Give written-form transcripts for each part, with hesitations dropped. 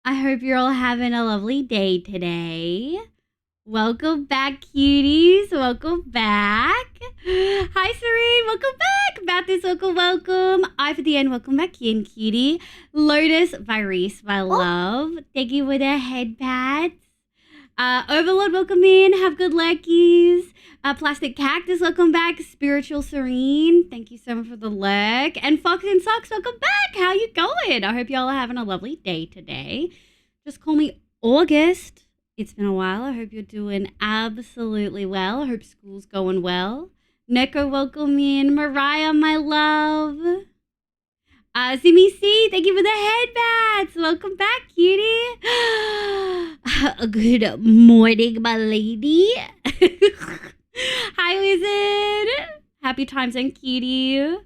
I hope you're all having a lovely day today. Welcome back, cuties. Welcome back. Hi, Serene. Welcome back. Mathis, welcome. I for the end. Welcome back in, cutie. Lotus, Virus, my love. Thank you for the head pats. Overlord, welcome in. Have good luckies. Plastic Cactus, welcome back. Spiritual Serene, thank you so much for the lurk. And Fox and Socks, welcome back. How you going? I hope y'all are having a lovely day today. Just call me August. It's been a while. I hope you're doing absolutely well. I hope school's going well. Neko, welcome in. Mariah, my love. Simi C, thank you for the headbats. Welcome back, cutie. Good morning, my lady. Hi, Wizard. Happy times and cutie.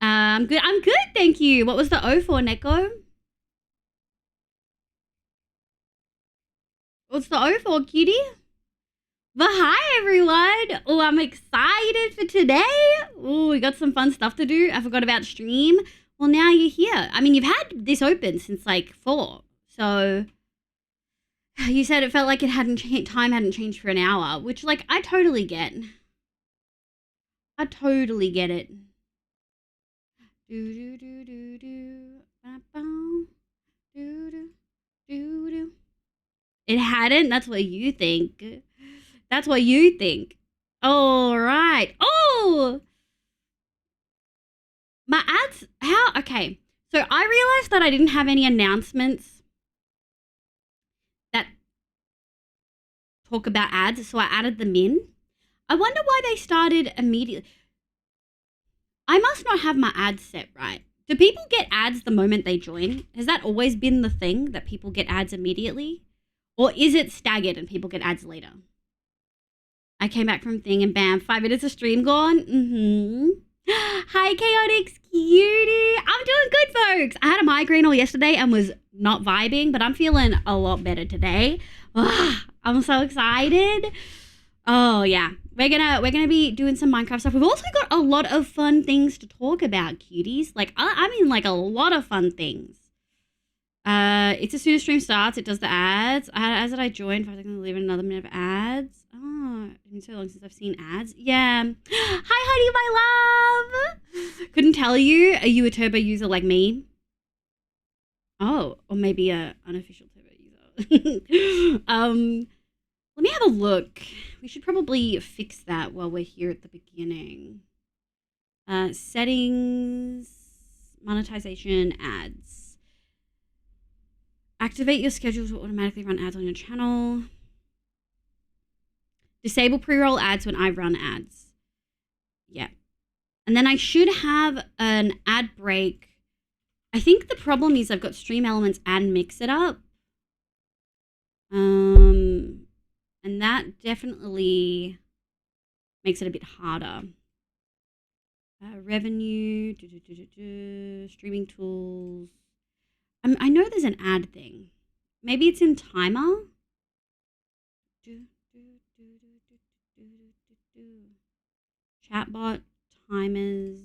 I'm good. Thank you. What was the O for, Neko? What's the O for, cutie? But hi, everyone. Oh, I'm excited for today. Oh, we got some fun stuff to do. I forgot about stream. Well, now you're here. I mean, you've had this open since like 4. So you said it felt like time hadn't changed for an hour, which like I totally get. I totally get it. Do do do do do. Do do do do. It hadn't. That's what you think. That's what you think. All right. Oh, my ads. How? Okay. So I realized that I didn't have any announcements that talk about ads, so I added them in. I wonder why they started immediately. I must not have my ads set right. Do people get ads the moment they join? Has that always been the thing, that people get ads immediately? Or is it staggered and people get ads later? I came back from thing and bam, 5 minutes of stream gone. Hi, Chaotix cutie. I'm doing good, folks. I had a migraine all yesterday and was not vibing, but I'm feeling a lot better today. I'm so excited. Oh yeah, we're gonna be doing some Minecraft stuff. We've also got a lot of fun things to talk about, cuties. Like I mean, like a lot of fun things. It's as soon as stream starts, it does the ads. As I joined, 5 seconds to leave another minute of ads. Oh, it's been so long since I've seen ads. Yeah. Hi, honey, my love. Couldn't tell you. Are you a turbo user like me? Oh, or maybe a unofficial turbo user. Let me have a look. We should probably fix that while we're here at the beginning. Settings, monetization, ads. Activate your schedule to automatically run ads on your channel. Disable pre-roll ads when I run ads. Yeah. And then I should have an ad break. I think the problem is I've got Stream Elements and Mix It Up. And that definitely makes it a bit harder. Revenue, streaming tools. I know there's an ad thing. Maybe it's in timer. Chatbot, timers.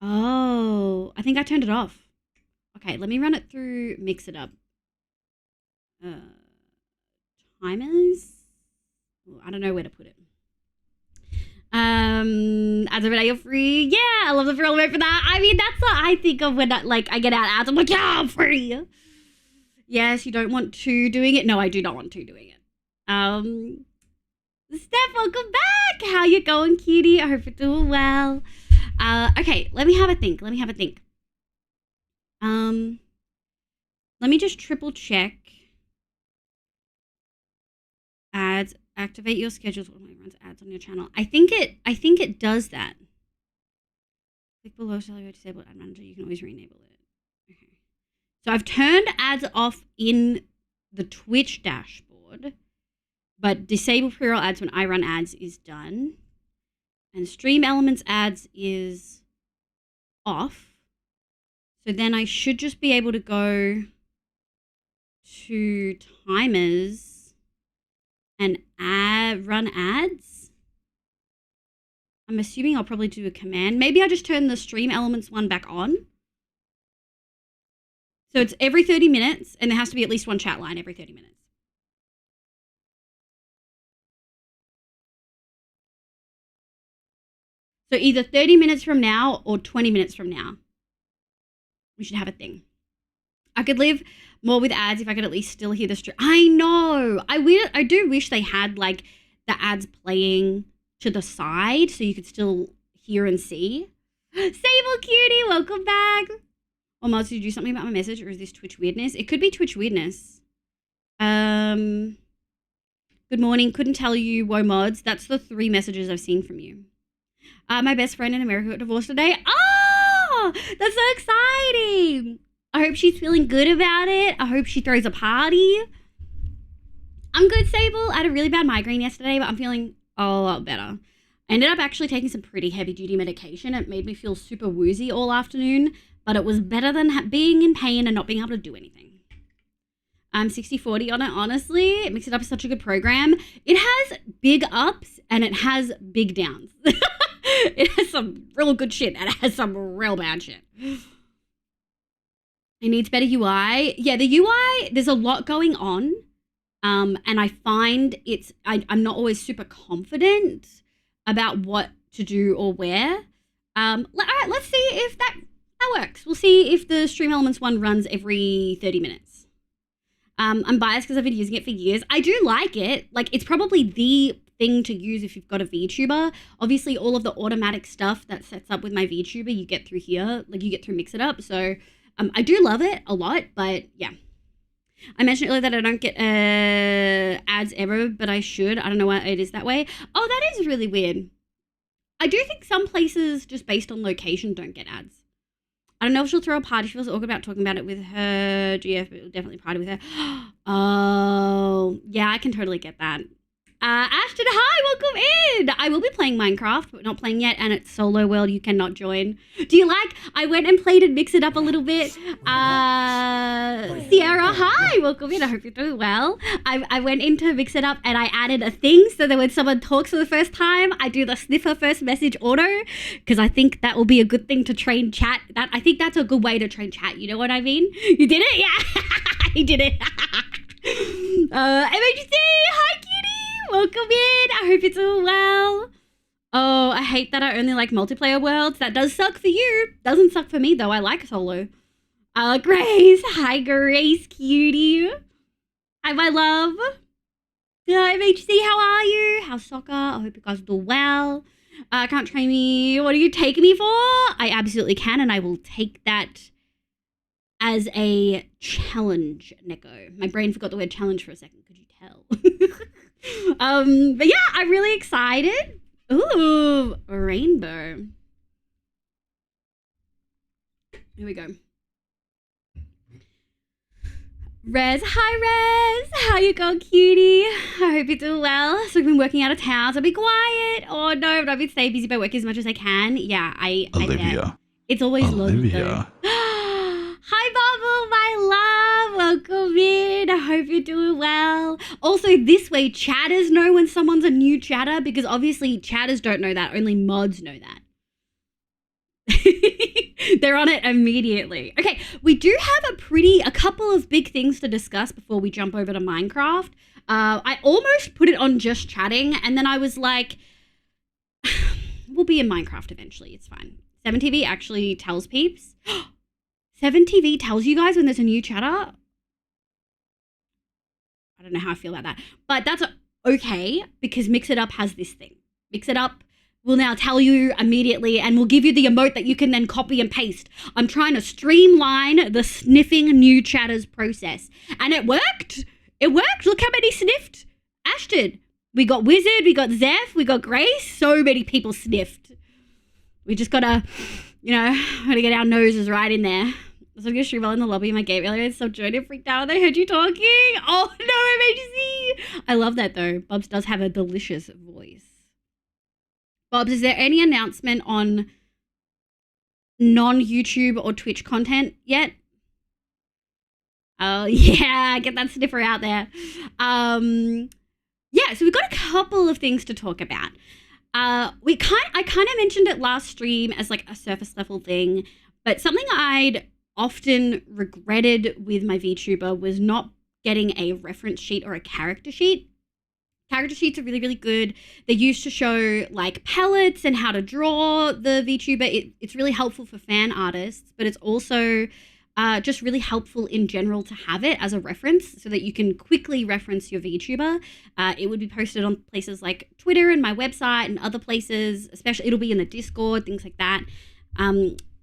Oh, I think I turned it off. Okay, let me run it through Mix It Up. Timers? I don't know where to put it. Ads every day you're free. Yeah, I love the free rate for that. I mean, that's what I think of when I get out ads. I'm like, yeah, I'm free. Yes, you don't want to doing it. No, I do not want to doing it. Steph, welcome back. How you going, cutie? I hope you're doing well. Okay, let me have a think. Let me just triple check. Ads. Activate your schedules when it runs ads on your channel. I think it does that. Click below to disable ad manager. You can always re-enable it. Okay. So I've turned ads off in the Twitch dashboard, but disable pre-roll ads when I run ads is done. And Stream Elements ads is off. So then I should just be able to go to timers and run ads. I'm assuming I'll probably do a command. Maybe I just turn the Stream Elements one back on. So it's every 30 minutes, and there has to be at least one chat line every 30 minutes. So either 30 minutes from now or 20 minutes from now, we should have a thing. I could live more with ads if I could at least still hear the stream. I know. I do wish they had like the ads playing to the side so you could still hear and see. Sable Cutie, welcome back. Or Mods, did you do something about my message, or is this Twitch weirdness? It could be Twitch weirdness. Good morning. Couldn't tell you, Woe Mods. That's the 3 messages I've seen from you. My best friend in America got divorced today. Oh, that's so exciting. I hope she's feeling good about it. I hope she throws a party. I'm good, Sable. I had a really bad migraine yesterday, but I'm feeling a lot better. I ended up actually taking some pretty heavy-duty medication. It made me feel super woozy all afternoon, but it was better than being in pain and not being able to do anything. I'm 60/40 on it, honestly. Mix It Up is such a good program. It has big ups and it has big downs. It has some real good shit and it has some real bad shit. It needs better UI. Yeah, the UI, there's a lot going on. And I find I'm not always super confident about what to do or where. All right, let's see if that works. We'll see if the Stream Elements one runs every 30 minutes. I'm biased because I've been using it for years. I do like it. Like, it's probably the thing to use if you've got a VTuber. Obviously, all of the automatic stuff that sets up with my VTuber, you get through here. Like, you get through Mix It Up. So, I do love it a lot, but yeah. I mentioned earlier that I don't get ads ever, but I should. I don't know why it is that way. Oh, that is really weird. I do think some places, just based on location, don't get ads. I don't know if she'll throw a party. She feels awkward about talking about it with her GF, but we'll definitely party with her. Oh, yeah, I can totally get that. Ashton, hi, welcome in. I will be playing Minecraft, but not playing yet, and it's solo world. You cannot join. Do you like? I went and played and mixed it up a little bit. Sierra, hi, welcome in. I hope you're doing well. I went in to mix it up, and I added a thing so that when someone talks for the first time, I do the sniffer first message auto, because I think that will be a good thing to train chat. I think that's a good way to train chat. You know what I mean? You did it? Yeah, he did it. MHC, hi, cutie. Welcome in. I hope it's all well. Oh, I hate that I only like multiplayer worlds. That does suck for you. Doesn't suck for me, though. I like solo. Grace. Hi, Grace, cutie. Hi, my love. MHC, how are you? How's soccer? I hope you guys do well. Can't train me. What are you taking me for? I absolutely can, and I will take that as a challenge, Neko. My brain forgot the word challenge for a second. Could you tell? But yeah, I'm really excited. Ooh, a rainbow. Here we go. Rez, hi Rez. How you going, cutie? I hope you're doing well. So I've been working out of town, so be quiet. Oh no, but I've been staying busy by working as much as I can. Yeah, Olivia. I bet. It's always Olivia. Hi, Bubble, my love. Welcome in. I hope you're doing well. Also, this way, chatters know when someone's a new chatter, because obviously chatters don't know that. Only mods know that. They're on it immediately. Okay, we do have a couple of big things to discuss before we jump over to Minecraft. I almost put it on just chatting, and then I was like, we'll be in Minecraft eventually. It's fine. 7TV actually tells peeps. 7TV tells you guys when there's a new chatter. I don't know how I feel about that. But that's okay, because Mix It Up has this thing. Mix It Up will now tell you immediately, and will give you the emote that you can then copy and paste. I'm trying to streamline the sniffing new chatters process. And it worked. It worked. Look how many sniffed. Ashton. We got Wizard, we got Zeph, we got Grace. So many people sniffed. We just gotta, gotta get our noses right in there. I was looking at Shrivel in the lobby of my game earlier, and so Jordan freaked out when they heard you talking. Oh no, MHC! I love that though. Bubs does have a delicious voice. Bobs, is there any announcement on non-YouTube or Twitch content yet? Oh yeah, get that sniffer out there. Yeah, so we've got a couple of things to talk about. I kind of mentioned it last stream as like a surface level thing, but something I'd often regretted with my VTuber was not getting a reference sheet or a character sheet. Character sheets are really, really good. They're used to show like palettes and how to draw the VTuber. It's really helpful for fan artists, but it's also just really helpful in general to have it as a reference so that you can quickly reference your VTuber. It would be posted on places like Twitter and my website and other places, especially it'll be in the Discord, things like that.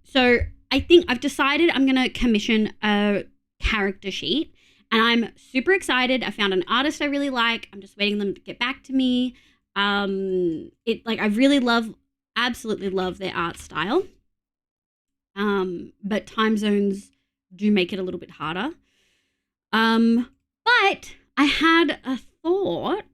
So I think I've decided I'm going to commission a character sheet. And I'm super excited. I found an artist I really like. I'm just waiting them to get back to me. I really absolutely love their art style. But time zones do make it a little bit harder. But I had a thought,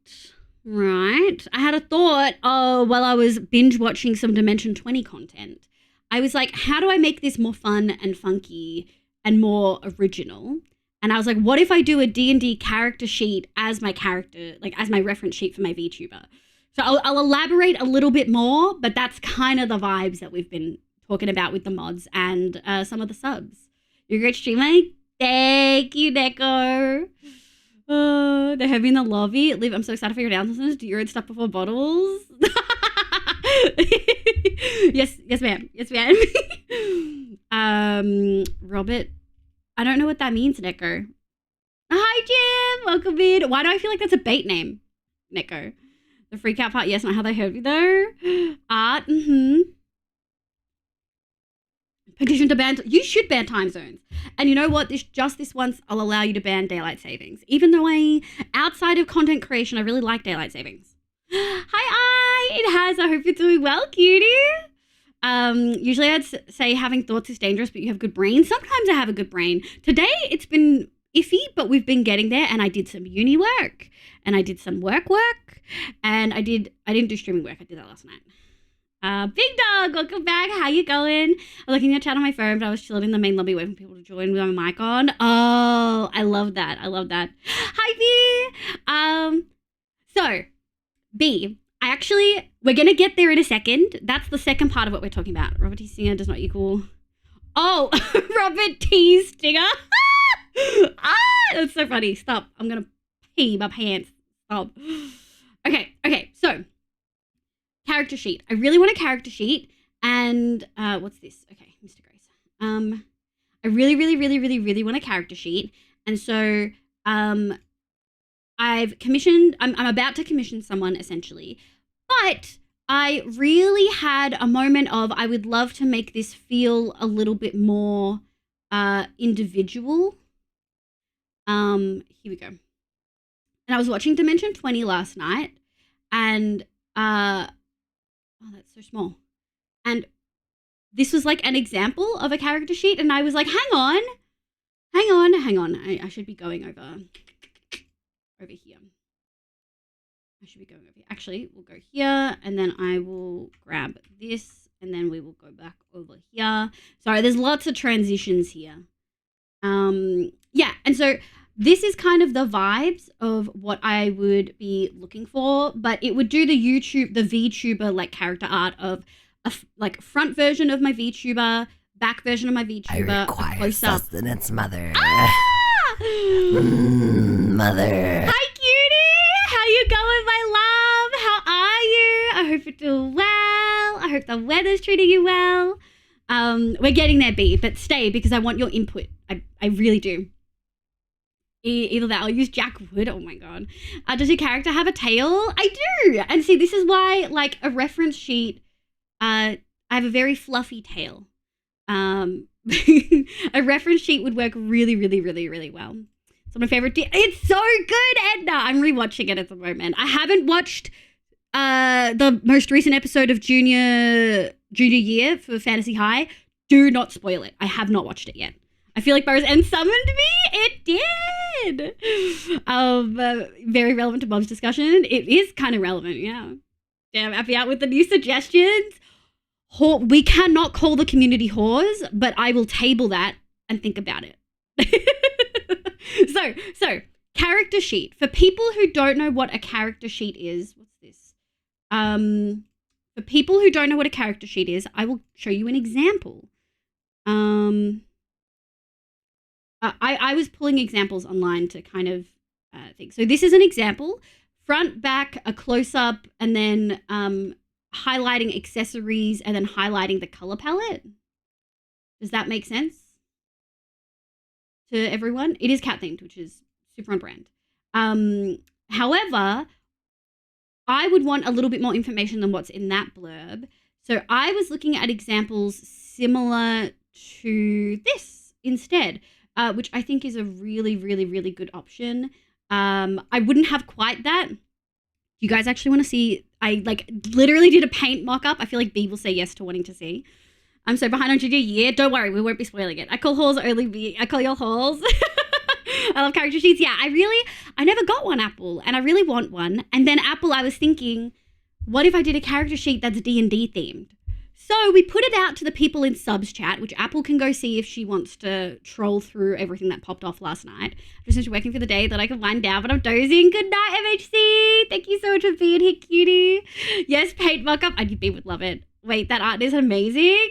right? While I was binge watching some Dimension 20 content. I was like, how do I make this more fun and funky and more original? And I was like, what if I do a D&D character sheet as my character, like as my reference sheet for my VTuber? So I'll elaborate a little bit more, but that's kind of the vibes that we've been talking about with the mods and some of the subs. You're a great streamer. Thank you, Neko. They're heavy in the lobby. Liv, I'm so excited for your announcements. Do your own stuff before bottles. Yes, ma'am. Yes, ma'am. Robert. I don't know what that means, Neko. Hi, Jim. Welcome in. Why do I feel like that's a bait name, Neko? The freak out part, yes, not how they heard me though. Art, Petition to ban. You should ban time zones. And you know what? This once, I'll allow you to ban daylight savings. Even though outside of content creation, I really like daylight savings. Hi, it has. I hope you're doing well, cutie. Usually I'd say having thoughts is dangerous, but you have good brain. Sometimes I have a good brain. Today it's been iffy, but we've been getting there, and I did some uni work and I did some work and I didn't do streaming work. I did that last night. Big Dog, welcome back. How you going? I was looking at chat on my phone, but I was chilling in the main lobby waiting for people to join with my mic on. Oh, I love that. Hi, B. So B, we're going to get there in a second. That's the second part of what we're talking about. Robert T. Stinger does not equal... Oh, Robert T. Stinger. That's so funny. Stop. I'm going to pee my pants. Stop. Okay. So, character sheet. I really want a character sheet. And, what's this? Okay, Mr. Grace. I really, really, really, really, really want a character sheet. And so, I'm about to commission someone, essentially. But I really had a moment of, I would love to make this feel a little bit more individual. Here we go. And I was watching Dimension 20 last night, and oh, that's so small. And this was like an example of a character sheet, and I was like, hang on. I should be going over here. Actually, we'll go here, and then I will grab this, and then we will go back over here. Sorry, there's lots of transitions here. Yeah, and so this is kind of the vibes of what I would be looking for, but it would do the VTuber like character art of a like front version of my VTuber, back version of my VTuber, I require sustenance, mother. Hi, Mother. cutie. How you going, my love? How are you? I hope you're doing well. I hope the weather's treating you well. We're getting there, B, but stay because I want your input. I really do. Either that, I'll use Jack Wood. Oh my god. Does your character have a tail? I do. And see, this is why, like, a reference sheet, I have a very fluffy tail. A reference sheet would work really, really, really, really well. It's my favorite. It's so good, Edna. I'm rewatching it at the moment. I haven't watched the most recent episode of junior year for Fantasy High. Do not spoil it. I have not watched it yet. I feel like Boris N summoned me. It did. Very relevant to Bob's discussion. It is kind of relevant, yeah. Damn, happy out with the new suggestions. We cannot call the community whores, but I will table that and think about it. So character sheet. For people who don't know what a character sheet is, what's this? For people who don't know what a character sheet is, I will show you an example. I was pulling examples online to kind of think. So this is an example: front, back, a close up, and then highlighting accessories, and then highlighting the color palette. Does that make sense to everyone? It is cat themed, which is super on brand. However, I would want a little bit more information than what's in that blurb. So I was looking at examples similar to this instead, which I think is a really, really, really good option. I wouldn't have quite that. Do you guys actually want to see? I literally did a paint mock-up. I feel like B will say yes to wanting to see. I'm so behind on Junior Year. Don't worry, we won't be spoiling it. I call hauls only B. I call your hauls. I love character sheets. Yeah, I never got one, Apple, and I really want one. And then Apple, I was thinking, what if I did a character sheet that's D&D themed? So we put it out to the people in subs chat, which Apple can go see if she wants to troll through everything that popped off last night. I'm just working for the day that I can wind down, but I'm dozing. Good night, MHC. Thank you so much for being here, cutie. Yes, paint mock-up. IDB would love it. Wait, that art is amazing.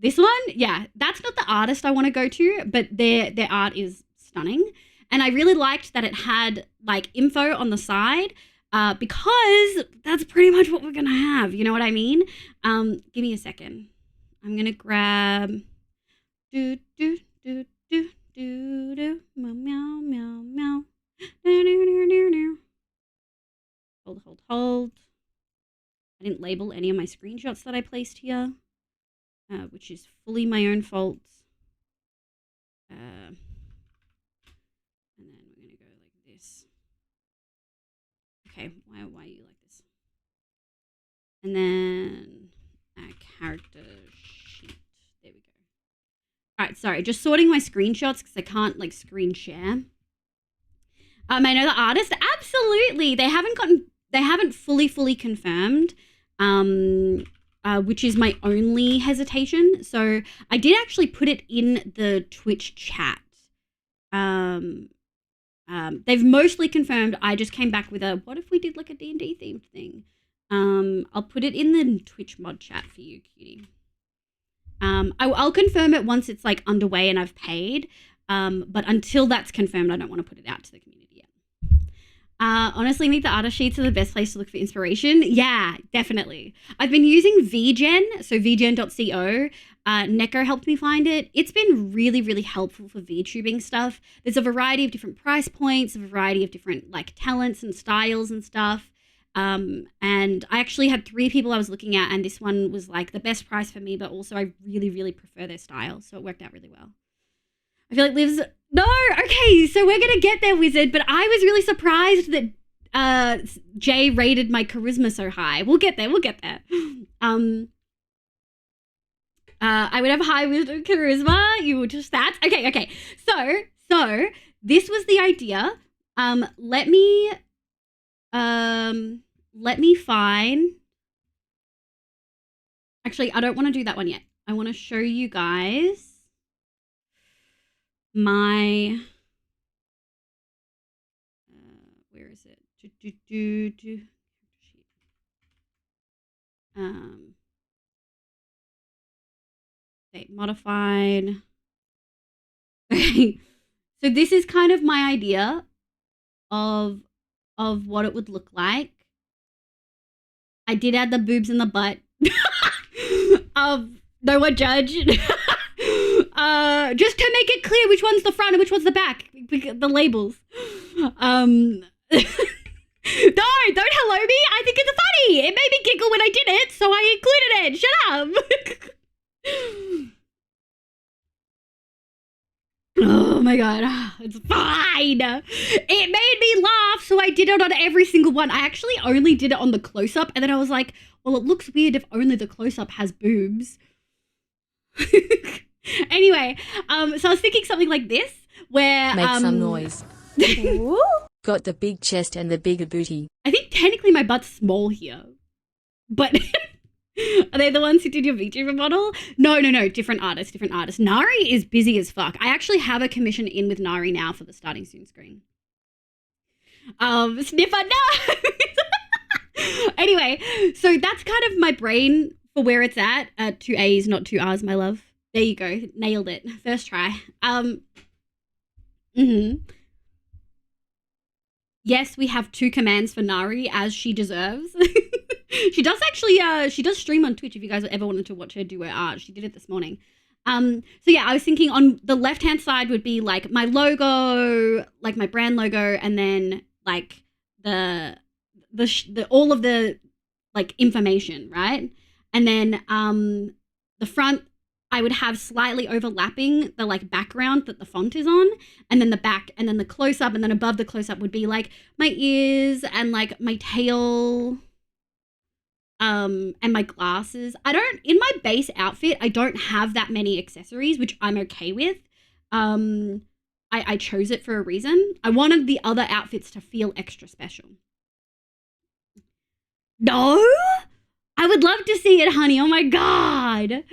This one? Yeah, that's not the artist I want to go to, but their art is stunning. And I really liked that it had info on the side because that's pretty much what we're going to have. You know what I mean? Give me a second. I'm going to grab meow, meow, meow, meow. Hold. I didn't label any of my screenshots that I placed here, which is fully my own fault. And then we're going to go like this. Okay, why are you like this? And then a character sheet. There we go. All right, sorry, just sorting my screenshots because I can't screen share. I know the artist. Absolutely, they haven't fully confirmed, which is my only hesitation. So I did actually put it in the Twitch chat. They've mostly confirmed. I just came back with what if we did a D&D themed thing? I'll put it in the Twitch mod chat for you, cutie. I'll confirm it once it's underway and I've paid. But until that's confirmed, I don't want to put it out to the community yet. Honestly, Meet the Artist Sheets are the best place to look for inspiration. Yeah, definitely. I've been using VGen, so vgen.co. Neko helped me find it. It's been really, really helpful for VTubing stuff. There's a variety of different price points, a variety of different talents and styles and stuff. And I actually had 3 people I was looking at, and this one was the best price for me, but also I really, really prefer their style, so it worked out really well. I feel like Liv's... No! Okay, so we're going to get there, Wizard, but I was really surprised that Jay rated my charisma so high. We'll get there. I would have high wisdom charisma. You would just stats. Okay. So this was the idea. Let me find... Actually, I don't want to do that one yet. I want to show you guys my where is it? Okay, modified. Okay, so this is kind of my idea of what it would look like. I did add the boobs and the butt. No one judge. Just to make it clear which one's the front and which one's the back. The labels. Don't hello me. I think it's funny. It made me giggle when I did it, so I included it. Shut up. Oh my god, it's fine. It made me laugh, so I did it on every single one. I actually only did it on the close-up, and then I was like, well, it looks weird if only the close-up has boobs. Anyway, so I was thinking something like this, where... Make some noise. Got the big chest and the bigger booty. I think technically my butt's small here, but... Are they the ones who did your VTuber model? No, different artist. Nari is busy as fuck. I actually have a commission in with Nari now for the starting soon screen. Sniffer, no! Anyway, so that's kind of my brain for where it's at. 2 A's, not 2 R's, my love. There you go. Nailed it. First try. Mm-hmm. Yes, we have 2 commands for Nari, as she deserves. She does actually, she does stream on Twitch if you guys ever wanted to watch her do her art. She did it this morning. So yeah, I was thinking on the left-hand side would be like my logo, like my brand logo, and then like the all of the like information, right? And then the front I would have slightly overlapping the like background that the font is on, and then the back, and then the close up, and then above the close up would be like my ears and like my tail, and my glasses. In my base outfit, I don't have that many accessories, which I'm okay with. I chose it for a reason. I wanted the other outfits to feel extra special. No? I would love to see it, honey. Oh my God.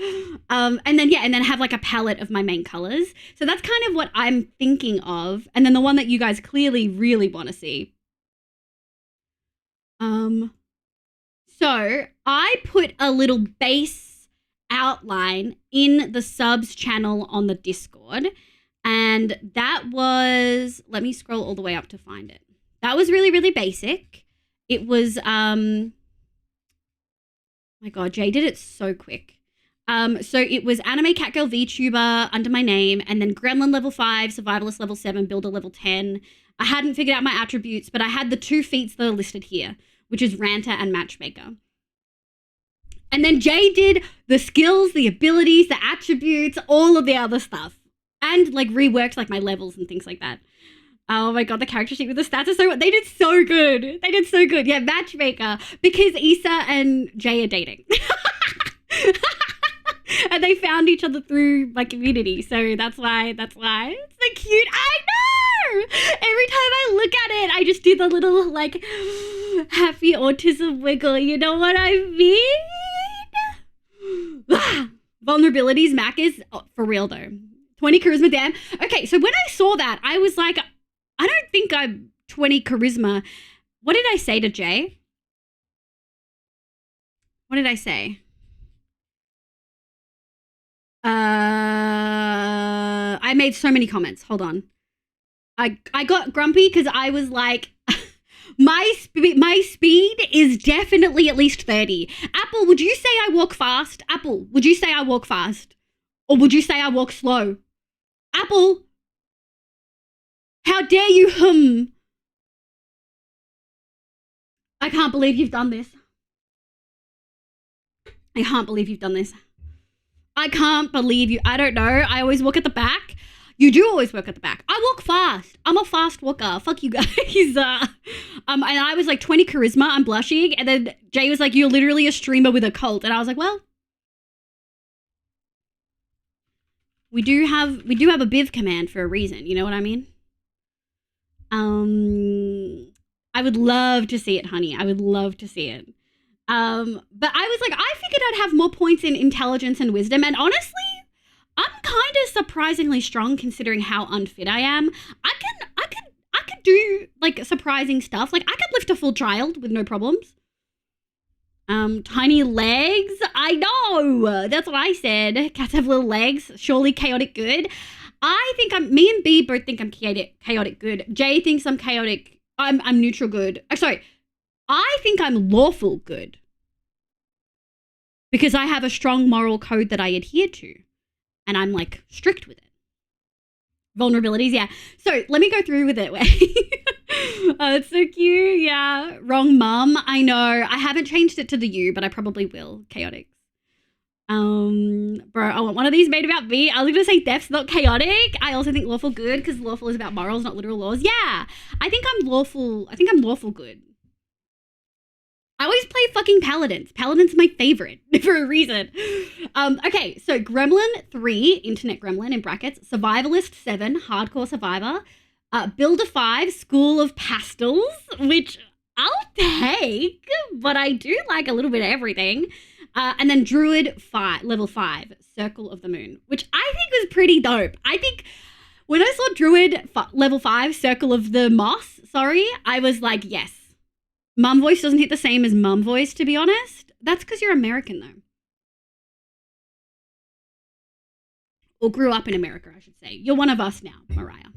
And then have like a palette of my main colors. So that's kind of what I'm thinking of. And then the one that you guys clearly really want to see. So I put a little base outline in the subs channel on the Discord. And that was, let me scroll all the way up to find it. That was really, really basic. It was, my God, Jay did it so quick. So it was Anime Catgirl VTuber under my name, and then Gremlin level 5, Survivalist level 7, Builder level 10. I hadn't figured out my attributes, but I had the 2 feats that are listed here, which is Ranter and Matchmaker. And then Jay did the skills, the abilities, the attributes, all of the other stuff. And like reworked like my levels and things like that. Oh my God, the character sheet with the stats are they did so good. They did so good. Yeah, Matchmaker, because Issa and Jay are dating. And they found each other through my community. So that's why it's so cute. I know. Every time I look at it, I just do the little like happy autism wiggle. You know what I mean? Vulnerabilities, Mac is for real though. 20 charisma, damn. Okay, so when I saw that, I was like, I don't think I'm 20 charisma. What did I say to Jay? What did I say? I made so many comments. Hold on. I got grumpy because I was like, my speed is definitely at least 30. Apple, would you say I walk fast? Apple, would you say I walk fast? Or would you say I walk slow? Apple, how dare you hum? I can't believe you've done this. I can't believe you've done this. I can't believe you. I don't know. I always walk at the back. You do always walk at the back. I walk fast. I'm a fast walker. Fuck you guys. And I was like 20 charisma. I'm blushing. And then Jay was like, you're literally a streamer with a cult. And I was like, well, we do have a Biv command for a reason. You know what I mean? I would love to see it, honey. I would love to see it. But I was like, I figured I'd have more points in intelligence and wisdom. And honestly, I'm kind of surprisingly strong considering how unfit I am. I could do like surprising stuff. Like I could lift a full child with no problems. Tiny legs. I know. That's what I said. Cats have little legs. Surely chaotic good. I think me and B both think I'm chaotic good. Jay thinks I'm chaotic. I'm neutral good. Sorry. I think I'm lawful good. Because I have a strong moral code that I adhere to. And I'm like strict with it. Vulnerabilities, yeah. So let me go through with it. Oh, it's so cute. Yeah. Wrong mum. I know. I haven't changed it to the U, but I probably will. Chaotic. Bro, I want one of these made about me. I was gonna say death's not chaotic. I also think lawful good because lawful is about morals, not literal laws. Yeah. I think I'm lawful good. I always play fucking paladins. Paladin's my favorite for a reason. Okay, so Gremlin 3, Internet Gremlin in brackets, Survivalist 7, Hardcore Survivor, Builder 5, School of Pastels, which I'll take, but I do like a little bit of everything. And then Druid 5, level 5, Circle of the Moon, which I think was pretty dope. I think when I saw Druid level 5, Circle of the Moss, I was like, yes. Mum voice doesn't hit the same as mum voice, to be honest. That's because you're American, though. Or grew up in America, I should say. You're one of us now, Mariah.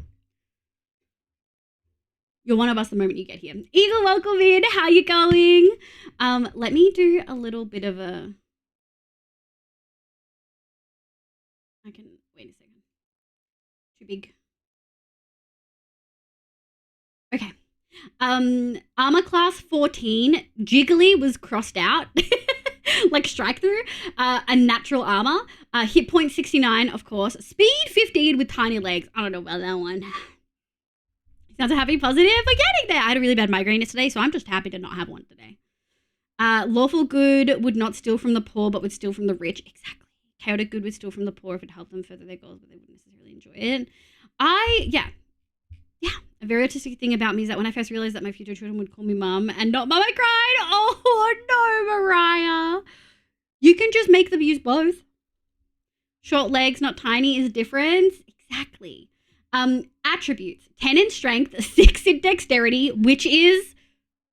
You're one of us the moment you get here. Eagle, welcome in. How you going? Let me do a little bit of a... Wait a second. Too big. Okay. Armor class 14. Jiggly was crossed out. Like strike through. A natural armor. Hit point 69, of course. Speed 15 with tiny legs. I don't know about that one. Sounds a happy positive. We're getting there. I had a really bad migraine yesterday, so I'm just happy to not have one today. Lawful good would not steal from the poor, but would steal from the rich. Exactly. Chaotic good would steal from the poor if it helped them further their goals, but they wouldn't necessarily enjoy it. A very autistic thing about me is that when I first realized that my future children would call me mum and not mum, I cried. Oh no, Mariah. You can just make them use both. Short legs, not tiny, is a difference. Exactly. Attributes. 10 in strength, 6 in dexterity, which is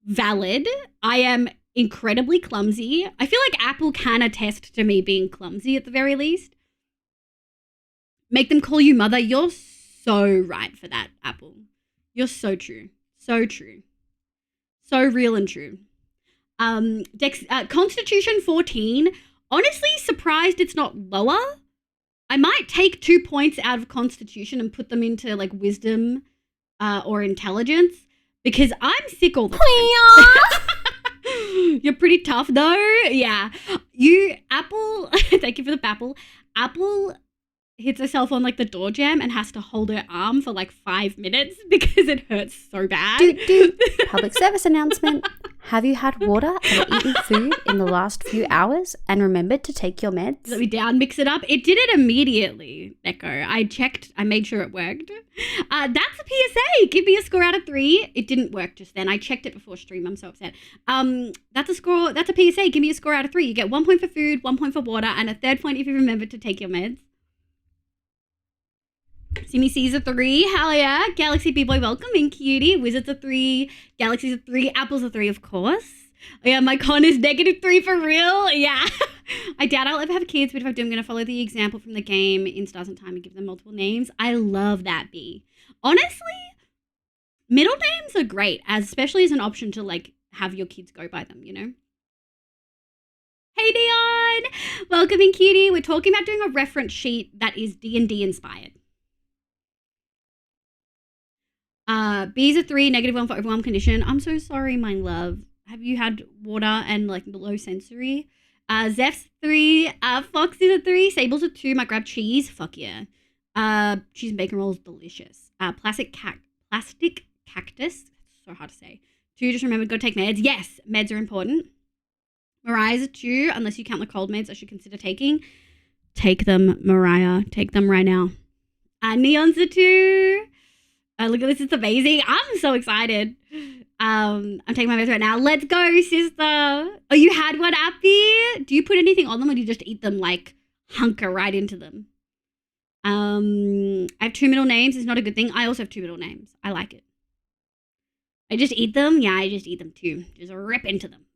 valid. I am incredibly clumsy. I feel like Apple can attest to me being clumsy at the very least. Make them call you mother. You're so right for that, Apple. You're so true. So true. So real and true. Constitution 14. Honestly, surprised it's not lower. I might take 2 points out of Constitution and put them into like wisdom or intelligence because I'm sick all the time. You're pretty tough though. Yeah. Apple, thank you for the papple. Apple hits herself on like the door jamb and has to hold her arm for like 5 minutes because it hurts so bad. Public service announcement. Have you had water and eaten food in the last few hours and remembered to take your meds? Let me down, mix it up. It did it immediately, Echo. I checked. I made sure it worked. That's a PSA. Give me a score out of 3. It didn't work just then. I checked it before stream. I'm so upset. That's a score. That's a PSA. Give me a score out of 3. You get 1 point for food, 1 point for water, and a 3rd point if you remember to take your meds. Simi C's a 3. Hell yeah. Galaxy B-Boy, welcome in, cutie. Wizard's a 3. Galaxy's a 3. Apple's a 3, of course. Oh, yeah, my con is -3 for real. Yeah. I doubt I'll ever have kids, but if I do, I'm going to follow the example from the game in Stars and Time and give them multiple names. I love that, B. Honestly, middle names are great, especially as an option to, like, have your kids go by them, you know? Hey, Dion. Welcome in, cutie. We're talking about doing a reference sheet that is D&D inspired. B's a 3, -1 for overwhelm condition. I'm so sorry, my love. Have you had water and like low sensory? Zeph's 3, Fox is a 3, Sable's a 2, might grab cheese. Fuck yeah. Cheese and bacon rolls, delicious. Plastic cactus, so hard to say. 2, just remember, go take meds. Yes, meds are important. Mariah's a 2, unless you count the cold meds I should consider taking. Take them, Mariah. Take them right now. Neon's a 2. Look at this, it's amazing. I'm so excited. I'm taking my meds right now. Let's go, sister. Oh, you had one, Appy? Do you put anything on them or do you just eat them, like, hunker right into them? I have 2 middle names. It's not a good thing. I also have 2 middle names. I like it. I just eat them? Yeah, I just eat them too. Just rip into them.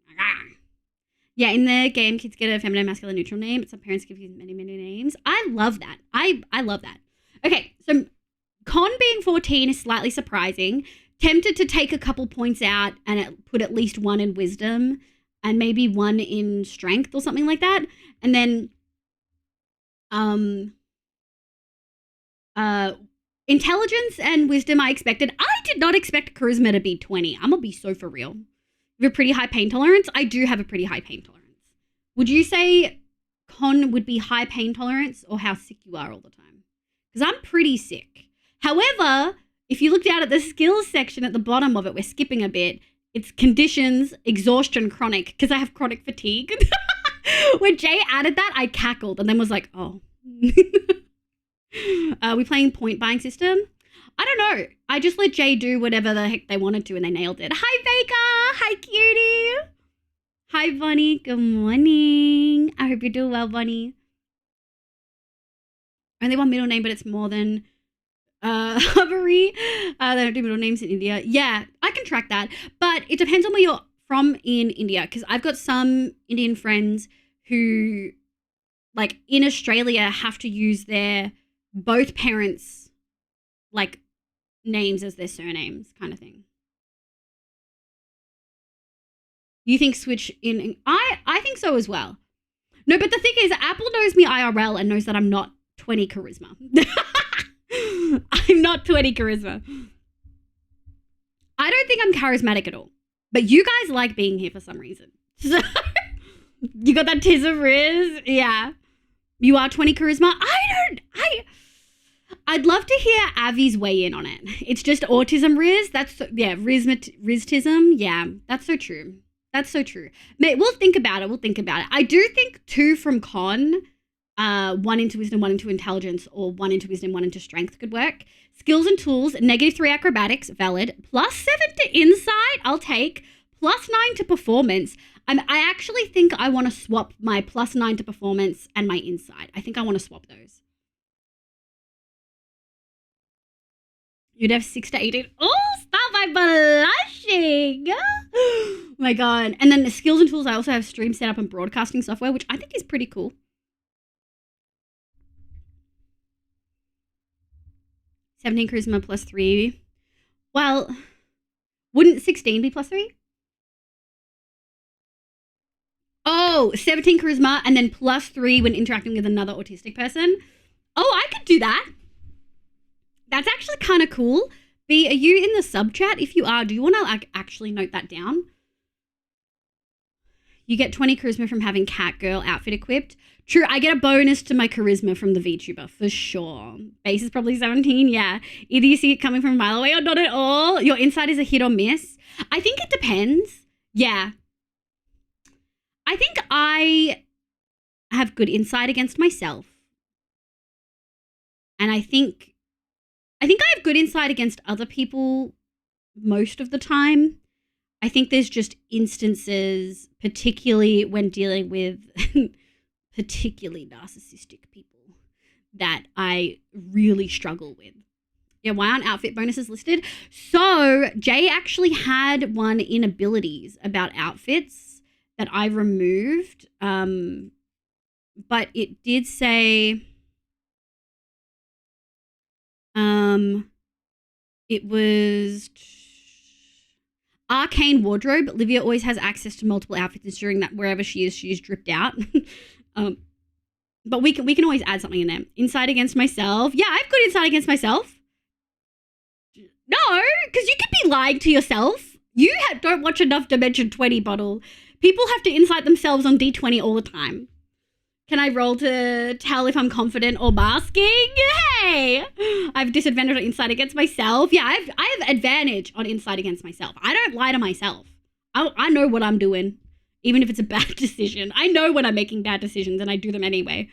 Yeah, in the game, kids get a feminine, masculine, neutral name, but some parents give you many, many names. I love that. I love that. Okay, so con being 14 is slightly surprising. Tempted to take a couple points out and put at least 1 in wisdom and maybe 1 in strength or something like that. And then intelligence and wisdom I expected. I did not expect charisma to be 20. I'm going to be so for real. You have a pretty high pain tolerance? I do have a pretty high pain tolerance. Would you say con would be high pain tolerance or how sick you are all the time? Because I'm pretty sick. However, if you look down at the skills section at the bottom of it, we're skipping a bit. It's conditions, exhaustion, chronic, because I have chronic fatigue. When Jay added that, I cackled and then was like, oh. Are we playing point buying system? I don't know. I just let Jay do whatever the heck they wanted to and they nailed it. Hi, Baker. Hi, cutie. Hi, Bunny. Good morning. I hope you're doing well, Bunny. Only 1 middle name, but it's more than Hubbery. They don't do middle names in India. Yeah, I can track that. But it depends on where you're from in India because I've got some Indian friends who, like, in Australia have to use their both parents, like, names as their surnames kind of thing. You think switch in? I think so as well. No, but the thing is, Apple knows me IRL and knows that I'm not 20 charisma. I'm not 20 charisma. I don't think I'm charismatic at all. But you guys like being here for some reason. So, you got that tism Riz? Yeah. You are 20 charisma? I'd love to hear Avi's weigh in on it. It's just autism Riz. Riztism. Yeah, that's so true. That's so true. Mate, we'll think about it. I do think 2 from con, 1 into wisdom, 1 into intelligence, or 1 into wisdom, 1 into strength could work. Skills and tools, -3 acrobatics, valid. +7 to insight, I'll take. +9 to performance. I actually think I want to swap my +9 to performance and my insight. I think I want to swap those. You'd have 6 to 18. Oh, stop, I'm blushing. Oh my God. And then the skills and tools, I also have stream setup and broadcasting software, which I think is pretty cool. +17 charisma +3. Well, wouldn't 16 be +3? Oh, 17 charisma and then +3 when interacting with another autistic person. Oh, I could do that. That's actually kind of cool. B, are you in the sub chat? If you are, do you want to actually note that down? You get 20 charisma from having Catgirl outfit equipped. True, I get a bonus to my charisma from the VTuber, for sure. Base is probably 17, yeah. Either you see it coming from a mile away or not at all. Your insight is a hit or miss. I think it depends. Yeah. I think I have good insight against myself. And I think I have good insight against other people most of the time. I think there's just instances, particularly when dealing with particularly narcissistic people, that I really struggle with. Yeah, why aren't outfit bonuses listed? So Jay actually had one in abilities about outfits that I removed, but it did say it was arcane wardrobe. Livia always has access to multiple outfits, ensuring that wherever she is dripped out. But we can always add something in there. Insight against myself. Yeah, I have good insight against myself. No, because you could be lying to yourself. You don't watch enough Dimension 20, Bottle. People have to insight themselves on D20 all the time. Can I roll to tell if I'm confident or masking? Hey! I have disadvantage on insight against myself. Yeah, I have advantage on insight against myself. I don't lie to myself. I know what I'm doing, even if it's a bad decision. I know when I'm making bad decisions, and I do them anyway.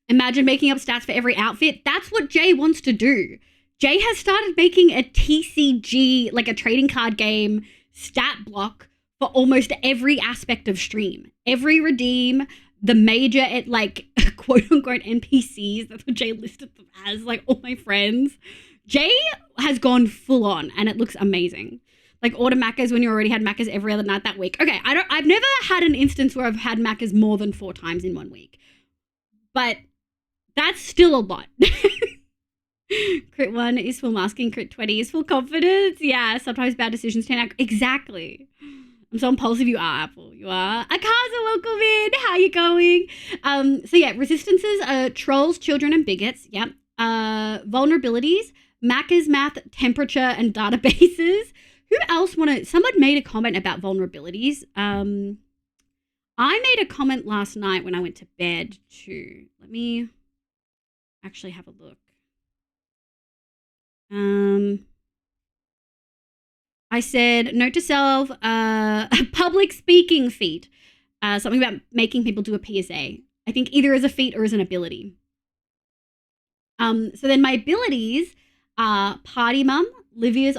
Imagine making up stats for every outfit. That's what Jay wants to do. Jay has started making a TCG, like a trading card game, stat block for almost every aspect of stream. Every redeem, the major, like, quote-unquote NPCs, that's what Jay listed them as, like, all my friends. Jay has gone full on, and it looks amazing. Like, order macas when you already had macas every other night that week. Okay, I've never had an instance where I've had macas more than 4 times in 1 week. But that's still a lot. Crit 1 is full masking, crit 20 is full confidence. Yeah, sometimes bad decisions turn out. Exactly. I'm so impulsive. You are, Apple. You are. Akaza, welcome in. How you going? So yeah, resistances are trolls, children, and bigots. Yep. Vulnerabilities, Macca's math, temperature, and databases. Who else someone made a comment about vulnerabilities. I made a comment last night when I went to bed too. Let me actually have a look. I said, note to self, public speaking feat. Something about making people do a PSA. I think either as a feat or as an ability. So then my abilities are Party Mum. Livia's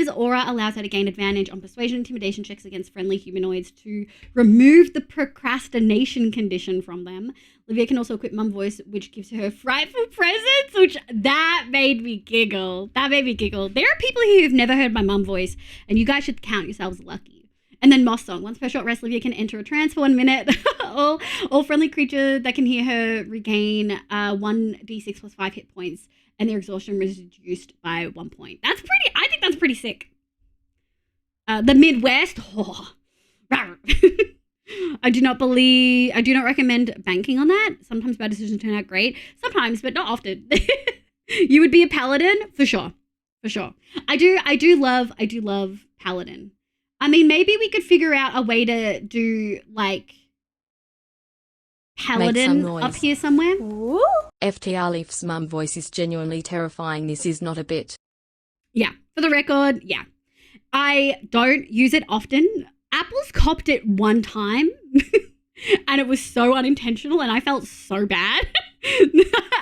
aura allows her to gain advantage on persuasion intimidation checks against friendly humanoids to remove the procrastination condition from them. Livia can also equip Mum Voice, which gives her frightful presence, which that made me giggle. There are people here who've never heard my Mum Voice, and you guys should count yourselves lucky. And then Moss Song. Once per short rest, Livia can enter a trance for 1 minute. all friendly creatures that can hear her regain 1d6 plus 5 hit points, and their exhaustion is reduced by 1 point. I think that's pretty sick. The Midwest. Oh. I do not recommend banking on that. Sometimes bad decisions turn out great. Sometimes, but not often. You would be a paladin for sure. For sure. I do love paladin. I mean, maybe we could figure out a way to do like paladin noise. up here somewhere. Ooh. FTR Leaf's mum voice is genuinely terrifying. This is not a bit. Yeah, for the record, yeah. I don't use it often. Apple's copped it one time and it was so unintentional and I felt so bad.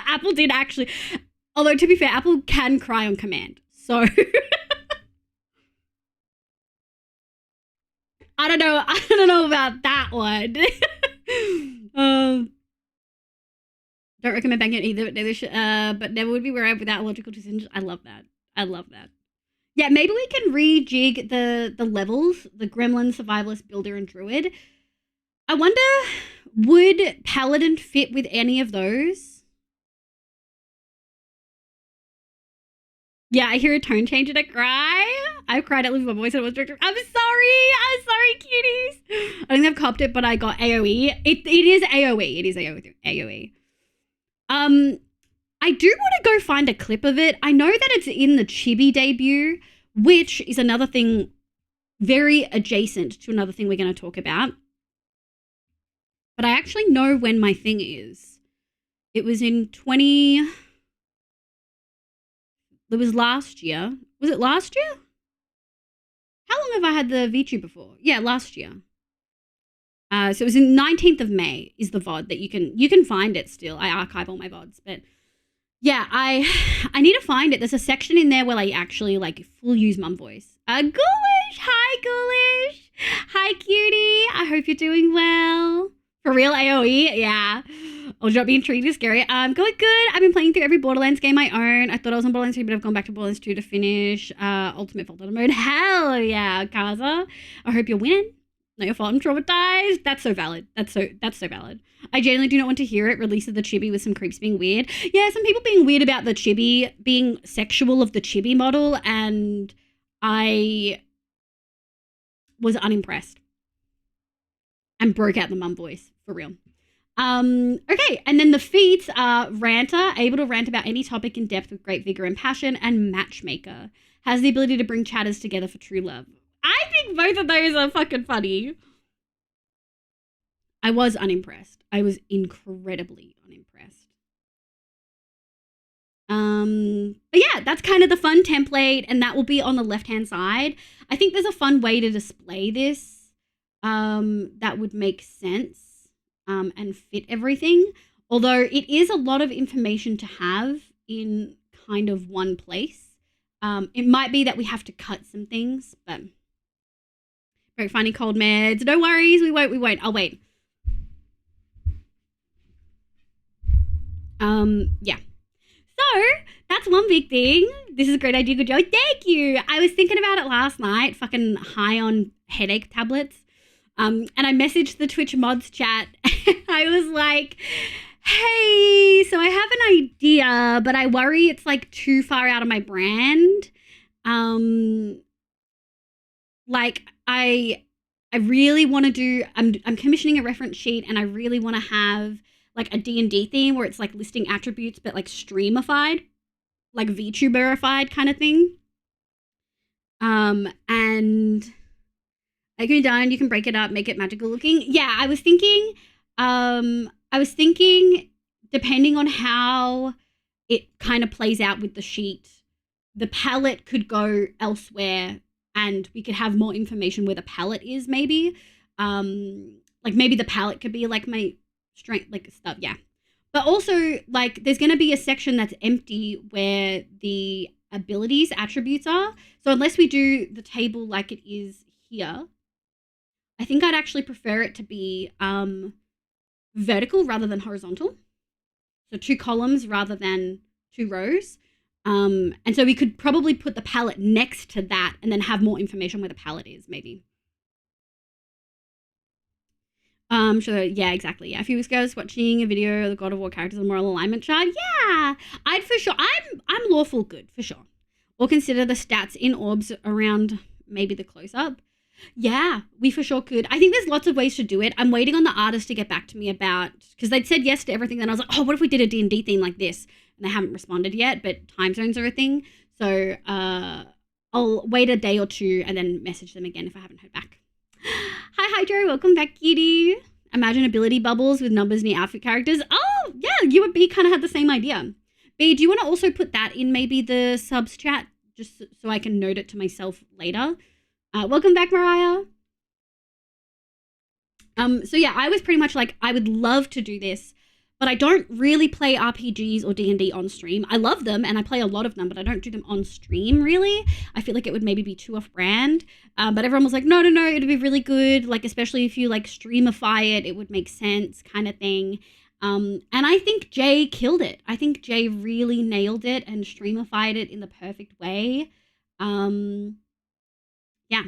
Apple did actually, although to be fair, Apple can cry on command. So I don't know about that one. Don't recommend banking it either, but never would be where I without logical decisions. I love that. Yeah, maybe we can rejig the levels, the Gremlin, Survivalist, Builder, and Druid. I wonder, would Paladin fit with any of those? Yeah, I hear a tone change and I cry. I've cried at losing my voice and I was director. I'm sorry, cuties. I think I've copped it, but I got AoE. It is AoE. It is AoE. I do want to go find a clip of it. I know that it's in the Chibi debut, which is another thing very adjacent to another thing we're going to talk about. But I actually know when my thing is. It was in it was last year. Was it last year? How long have I had the VTube before? Yeah, last year. So it was in 19th of May is the VOD that you can find it still. I archive all my VODs, but yeah, I need to find it. There's a section in there where I actually like full use mum voice. Ghoulish! Hi, Ghoulish! Hi, cutie! I hope you're doing well. For real, AoE? Yeah. I'll drop being intrigued is scary. Going good. I've been playing through every Borderlands game I own. I thought I was on Borderlands 3, but I've gone back to Borderlands 2 to finish. Ultimate Fault Mode. Hell yeah, Kaza. I hope you're winning. Not your fault. I'm traumatized. That's so valid. That's so valid. I genuinely do not want to hear it. Release of the chibi with some creeps being weird. Yeah, some people being weird about the chibi, being sexual of the chibi model, and I was unimpressed. And broke out the mum voice, for real. Okay, and then the feats are ranter, able to rant about any topic in depth with great vigor and passion, and matchmaker. Has the ability to bring chatters together for true love. I think both of those are fucking funny. I was unimpressed. I was incredibly unimpressed. But yeah, that's kind of the fun template, and that will be on the left-hand side. I think there's a fun way to display this that would make sense and fit everything. Although it is a lot of information to have in kind of one place. It might be that we have to cut some things, but very funny cold meds. No worries, we won't. I'll wait. Yeah. So that's one big thing. This is a great idea. Good job. Thank you. I was thinking about it last night, fucking high on headache tablets. And I messaged the Twitch mods chat. I was like, hey, so I have an idea, but I worry it's like too far out of my brand. Like I really want to do, I'm commissioning a reference sheet and I really want to have like a D&D theme where it's like listing attributes, but like streamified, like VTuberified kind of thing. And it can be done. You can break it up, make it magical looking. Yeah, I was thinking, depending on how it kind of plays out with the sheet, the palette could go elsewhere and we could have more information where the palette is maybe. Like maybe the palette could be like my strength, like stuff, yeah. But also like there's going to be a section that's empty where the abilities, attributes are. So unless we do the table like it is here, I think I'd actually prefer it to be vertical rather than horizontal. So 2 columns rather than 2 rows. And so we could probably put the palette next to that and then have more information where the palette is, maybe. Sure, yeah, exactly. Yeah, a few weeks ago I was watching a video of the God of War characters and moral alignment chart. Yeah, I'd for sure, I'm lawful good, for sure. Or consider the stats in orbs around maybe the close-up. Yeah, we for sure could. I think there's lots of ways to do it. I'm waiting on the artist to get back to me about, because they'd said yes to everything. Then I was like, oh, what if we did a D&D theme like this? And they haven't responded yet, but time zones are a thing. So I'll wait a day or two and then message them again if I haven't heard back. Hi, Hydro. Welcome back, cutie. Imagine ability bubbles with numbers near outfit characters. Oh, yeah, you and B kind of had the same idea. B, do you want to also put that in maybe the subs chat just so I can note it to myself later? Welcome back, Mariah. So yeah, I was pretty much like, I would love to do this, but I don't really play RPGs or D&D on stream. I love them and I play a lot of them, but I don't do them on stream really. I feel like it would maybe be too off-brand. But everyone was like, no, it'd be really good. Like, especially if you like streamify it, it would make sense kind of thing. And I think Jay killed it. I think Jay really nailed it and streamified it in the perfect way. Yeah.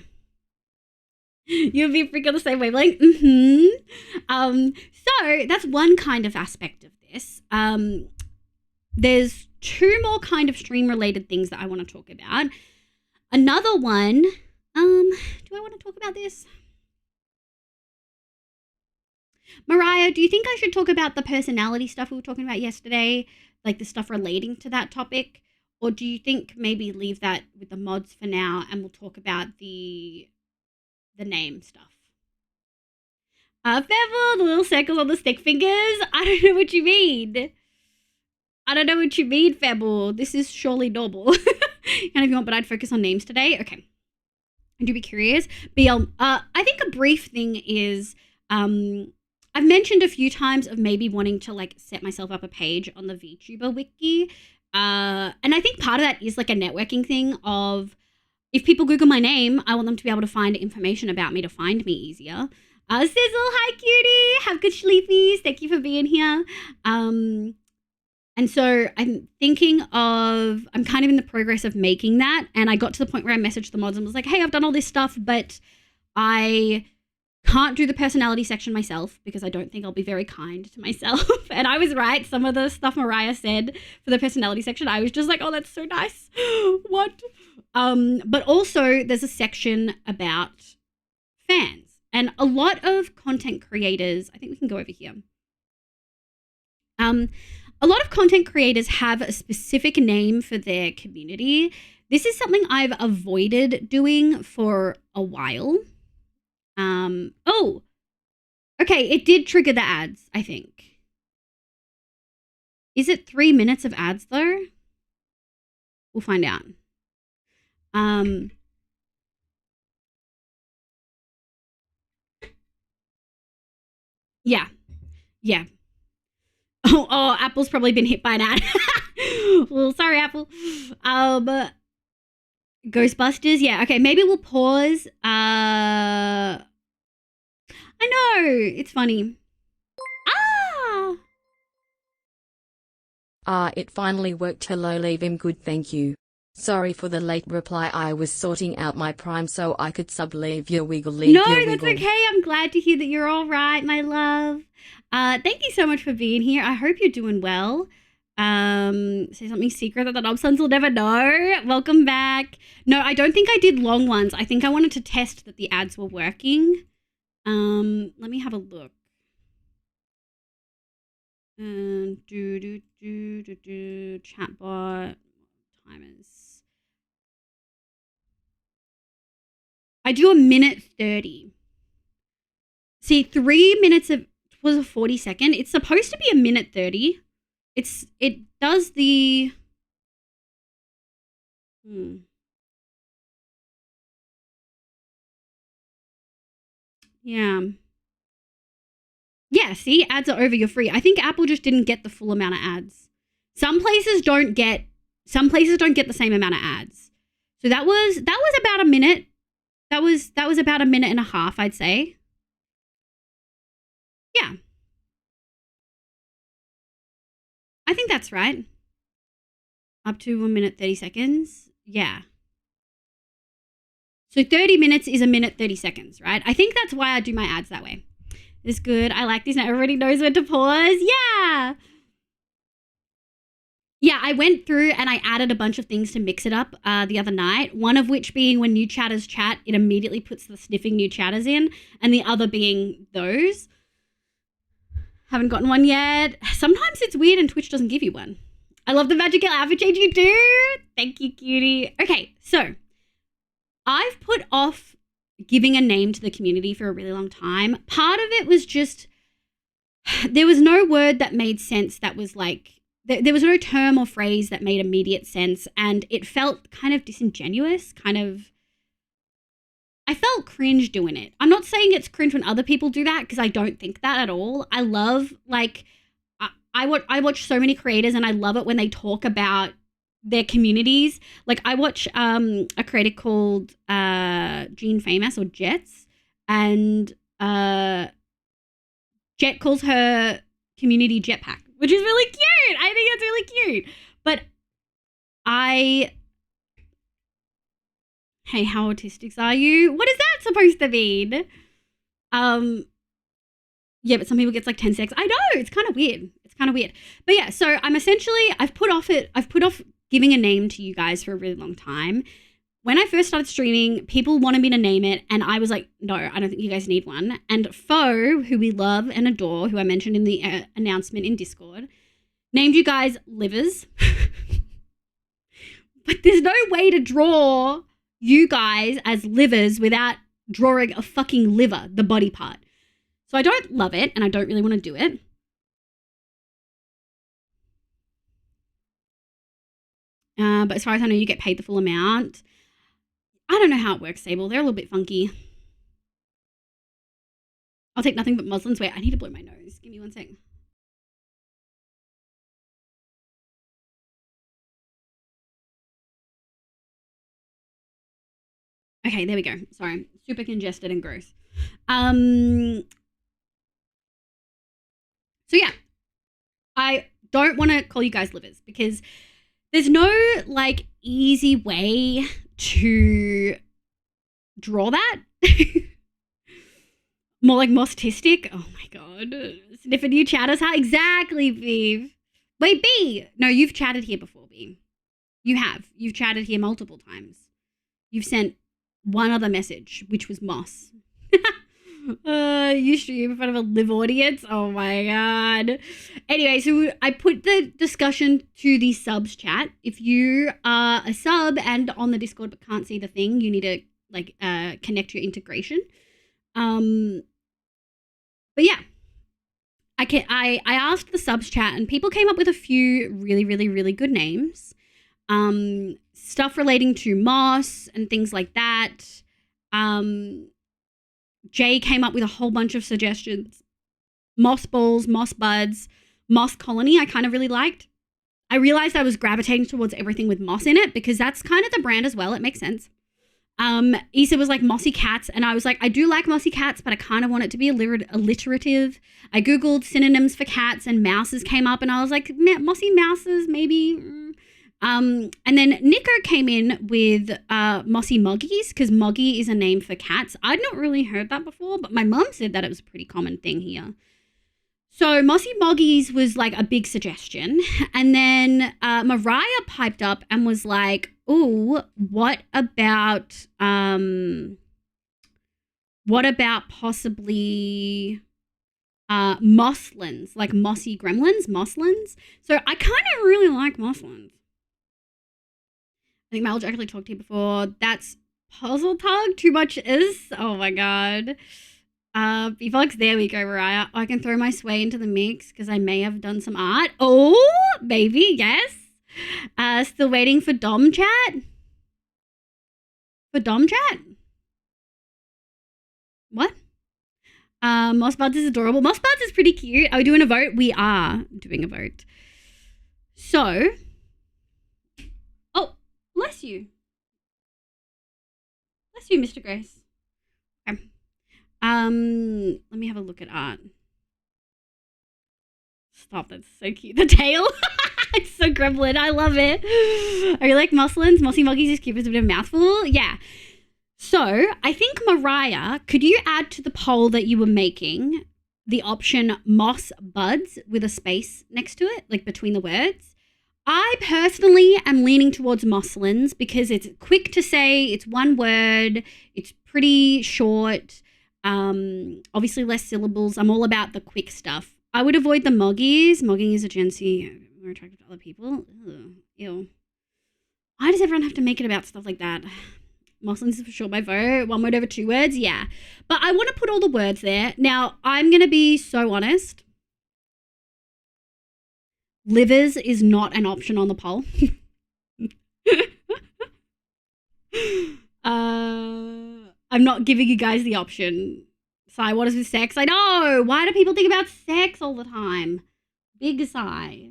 You'll be freaking the same wavelength. So that's one kind of aspect of this. There's two more kind of stream related things that I want to talk about. Another one, do I want to talk about this? Mariah, do you think I should talk about the personality stuff we were talking about yesterday? Like the stuff relating to that topic? Or do you think maybe leave that with the mods for now and we'll talk about the name stuff? Bevel, the little circles on the stick fingers. I don't know what you mean. Febble. This is surely normal. And if you want, but I'd focus on names today. Okay. I do be curious. But I think a brief thing is, I've mentioned a few times of maybe wanting to like set myself up a page on the VTuber wiki. And I think part of that is like a networking thing of, if people Google my name, I want them to be able to find information about me to find me easier. Sizzle, hi cutie, have good sleepies. Thank you for being here. And so I'm kind of in the progress of making that. And I got to the point where I messaged the mods and was like, hey, I've done all this stuff, but I can't do the personality section myself because I don't think I'll be very kind to myself. And I was right. Some of the stuff Mariah said for the personality section, I was just like, oh, that's so nice. What? But also there's a section about fans and a lot of content creators. I think we can go over here. A lot of content creators have a specific name for their community. This is something I've avoided doing for a while. Oh, okay. It did trigger the ads, I think. Is it 3 minutes of ads though? We'll find out. Yeah. Oh, Apple's probably been hit by an ad. Well, sorry, Apple. Ghostbusters, yeah. Okay, maybe we'll pause. I know, it's funny. It finally worked. Hello, leave him good, thank you. Sorry for the late reply. I was sorting out my Prime so I could leave your wiggle. No, that's okay. I'm glad to hear that you're all right, my love. Thank you so much for being here. I hope you're doing well. Say something secret that the Knob Sons will never know. Welcome back. No, I don't think I did long ones. I think I wanted to test that the ads were working. Let me have a look. Chatbot timers. I do a minute 30. See, 3 minutes was a 40-second. It's supposed to be a minute 30. It does the Yeah. Yeah, see, ads are over, you're free. I think Apple just didn't get the full amount of ads. Some places don't get the same amount of ads. So that was about a minute. That was about a minute and a half, I'd say. Yeah. I think that's right. Up to 1 minute 30 seconds. Yeah. So 30 minutes is a minute 30 seconds, right? I think that's why I do my ads that way. It's good. I like this. Now everybody knows when to pause. Yeah. Yeah, I went through and I added a bunch of things to mix it up the other night. One of which being when new chatters chat, it immediately puts the sniffing new chatters in, and the other being those. Haven't gotten one yet. Sometimes it's weird and Twitch doesn't give you one. I love the magical outfit change you do. Thank you, cutie. Okay, so I've put off giving a name to the community for a really long time. Part of it was just there was no word that made sense that was like, there was no term or phrase that made immediate sense, and it felt kind of disingenuous, I felt cringe doing it. I'm not saying it's cringe when other people do that, because I don't think that at all. I love, like, I watch so many creators, and I love it when they talk about their communities. Like, I watch a creator called Gene Famous, or Jets, and Jet calls her community Jetpack, which is really cute. I think it's really cute. But hey, how autistics are you? What is that supposed to mean? Yeah, but some people get like 10 seconds. I know, it's kind of weird. But yeah, so I've put off giving a name to you guys for a really long time. When I first started streaming, people wanted me to name it, and I was like, no, I don't think you guys need one. And Foe, who we love and adore, who I mentioned in the announcement in Discord, named you guys livers. But there's no way to draw you guys as livers without drawing a fucking liver, the body part. So I don't love it, and I don't really want to do it. But as far as I know, you get paid the full amount. I don't know how it works, Sable. They're a little bit funky. I'll take nothing but muslins. Wait, I need to blow my nose. Give me 1 sec. Okay, there we go. Sorry. Super congested and gross. So yeah, I don't want to call you guys livers because there's no like easy way to draw that. More like mostistic. Oh my god. Sniffing new chatters. How exactly, Viv? Wait, B. No, you've chatted here before, B. You have. You've chatted here multiple times. You've sent one other message, which was Moss. You stream in front of a live audience? Oh my god. Anyway, so I put the discussion to the subs chat. If you are a sub and on the Discord but can't see the thing, you need to like connect your integration. But yeah, I asked the subs chat and people came up with a few really good names. Stuff relating to moss and things like that. Jay came up with a whole bunch of suggestions. Moss balls, moss buds, moss colony I kind of really liked. I realized I was gravitating towards everything with moss in it because that's kind of the brand as well. It makes sense. Issa was like mossy cats, and I was like, I do like mossy cats, but I kind of want it to be alliterative. I googled synonyms for cats and mouses came up, and I was like, mossy mouses, maybe. And then Nico came in with mossy moggies, because moggy is a name for cats. I'd not really heard that before, but my mum said that it was a pretty common thing here. So mossy moggies was like a big suggestion. And then Mariah piped up and was like, ooh, what about possibly mosslins, like mossy gremlins, mosslins? So I kind of really like mosslins. I think Mal's actually talked to you before. That's Puzzle Tug. Too much is. Oh my god. Befox, there we go, Mariah. I can throw my sway into the mix because I may have done some art. Oh, maybe, yes. Still waiting for Dom chat. For Dom chat? What? Moss Buds is adorable. Moss Buds is pretty cute. Are we doing a vote? We are doing a vote. So, oh, bless you. Bless you, Mr. Grace. Okay. Let me have a look at art. Stop, that's so cute. The tail. It's so gremlin. I love it. Are you like musslins? Mossy Moggies is cute as a bit of a mouthful. Yeah. So I think Mariah, could you add to the poll that you were making the option moss buds with a space next to it, like between the words? I personally am leaning towards muslins because it's quick to say, it's one word, it's pretty short, obviously less syllables. I'm all about the quick stuff. I would avoid the moggies. Mogging is a Gen Z, more attractive to other people. Ugh, ew. Why does everyone have to make it about stuff like that? Muslins is for sure my vote. One word over 2 words, yeah. But I want to put all the words there. Now, I'm going to be so honest. Livers is not an option on the poll. I'm not giving you guys the option. Sigh, what is with sex? I know. Why do people think about sex all the time? Big sigh.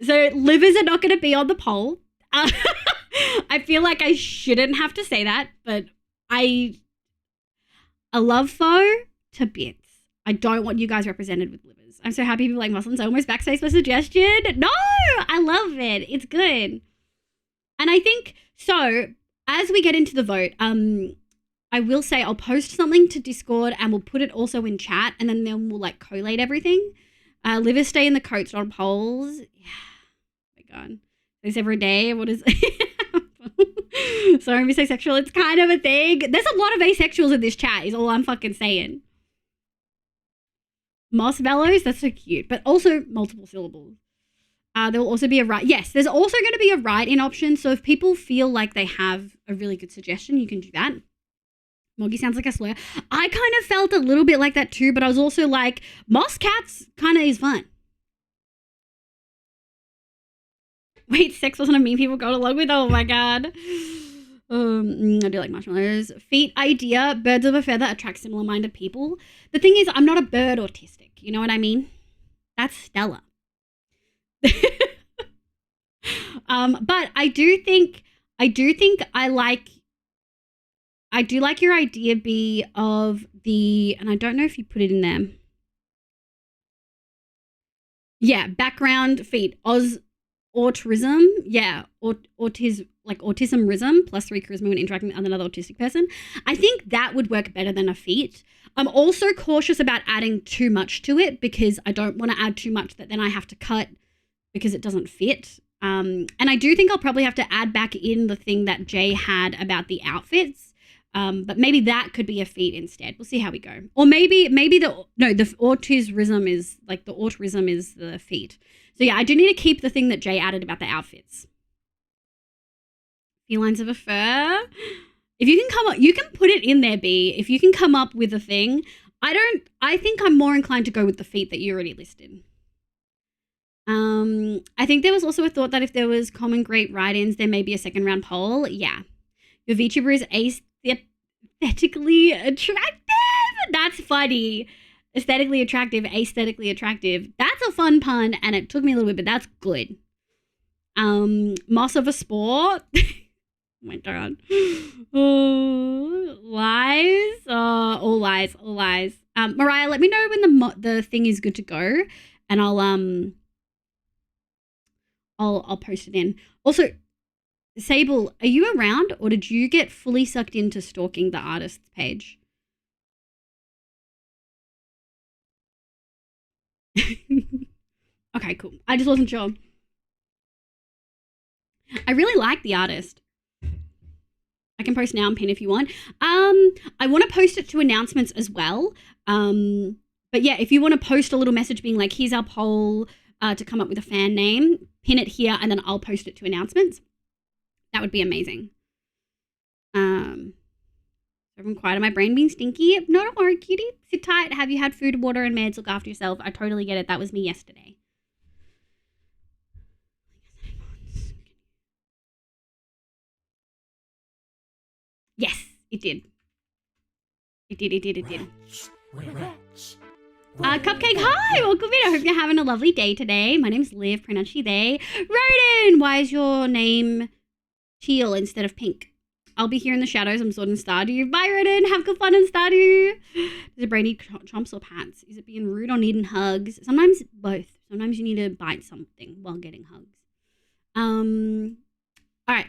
So livers are not going to be on the poll. I feel like I shouldn't have to say that, but I love pho to bits. I don't want you guys represented with livers. I'm so happy people like muslins. I almost backspace my suggestion. No, I love it. It's good. And I think, so as we get into the vote, I will say I'll post something to Discord and we'll put it also in chat and then we'll like collate everything. Livers stay in the coats, not polls. Yeah. Oh my God. This every day. What is Sorry, I'm asexual. It's kind of a thing. There's a lot of asexuals in this chat is all I'm fucking saying. Mossbellows, that's so cute. But also multiple syllables. There will also be a write. Yes, there's also going to be a write-in option. So if people feel like they have a really good suggestion, you can do that. Moggy sounds like a slur. I kind of felt a little bit like that too, but I was also like, moss cats kind of is fun. Wait, sex wasn't a meme people got along with? Oh my God. I do like marshmallows. Feet idea. Birds of a feather attract similar-minded people. The thing is, I'm not a bird autistic. You know what I mean? That's Stella. But I do like your idea, B, of the, and I don't know if you put it in there. Yeah, background feet. Autism, yeah, autism-rism, +3 charisma when interacting with another autistic person. I think that would work better than a feat. I'm also cautious about adding too much to it because I don't want to add too much that then I have to cut because it doesn't fit. And I do think I'll probably have to add back in the thing that Jay had about the outfits. But maybe that could be a feat instead. We'll see how we go. Or maybe the autism is like the autism is the feat. So yeah, I do need to keep the thing that Jay added about the outfits. Felines of a fur. If you can come up, you can put it in there, B. If you can come up with a thing. I think I'm more inclined to go with the feat that you already listed. I think there was also a thought that if there was common great write-ins, there may be a second round poll. Yeah. Your VTuber is aesthetically attractive. That's funny. Aesthetically attractive, aesthetically attractive. That's a fun pun, and it took me a little bit, but that's good. Moss of a sport. Oh my God. Oh, lies. All lies. All lies. Mariah, let me know when the thing is good to go, and I'll post it in. Also, Sable, are you around, or did you get fully sucked into stalking the artist's page? Okay, cool. I just wasn't sure. I really like the artist. I can post now and pin if you want. I want to post it to announcements as well. But yeah, if you want to post a little message being like, here's our poll to come up with a fan name, pin it here, and then I'll post it to announcements. That would be amazing. Everyone quiet on my brain being stinky. No, don't worry, cutie. Sit tight. Have you had food, water, and meds? Look after yourself. I totally get it. That was me yesterday. Yes, it did. It did. Cupcake, hi! Welcome in. I hope you're having a lovely day today. My name's Liv, pronounce she, they. Roden, why is your name teal instead of pink? I'll be here in the shadows. I'm sorting Stardew. Bye, Roden. Have good fun in Stardew. Does a brain need chomps or pats? Is it being rude or needing hugs? Sometimes both. Sometimes you need to bite something while getting hugs. All right.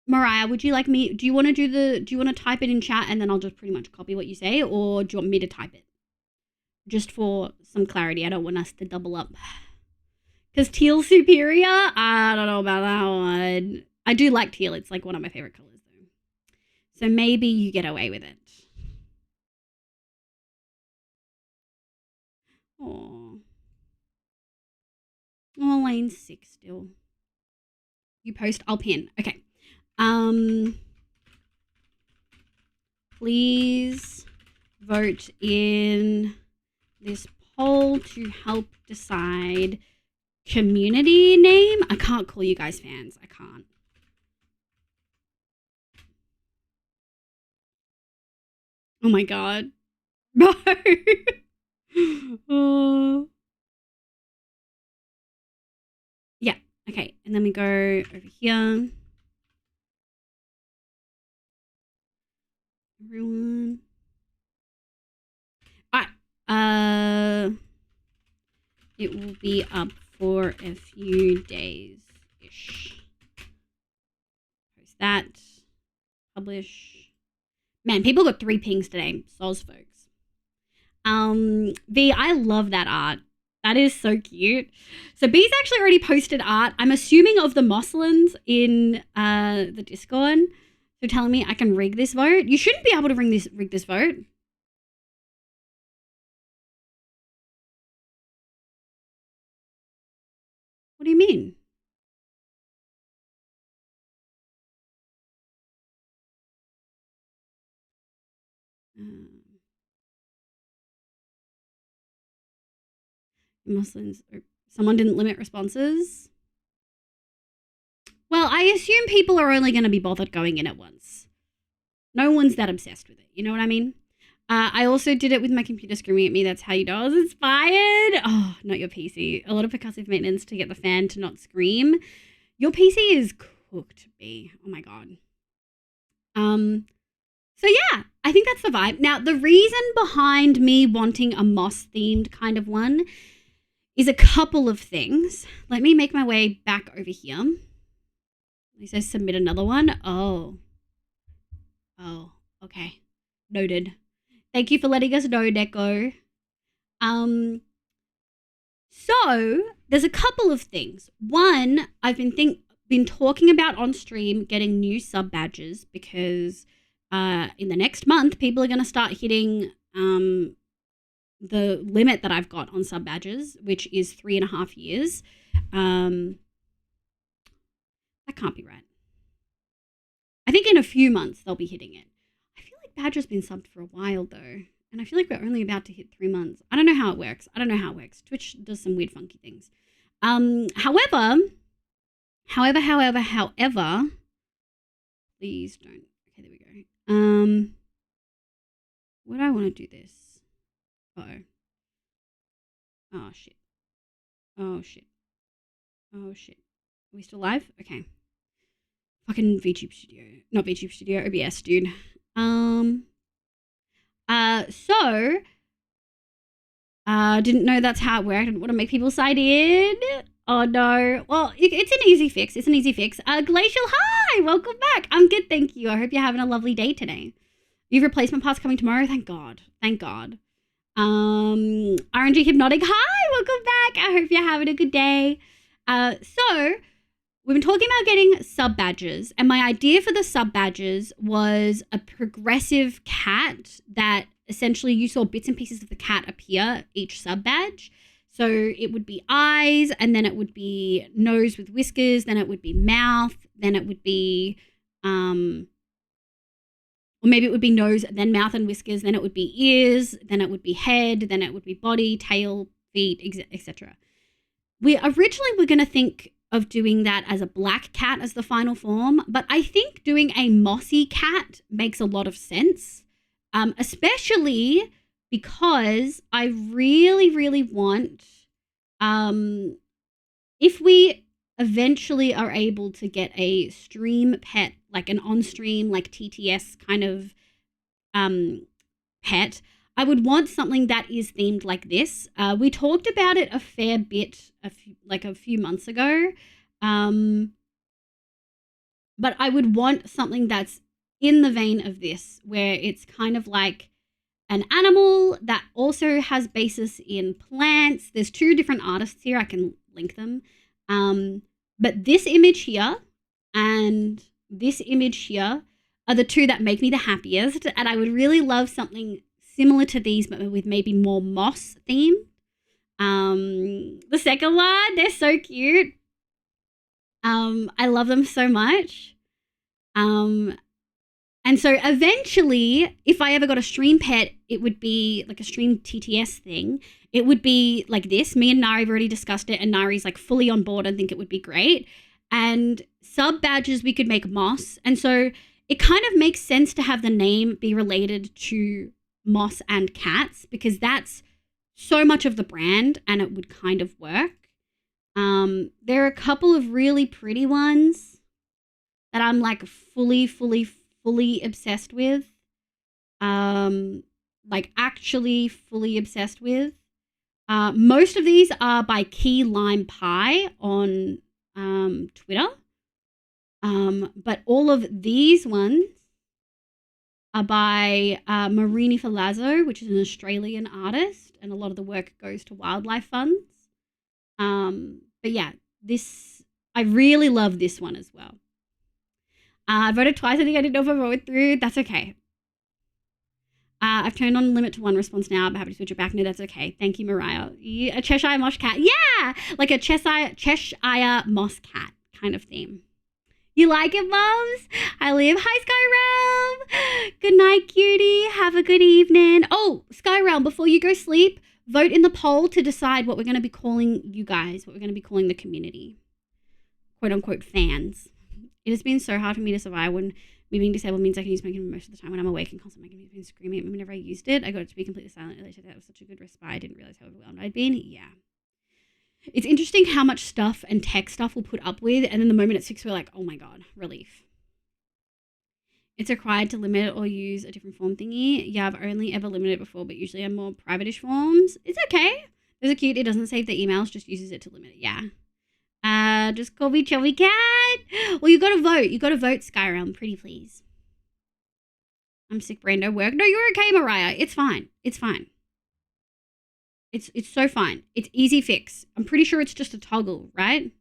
Mariah, would you like me? Do you want to type it in chat and then I'll just pretty much copy what you say, or do you want me to type it? just for some clarity. I don't want us to double up. Because teal's superior? I don't know about that one. I do like teal. It's like one of my favorite colors, though. So maybe you get away with it. Oh, Lane's sick still. You post, I'll pin. Okay. Please vote in this poll to help decide community name. I can't call you guys fans. I can't. Oh my god. No. Oh. Yeah. Okay. And then we go over here. Everyone. All right. It will be up for a few days-ish. Post that. Publish. Man, people got 3 pings today. Soz, folks. V, I love that art. That is so cute. So B's actually already posted art, I'm assuming, of the Mosslins in the Discord. So telling me I can rig this vote. You shouldn't be able to rig this vote. What do you mean? Mosslins. Someone didn't limit responses. Well, I assume people are only going to be bothered going in at once. No one's that obsessed with it. You know what I mean? I also did it with my computer screaming at me. That's how you know I was inspired. Oh, not your PC. A lot of percussive maintenance to get the fan to not scream. Your PC is cooked, B. Oh my god. So yeah, I think that's the vibe. Now, the reason behind me wanting a moss-themed kind of one is a couple of things. Let me make my way back over here. It says submit another one. Oh, okay. Noted. Thank you for letting us know, Neko. So there's a couple of things. One, I've been talking about on stream getting new sub badges because in the next month people are going to start hitting the limit that I've got on sub badges, which is 3.5 years. That can't be right. I think in a few months they'll be hitting it. I feel like Badger's been subbed for a while though, and I feel like we're only about to hit 3 months. I don't know how it works. Twitch does some weird funky things. However, please don't. Okay, there we go. Would I want to do this? Uh-oh. Oh shit. Oh shit. Oh shit. Are we still live? Okay. Fucking VTube Studio. Not VTube Studio, OBS, dude. Didn't know that's how it worked. I didn't want to make people side in. Oh no. Well, it's an easy fix. Glacial, hi! Welcome back. I'm good, thank you. I hope you're having a lovely day today. You have replacement parts coming tomorrow? Thank God. RNG Hypnotic, hi! Welcome back. I hope you're having a good day. So we've been talking about getting sub badges, and my idea for the sub badges was a progressive cat that essentially you saw bits and pieces of the cat appear each sub badge. So it would be eyes, and then it would be nose with whiskers, then it would be mouth, then it would be, or maybe it would be nose, then mouth and whiskers, then it would be ears, then it would be head, then it would be body, tail, feet, etc. We originally were going to think of doing that as a black cat as the final form, but I think doing a mossy cat makes a lot of sense, especially because I really, really want, if we eventually are able to get a stream pet, like an on-stream, like TTS kind of pet, I would want something that is themed like this. We talked about it a fair bit a few months ago, but I would want something that's in the vein of this, where it's kind of like an animal that also has basis in plants. There's 2 different artists here. I can link them. But this image here and this image here are the 2 that make me the happiest. And I would really love something similar to these, but with maybe more moss theme. The second one, they're so cute. I love them so much. And so eventually, if I ever got a stream pet, it would be like a stream TTS thing. It would be like this. Me and Nari have already discussed it, and Nari's like fully on board and think it would be great. And sub badges, we could make moss. And so it kind of makes sense to have the name be related to moss and cats, because that's so much of the brand and it would kind of work. There are a couple of really pretty ones that I'm like fully obsessed with. Like actually fully obsessed with. Most of these are by Key Lime Pie on Twitter. But all of these ones are by Marini Falazzo, which is an Australian artist, and a lot of the work goes to wildlife funds. But yeah, I really love this one as well. I voted twice. I think I didn't know if I voted through. That's okay. I've turned on limit to 1 response now, but happy to switch it back. No, that's okay. Thank you, Mariah. A Cheshire Moss cat. Yeah! Like a Cheshire Moss cat kind of theme. You like it, moms? I live. Hi, Skyrealm. Good night, cutie. Have a good evening. Oh, Skyrealm, before you go sleep, vote in the poll to decide what we're going to be calling you guys, what we're going to be calling the community. Quote unquote fans. It has been so hard for me to survive when me being disabled means I can use my computer most of the time when I'm awake and constantly making me screaming at me whenever I used it. I got it to be completely silent. They said that was such a good respite. I didn't realize how overwhelmed I'd been. Yeah. It's interesting how much stuff and tech stuff we'll put up with, and then the moment it's fixed, we're like, oh my God, relief. It's required to limit or use a different form thingy. Yeah, I've only ever limited it before, but usually I'm more private-ish forms. It's okay. There's a cute, it doesn't save the emails, just uses it to limit it. Yeah. Just call me Chubby Cat. Well, you gotta vote. You gotta vote, Skyrealm. Pretty please. I'm sick, brain, no work. No, you're okay, Mariah. It's fine. It's fine. It's so fine. It's easy fix. I'm pretty sure it's just a toggle, right?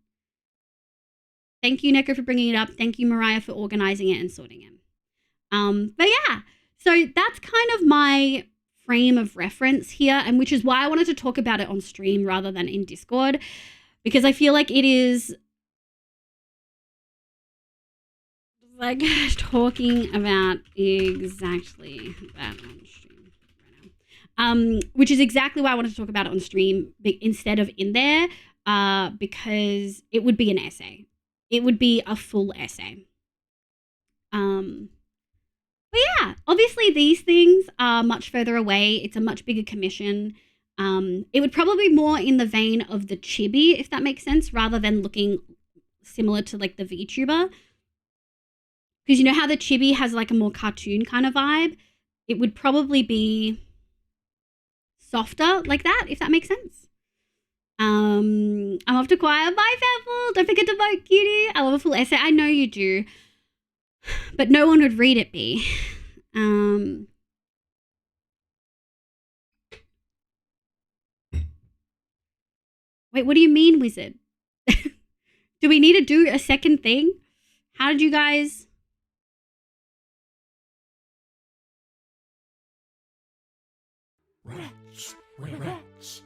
Thank you, Neko, for bringing it up. Thank you, Mariah, for organizing it and sorting it. But yeah, so that's kind of my frame of reference here, and which is why I wanted to talk about it on stream rather than in Discord, because I feel like it is like talking about exactly that on stream. Which is exactly why I wanted to talk about it on stream instead of in there, because it would be an essay. It would be a full essay. But yeah, obviously these things are much further away. It's a much bigger commission. It would probably be more in the vein of the chibi, if that makes sense, rather than looking similar to like the VTuber. Because you know how the chibi has like a more cartoon kind of vibe? It would probably be softer like that, if that makes sense. I'm off to choir. Bye, Pebble. Don't forget to vote, cutie. I love a full essay. I know you do. But no one would read it, B. Wait, what do you mean, wizard? Do we need to do a second thing? How did you guys... Rats, we're rats,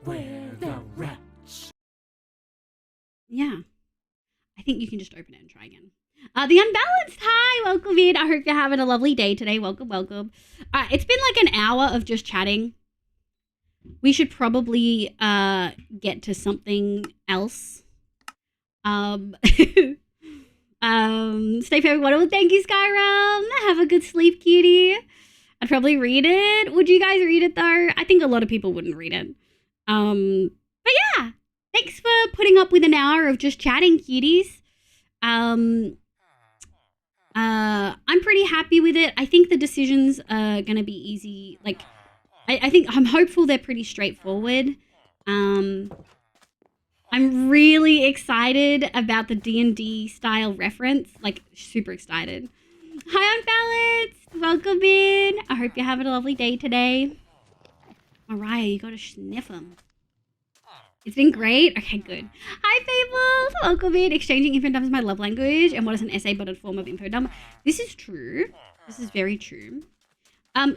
we're the rats. Yeah. I think you can just open it and try again. The Unbalanced, hi, welcome in. I hope you're having a lovely day today. Welcome, welcome. It's been like an hour of just chatting. We should probably get to something else. Stay favorite one. Thank you, Skyrim. Have a good sleep, cutie. I'd probably read it. Would you guys read it though? I think a lot of people wouldn't read it. But yeah, thanks for putting up with an hour of just chatting, cuties. I'm pretty happy with it. I think the decisions are gonna be easy. Like, I think I'm hopeful they're pretty straightforward. I'm really excited about the D&D style reference. Like, super excited. Hi, Unbalanced. Welcome in. I hope you're having a lovely day today. Mariah, you gotta sniff them. It's been great. Okay, good. Hi, Fables. Welcome in. Exchanging info dump is my love language. And what is an essay but a form of info dump? This is true. This is very true.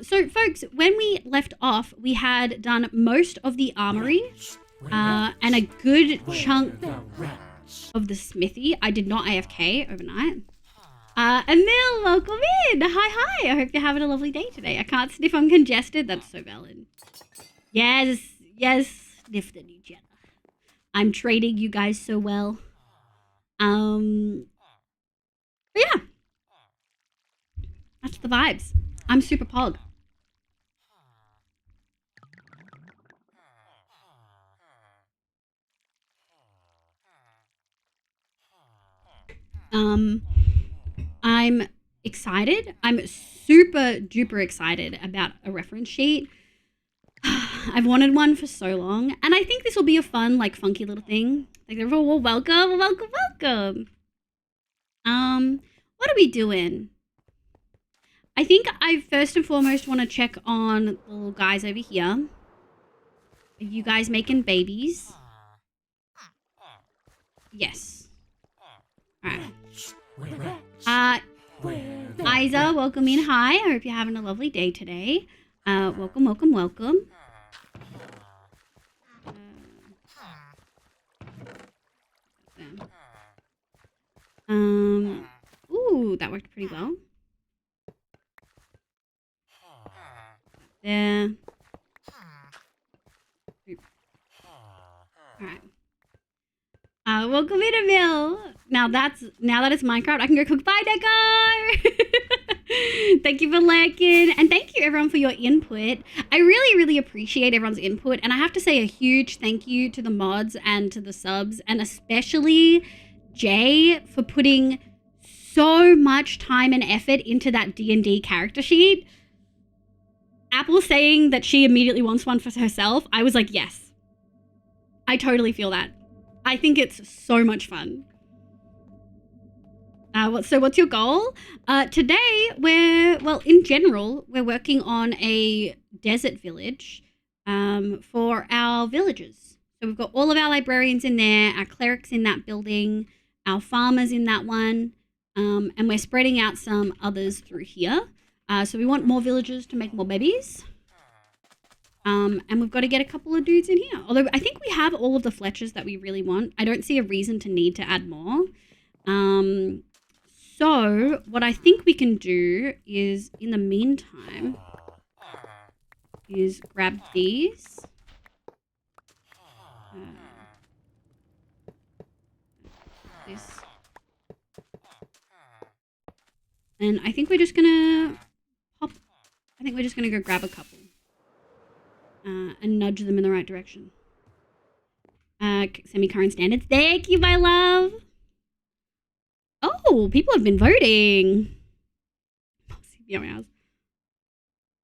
So, folks, when we left off, we had done most of the armory and a good chunk of the smithy. I did not AFK overnight. Emil, welcome in. Hi. I hope you're having a lovely day today. I can't sniff. I'm congested. That's so valid. Yes. Sniff the new Jenna. I'm trading you guys so well. But yeah. That's the vibes. I'm super pog. I'm excited. I'm super duper excited about a reference sheet. I've wanted one for so long, and I think this will be a fun, like, funky little thing. Like, everyone, welcome. What are we doing? I think I first and foremost want to check on the little guys over here. Are you guys making babies? Yes. Alright. Isa, welcome in. Hi. I hope you're having a lovely day today. Welcome. Ooh, that worked pretty well. There. Alright. Welcome in, Emil. Now that it's Minecraft, I can go cook. Bye, Deco! Thank you for liking, and thank you everyone for your input. I really appreciate everyone's input, and I have to say a huge thank you to the mods and to the subs, and especially Jay for putting so much time and effort into that D&D character sheet. Apple saying that she immediately wants one for herself, I was like, yes. I totally feel that. I think it's so much fun. What's your goal? Today, in general, we're working on a desert village for our villagers. So we've got all of our librarians in there, our clerics in that building, our farmers in that one, and we're spreading out some others through here. So we want more villagers to make more babies. And we've got to get a couple of dudes in here. Although I think we have all of the Fletchers that we really want. I don't see a reason to need to add more. So what I think we can do is, in the meantime, is grab these. This. And I think we're just gonna pop. I think we're just gonna go grab a couple. And nudge them in the right direction. Semi-current standards. Thank you, my love. Oh, people have been voting.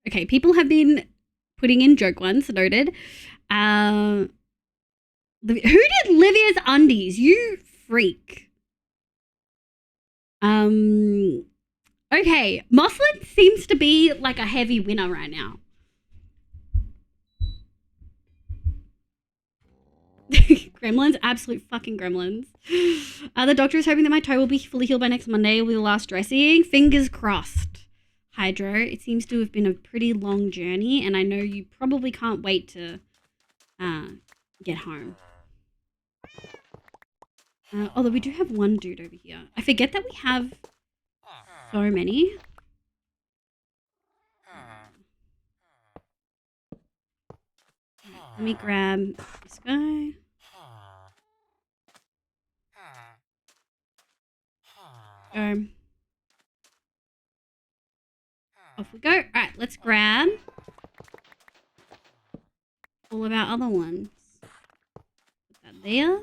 Okay, people have been putting in joke ones, noted. Who did Livia's undies? You freak. Okay, Moslin seems to be like a heavy winner right now. Gremlins, absolute fucking gremlins. The doctor is hoping that my toe will be fully healed by next Monday. Will be the last dressing. Fingers crossed. Hydro, it seems to have been a pretty long journey, and I know you probably can't wait to get home. Although we do have one dude over here. I forget that we have so many. Let me grab this guy. Off we go. Alright, let's grab all of our other ones. Put that there.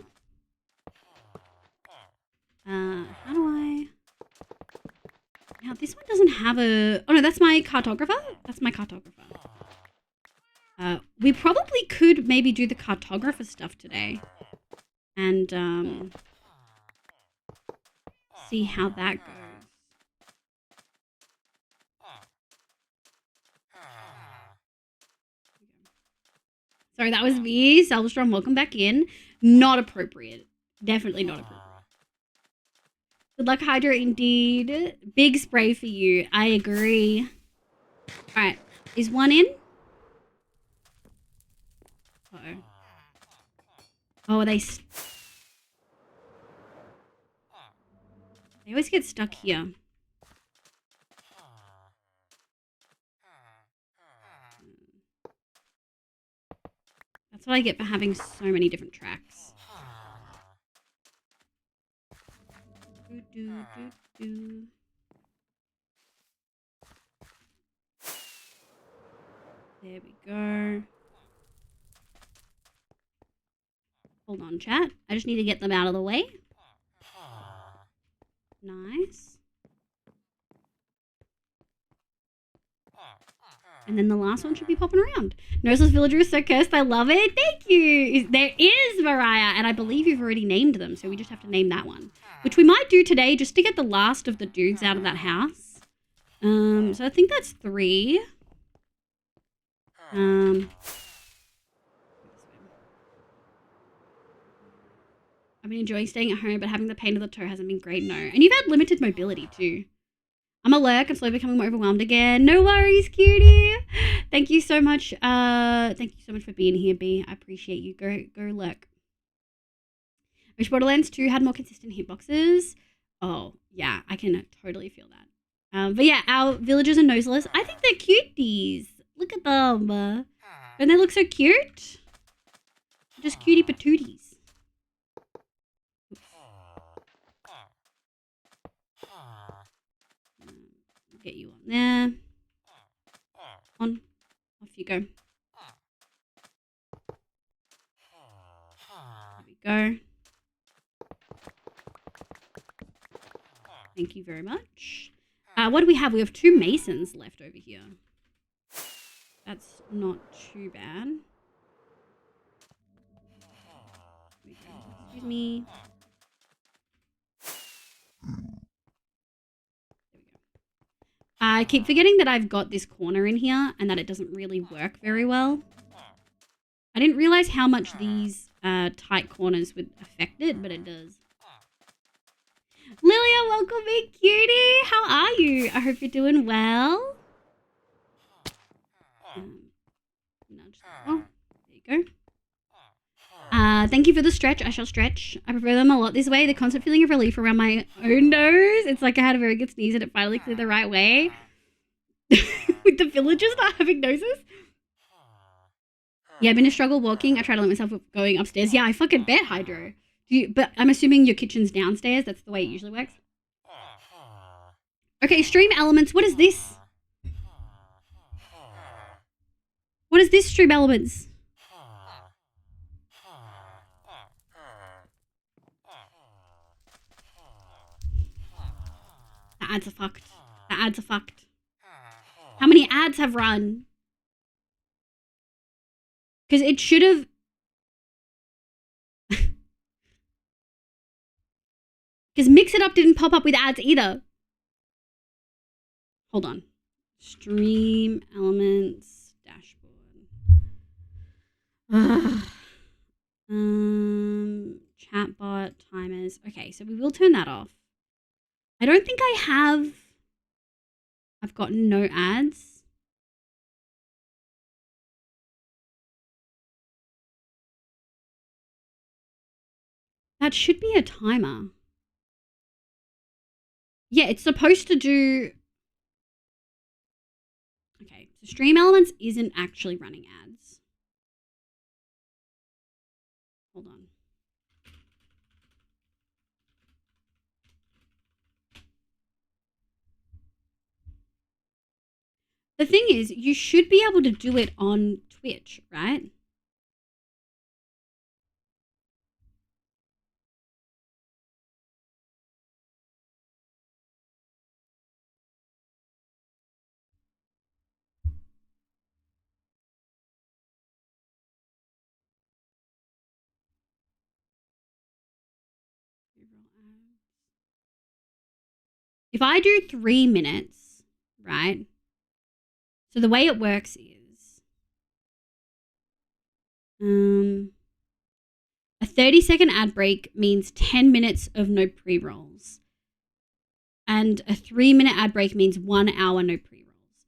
How do I... Now, this one doesn't have a... Oh, no, that's my cartographer? That's my cartographer. We probably could maybe do the cartographer stuff today. And, see how that goes. Sorry, that was me. Selvstrom, welcome back in. Not appropriate. Definitely not appropriate. Good luck, Hydra, indeed. Big spray for you. I agree. All right. Is one in? Uh-oh. Oh, are they... They always get stuck here. That's what I get for having so many different tracks. Do, do, do, do. There we go. Hold on, chat. I just need to get them out of the way. Nice. And then the last one should be popping around. Nurseless Villager is so cursed. I love it. Thank you. There is Mariah, and I believe you've already named them, so we just have to name that one. Which we might do today just to get the last of the dudes out of that house. So I think that's 3. I've been enjoying staying at home, but having the pain of the toe hasn't been great, no. And you've had limited mobility too. I'm a lurk. I'm slowly becoming more overwhelmed again. No worries, cutie. Thank you so much. Thank you so much for being here, B. I appreciate you. Go lurk. Wish Borderlands 2 had more consistent hitboxes. Oh, yeah. I can totally feel that. But yeah, our villagers are noseless. I think they're cuties. Look at them. Don't they look so cute? Just cutie patooties. Get you on there. Off you go. There we go. Thank you very much. What do we have? We have 2 masons left over here. That's not too bad. Excuse me. I keep forgetting that I've got this corner in here and that it doesn't really work very well. I didn't realize how much these tight corners would affect it, but it does. Lilia, welcome in, cutie. How are you? I hope you're doing well. Oh, there you go. Thank you for the stretch. I shall stretch. I prefer them a lot this way. The constant feeling of relief around my own nose. It's like I had a very good sneeze and it finally cleared the right way. With the villagers not having noses. Yeah, I've been a struggle walking. I try to let myself going upstairs. Yeah, I fucking bet, Hydro. But I'm assuming your kitchen's downstairs. That's the way it usually works. Okay, stream elements. What is this? What is this, stream elements? The ads are fucked. The ads are fucked. How many ads have run? Because it should have... Because Mix It Up didn't pop up with ads either. Hold on. Stream elements dashboard. Chatbot timers. Okay, so we will turn that off. I don't think I have... I've got no ads. That should be a timer. Yeah, it's supposed to do... Okay, so Stream Elements isn't actually running ads. Hold on. The thing is, you should be able to do it on Twitch, right? If I do 3 minutes, right? So the way it works is A 30-second ad break means 10 minutes of no pre-rolls. And a 3-minute ad break means 1 hour no pre-rolls.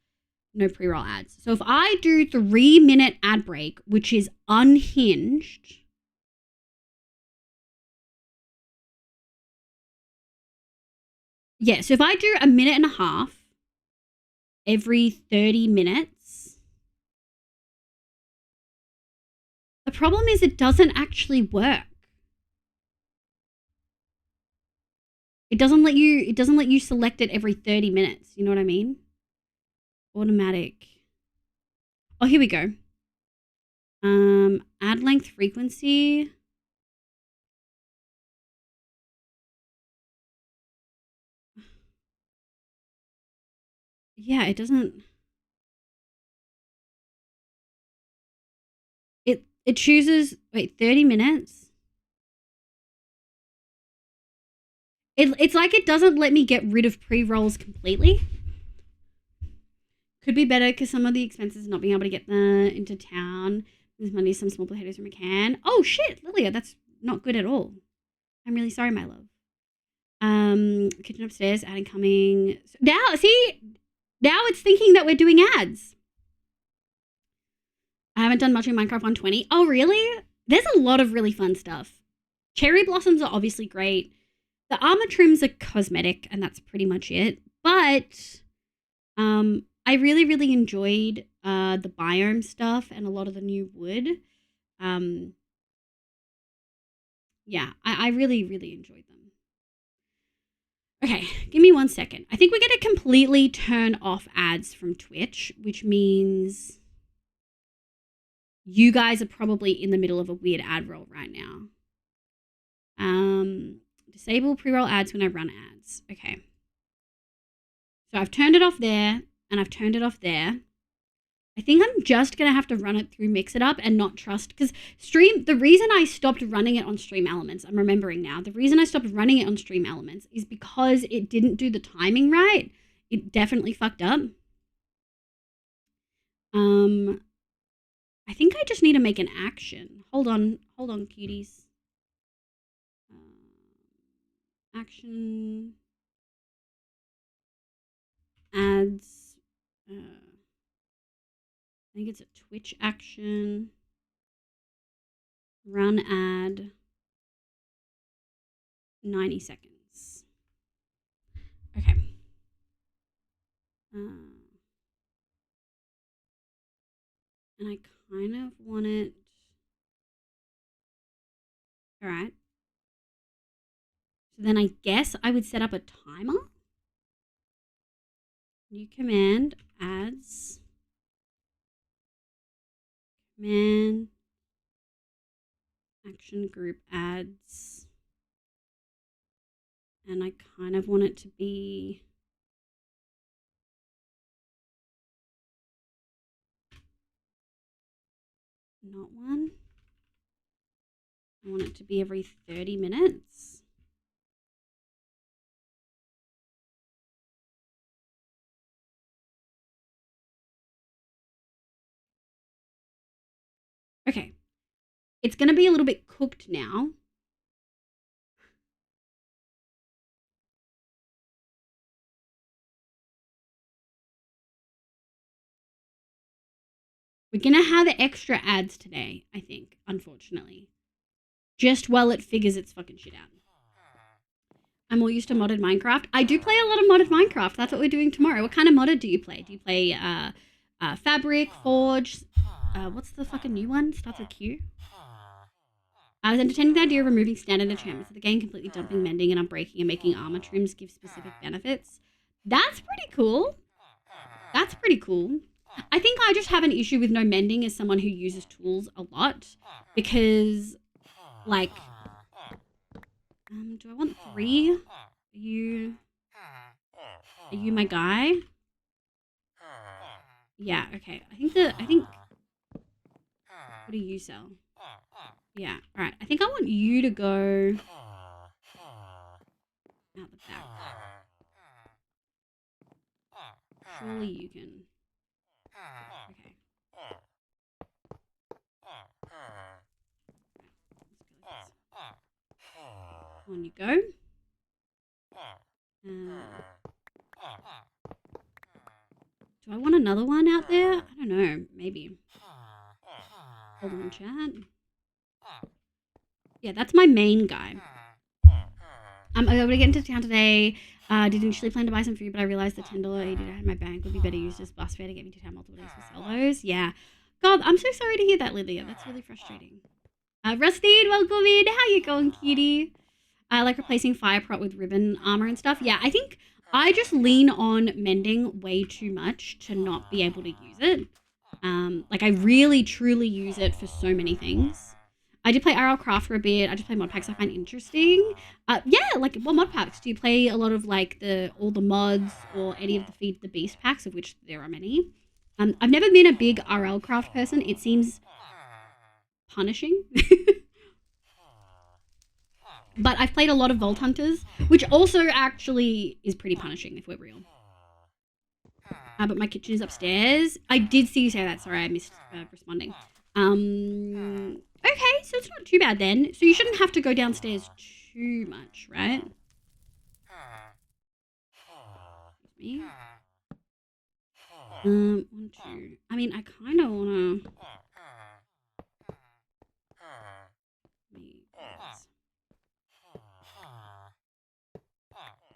No pre-roll ads. So if I do 3-minute ad break, which is unhinged, yeah, so if I do a minute and a half every 30 minutes, the problem is it doesn't actually work. It doesn't let you select it every 30 minutes. You know what I mean? Automatic. Oh, here we go. Ad length frequency. Yeah, it doesn't. It chooses 30 minutes. It's like it doesn't let me get rid of pre-rolls completely. Could be better because some of the expenses not being able to get into town. There's money, some small potatoes from a can. Oh shit, Lilia, that's not good at all. I'm really sorry, my love. Kitchen upstairs, ad incoming. Now it's thinking that we're doing ads. I haven't done much in Minecraft 120. Oh, really? There's a lot of really fun stuff. Cherry blossoms are obviously great. The armor trims are cosmetic, and that's pretty much it. But I really, really enjoyed the biome stuff and a lot of the new wood. Yeah, I really, really enjoyed them. Okay, give me 1 second. I think we're going to completely turn off ads from Twitch, which means you guys are probably in the middle of a weird ad roll right now. Disable pre-roll ads when I run ads. Okay. So I've turned it off there, and I've turned it off there. I think I'm just going to have to run it through Mix It Up and not trust, because the reason I stopped running it on Stream Elements, I'm remembering now, the reason I stopped running it on Stream Elements is because it didn't do the timing right. It definitely fucked up. I think I just need to make an action. Hold on, cuties. Action. Ads. I think it's a Twitch action. Run ad. 90 seconds. Okay. And I kind of want it. All right. So then I guess I would set up a timer. New command, ads. Command. Action group ads. And I kind of want it to be not one. I want it to be every 30 minutes. Okay. It's going to be a little bit cooked now. We're going to have extra ads today, I think, unfortunately. Just while it figures its fucking shit out. I'm all used to modded Minecraft. I do play a lot of modded Minecraft. That's what we're doing tomorrow. What kind of modded do you play? Do you play Fabric, Forge? What's the fucking new one? Starts with Q. I was entertaining the idea of removing standard enchantments of the game, completely dumping mending and unbreaking and making armor trims give specific benefits. That's pretty cool. That's pretty cool. I think I just have an issue with no mending as someone who uses tools a lot because, like, do I want 3? Are you my guy? Yeah, okay. I think what do you sell? Yeah, alright. I think I want you to go out the back. Surely you can. Okay. On you go. Do I want another one out there? I don't know. Maybe. Hold on, chat. Yeah, that's my main guy. I'm going to get into town today. Did initially plan to buy some food, but I realized the $10.80 I had in my bank would be better used as bus fare to get me to town multiple days to sell those. Yeah. God, I'm so sorry to hear that, Lydia. That's really frustrating. Rustin, welcome in. How you going, cutie? I like replacing fire prot with ribbon armor and stuff. Yeah, I think I just lean on mending way too much to not be able to use it. Like, I really, truly use it for so many things. I did play RL Craft for a bit. I just play mod packs I find interesting. Yeah, like, what mod packs? Do you play a lot of, like, all the mods or any of the Feed the Beast packs, of which there are many? I've never been a big RL Craft person. It seems punishing. But I've played a lot of Vault Hunters, which also actually is pretty punishing, if we're real. But my kitchen is upstairs. I did see you say that. Sorry, I missed responding. Okay, so it's not too bad then. So you shouldn't have to go downstairs too much, right? Excuse me. 1, 2. I mean, I kind of want to...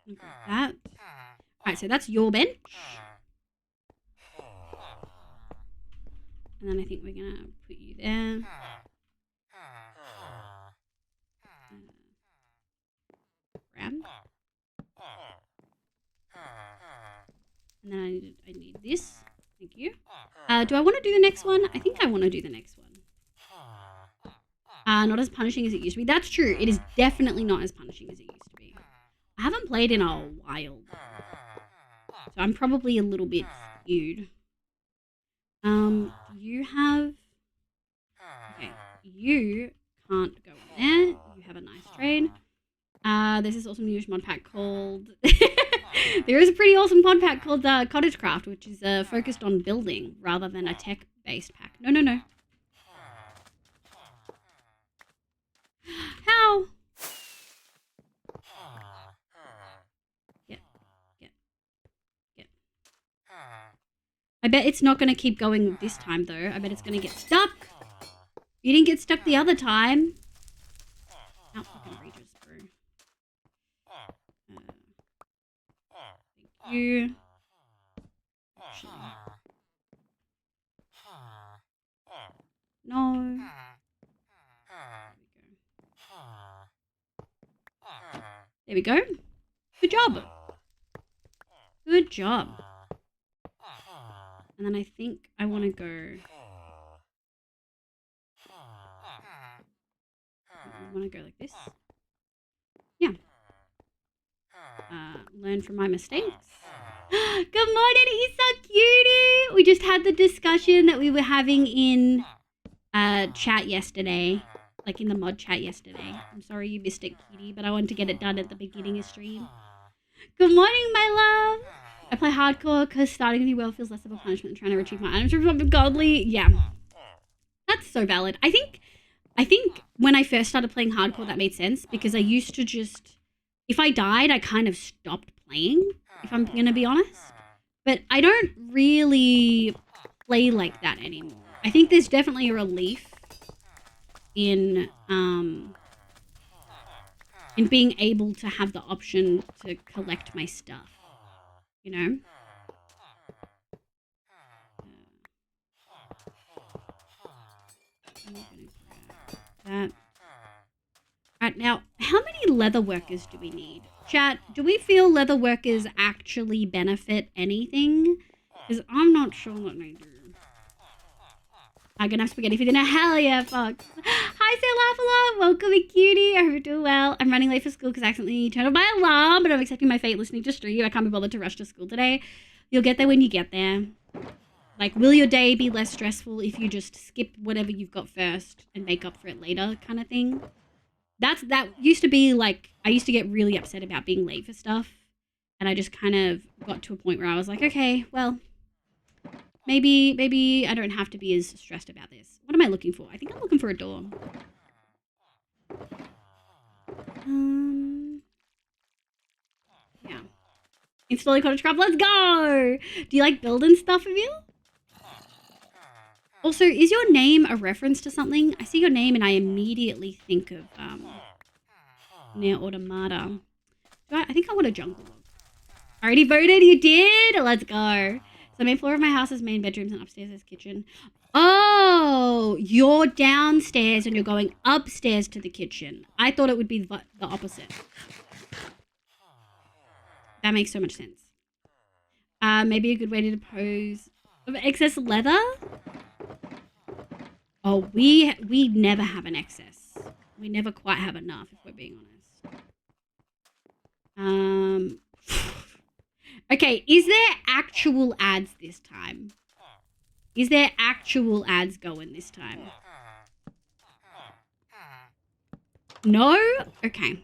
Like that. Alright, so that's your bench. And then I think we're going to put you there. Round. And then I need this. Thank you. Do I want to do the next one? I think I want to do the next one. Not as punishing as it used to be. That's true. It is definitely not as punishing as it used to be. I haven't played in a while, so I'm probably a little bit skewed. You have... Okay, you can't go in there. You have a nice trade. There's this awesome new mod pack called... There is a pretty awesome mod pack called Cottage Craft, which is focused on building rather than a tech-based pack. No. How? Get. I bet it's not going to keep going this time, though. I bet it's going to get stuck. You didn't get stuck the other time. Out fucking Regis, bro. Thank you. Actually. No. There we go. Good job. Good job. And then I think I want to go... I want to go like this. Yeah. Learn from my mistakes. Good morning, he's so cutie. We just had the discussion that we were having in chat yesterday. Like in the mod chat yesterday. I'm sorry you missed it, cutie, but I wanted to get it done at the beginning of stream. Good morning, my love. I play hardcore because starting a new world feels less of a punishment than trying to retrieve my items from something godly. Yeah. That's so valid. I think when I first started playing hardcore, that made sense because I used to just... If I died, I kind of stopped playing, if I'm going to be honest. But I don't really play like that anymore. I think there's definitely a relief in being able to have the option to collect my stuff, you know? I'm gonna grab that. Alright, now, how many leather workers do we need? Chat, do we feel leather workers actually benefit anything? Because I'm not sure what they do. I'm gonna have spaghetti for dinner. Hell yeah, Fox. Hi, Salafala. Welcome, cutie. I hope you're doing well. I'm running late for school because I accidentally turned on my alarm, but I'm accepting my fate listening to stream. I can't be bothered to rush to school today. You'll get there when you get there. Like, will your day be less stressful if you just skip whatever you've got first and make up for it later kind of thing? That used to be, like, I used to get really upset about being late for stuff. And I just kind of got to a point where I was like, okay, well... Maybe I don't have to be as stressed about this. What am I looking for? I think I'm looking for a door. Installing cottage craft. Let's go. Do you like building stuff, Avil? Also, is your name a reference to something? I see your name and I immediately think of Near Automata. I think I want a jungle log. Already voted? You did? Let's go. So the main floor of my house is main bedrooms and upstairs is kitchen. Oh, you're downstairs and you're going upstairs to the kitchen. I thought it would be the opposite. That makes so much sense. Maybe a good way to dispose of excess leather. Oh, we never have an excess. We never quite have enough, if we're being honest. Okay, is there actual ads this time? Is there actual ads going this time? No? Okay.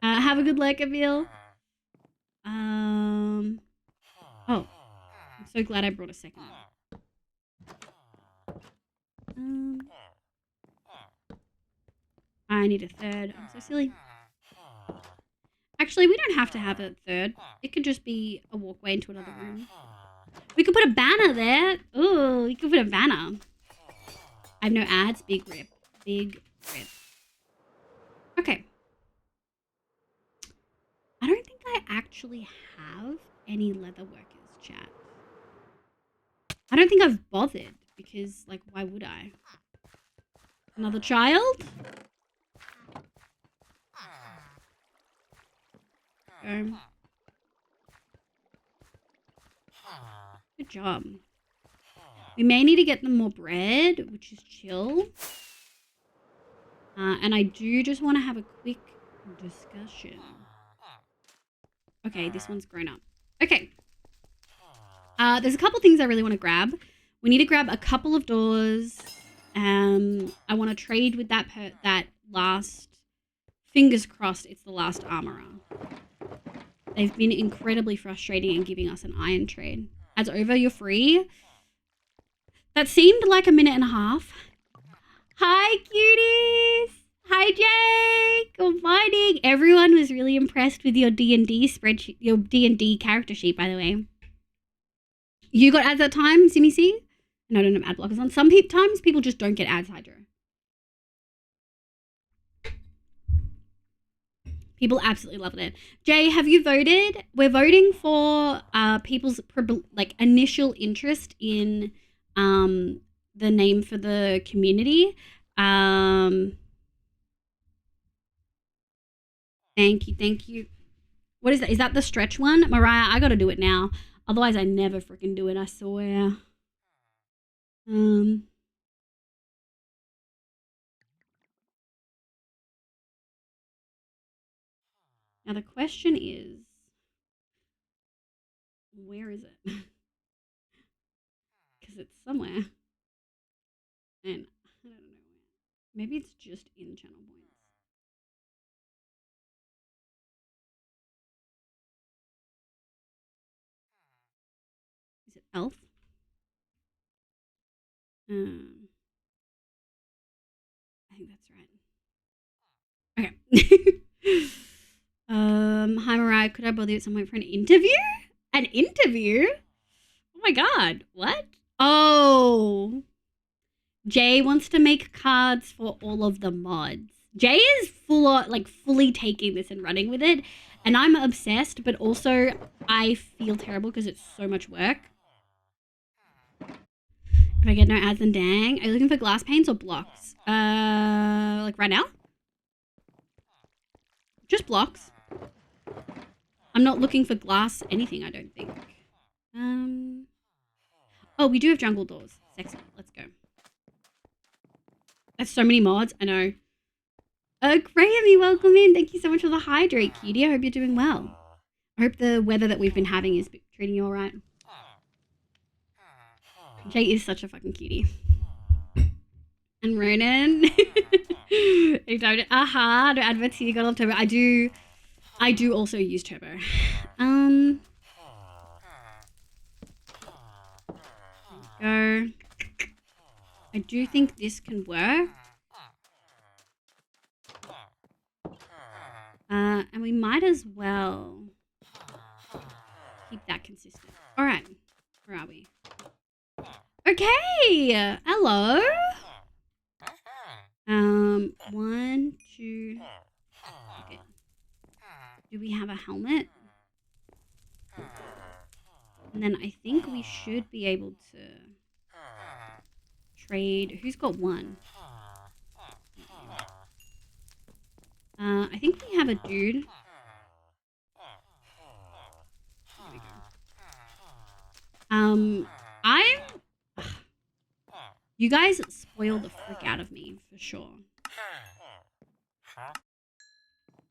Have a good luck, Avil. Oh, I'm so glad I brought a second one. I need a third. I'm so silly. Actually, we don't have to have a third. It could just be a walkway into another room. We could put a banner there. Ooh, we could put a banner. I have no ads. Big rip. Big rip. Okay. I don't think I actually have any leather workers, chat. I don't think I've bothered because, like, why would I? Another child? Good job. We may need to get them more bread, which is chill. And I do just want to have a quick discussion. Okay, this one's grown up. Okay. There's a couple things I really want to grab. We need to grab a couple of doors. I want to trade with that last... Fingers crossed it's the last armorer. They've been incredibly frustrating in giving us an iron trade. As over, you're free. That seemed like a minute and a half. Hi, cuties. Hi, Jake. Good morning. Everyone was really impressed with your D&D spreadsheet, your D&D character sheet, by the way. You got ads that time, Simmy C? No, I don't have ad blockers on. Some times people just don't get ads, Hydra. People absolutely loved it. Jay, have you voted? We're voting for people's initial interest in the name for the community. Thank you. What is that? Is that the stretch one? Mariah, I gotta do it now. Otherwise, I never freaking do it, I swear. Now the question is, where is it? Because it's somewhere. And I don't know where. Maybe it's just in channel points. Is it elf? I think that's right. Okay. Hi Mariah, could I bother you at some point for an interview? An interview? Oh my god, what? Oh. Jay wants to make cards for all of the mods. Jay is fully taking this and running with it. And I'm obsessed, but also I feel terrible because it's so much work. If I get no ads, then dang. Are you looking for glass panes or blocks? Like right now? Just blocks. I'm not looking for glass anything, I don't think. Oh, we do have jungle doors. Sexy. Let's go. That's so many mods. I know. Graham, welcome in. Thank you so much for the hydrate, cutie. I hope you're doing well. I hope the weather that we've been having is treating you all right. Jay is such a fucking cutie. And Ronan. Aha, no adverts here. Got off Turbo. I do also use Turbo. Go. I do think this can work. And we might as well keep that consistent. All right. Where are we? Okay. Hello. 1, 2. Okay. Do we have a helmet? And then I think we should be able to trade. Who's got 1? I think we have a dude. There we go. You guys spoiled the frick out of me, for sure.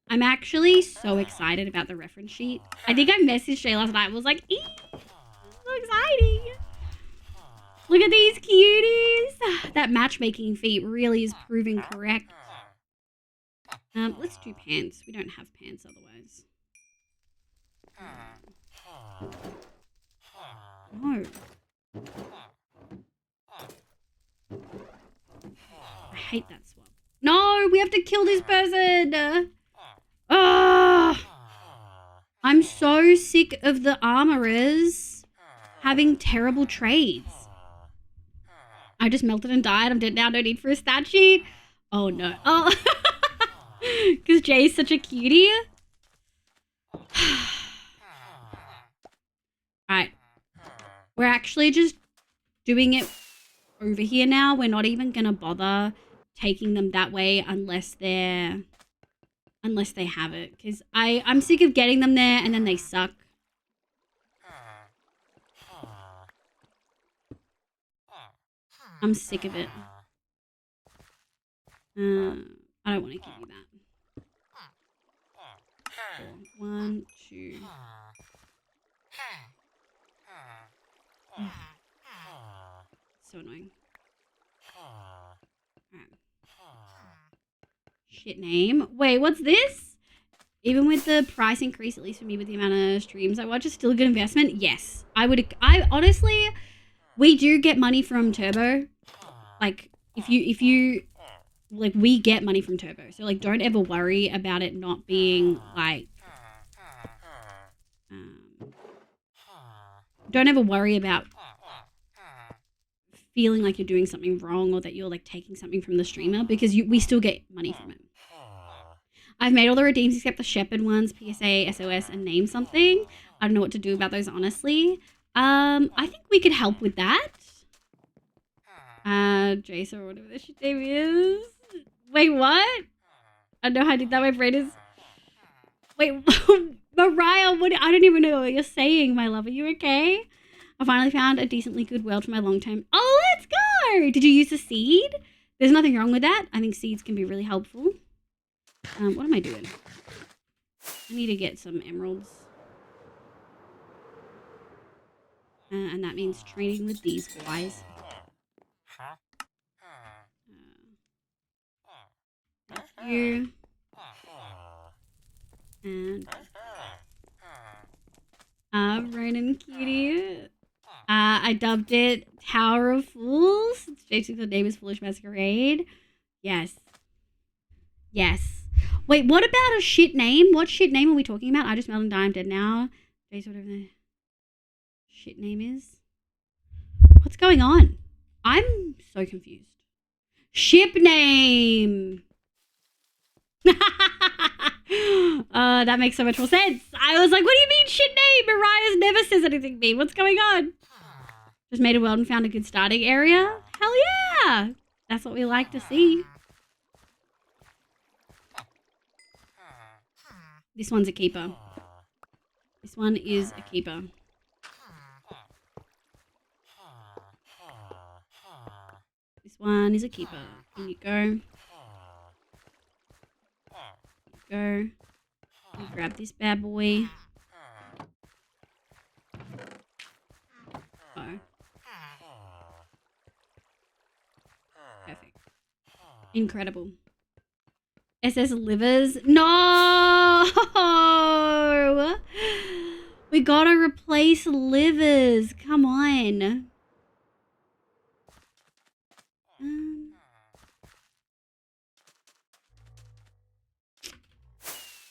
I'm actually so excited about the reference sheet. I think I messaged Shay last night and was like, eee, this is so exciting. Look at these cuties. That matchmaking feat really is proving correct. Let's do pants. We don't have pants otherwise. No. I hate that swap. No, we have to kill this person. I'm so sick of the armorers having terrible trades. I just melted and died. I'm dead now. No need for a stat sheet. Oh, no. Oh. Because Jay's such a cutie. Alright. We're actually just doing it over here now. We're not even going to bother taking them that way unless they have it. Because I'm sick of getting them there and then they suck. I'm sick of it. I don't want to give you that. 1, 2. So annoying. Alright. Shit name. Wait, what's this? Even with the price increase, at least for me, with the amount of streams I watch, is still a good investment? Yes. I honestly, we do get money from Turbo. Like, if you like, we get money from Turbo. So, like, don't ever worry about it not being, like, don't ever worry about feeling like you're doing something wrong or that you're, like, taking something from the streamer, because we still get money from it. I've made all the redeems except the Shepherd ones, PSA, SOS, and name something. I don't know what to do about those, honestly. I think we could help with that. Jace or whatever this shit name is. Wait, what? I don't know how I did that. My brain is... Wait, Mariah, what? I don't even know what you're saying, my love. Are you okay? I finally found a decently good weld for my long term. Oh, let's go! Did you use a seed? There's nothing wrong with that. I think seeds can be really helpful. What am I doing? I need to get some emeralds. And that means training with these guys. You. And Ronan Cutie. I dubbed it Tower of Fools. It's basically the name is Foolish Masquerade. Yes. Yes. Wait, what about a shit name? What shit name are we talking about? I just melted and died. I'm dead now. Jace, whatever the shit name is. What's going on? I'm so confused. Ship name. That makes so much more sense. I was like, what do you mean shit name? Mariah never says anything to me. What's going on? Just made a world and found a good starting area. Hell yeah. That's what we like to see. This one's a keeper. This one is a keeper. This one is a keeper. In you go. Go. You grab this bad boy. Oh. Perfect. Incredible. SS livers. No! We gotta replace livers. Come on.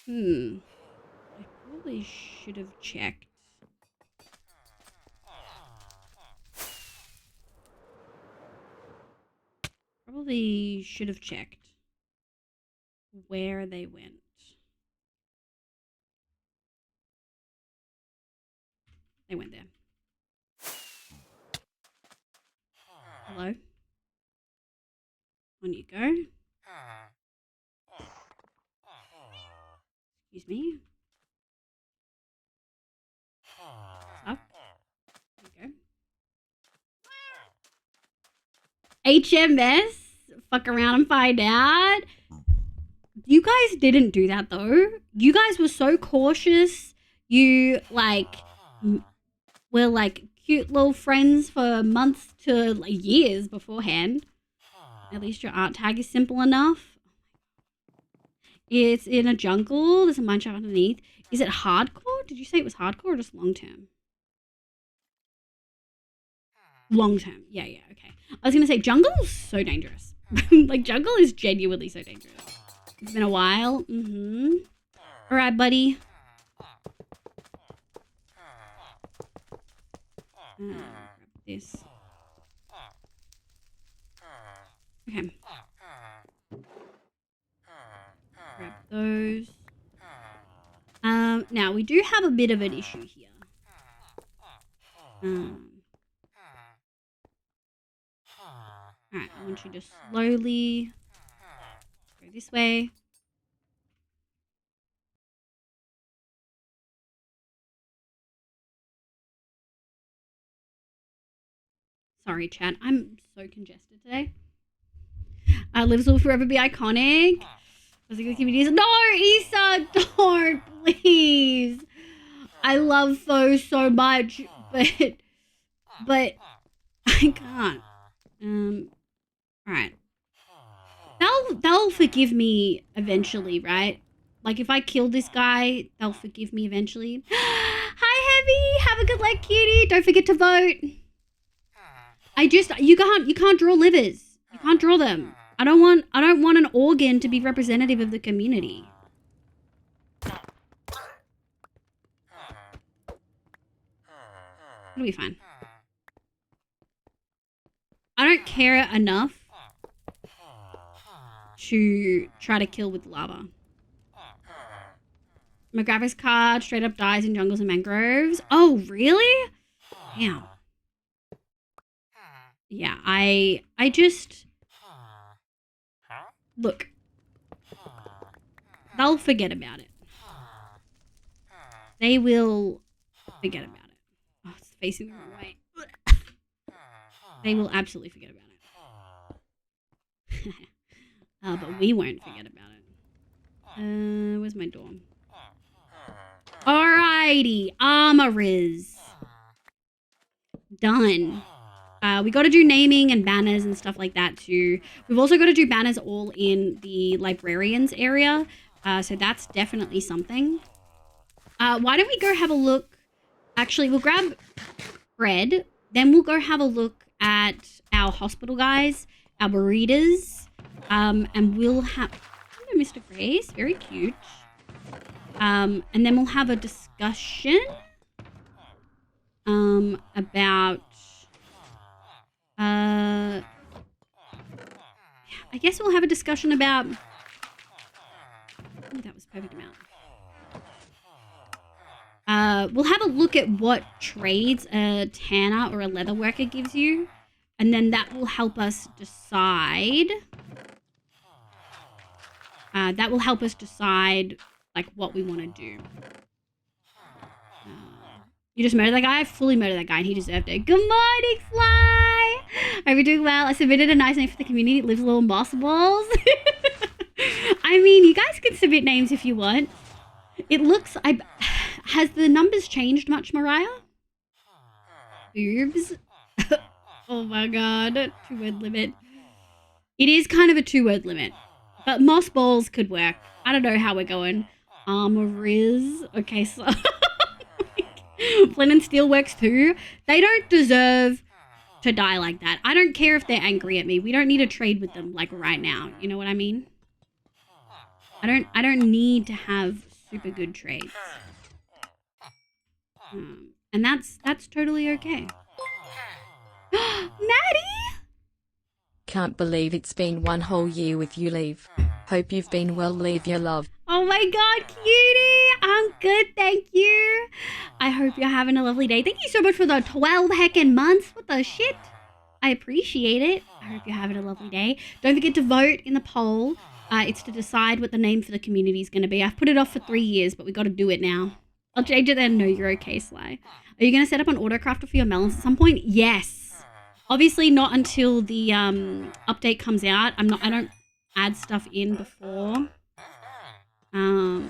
I probably should have checked. Probably should have checked where they went. They went there. Hello? On you go. Excuse me. What's up? There you go. HMS? Fuck around and find out. You guys didn't do that though. You guys were so cautious. You were like cute little friends for months to like, years beforehand. At least your art tag is simple enough. It's in a jungle. There's a mineshaft underneath. Is it hardcore? Did you say it was hardcore or just long term? Long term. Yeah, okay. I was going to say jungle is so dangerous. Like jungle is genuinely so dangerous. It's been a while. All right, buddy. Grab this. Okay. Grab those. Now we do have a bit of an issue here. Alright, I want you to slowly go this way. Sorry, chat. I'm so congested today. Lives will forever be iconic. No, Issa, don't, please. I love Foe so much, but I can't. Alright. They'll forgive me eventually, right? Like if I kill this guy, they'll forgive me eventually. Hi, Heavy. Have a good luck, cutie. Don't forget to vote. You can't draw livers. You can't draw them. I don't want an organ to be representative of the community. It'll be fine. I don't care enough to try to kill with lava. My graphics card straight up dies in jungles and mangroves. Oh, really? Damn. Yeah, I just... Look. They'll forget about it. They will forget about it. Oh, it's facing the wrong way. They will absolutely forget about it. But we won't forget about it. Where's my door? Alrighty, armorers. Done. We got to do naming and banners and stuff like that too. We've also got to do banners all in the librarians area. So that's definitely something. Why don't we go have a look? Actually, we'll grab bread. Then we'll go have a look at our hospital guys, our burritos. And we'll have... Hello, Mr. Grace. Very cute. And then we'll have a discussion about... I guess we'll have a discussion about... Oh, that was perfect amount. We'll have a look at what trades a tanner or a leather worker gives you. And then that will help us decide... like, what we want to do. You just murdered that guy? I fully murdered that guy and he deserved it. Good morning, Fly! Are we doing well? I submitted a nice name for the community. It lives little moss balls. I mean, you guys can submit names if you want. It looks... Has the numbers changed much, Mariah? Boobs? Oh my god. 2-word limit. It is kind of a 2-word limit. But moss balls could work. I don't know how we're going. Armorers. Okay, so... Flint and Steel works too. They don't deserve to die like that. I don't care if they're angry at me. We don't need to trade with them like right now. You know what I mean? I don't need to have super good traits. And that's totally okay. Maddie! Can't believe it's been 1 whole year with you, Leave. Hope you've been well, Leave your love. Oh my god, cutie! I'm good, thank you. I hope you're having a lovely day. Thank you so much for the 12 heckin' months. What the shit? I appreciate it. I hope you're having a lovely day. Don't forget to vote in the poll. It's to decide what the name for the community is going to be. I've put it off for 3 years, but we got to do it now. I'll change it then. No, you're okay, Sly. Are you going to set up an autocrafter for your melons at some point? Yes. Obviously not until the update comes out. I don't add stuff in before. But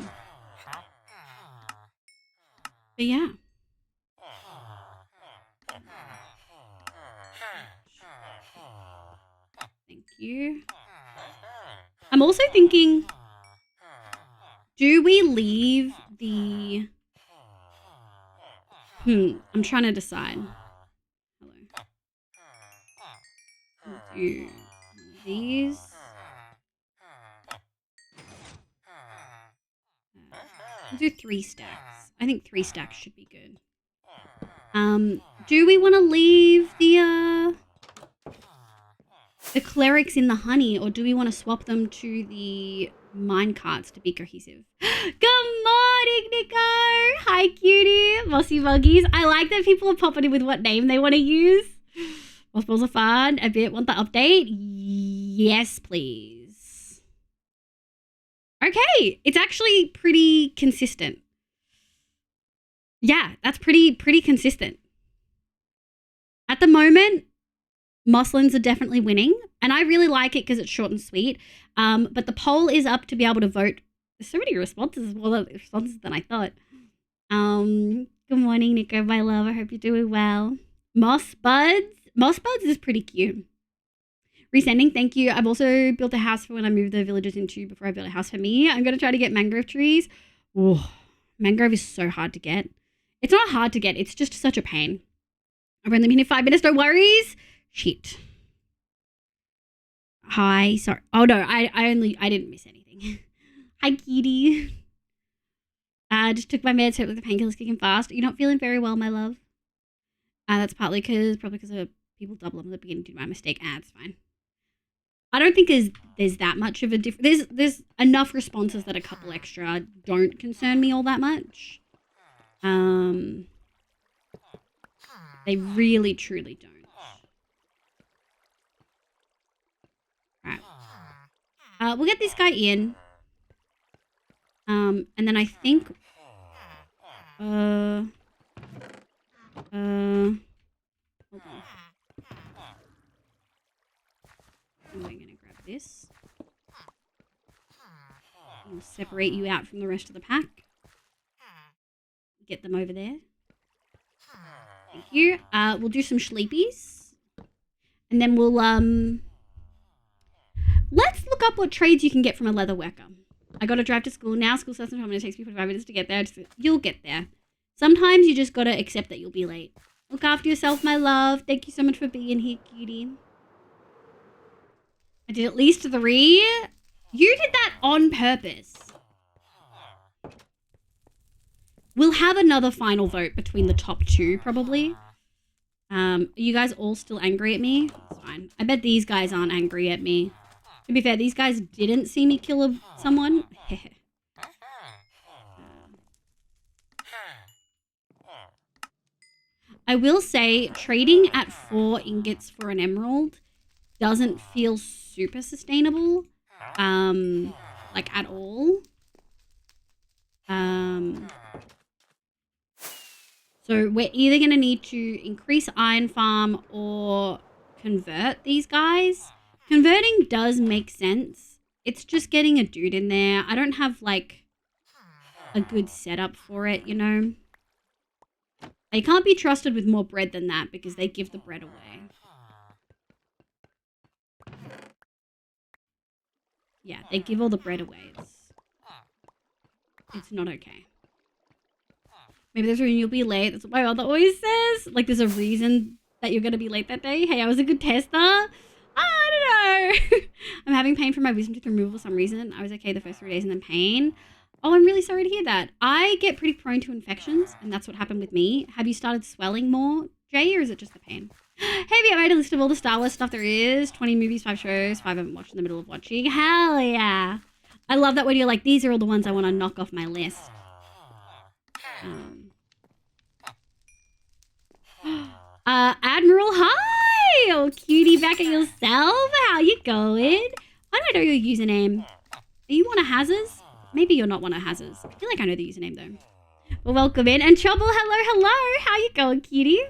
yeah. Thank you. I'm also thinking, do we leave the... I'm trying to decide. Hello. We'll do these. We'll do 3 stacks. I think 3 stacks should be good. Do we want to leave the clerics in the honey, or do we want to swap them to the mine carts to be cohesive? Good morning, Nico! Hi, cutie! Mossy Muggies. I like that people are popping in with what name they want to use. Mossballs are fun. A bit. Want the update? Yes, please. Okay. It's actually pretty consistent. Yeah, that's pretty consistent. At the moment, Mosslins are definitely winning, and I really like it because it's short and sweet. But the poll is up to be able to vote. There's so many responses, more responses than I thought. Good morning, Nico, my love. I hope you're doing well. Moss Buds is pretty cute. Resending, thank you. I've also built a house for when I move the villagers into before I build a house for me. I'm going to try to get mangrove trees. Ooh, mangrove is so hard to get. It's not hard to get. It's just such a pain. I've only been here 5 minutes. No worries. Shit. Hi. Sorry. Oh, no. I didn't miss anything. Hi, kitty. Just took my meds. Hope the painkillers kicking fast. You're not feeling very well, my love. That's probably because of people double them at the beginning due to my mistake. It's fine. I don't think there's that much of a difference. There's enough responses that a couple extra don't concern me all that much. They really, truly don't. Right. We'll get this guy in. And then I think... hold on. I'm going to grab this. I'll separate you out from the rest of the pack. Get them over there. Thank you. We'll do some sleepies. And then we'll, let's look up what trades you can get from a leather worker. I got to drive to school. Now school starts in time and it takes me 45 minutes to get there. You'll get there. Sometimes you just got to accept that you'll be late. Look after yourself, my love. Thank you so much for being here, cutie. I did at least 3. You did that on purpose. We'll have another final vote between the top 2, probably. Are you guys all still angry at me? It's fine. I bet these guys aren't angry at me. To be fair, these guys didn't see me kill someone. I will say, trading at 4 ingots for an emerald doesn't feel super sustainable. Like, at all. So we're either going to need to increase iron farm or convert these guys. Converting does make sense. It's just getting a dude in there. I don't have, like, a good setup for it, you know. They can't be trusted with more bread than that because they give the bread away. Yeah, they give all the bread away. It's not okay. Maybe there's a reason you'll be late. That's what my mother always says. Like, there's a reason that you're going to be late that day. Hey, I was a good tester. I don't know. I'm having pain from my wisdom tooth removal for some reason. I was okay the first 3 days and then pain. Oh, I'm really sorry to hear that. I get pretty prone to infections, and that's what happened with me. Have you started swelling more, Jay, or is it just the pain? Hey, have you made a list of all the Star Wars stuff there is? 20 movies, 5 shows, 5 I haven't watched in the middle of watching. Hell yeah. I love that when you're like, these are all the ones I want to knock off my list. Admiral, hi! Oh, cutie, back at yourself. How you going? I don't know your username. Are you one of Haz's? Maybe you're not one of Haz's. I feel like I know the username though. Well, welcome in. And Trouble, hello. How you going, cutie?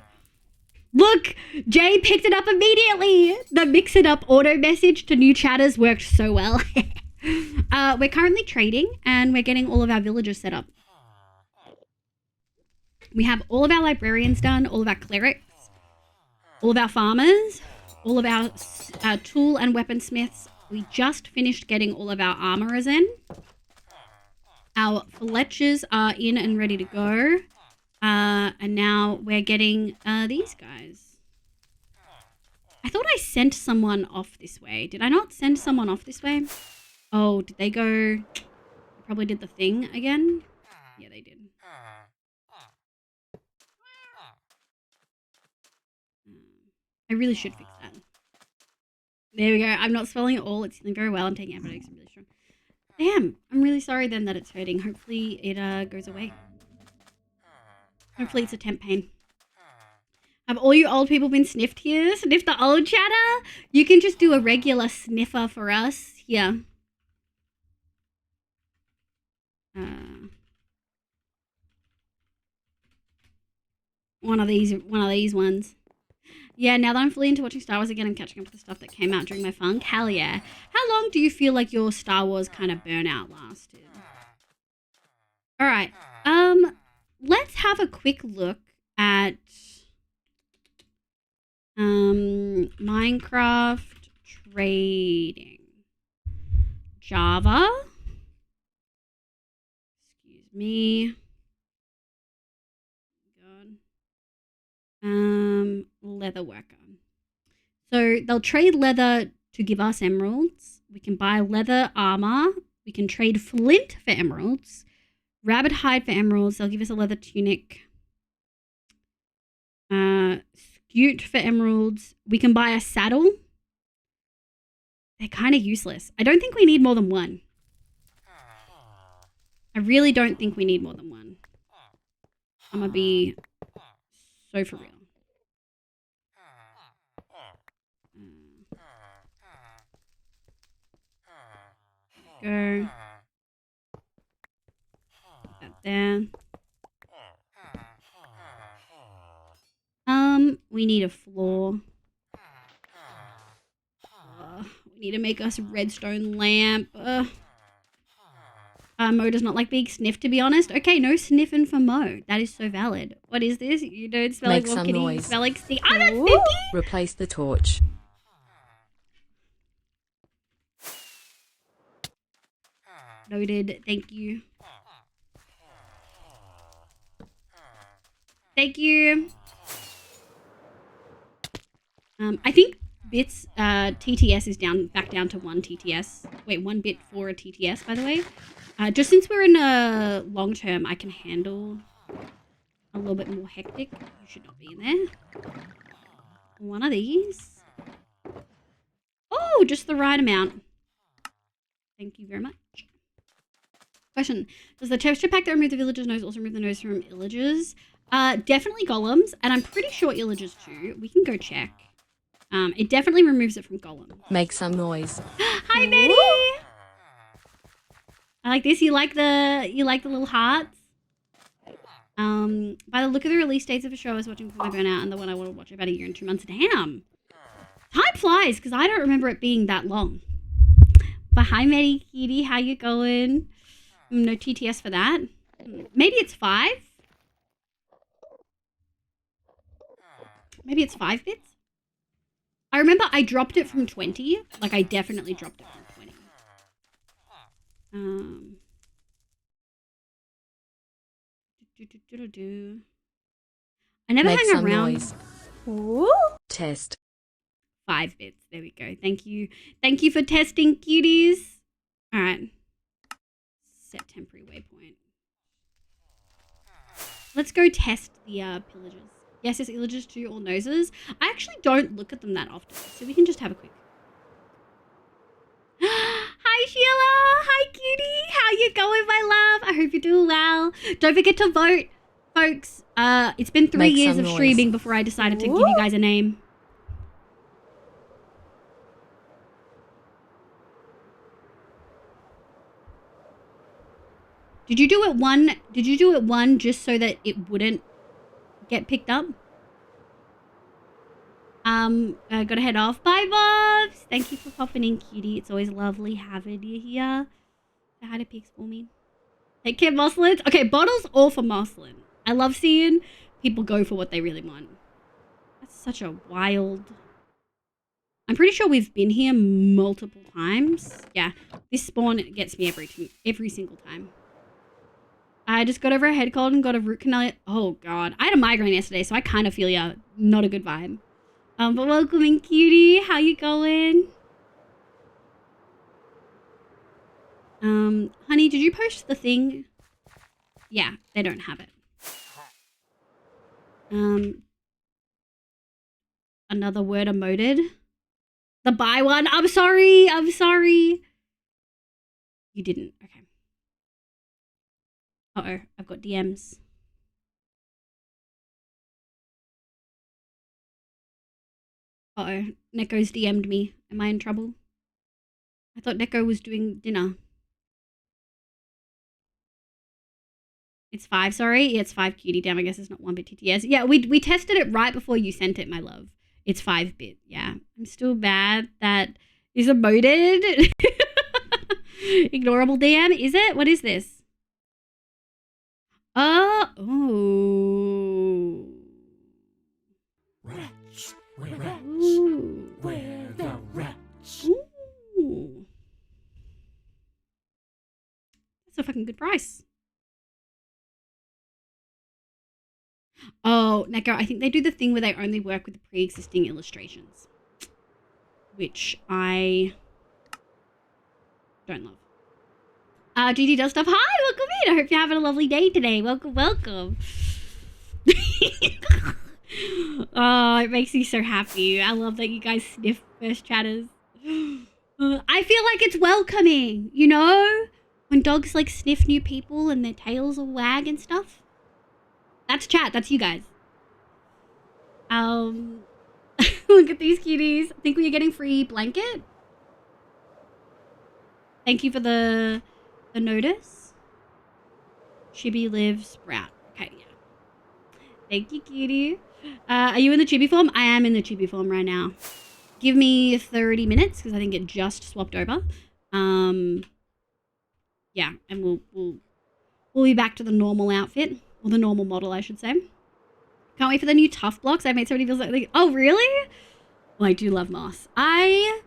Look, Jay picked it up immediately. The mix it up auto message to new chatters worked so well. We're currently trading and we're getting all of our villagers set up. We have all of our librarians done, all of our clerics, all of our farmers, all of our tool and weaponsmiths. We just finished getting all of our armorers in. Our fletchers are in and ready to go. And now we're getting these guys. I thought I sent someone off this way. Did I not send someone off this way? Oh, did they go? Probably did the thing again. Yeah, they did. I really should fix that. There we go. I'm not swelling at all. It's healing very well. I'm taking antibiotics. I'm really strong. Damn. I'm really sorry then that it's hurting. Hopefully it goes away. Hopefully it's a temp pain. Have all you old people been sniffed here? Sniff the old chatter? You can just do a regular sniffer for us here. One of these ones. Yeah, now that I'm fully into watching Star Wars again, I'm catching up to the stuff that came out during my funk. Hell yeah. How long do you feel like your Star Wars kind of burnout lasted? Alright. Let's have a quick look at Minecraft trading. Java. Excuse me. Leather worker. So they'll trade leather to give us emeralds. We can buy leather armor. We can trade flint for emeralds. Rabbit hide for emeralds. They'll give us a leather tunic. Scute for emeralds. We can buy a saddle. They're kind of useless. I don't think we need more than one. I really don't think we need more than one. I'm gonna be so for real. Go. Put that there. We need a floor. We need to make us a redstone lamp. Mo does not like being sniffed, to be honest. Okay, no sniffing for Mo. That is so valid. What is this? You don't smell Make like some walking. You noise. smell like sneak. I'm a sneaky. Replace the torch. Noted. Thank you. Thank you. I think bits TTS is back down to 1 TTS. Wait, 1 bit for a TTS, by the way. Just since we're in a long term, I can handle a little bit more hectic. You should not be in there. One of these. Oh, just the right amount. Thank you very much. Question. Does the texture pack that removes the villager's nose also remove the nose from illagers? Definitely golems, and I'm pretty sure illagers too. We can go check. It definitely removes it from golem. Make some noise. Hi, Betty! I like this. You like the little hearts? By the look of the release dates of a show I was watching before my burnout and the one I want to watch about 1 year and 2 months. Damn! Time flies, because I don't remember it being that long. But hi, Maddie Kitty. How you going? No TTS for that. Maybe it's 5? Maybe it's 5 bits? I remember I dropped it from 20. Like, I definitely dropped it from 20. I never Make hang some around. noise. Ooh. Test. 5 bits. There we go. Thank you. Thank you for testing, cuties. All right. Set temporary waypoint. Let's go test the pillagers. Yes, there's illagers too, or noses. I actually don't look at them that often, so we can just have a quick. Hi Sheila! Hi cutie! How you going, my love? I hope you're doing well. Don't forget to vote, folks. It's been 3 Make years some of noise. streaming before I decided to give you guys a name. Did you do it one just so that it wouldn't get picked up? Gotta head off. Bye, Bobs. Thank you for popping in, cutie. It's always lovely having you here. Say hi to pigs for me. Take care, Mosslins. Okay, bottles all for Mosslin. I love seeing people go for what they really want. That's such a wild... I'm pretty sure we've been here multiple times. Yeah, this spawn gets me every single time. I just got over a head cold and got a root canal. Oh, God. I had a migraine yesterday, so I kind of feel ya. Not a good vibe. But welcome in, cutie. How you going? Honey, did you post the thing? Yeah, they don't have it. Another word emoted. The buy one. I'm sorry. You didn't. Okay. Uh-oh, I've got DMs. Uh-oh, Neko's DM'd me. Am I in trouble? I thought Neko was doing dinner. It's 5, sorry. Yeah, it's 5 cutie. Damn, I guess it's not 1-bit TTS. Yeah, we tested it right before you sent it, my love. It's 5-bit, yeah. I'm still bad. That is emoted. Ignorable DM, is it? What is this? Oh. Wretch, wretch, Ooh. we're the wretch. Ooh. That's a fucking good price. Oh, Neko, I think they do the thing where they only work with the pre-existing illustrations, which I don't love. GD does stuff. Hi, welcome in. I hope you're having a lovely day today. Welcome. Oh, it makes me so happy. I love that you guys sniff first chatters. I feel like it's welcoming, you know? When dogs like sniff new people and their tails will wag and stuff. That's chat. That's you guys. Look at these cuties. I think we are getting free blanket. Thank you for the notice. Chibi lives sprout. Okay, yeah. Thank you, cutie. Are you in the chibi form? I am in the chibi form right now. Give me 30 minutes because I think it just swapped over. Yeah, and we'll be back to the normal outfit. Or the normal model, I should say. Can't wait for the new tough blocks. I've made so many videos like, oh, really? Well, I do love moss. I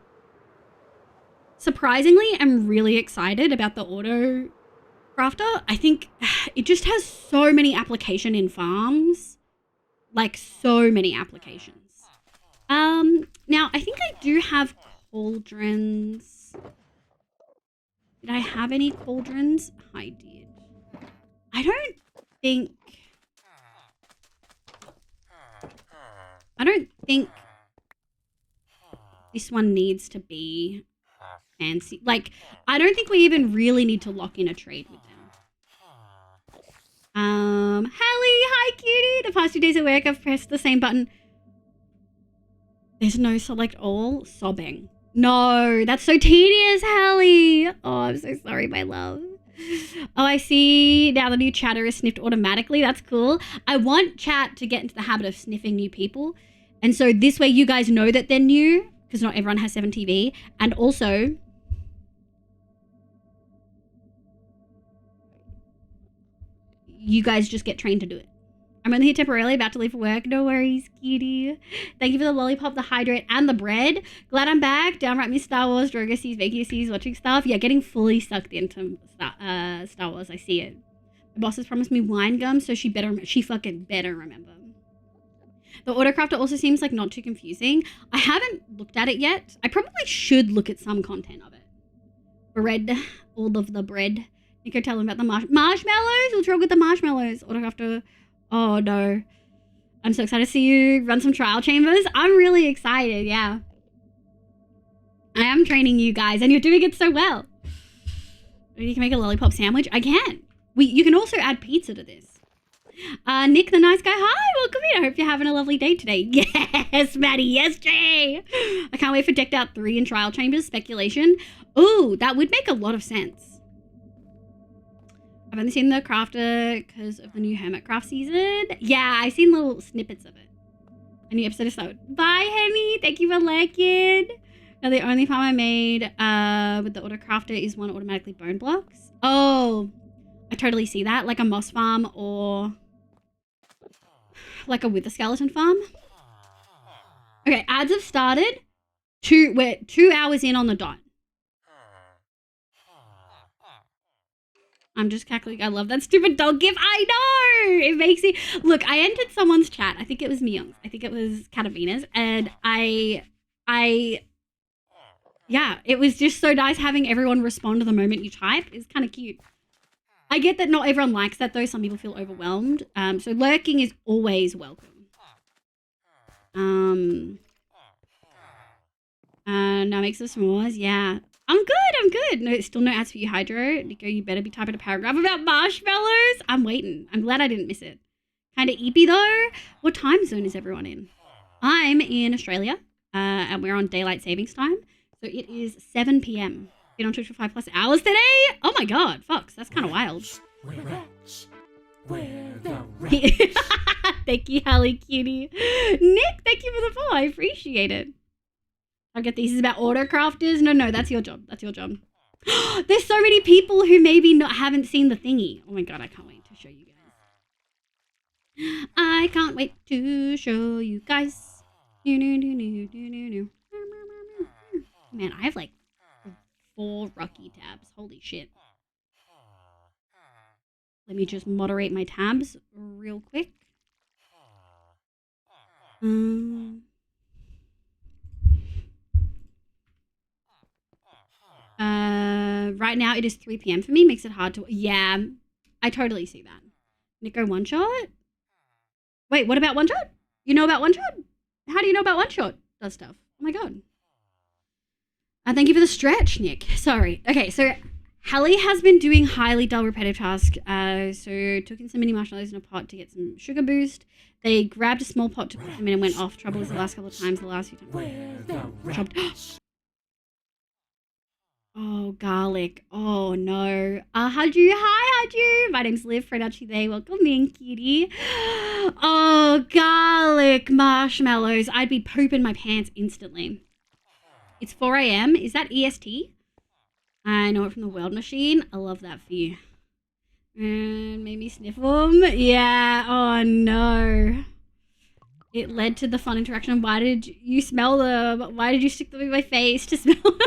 surprisingly am really excited about the auto crafter. I think it just has so many application in farms. Like, so many applications. Now, I think I do have cauldrons. Did I have any cauldrons? I did. I don't think this one needs to be fancy. Like, I don't think we even really need to lock in a trade with them. Hallie, hi cutie. The past 2 days at work, I've pressed the same button. There's no select all. Sobbing. No, that's so tedious, Hallie. Oh, I'm so sorry, my love. Oh, I see. Now the new chatter is sniffed automatically. That's cool. I want chat to get into the habit of sniffing new people. And so this way you guys know that they're new, because not everyone has 7TV. And also, you guys just get trained to do it. I'm only here temporarily, about to leave for work. No worries, cutie. Thank you for the lollipop, the hydrate, and the bread. Glad I'm back. Downright miss Star Wars, Drogo sees, Vacuum sees, watching stuff. Yeah, getting fully sucked into Star Wars. I see it. My boss has promised me wine gum, so she fucking better remember. The autocrafter also seems like not too confusing. I haven't looked at it yet. I probably should look at some content of it. Bread, all of the bread. Nico, tell them about the marshmallows. What's wrong with the marshmallows? Autocrafter. Oh, no. I'm so excited to see you run some trial chambers. I'm really excited, yeah. I am training you guys, and you're doing it so well. You can make a lollipop sandwich. I can. You can also add pizza to this. Nick, the nice guy. Hi, welcome in. I hope you're having a lovely day today. Yes, Maddie. Yes, Jay. I can't wait for Decked Out 3 and Trial Chambers. Speculation. Ooh, that would make a lot of sense. I've only seen the crafter because of the new Hermitcraft season. Yeah, I've seen little snippets of it. A new episode is so. Bye, Hemi. Thank you for liking. Now, the only farm I made with the autocrafter is one automatically bone blocks. Oh, I totally see that. Like a moss farm or like a wither skeleton farm. Okay, ads have started. We're 2 hours in on the dot. I'm just cackling. I love that stupid dog gif. I know! It makes me... Look, I entered someone's chat. I think it was Myung's. I think it was Katavina's. And yeah, it was just so nice having everyone respond to the moment you type. It's kind of cute. I get that not everyone likes that, though. Some people feel overwhelmed. So lurking is always welcome. Now make some s'mores. Yeah. I'm good. No, still no ads for you, Hydro. Nico, you better be typing a paragraph about marshmallows. I'm waiting. I'm glad I didn't miss it. Kind of eepy, though. What time zone is everyone in? I'm in Australia, and we're on daylight savings time. So it is 7 p.m. Been on Twitch for 5+ hours today. Oh my god, Fox, that's kind of wild. We're rich. We're the rich. Thank you, Hallie Cutie. Nick, thank you for the follow. I appreciate it. I'll get these. Is about autocrafters. No, that's your job. That's your job. There's so many people who maybe haven't seen the thingy. Oh my god, I can't wait to show you guys. I can't wait to show you guys. Man, I have like 4 Rocky tabs. Holy shit. Let me just moderate my tabs real quick. Right now it is 3 p.m. for me. Makes it hard to... Yeah, I totally see that. Nico One Shot? Wait, what about One Shot? You know about One Shot? How do you know about One Shot does stuff? Oh my god. Thank you for the stretch, Nick. Sorry. Okay, so Hallie has been doing highly dull repetitive tasks. So took in some mini marshmallows in a pot to get some sugar boost. They grabbed a small pot to put them in and went off. Trouble is the last couple of times, the last few times. We're the rich. Oh, garlic. Oh, no. Haju. Hi, Haju. My name's Liv. Fredachi there. Welcome in, cutie. Oh, garlic marshmallows. I'd be pooping my pants instantly. It's 4 a.m. Is that EST? I know it from the World Machine. I love that for you. And made me sniff them. Yeah. Oh, no. It led to the fun interaction. Why did you smell them? Why did you stick them in my face to smell them?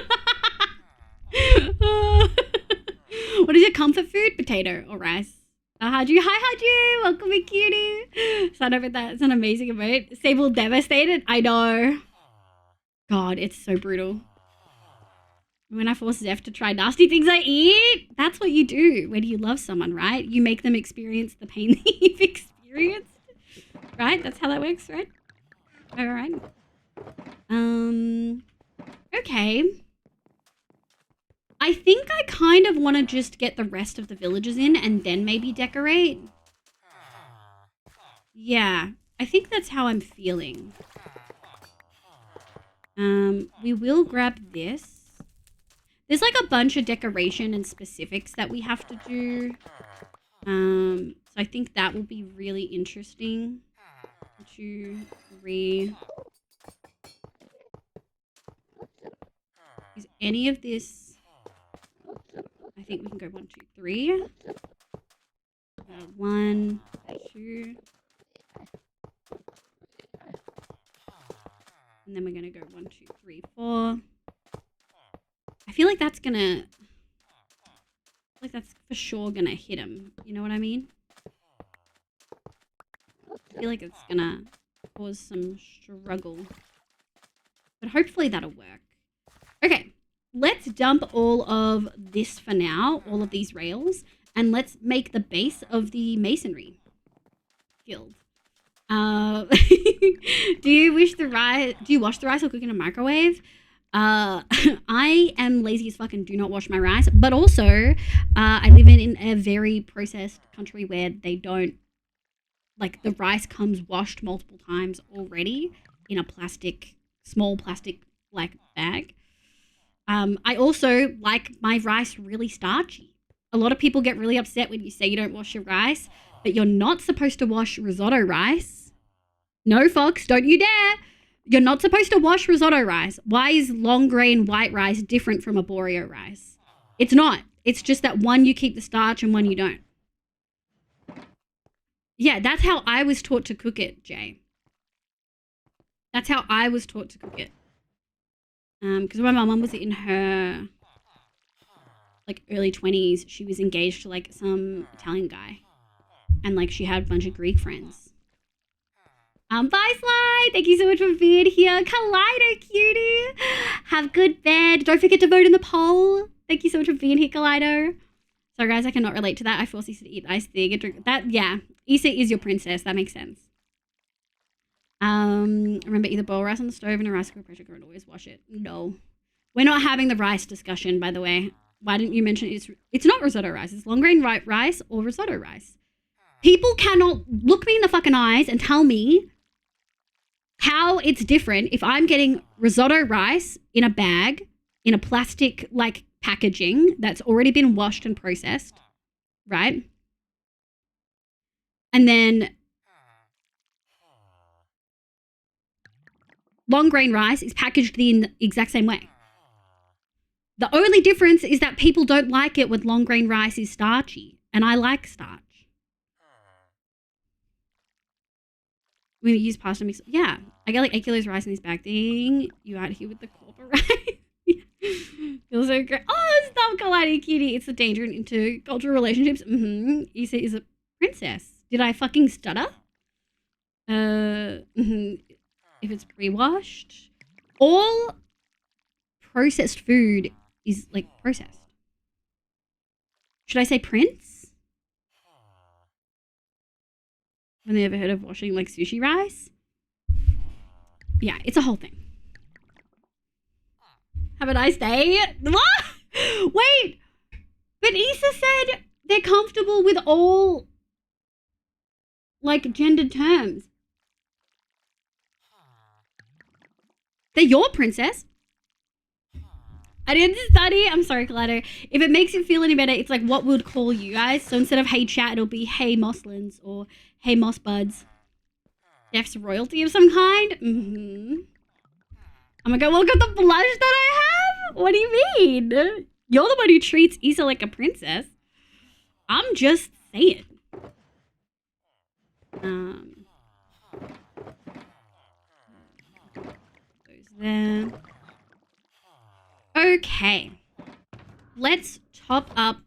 What is your comfort food? Potato or rice? Haju. Hi, Haju. Welcome in, cutie. Sign up with that. It's an amazing emote. Sable devastated. I know. God, it's so brutal. When I force Zeph to try nasty things I eat, that's what you do when you love someone, right? You make them experience the pain that you've experienced. Right? That's how that works, right? All right. Okay. I think I kind of want to just get the rest of the villagers in and then maybe decorate. Yeah, I think that's how I'm feeling. We will grab this. There's like a bunch of decoration and specifics that we have to do. So I think that will be really interesting. 2, 3. Is any of this... I think we can go 1, 2, 3. 1, 2. And then we're going to go 1, 2, 3, 4. I feel like that's going to... that's for sure going to hit him. You know what I mean? I feel like it's going to cause some struggle. But hopefully that'll work. Okay. let's dump all of this for now, all of these rails, and let's make the base of the masonry guild. Do you wash the rice or cook in a microwave? I am lazy as fuck and do not wash my rice, but also I live in a very processed country where they don't, like, the rice comes washed multiple times already in a small plastic like bag. I also like my rice really starchy. A lot of people get really upset when you say you don't wash your rice, but you're not supposed to wash risotto rice. No, Fox, don't you dare. You're not supposed to wash risotto rice. Why is long grain white rice different from arborio rice? It's not. It's just that one you keep the starch and one you don't. Yeah, that's how I was taught to cook it, Jay. That's how I was taught to cook it. Because when my mum was in her like early 20s, she was engaged to like some Italian guy, and like she had a bunch of Greek friends. Bye, Sly. Thank you so much for being here. Kaleido, cutie. Have good bed. Don't forget to vote in the poll. Thank you so much for being here, Kaleido. Sorry, guys, I cannot relate to that. I force Issa to eat ice thing and drink that. Yeah, Issa is your princess. That makes sense. Remember, either boil rice on the stove and a rice cooker pressure cooker and always wash it. No. We're not having the rice discussion, by the way. Why didn't you mention it's not risotto rice. It's long grain white rice or risotto rice. People cannot look me in the fucking eyes and tell me how it's different if I'm getting risotto rice in a bag, in a plastic, like, packaging that's already been washed and processed, right? And then long grain rice is packaged the exact same way. The only difference is that people don't like it when long grain rice is starchy, and I like starch. We use pasta mix. Yeah, I get like 8 kilos rice in this bag thing. You out here with the corporate rice. Feels so great. Oh, stop, Kalani cutie. It's the danger in intercultural relationships. Issa is a princess. Did I fucking stutter? If it's pre-washed. All processed food is like processed. Should I say prince? Have they ever heard of washing like sushi rice? Yeah, it's a whole thing. Have a nice day. What? Wait, but Issa said they're comfortable with all like gendered terms. They're your princess. I didn't study. I'm sorry, Kaleido. If it makes you feel any better, it's like what would call you guys. So instead of hey chat, it'll be hey Moslins or hey Moss Buds. Def's royalty of some kind. Oh my god, look at the blush that I have. What do you mean? You're the one who treats Issa like a princess. I'm just saying. Goes there. Okay, let's top up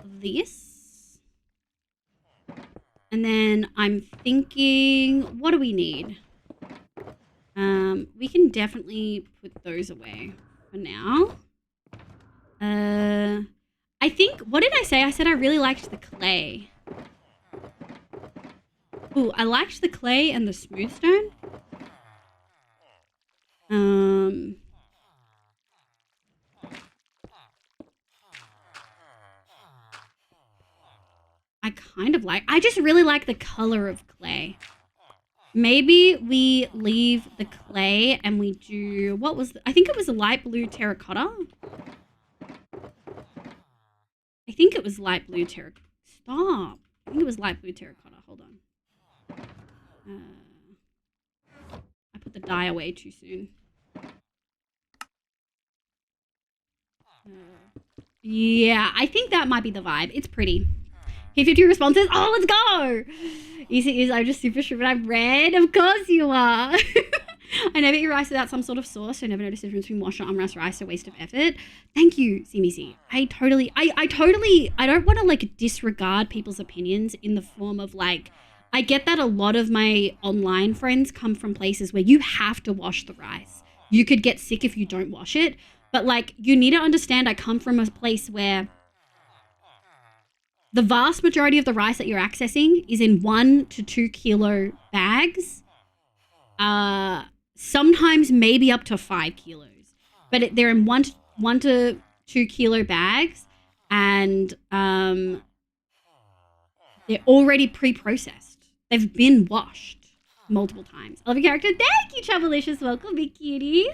this. And then I'm thinking, what do we need? We can definitely put those away for now. I think, what did I say? I said I really liked the clay. Ooh, I liked the clay and the smooth stone. I just really like the color of clay. Maybe we leave the clay and we do, I think it was a light blue terracotta. I think it was light blue terracotta. Stop. I think it was light blue terracotta. Hold on. I put the dye away too soon. Yeah, I think that might be the vibe. It's pretty. Hit 50 responses. Oh, let's go. Easy is, I'm just super sure, but I'm red. Of course you are. I never eat rice without some sort of sauce, so I never noticed the difference between washed or unrice rice, a waste of effort. Thank you, CMC. I don't want to like disregard people's opinions in the form of like, I get that a lot of my online friends come from places where you have to wash the rice. You could get sick if you don't wash it. But like, you need to understand, I come from a place where the vast majority of the rice that you're accessing is in 1 to 2 kilo bags. Sometimes maybe up to 5 kilos, but they're in 1 to 2 kilo bags, and they're already pre-processed. They've been washed multiple times. I love your character. Thank you, Travelicious. Welcome, big cutie.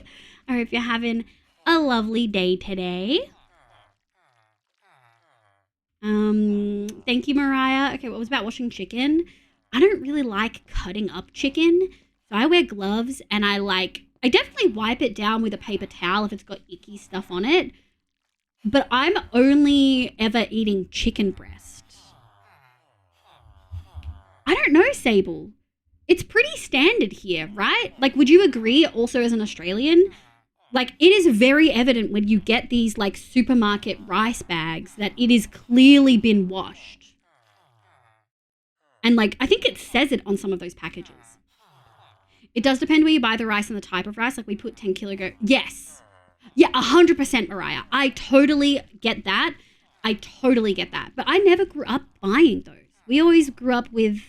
I hope you're having a lovely day today. Thank you, Mariah. Okay, what was about washing chicken? I don't really like cutting up chicken, so I wear gloves, and I definitely wipe it down with a paper towel if it's got icky stuff on it, but I'm only ever eating chicken breast. I don't know, Sable. It's pretty standard here, right? Like, would you agree also as an Australian? Like, it is very evident when you get these, like, supermarket rice bags that it is clearly been washed. And, like, I think it says it on some of those packages. It does depend where you buy the rice and the type of rice. Like, we put 10 kilogram. Yes. Yeah, 100%, Mariah. I totally get that. But I never grew up buying those. We always grew up with...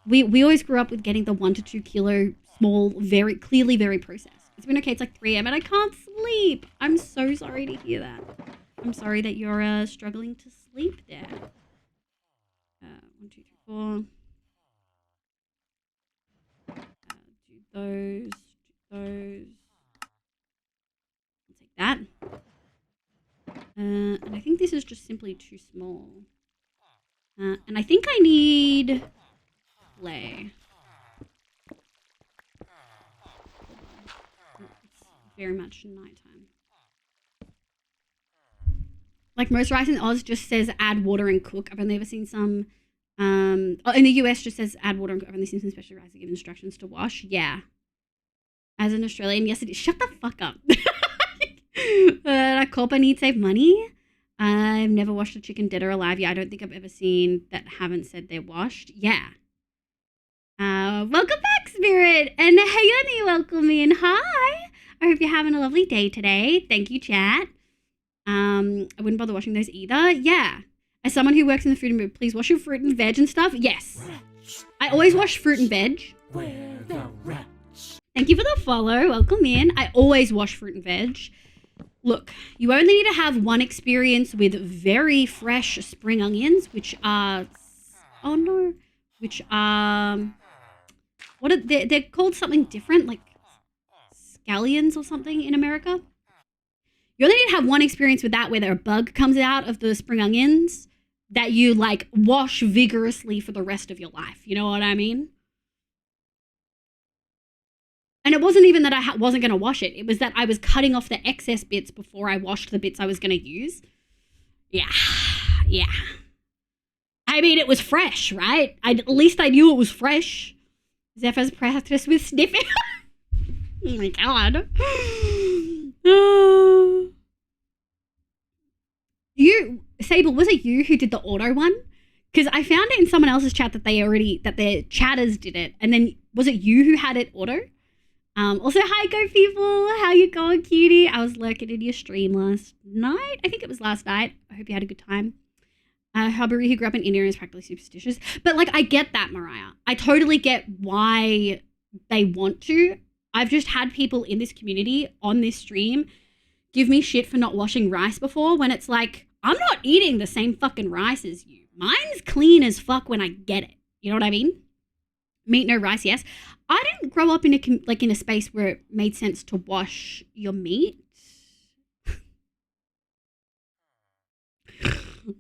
We always grew up with getting the 1 to 2 kilo small, very clearly very processed. It's been okay. It's like 3 a.m. and I can't sleep. I'm so sorry to hear that. I'm sorry that you're struggling to sleep there. 1, 2, 3, 4. Do those. I'll take that. And I think this is just simply too small. And I think I need clay. It's very much nighttime. Like, most rice in Oz just says add water and cook. I've only ever seen some, in the US just says add water and cook. I've only seen some special rice that give instructions to wash. Yeah. As an Australian, yes it is. Shut the fuck up. That copper needs save money. I've never washed a chicken dead or alive. Yeah, I don't think I've ever seen that haven't said they're washed. Yeah. Welcome back, Spirit. And Hayoni, welcome in. Hi. I hope you're having a lovely day today. Thank you, chat. I wouldn't bother washing those either. Yeah. As someone who works in the food and please wash your fruit and veg and stuff. Yes. I always wash fruit and veg. Where the rats. Thank you for the follow. Welcome in. I always wash fruit and veg. Look, you only need to have one experience with very fresh spring onions, which are, they're called something different, like scallions or something in America. You only need to have one experience with that where a bug comes out of the spring onions that you like wash vigorously for the rest of your life. You know what I mean? And it wasn't even that I wasn't going to wash it. It was that I was cutting off the excess bits before I washed the bits I was going to use. Yeah. I mean, it was fresh, right? At least I knew it was fresh. Zephyr's practice with sniffing. Oh my god. Sable, was it you who did the auto one? Because I found it in someone else's chat that their chatters did it. And then was it you who had it auto? Also, hi, Go People. How you going, cutie? I was lurking in your stream last night. I think it was last night. I hope you had a good time. Hubbery, who grew up in India, is practically superstitious. But, like, I get that, Mariah. I totally get why they want to. I've just had people in this community on this stream give me shit for not washing rice before when it's like, I'm not eating the same fucking rice as you. Mine's clean as fuck when I get it. You know what I mean? Meat, no rice, yes. I didn't grow up in a space where it made sense to wash your meat.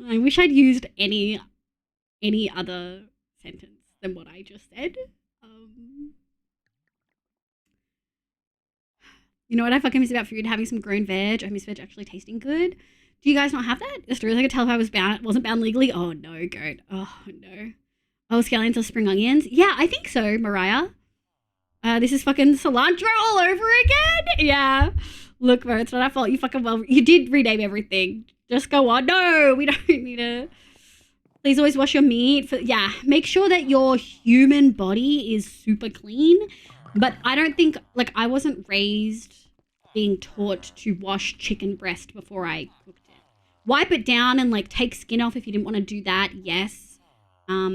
I wish I'd used any other sentence than what I just said. You know what I fucking miss about food? Having some grown veg. I miss veg actually tasting good. Do you guys not have that? As far as I could tell, if I wasn't bound legally. Oh no, goat. Oh no. Oh, scallions or spring onions? Yeah, I think so, Mariah. This is fucking cilantro all over again? Yeah. Look, bro, it's not our fault. You did rename everything. Just go on. No, we don't need to. Please always wash your meat. Yeah, make sure that your human body is super clean. But I don't think, like, I wasn't raised being taught to wash chicken breast before I cooked it. Wipe it down and like take skin off if you didn't want to do that. Yes. Are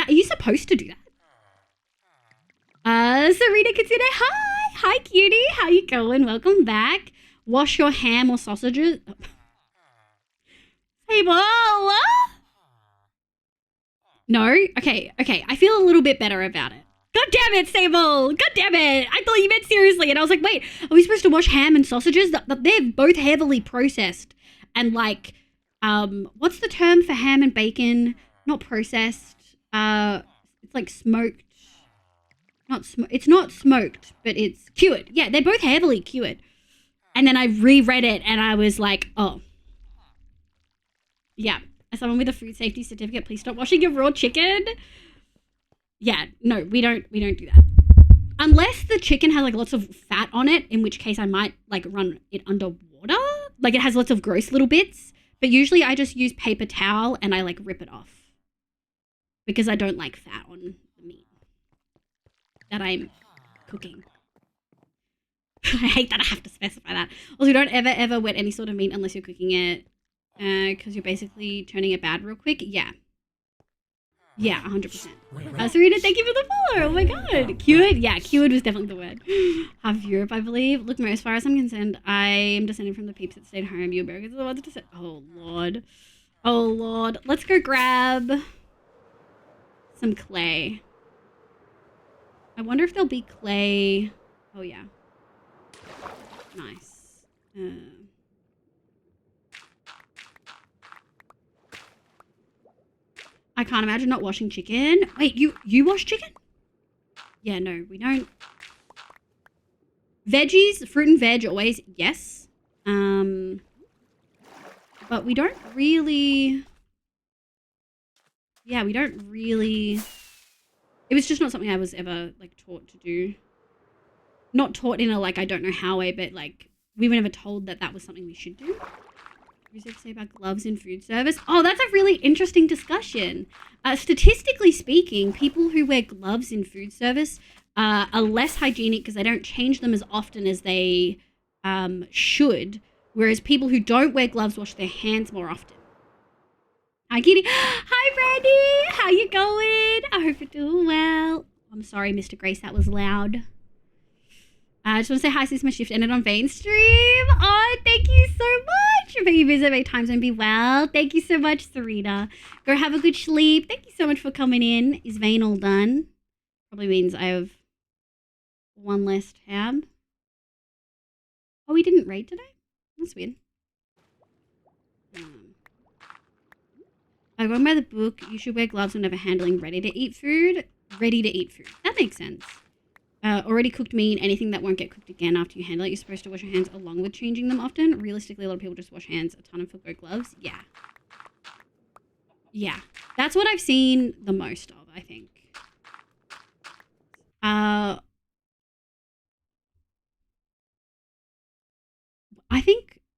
you supposed to do that? Serena Katsune, hi. Hi, cutie. How you going? Welcome back. Wash your ham or sausages. Hey, Bola. No? Okay. I feel a little bit better about it. God damn it, Sable! God damn it! I thought you meant seriously, and I was like, wait, are we supposed to wash ham and sausages? They're both heavily processed. And like, what's the term for ham and bacon? Not processed. It's like smoked. It's not smoked, but it's cured. Yeah, they're both heavily cured. And then I reread it, and I was like, oh. Yeah. As someone with a food safety certificate, please stop washing your raw chicken. Yeah, no, we don't do that. Unless the chicken has like lots of fat on it, in which case I might like run it under water. Like it has lots of gross little bits. But usually I just use paper towel and I like rip it off. Because I don't like fat on the meat that I'm cooking. I hate that I have to specify that. Also, don't ever wet any sort of meat unless you're cooking it. Because you're basically turning it bad real quick. Yeah. Yeah, 100%. Serena, thank you for the follow. Oh my god. Cured? Yeah, cured was definitely the word. Half of Europe, I believe. Look, Mo, as far as I'm concerned, I am descended from the peeps that stayed home. You Americans are the ones that said, oh lord. Oh lord. Let's go grab some clay. I wonder if there'll be clay. Oh yeah. Nice. I can't imagine not washing chicken. Wait, you wash chicken? Yeah, no, we don't. Veggies, fruit and veg, always, yes. But we don't really... Yeah, we don't really... It was just not something I was ever, like, taught to do. Not taught in a, like, I don't know how way, but, like, we were never told that that was something we should do. What do you say about gloves in food service? Oh, that's a really interesting discussion. Statistically speaking, people who wear gloves in food service are less hygienic because they don't change them as often as they should, whereas people who don't wear gloves wash their hands more often. Hi, Kitty. Hi, Brandy. How you going? I hope you're doing well. I'm sorry, Mr. Grace, that was loud. I just want to say hi since my shift ended on Vane stream. Oh, thank you so much. If you visit many times and be well. Thank you so much, Serena. Go have a good sleep. Thank you so much for coming in. Is Vane all done? Probably means I have one less tab. Oh, he didn't raid today? That's weird. I'm going by the book. You should wear gloves whenever handling ready-to-eat food. Ready-to-eat food. That makes sense. Already cooked meat, anything that won't get cooked again after you handle it, you're supposed to wash your hands along with changing them often. Realistically, a lot of people just wash hands a ton and forgo gloves. Yeah. Yeah. That's what I've seen the most of, I think.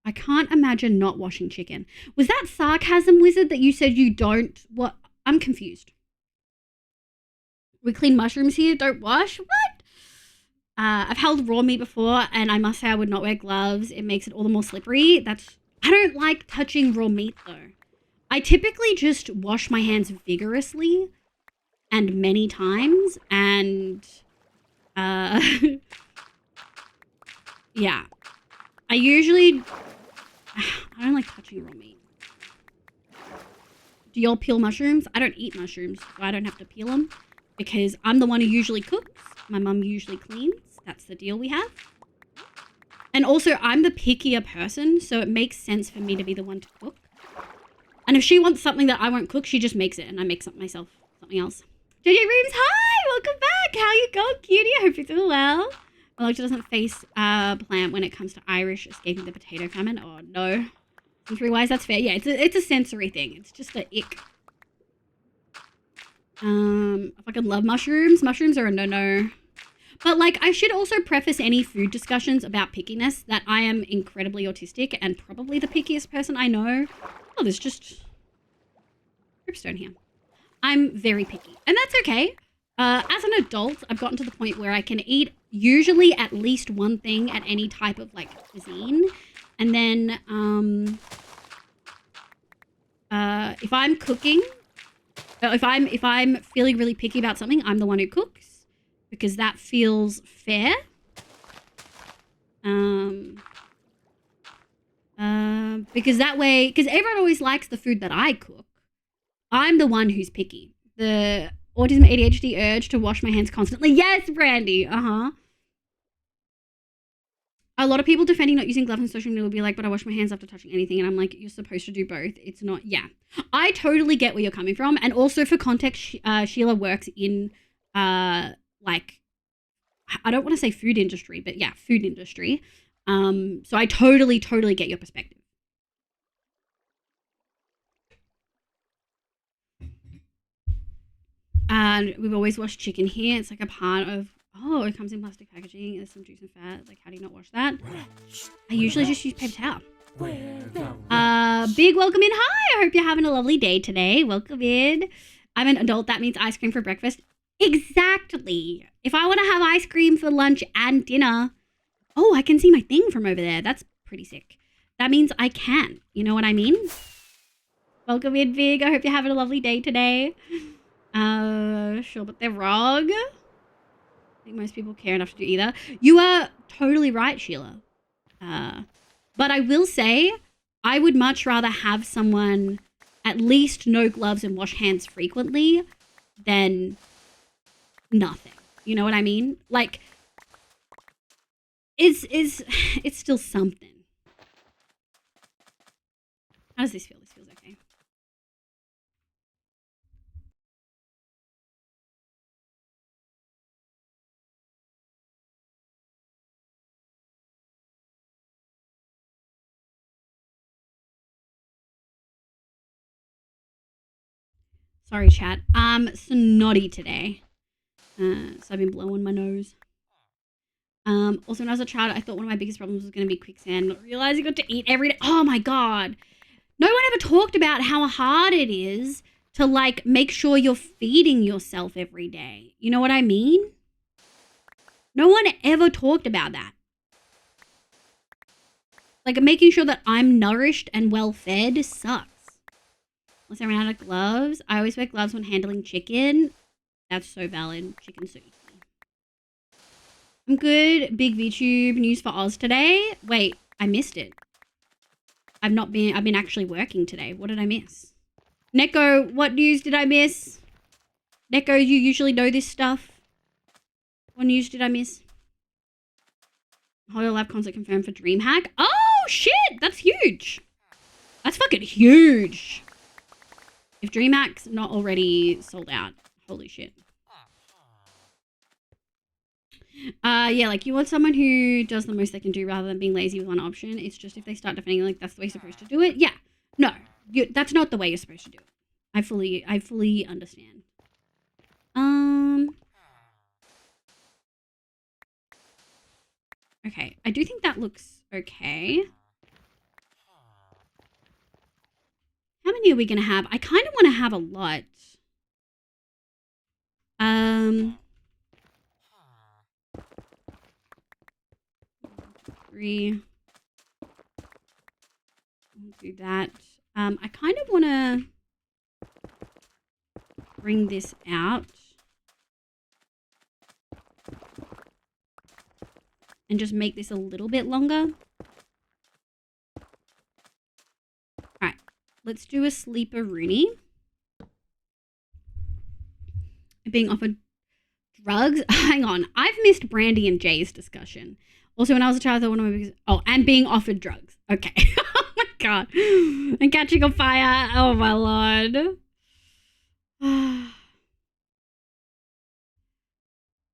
I can't imagine not washing chicken. Was that sarcasm, Wizard, that you said you don't? What? I'm confused. We clean mushrooms here, don't wash? What? I've held raw meat before, and I must say I would not wear gloves. It makes it all the more slippery. I don't like touching raw meat, though. I typically just wash my hands vigorously and many times, and yeah. I don't like touching raw meat. Do y'all peel mushrooms? I don't eat mushrooms, so I don't have to peel them because I'm the one who usually cooks. My mum usually cleans. That's the deal we have. And also, I'm the pickier person, so it makes sense for me to be the one to cook. And if she wants something that I won't cook, she just makes it, and I make myself something else. JJ Reams, hi! Welcome back! How you going, cutie? I hope you're doing well. Alexa doesn't face plant when it comes to Irish escaping the potato famine. Oh, no. Sensory-wise, that's fair. Yeah, it's a sensory thing. It's just a ick. I fucking love mushrooms. Mushrooms are a no-no. But, like, I should also preface any food discussions about pickiness that I am incredibly autistic and probably the pickiest person I know. Oh, there's just dripstone here. I'm very picky. And that's okay. As an adult, I've gotten to the point where I can eat usually at least one thing at any type of like cuisine. And then if I'm cooking, if I'm feeling really picky about something, I'm the one who cooks because that feels fair. Because that way, because everyone always likes the food that I cook. I'm the one who's picky. The autism ADHD urge to wash my hands constantly. Yes, Brandy. A lot of people defending not using gloves on social media will be like, but I wash my hands after touching anything. And I'm like, you're supposed to do both. It's not, yeah. I totally get where you're coming from. And also for context, Sheila works in, like, I don't want to say food industry, but yeah, food industry. So I totally get your perspective. And we've always washed chicken here. It's like a part of, oh, it comes in plastic packaging. There's some juice and fat. Like, how do you not wash that? I usually just use paper towel. Big welcome in. Hi, I hope you're having a lovely day today. Welcome in. I'm an adult. That means ice cream for breakfast. Exactly. If I want to have ice cream for lunch and dinner, oh, I can see my thing from over there. That's pretty sick. That means I can. You know what I mean? Welcome in, Big. I hope you're having a lovely day today. Sure, but they're wrong. I think most people care enough to do either. You are totally right, Sheila. But I will say, I would much rather have someone at least no gloves and wash hands frequently than nothing. You know what I mean? Like, it's still something. How does this feel? This feels okay. Sorry, chat. Snotty today. So I've been blowing my nose. Also, when I was a child, I thought one of my biggest problems was going to be quicksand. Not realizing I got to eat every day. Oh my God. No one ever talked about how hard it is to like make sure you're feeding yourself every day. You know what I mean? No one ever talked about that. Like making sure that I'm nourished and well fed sucks. Unless I ran out of gloves. I always wear gloves when handling chicken. That's so valid. Chicken's so easy. I'm good. Big VTube news for Oz today. Wait, I missed it. I've been actually working today. What did I miss? Neko, what news did I miss? Neko, you usually know this stuff. What news did I miss? Hololab concert confirmed for DreamHack. Oh, shit! That's huge. That's fucking huge. If DreamHack's not already sold out. Holy shit. Yeah, like you want someone who does the most they can do rather than being lazy with one option. It's just if they start defending like that's the way you're supposed to do it. Yeah. No. That's not the way you're supposed to do it. I fully understand. Okay. I do think that looks okay. How many are we gonna have? I kind of want to have a lot. 3. I'll do that. I kind of want to bring this out and just make this a little bit longer. All right, let's do a sleeper Rooney. Being offered drugs. Hang on, I've missed Brandy and Jay's discussion. Also, when I was a child, I thought one of my biggest... Oh, and being offered drugs. Okay. Oh my God. And catching on fire. Oh my Lord.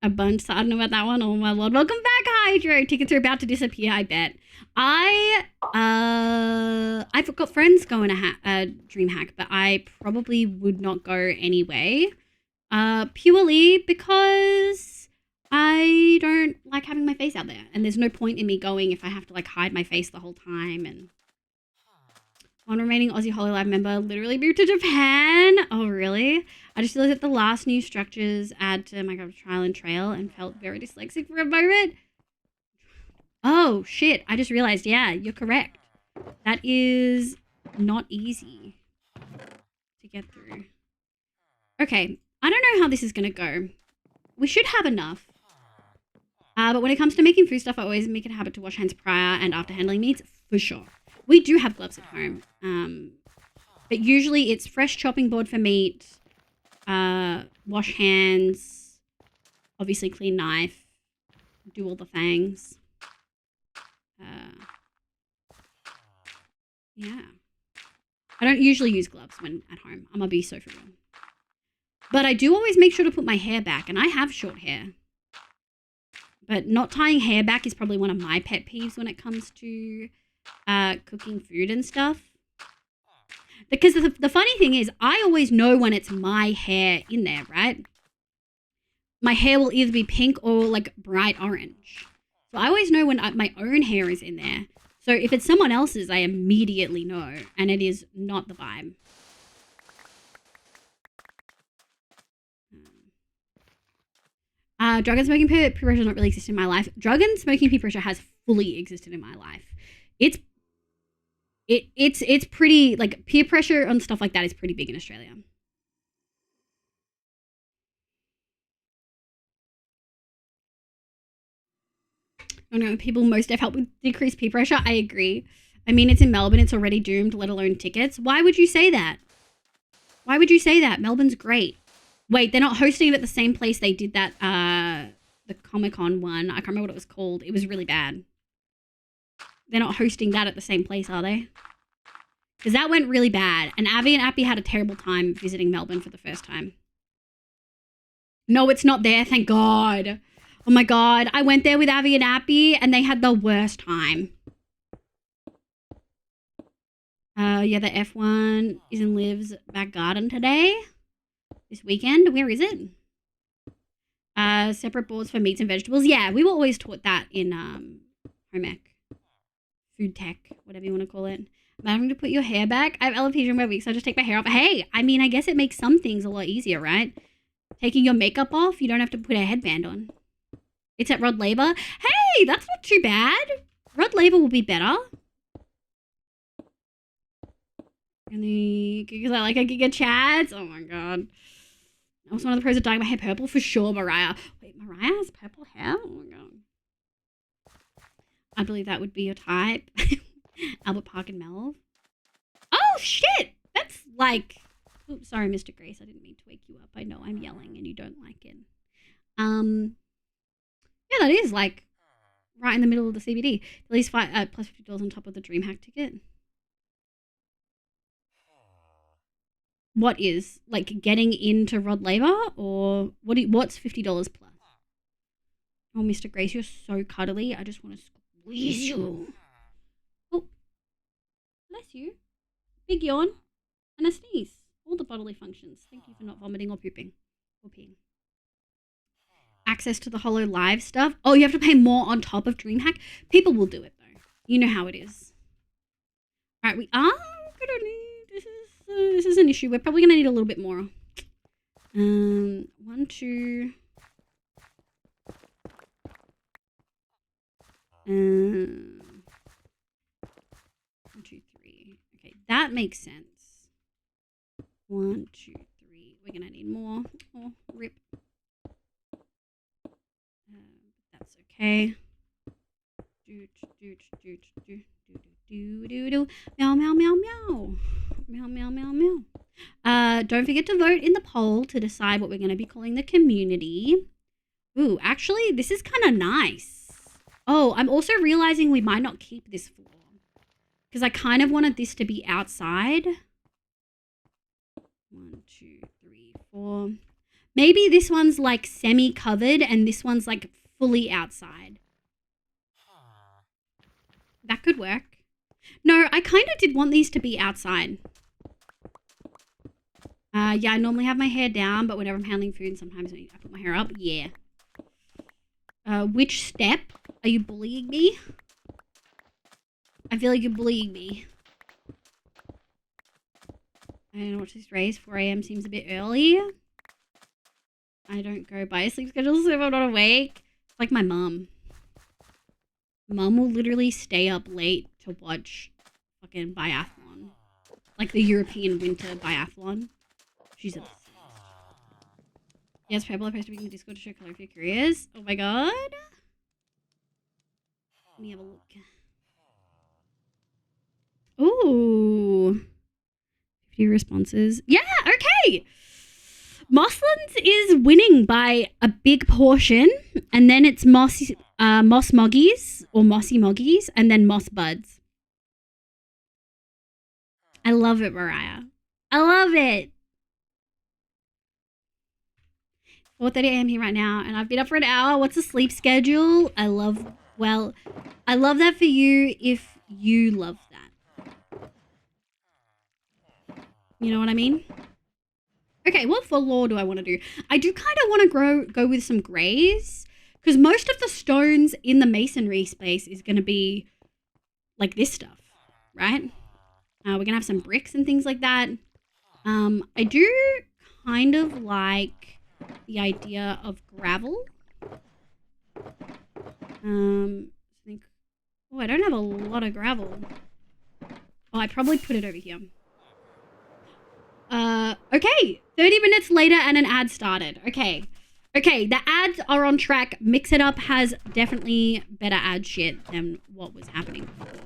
A bunch. I don't know about that one. Oh my Lord. Welcome back, Hydro. Tickets are about to disappear, I bet. I've got friends going to DreamHack, but I probably would not go anyway. Purely because I don't like having my face out there, and there's no point in me going if I have to like hide my face the whole time. And One remaining Aussie Hololive member literally moved to Japan. Oh, really? I just realized that the last new structures add to Minecraft Trial and Trail and felt very dyslexic for a moment. Oh, shit. I just realized, yeah, you're correct. That is not easy to get through. Okay, I don't know how this is going to go. We should have enough. But when it comes to making food stuff, I always make it a habit to wash hands prior and after handling meats, for sure. We do have gloves at home. But usually it's fresh chopping board for meat, wash hands, obviously clean knife, do all the things. Yeah. I don't usually use gloves when at home. I'm gonna be so for real. But I do always make sure to put my hair back, and I have short hair. But not tying hair back is probably one of my pet peeves when it comes to cooking food and stuff. Because the funny thing is, I always know when it's my hair in there, right? My hair will either be pink or like bright orange. So I always know when my own hair is in there. So if it's someone else's, I immediately know, and it is not the vibe. Drug and smoking peer pressure does not really exist in my life. Drug and smoking peer pressure has fully existed in my life. It's pretty, like, peer pressure and stuff like that is pretty big in Australia. I know people most def help with decreased peer pressure. I agree. I mean, it's in Melbourne. It's already doomed, let alone tickets. Why would you say that? Why would you say that? Melbourne's great. Wait, they're not hosting it at the same place they did that, the Comic-Con one. I can't remember what it was called. It was really bad. They're not hosting that at the same place, are they? Because that went really bad. And Avi and Appy had a terrible time visiting Melbourne for the first time. No, it's not there, thank God. Oh my God. I went there with Avi and Appy and they had the worst time. Yeah, the F1 is in Liv's back garden today. This weekend. Where is it? Separate boards for meats and vegetables. Yeah, we were always taught that in home ec. Food tech, whatever you want to call it. I'm having to put your hair back. I have alopecia in my week, so I just take my hair off. Hey, I mean, I guess it makes some things a lot easier, right? Taking your makeup off, you don't have to put a headband on. It's at Rod Labour. Hey, that's not too bad. Rod Labour will be better. And because I like a Giga Chads. Oh my God. I was one of the pros of dyeing my hair purple for sure, Mariah. Wait, Mariah has purple hair? Oh my God. I believe that would be your type. Albert Park and Melv. Oh shit! That's like... Oops, sorry, Mr. Grace. I didn't mean to wake you up. I know I'm yelling and you don't like it. Yeah, that is like right in the middle of the CBD. At least plus $50 on top of the DreamHack ticket. What is like getting into Rod Labour, or what's $50 plus? Oh, Mr. Grace, you're so cuddly. I just want to squeeze you. Oh, bless you. Big yawn and a sneeze. All the bodily functions. Thank you for not vomiting or pooping or peeing. Access to the Holo Live stuff. Oh, you have to pay more on top of DreamHack. People will do it though. You know how it is. All right, we are gonna need. This is an issue. We're probably gonna need a little bit more. 1, 2. 1, 2, 3. Okay, that makes sense. 1, 2, 3. We're gonna need more. Oh, rip. That's okay. Meow, meow, meow, meow. Meow, meow, meow, meow. Don't forget to vote in the poll to decide what we're going to be calling the community. Ooh, actually, this is kind of nice. Oh, I'm also realizing we might not keep this floor. Because I kind of wanted this to be outside. 1, 2, 3, 4. Maybe this one's like semi-covered and this one's like fully outside. That could work. No, I kind of did want these to be outside. Yeah, I normally have my hair down, but whenever I'm handling food, sometimes I put my hair up. Yeah. Which step? Are you bullying me? I feel like you're bullying me. I don't watch this race. 4 a.m. seems a bit early. I don't go by a sleep schedule, so if I'm not awake. It's like my mum. Mum will literally stay up late to watch fucking biathlon. Like the European winter biathlon. She's obsessed. Yes, Pebble, I posted a week in Discord to show color if you're curious. Oh my god. Let me have a look. Ooh. 50 responses. Yeah, okay. Mosslands is winning by a big portion, and then it's Moss Moggies or Mossy Moggies, and then Moss Buds. I love it, Mariah. I love it. 4:30 a.m. here right now, and I've been up for an hour. What's the sleep schedule? I love that for you if you love that. You know what I mean? Okay, what floor do I want to do? I do kind of want to go with some greys, because most of the stones in the masonry space is going to be like this stuff, right? We're going to have some bricks and things like that. I do kind of like the idea of gravel. I don't have a lot of gravel. Oh, I probably put it over here. Okay, 30 minutes later and an ad started. Okay, the ads are on track. Mix It Up has definitely better ad shit than what was happening before.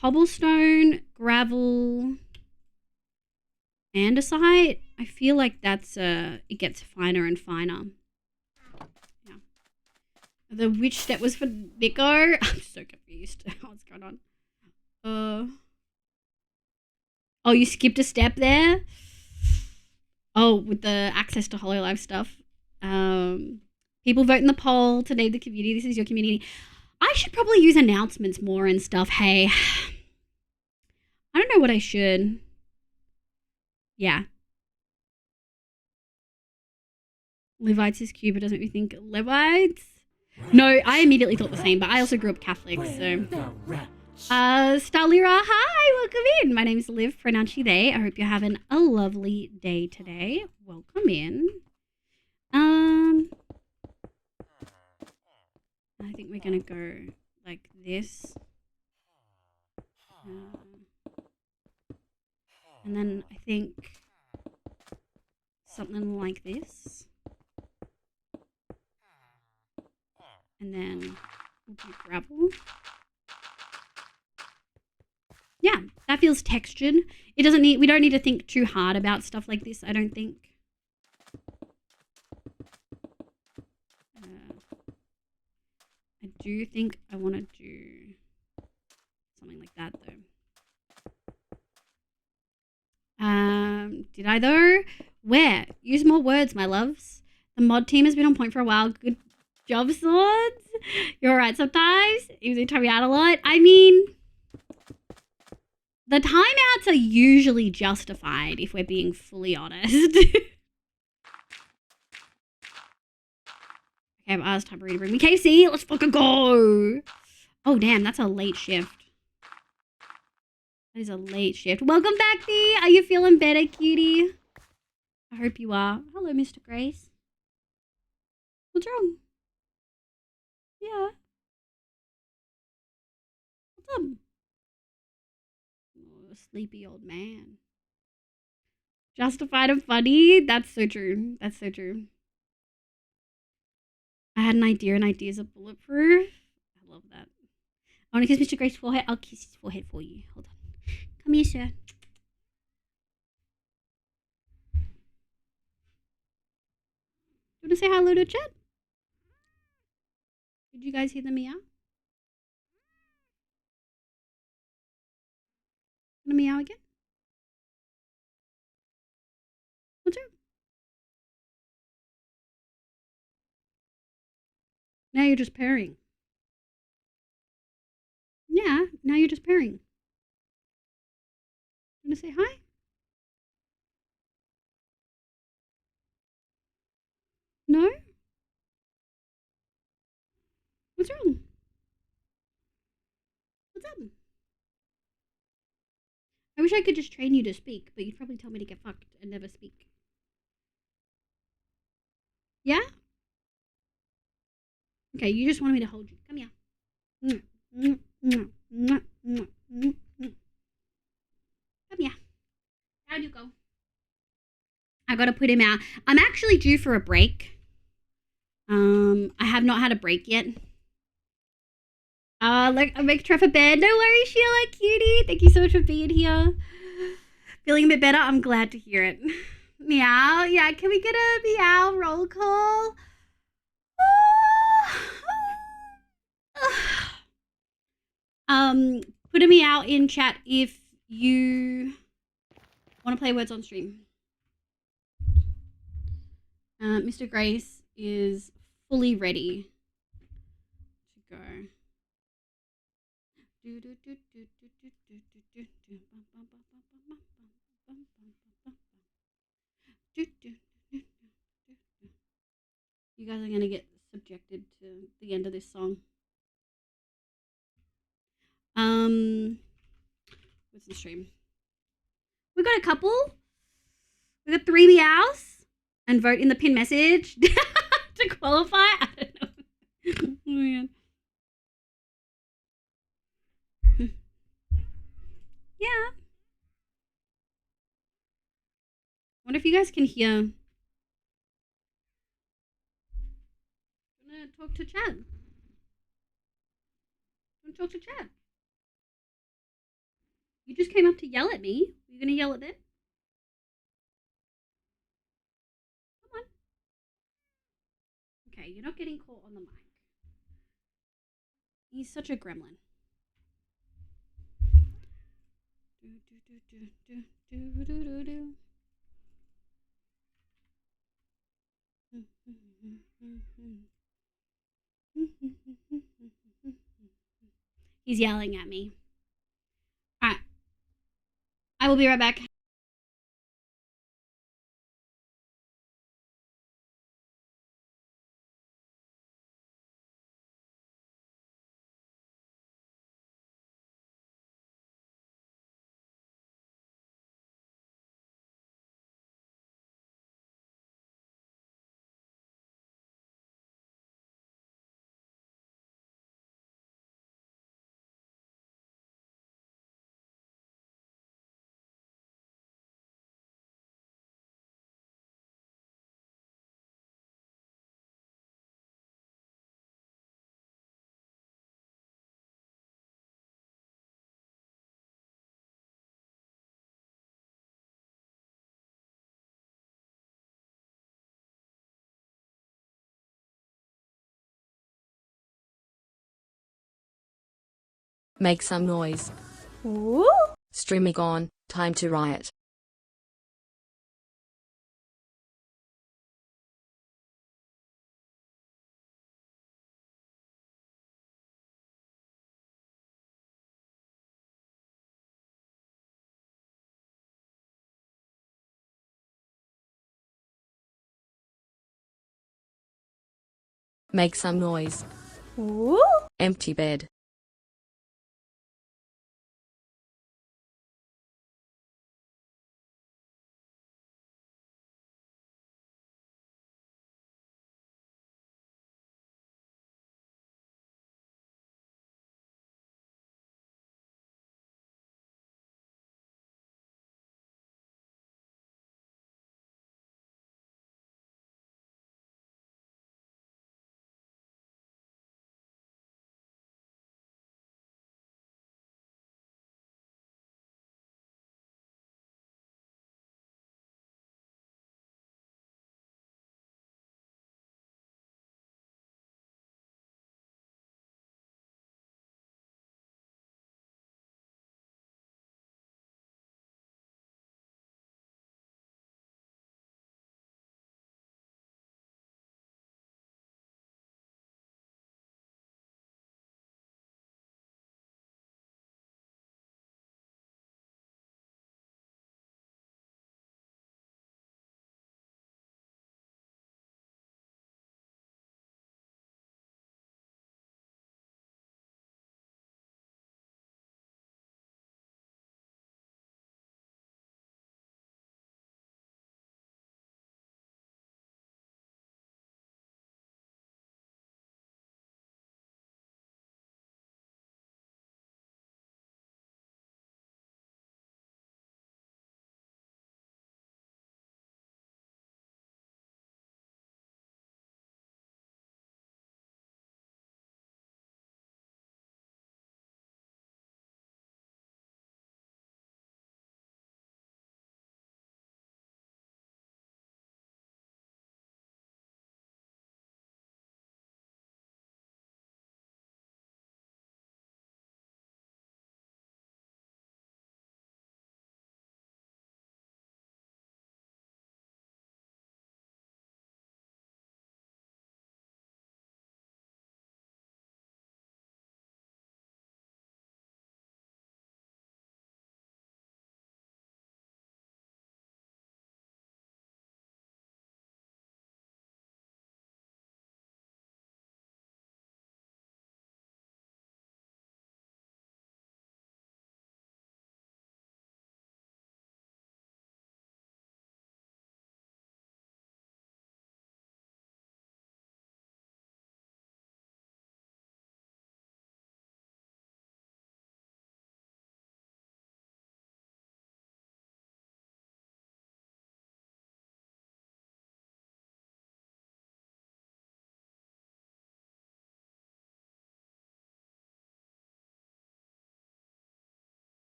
Cobblestone, gravel, andesite. I feel like that's it gets finer and finer. Yeah. The which step was for Nico? I'm so confused. What's going on? Oh, you skipped a step there? Oh, with the access to Hololive stuff. People vote in the poll to name the community. This is your community. I should probably use announcements more and stuff. Hey, I don't know what I should. Yeah. Levites is cute, but doesn't make me think Levites? No, I immediately thought the same, but I also grew up Catholic, so... Stalira, hi, welcome in. My name is Liv, pronounce you they. I hope you're having a lovely day today. Welcome in. I think we're gonna go like this. And then I think something like this. And then we'll do gravel. Yeah, that feels textured. We don't need to think too hard about stuff like this, I don't think. I do think I want to do something like that though. Did I though? Where? Use more words, my loves. The mod team has been on point for a while. Good job, Swords. You're alright sometimes. Even though you tell me out a lot. I mean... The timeouts are usually justified, if we're being fully honest. Okay, I've asked Hyper to bring me KFC. Let's fucking go. Oh, damn, that's a late shift. That is a late shift. Welcome back, Thee. Are you feeling better, cutie? I hope you are. Hello, Mr. Grace. What's wrong? Yeah. What's up? Oh, sleepy old man. Justified and funny. That's so true. That's so true. I had an idea, and ideas are bulletproof. I love that. I want to kiss Mr. Grace's forehead. I'll kiss his forehead for you. Hold on. Come here, sir. You want to say hello to chat? Did you guys hear the meow? Want to meow again? What's wrong? Now you're just purring. Yeah, now you're just purring. Want to say hi? No? What's wrong? What's up? I wish I could just train you to speak, but you'd probably tell me to get fucked and never speak. Yeah? Okay, you just wanted me to hold you. Come here. Come here. Down you go. I gotta put him out. I'm actually due for a break. I have not had a break yet. Like I make Trevor bed. No worries, Sheila, cutie. Thank you so much for being here. Feeling a bit better. I'm glad to hear it. Meow. Yeah, can we get a meow roll call? Put a meow in chat if you want to play words on stream. Mr. Grace is fully ready to go. You guys are gonna get subjected to the end of this song. What's the stream? We got a couple. We got 3 meows and vote in the pin message to qualify. I don't know. Oh my god. Yeah. Wonder if you guys can hear. I'm gonna talk to chat. Talk to chat. You just came up to yell at me. Are you gonna yell at them? Come on. Okay, you're not getting caught on the mic. He's such a gremlin. He's yelling at me. Alright. I will be right back. Make some noise. Ooh. Streaming on, time to riot. Make some noise. Ooh. Empty bed.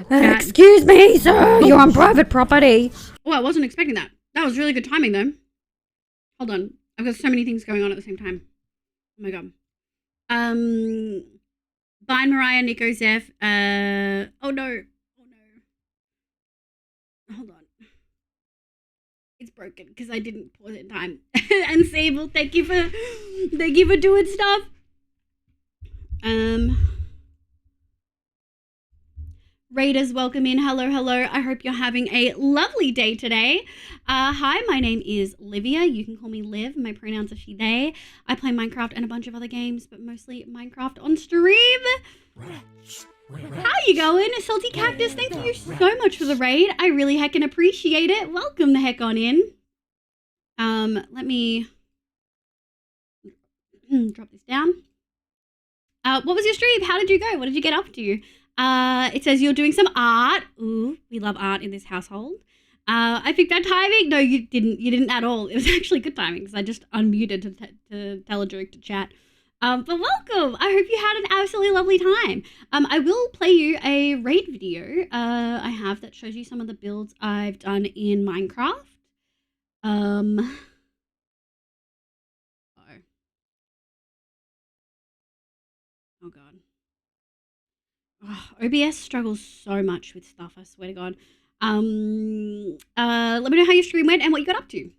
Excuse me, sir. You're on private property. Oh, I wasn't expecting that. That was really good timing, though. Hold on. I've got so many things going on at the same time. Oh, my God. Vine, Mariah, Nico, Zeph. Oh, no. Oh, no. Hold on. It's broken because I didn't pause it in time. And Sable, thank you for doing stuff. Raiders, welcome in. Hello, hello. I hope you're having a lovely day today. Hi, my name is Livia. You can call me Liv. My pronouns are she, they. I play Minecraft and a bunch of other games, but mostly Minecraft on stream. How you going? Salty Cactus, thank you so much for the raid. I really heckin' appreciate it. Welcome the heck on in. Let me drop this down. What was your stream? How did you go? What did you get up to? It says you're doing some art. Ooh, we love art in this household. I picked that timing. No, you didn't. You didn't at all. It was actually good timing because I just unmuted to tell a joke to chat. But welcome. I hope you had an absolutely lovely time. I will play you a raid video I have that shows you some of the builds I've done in Minecraft. Oh, God. Oh, OBS struggles so much with stuff, I swear to God. Let me know how your stream went and what you got up to.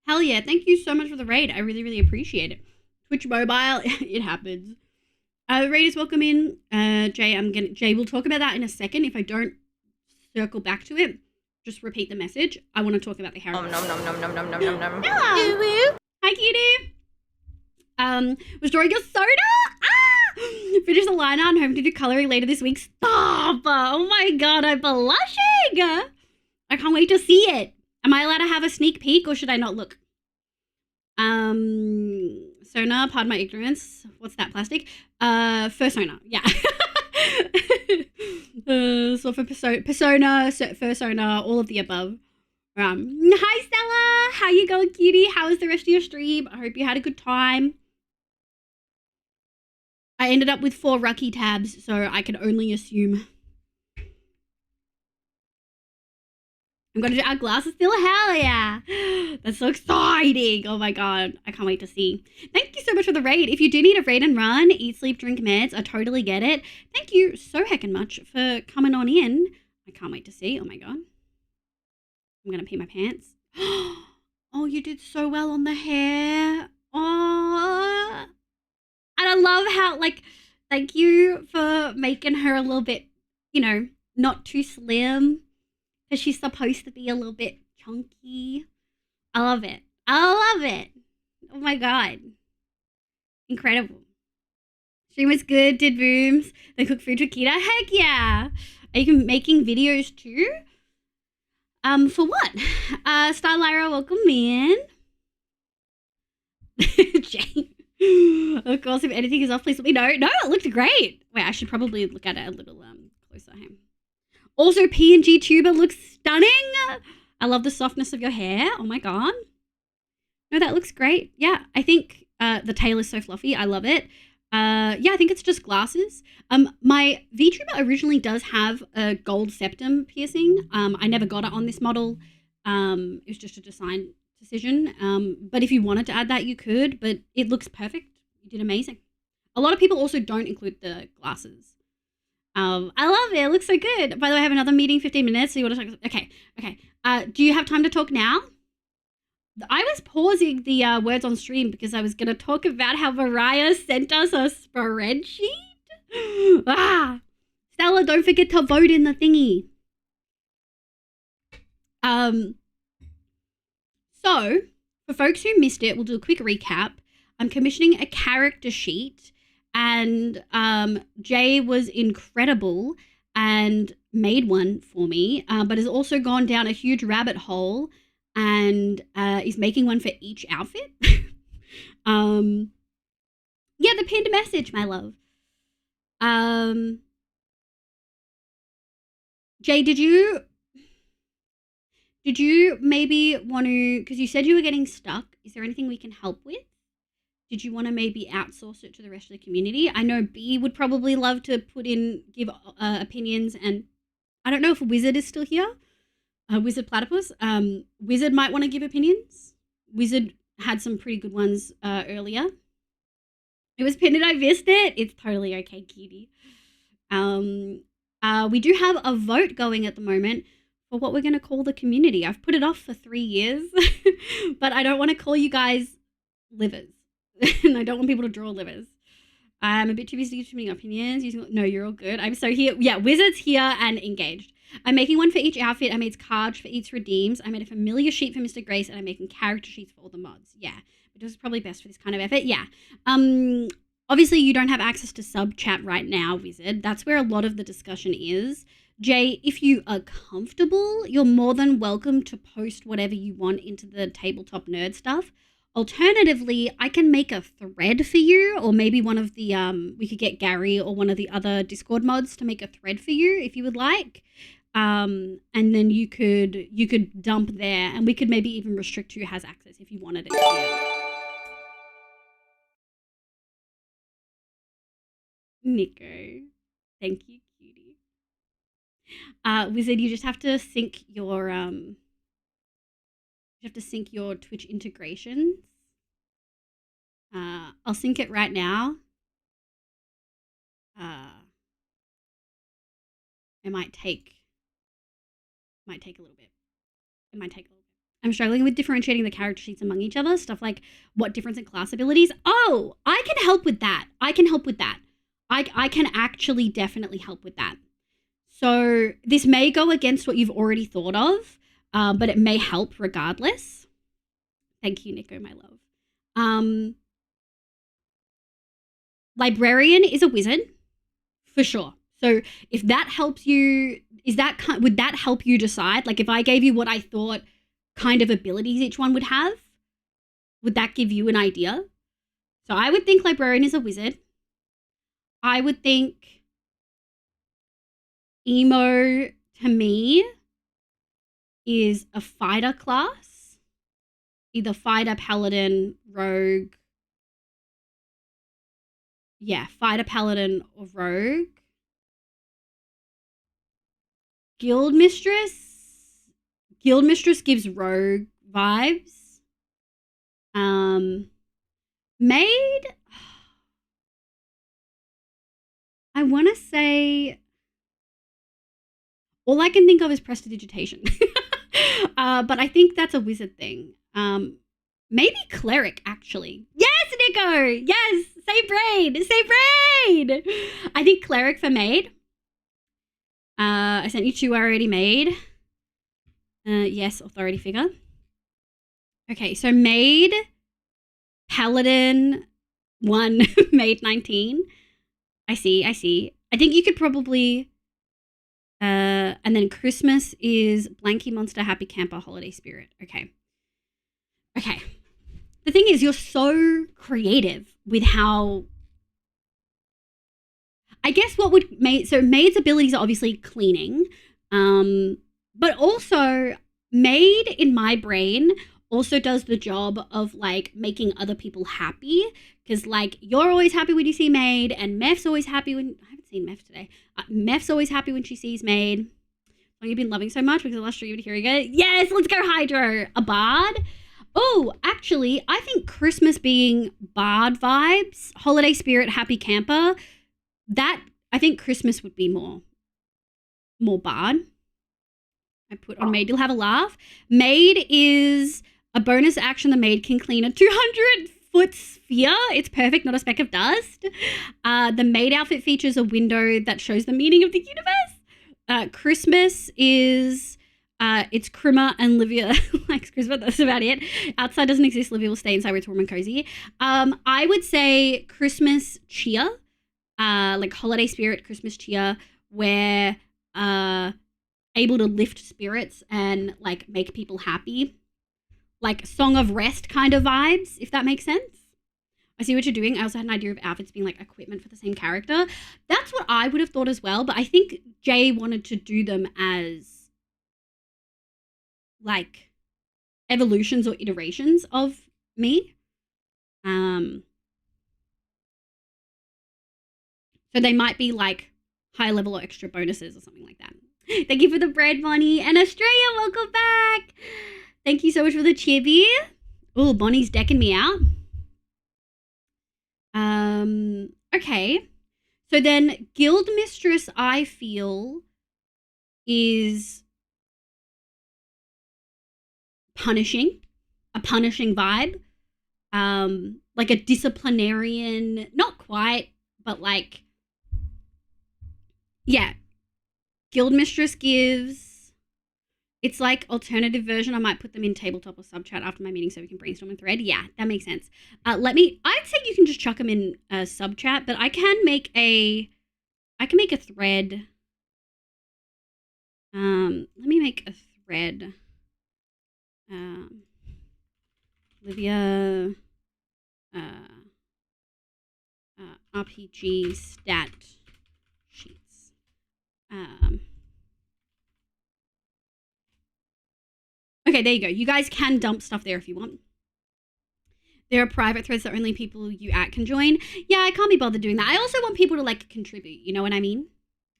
Hell yeah, thank you so much for the raid. I really, really appreciate it. Twitch mobile, it happens. Raiders, welcome in. Jay will talk about that in a second. If I don't circle back to it, just repeat the message. I want to talk about the hero. Hello. Hi, cutie. Was drawing a soda? Finish the line art and home to do coloring later this week. Stop! Oh my God, I'm blushing. I can't wait to see it. Am I allowed to have a sneak peek or should I not look? Sona, pardon my ignorance. What's that plastic? Fursona, yeah. So for persona, fursona, all of the above. Hi Stella, how you going, cutie? How was the rest of your stream? I hope you had a good time. I ended up with 4 Rucky tabs, so I can only assume. I'm going to do our glasses still. Hell yeah. That's so exciting. Oh my God. I can't wait to see. Thank you so much for the raid. If you do need a raid and run, eat, sleep, drink meds, I totally get it. Thank you so heckin' much for coming on in. I can't wait to see. Oh my God. I'm going to pee my pants. Oh, you did so well on the hair. Oh. And I love how, like, thank you for making her a little bit, you know, not too slim. Because she's supposed to be a little bit chunky. I love it. I love it. Oh my God. Incredible. Stream was good, did booms. They cook food for Kita. Heck yeah. Are you making videos too? For what? Star Lyra, welcome in. Jane. Of course, if anything is off, please let me know. No, it looked great. Wait, I should probably look at it a little closer. Also, P&G tuber looks stunning. I love the softness of your hair. Oh my God. No, that looks great. Yeah, I think the tail is so fluffy. I love it. Yeah, I think it's just glasses. My VTuber originally does have a gold septum piercing. I never got it on this model. It was just a design decision. But if you wanted to add that, you could. But it looks perfect. You did amazing. A lot of people also don't include the glasses. I love it. It looks so good. By the way, I have another meeting 15 minutes. So you want to talk? Okay. Do you have time to talk now? I was pausing the words on stream because I was going to talk about how Mariah sent us a spreadsheet. Stella, don't forget to vote in the thingy. So, for folks who missed it, we'll do a quick recap. I'm commissioning a character sheet, and Jay was incredible and made one for me, but has also gone down a huge rabbit hole and is making one for each outfit. Yeah, the pinned message, my love. Jay, did you maybe want to, because you said you were getting stuck, is there anything we can help with? Did you want to maybe outsource it to the rest of the community? I know B would probably love to give opinions, and I don't know if Wizard is still here. Wizard Platypus. Wizard might want to give opinions. Wizard had some pretty good ones earlier. It was pinned and I missed it. It's totally okay, cutie. We do have a vote going at the moment for what we're going to call the community. I've put it off for 3 years, but I don't want to call you guys livers. And I don't want people to draw livers. I'm a bit too busy to give too many opinions. No, you're all good. I'm so here. Yeah, Wizard's here and engaged. I'm making one for each outfit. I made cards for each redeems. I made a familiar sheet for Mr. Grace, and I'm making character sheets for all the mods. Yeah, but this is probably best for this kind of effort. Yeah. Obviously, you don't have access to sub chat right now, Wizard. That's where a lot of the discussion is. Jay, if you are comfortable, you're more than welcome to post whatever you want into the tabletop nerd stuff. Alternatively, I can make a thread for you, or maybe one of the we could get Gary or one of the other Discord mods to make a thread for you if you would like. And then you could dump there, and we could maybe even restrict who has access if you wanted it. Nico, thank you, cutie. Wizard, you just have to sync your Twitch integrations. I'll sync it right now. It might take a little bit. I'm struggling with differentiating the character sheets among each other. Stuff like what difference in class abilities. Oh, I can help with that. I can actually definitely help with that. So this may go against what you've already thought of, but it may help regardless. Thank you, Nico, my love. Librarian is a wizard, for sure. So if that helps you, would that help you decide? Like if I gave you what I thought kind of abilities each one would have, would that give you an idea? So I would think librarian is a wizard. I would think emo, to me, is a fighter class. Either fighter, paladin, rogue. Yeah, fighter, paladin, or rogue. Guild mistress gives rogue vibes. Maid, I want to say, all I can think of is prestidigitation. But I think that's a wizard thing. Maybe cleric, actually. Yes, Nico! Yes! Same brain! I think cleric for maid. I sent you 2 I already made. Yes, authority figure. Okay, so maid, paladin, 1, maid 19. I see. I think you could probably... and then Christmas is Blanky Monster, Happy Camper, Holiday Spirit. Okay. The thing is, you're so creative with how... I guess what would... So Maid's abilities are obviously cleaning. But also, Maid, in my brain, also does the job of, like, making other people happy. Because, like, you're always happy when you see Maid, and Meph's always happy when... I haven't seen Meph today. Meph's always happy when she sees Maid. Oh, you've been loving so much because the last stream, here we go. Yes, let's go, Hydro. A bard? Oh, actually, I think Christmas being bard vibes, holiday spirit, happy camper, that I think Christmas would be more bard. I put on maid. You'll have a laugh. Maid is a bonus action. The maid can clean a 200-foot sphere. It's perfect, not a speck of dust. The maid outfit features a window that shows the meaning of the universe. Christmas is it's Krimmer and Livia likes Christmas. That's about it. Outside doesn't exist. Livia will stay inside where it's warm and cozy. I would say Christmas cheer, like holiday spirit, Christmas cheer, where able to lift spirits and like make people happy, like Song of Rest kind of vibes, if that makes sense. I see what you're doing. I also had an idea of outfits being like equipment for the same character. That's what I would have thought as well, but I think Jay wanted to do them as like evolutions or iterations of me. So they might be like high level or extra bonuses or something like that. Thank you for the bread, Bonnie. And Australia, welcome back. Thank you so much for the chibi. Oh, Bonnie's decking me out. Okay. So then Guild Mistress, I feel, is punishing. A punishing vibe. Like a disciplinarian, not quite, but like, yeah. Guild Mistress gives, it's like alternative version. I might put them in tabletop or sub chat after my meeting so we can brainstorm and thread. Yeah, that makes sense. I'd say you can just chuck them in sub chat, but I can make a thread. Let me make a thread. Olivia, RPG stat sheets. Okay, there you go. You guys can dump stuff there if you want. There are private threads that only people you at can join. Yeah, I can't be bothered doing that. I also want people to like contribute. You know what I mean?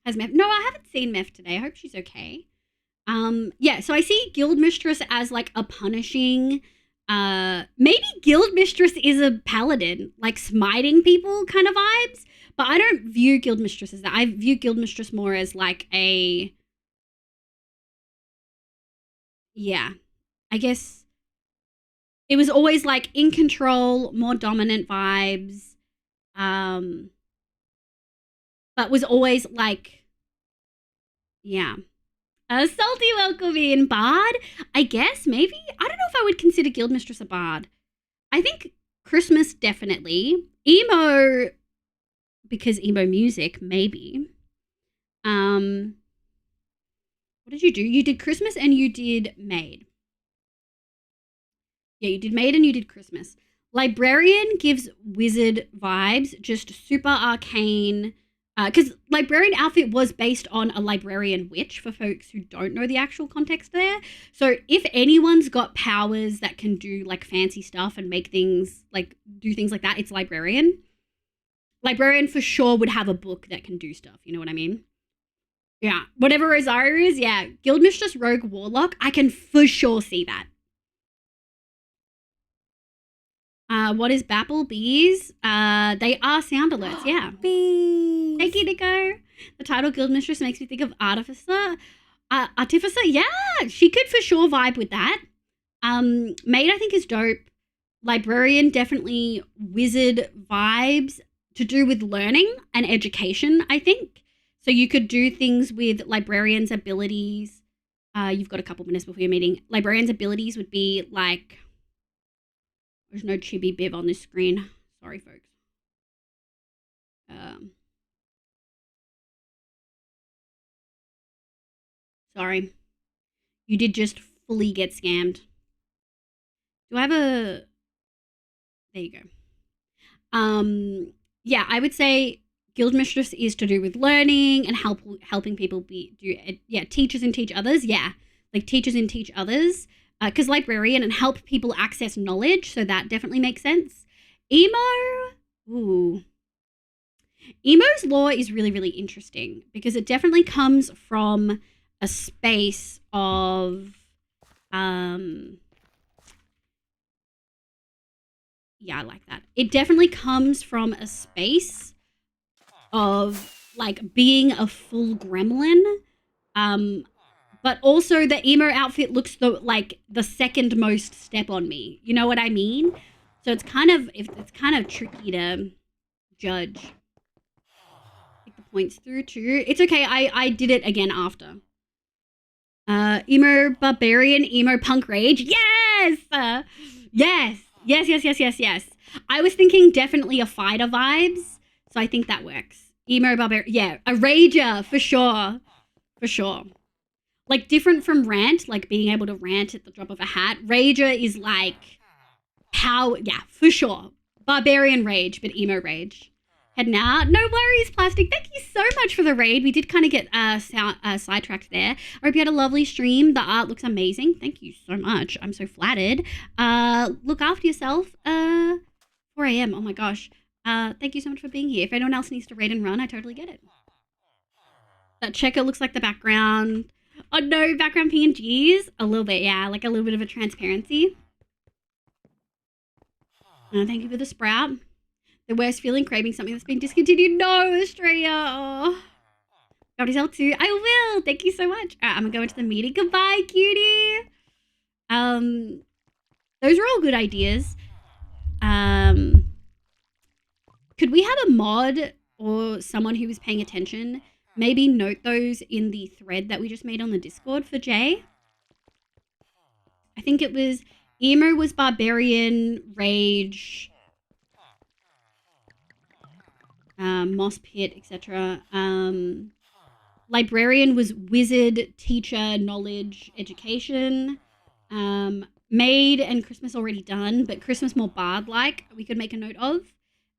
Has Meph? No, I haven't seen Meph today. I hope she's okay. Yeah. So I see Guild Mistress as like a punishing. Maybe Guild Mistress is a paladin, like smiting people kind of vibes. But I don't view Guild Mistress as that. I view Guild Mistress more as like a, yeah, I guess it was always like in control, more dominant vibes, but was always like, yeah. Salty welcome in. Bard, I guess, maybe? I don't know if I would consider Guild Mistress a bard. I think Christmas, definitely. Emo, because emo music, maybe. What did you do? You did Christmas and you did Maid. Yeah, you did Maid and you did Christmas. Librarian gives wizard vibes, just super arcane. Because Librarian outfit was based on a librarian witch, for folks who don't know the actual context there. So if anyone's got powers that can do like fancy stuff and make things like do things like that, it's Librarian. Librarian for sure would have a book that can do stuff. You know what I mean? Yeah. Whatever Rosario is, yeah. Guild Mistress, Rogue, Warlock, I can for sure see that. What is Bapple? Bees? They are sound alerts, yeah. Bees. Thank you, Nico. The title Guild Mistress makes me think of Artificer. Artificer, yeah, she could for sure vibe with that. Maid, I think, is dope. Librarian, definitely wizard vibes to do with learning and education, I think. So you could do things with Librarian's abilities. You've got a couple minutes before your meeting. Librarian's abilities would be like, there's no chibi bib on this screen. Sorry, folks. Sorry. You did just fully get scammed. Do I have a... There you go. Yeah, I would say Guild Mistress is to do with learning and helping people teachers and teach others. Yeah, like teachers and teach others. Because Librarian and help people access knowledge, so that definitely makes sense. Emo, ooh. Emo's lore is really, really interesting because it definitely comes from a space of, yeah, I like that. It definitely comes from a space of like being a full gremlin. But also the emo outfit looks like the second most step on me. You know what I mean? So it's kind of tricky to judge. Take the points through too. It's okay. I did it again after. Emo barbarian, emo punk rage. Yes! Yes. I was thinking definitely a fighter vibes, so I think that works. Emo barbarian. Yeah, a rager for sure. For sure. Like different from rant, like being able to rant at the drop of a hat. Rager is like how, yeah, for sure. Barbarian rage, but emo rage. Heading out. No worries, Plastic. Thank you so much for the raid. We did kind of get sidetracked there. I hope you had a lovely stream. The art looks amazing. Thank you so much. I'm so flattered. Look after yourself. 4 a.m. Oh my gosh. Thank you so much for being here. If anyone else needs to raid and run, I totally get it. That checker looks like the background. Oh no, background PNGs? A little bit, yeah. Like a little bit of a transparency. Thank you for the sprout. The worst feeling, craving something that's been discontinued. No, Australia. Oh. L too. I will. Thank you so much. All right, I'm gonna go into the meeting. Goodbye, cutie. Those are all good ideas. Could we have a mod or someone who was paying attention maybe note those in the thread that we just made on the Discord for Jay? I think it was emo was barbarian, rage, moss pit, etc. Librarian was wizard, teacher, knowledge, education. Maid and Christmas already done, but Christmas more bard-like we could make a note of.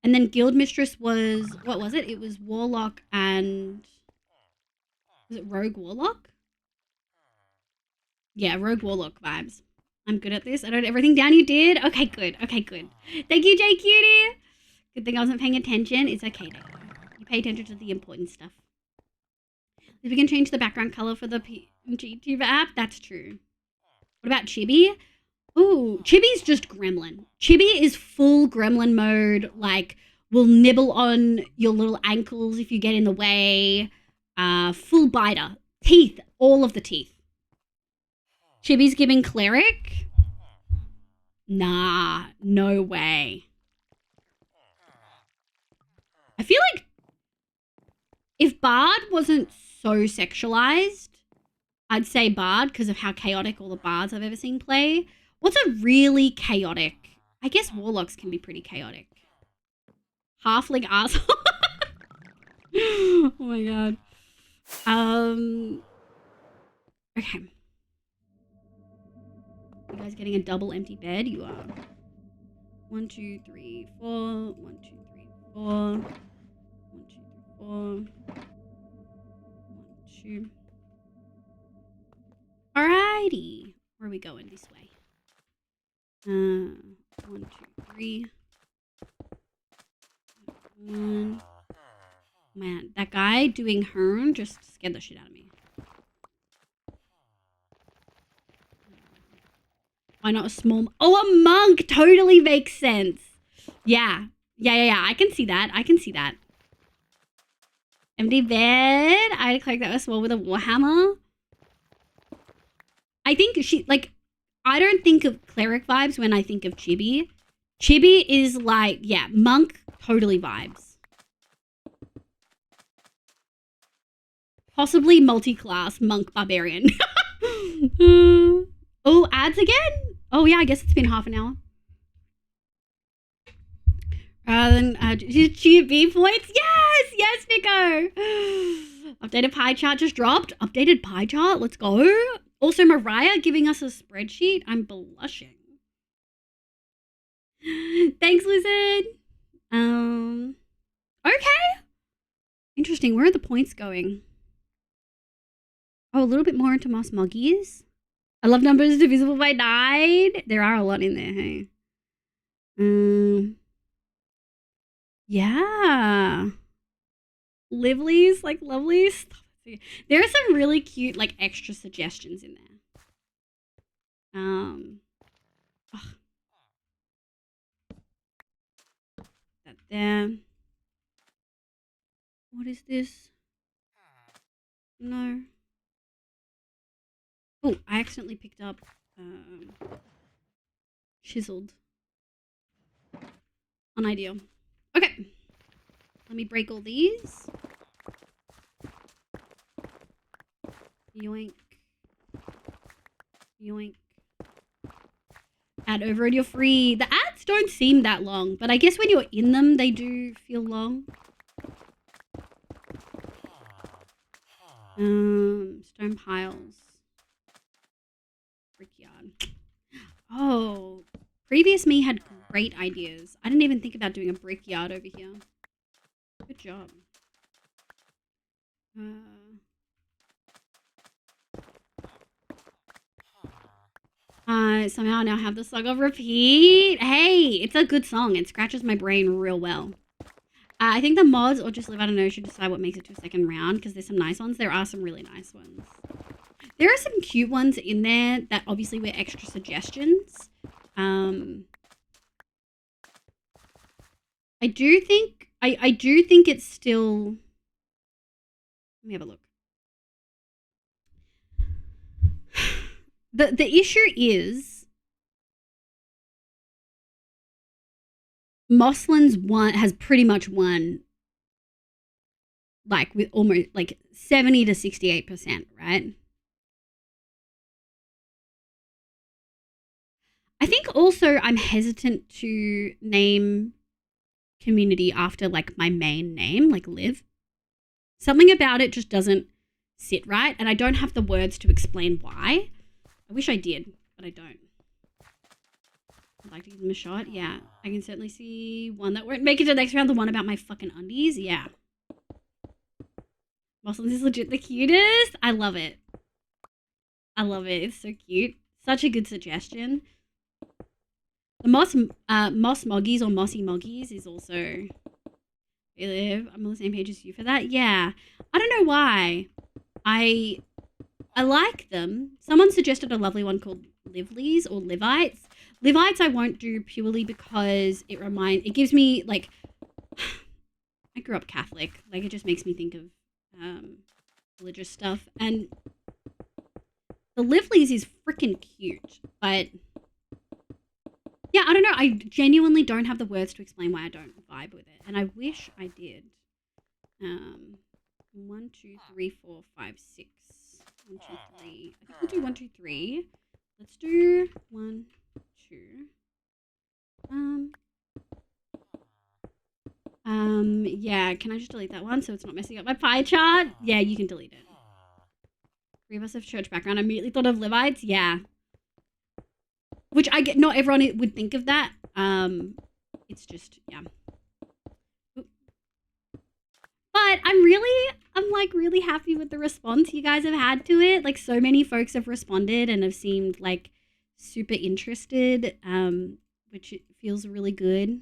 And then guild mistress was, what was it? It was warlock and, was it rogue warlock? Yeah, rogue warlock vibes. I'm good at this. I wrote everything down you did. Okay, good. Okay, good. Thank you, Jay Cutie. Good thing I wasn't paying attention. It's okay, though. You pay attention to the important stuff. If we can change the background color for the GTuber app, that's true. What about Chibi? Ooh, Chibi's just gremlin. Chibi is full gremlin mode, like, will nibble on your little ankles if you get in the way. Full biter. Teeth. All of the teeth. Chibi's giving cleric? Nah, no way. I feel like if Bard wasn't so sexualized, I'd say Bard because of how chaotic all the bards I've ever seen play. What's a really chaotic? I guess warlocks can be pretty chaotic. Halfling asshole. Oh my god. Okay. You guys getting a double empty bed? You are. 1, 2, 3, 4. 1, 2, 3, 4. 1, 2, 3, 4. 1, 2. Alrighty. Where are we going? This way. 1, 2, 3. 1. Man, that guy doing Hearn just scared the shit out of me. Why not a small... Oh, a monk totally makes sense. Yeah. I can see that. Empty bed. I had a cleric that was small with a warhammer. I think she... Like, I don't think of cleric vibes when I think of Chibi. Chibi is like... Yeah, monk totally vibes. Possibly multi-class monk barbarian. Oh, ads again? Oh, yeah, I guess it's been half an hour. Rather than GB points? Yes, Nico. Updated pie chart just dropped. Updated pie chart, let's go. Also, Mariah giving us a spreadsheet. I'm blushing. Thanks, Lizard. Okay. Interesting. Where are the points going? Oh, a little bit more into Moss Muggies. I love numbers divisible by 9. There are a lot in there, hey. Yeah. Livelies, like lovelies. There are some really cute, like, extra suggestions in there. That there. What is this? No. Oh, I accidentally picked up chiseled. Unideal. Okay. Let me break all these. Yoink. Yoink. Ad over and you're free. The ads don't seem that long, but I guess when you're in them, they do feel long. Stone piles. Brickyard. Oh, previous me had great ideas. I didn't even think about doing a brickyard over here. Good job. Somehow I now have the song on repeat. Hey, it's a good song. It scratches my brain real well. I think the mods, or just Live Out of Know, should decide what makes it to a second round, because there's some nice ones. There are some really nice ones. There are some cute ones in there that obviously were extra suggestions. I do think it's still... Let me have a look. The issue is Moslin's has pretty much won, like, with almost like 70 to 68%, right? I think also I'm hesitant to name community after like my main name, like Liv. Something about it just doesn't sit right, and I don't have the words to explain why. I wish I did, but I don't. I'd like to give them a shot. Yeah, I can certainly see one that won't make it to the next round. The one about my fucking undies. Yeah. Muslims is legit the cutest. I love it. I love it. It's so cute. Such a good suggestion. The Moss Moggies or Mossy Moggies is also... I'm on the same page as you for that. Yeah. I don't know why. I like them. Someone suggested a lovely one called Livelies or Livites. Livites I won't do purely because it gives me, like, I grew up Catholic. Like, it just makes me think of religious stuff. And the Livelies is freaking cute. But, yeah, I don't know. I genuinely don't have the words to explain why I don't vibe with it. And I wish I did. 1, 2, 3, 4, 5, 6. 1, 2, 3. I think we'll do 1, 2, 3. Let's do 1, 2. Yeah, can I just delete that one so it's not messing up my pie chart? Yeah, you can delete it. 3 of us have church background. I immediately thought of Levites. Yeah. Which I get, not everyone would think of that. It's just, yeah. But I'm like really happy with the response you guys have had to it. Like, so many folks have responded and have seemed like super interested, which feels really good.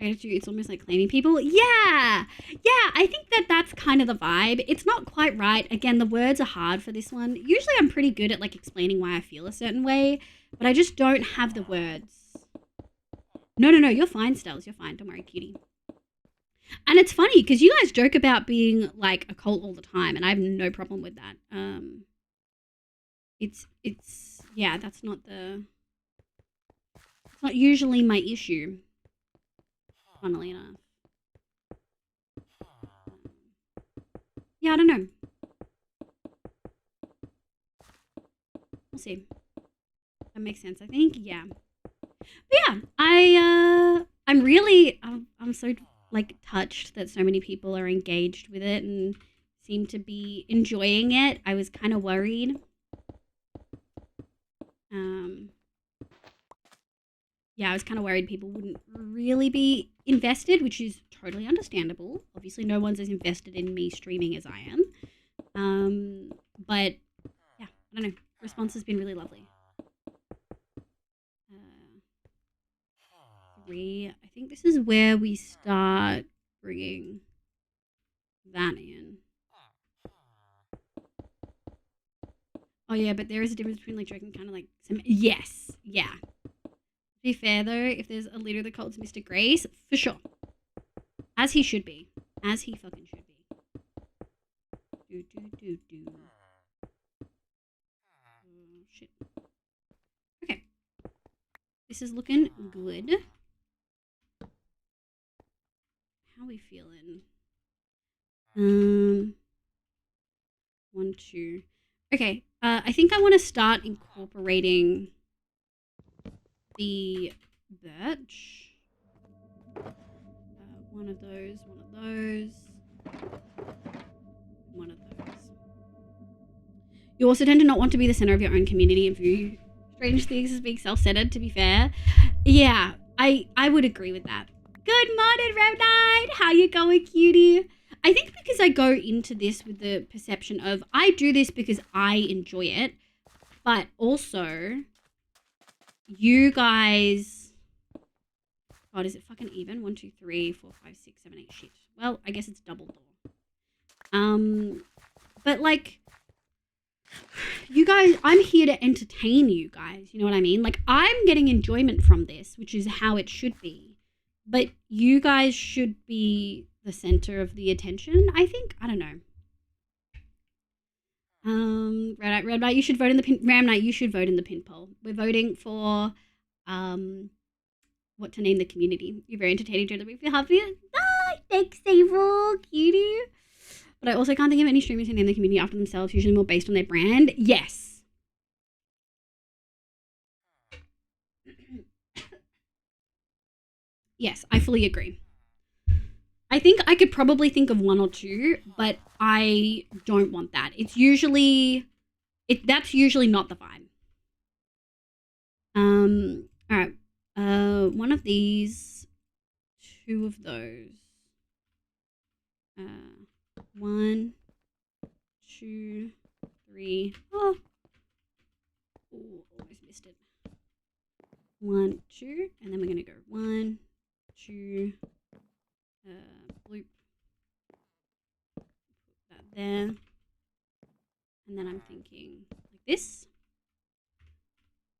It's almost like claiming people. Yeah, I think that's kind of the vibe. It's not quite right. Again, the words are hard for this one. Usually I'm pretty good at like explaining why I feel a certain way, but I just don't have the words. No, you're fine, Stells. You're fine. Don't worry, cutie. And it's funny because you guys joke about being like a cult all the time, and I have no problem with that. Yeah, it's not usually my issue, funnily enough. Yeah, I don't know. We'll see. That makes sense, I think. Yeah. But yeah, I'm so like touched that so many people are engaged with it and seem to be enjoying it. I was kind of worried. Yeah, I was kind of worried people wouldn't really be invested, which is totally understandable. Obviously, no one's as invested in me streaming as I am. But yeah, I don't know. Response has been really lovely. 3. I think this is where we start bringing that in. Oh yeah, but there is a difference between like joking, kind of like some. Yes, yeah. To be fair though, if there's a leader of the cult's Mr. Grace, for sure. As he should be. As he fucking should be. Oh, shit. Okay. This is looking good. How are we feeling? 1, 2. Okay. I think I want to start incorporating the birch. One of those, one of those, one of those. You also tend to not want to be the center of your own community and view strange things as being self-centered, to be fair. Yeah, I would agree with that. Good morning, Remnite! How you going, cutie? I think because I go into this with the perception of I do this because I enjoy it, but also you guys... God, is it fucking even? 1, 2, 3, 4, 5, 6, 7, 8. Shit. Well, I guess it's double door. But like, you guys, I'm here to entertain you guys. You know what I mean? Like, I'm getting enjoyment from this, which is how it should be. But you guys should be the center of the attention, I think. I don't know. Red Knight, you should vote in the pin. Ram Knight, you should vote in the pin poll. We're voting for, what to name the community. You're very entertaining during the week. Feel happy? Ah, thanks, Sable. Cutie. But I also can't think of any streamers who name the community after themselves, usually more based on their brand. Yes. Yes, I fully agree. I think I could probably think of 1 or 2, but I don't want that. It's usually... that's usually not the vibe. Alright. One of these, 2 of those. 1, 2, 3. Oh, almost missed it. 1, 2, and then we're gonna go 1, 2. Bloop. Put that there, and then I'm thinking like this.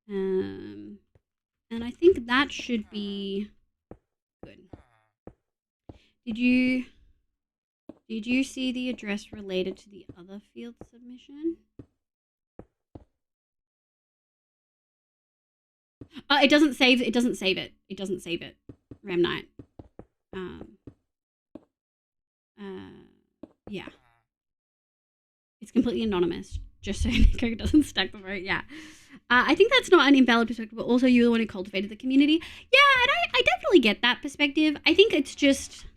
And I think that should be good. Did you see the address related to the other field submission? It doesn't save it. It doesn't save it. It doesn't save it. Ram Knight. Yeah. It's completely anonymous, just so Nico doesn't stack the vote. Yeah. I think that's not an invalid perspective, but also you're the one who cultivated the community. Yeah, and I definitely get that perspective. I think it's just...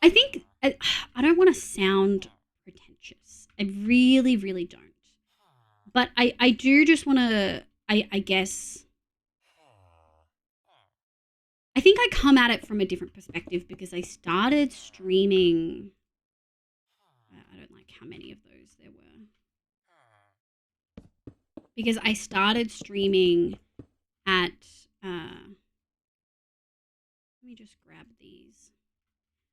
I think... I don't want to sound pretentious. I really, really don't. But I do just want to... I guess... I think I come at it from a different perspective because I started streaming... I don't like how many of those there were. Because I started streaming at... let me just grab these.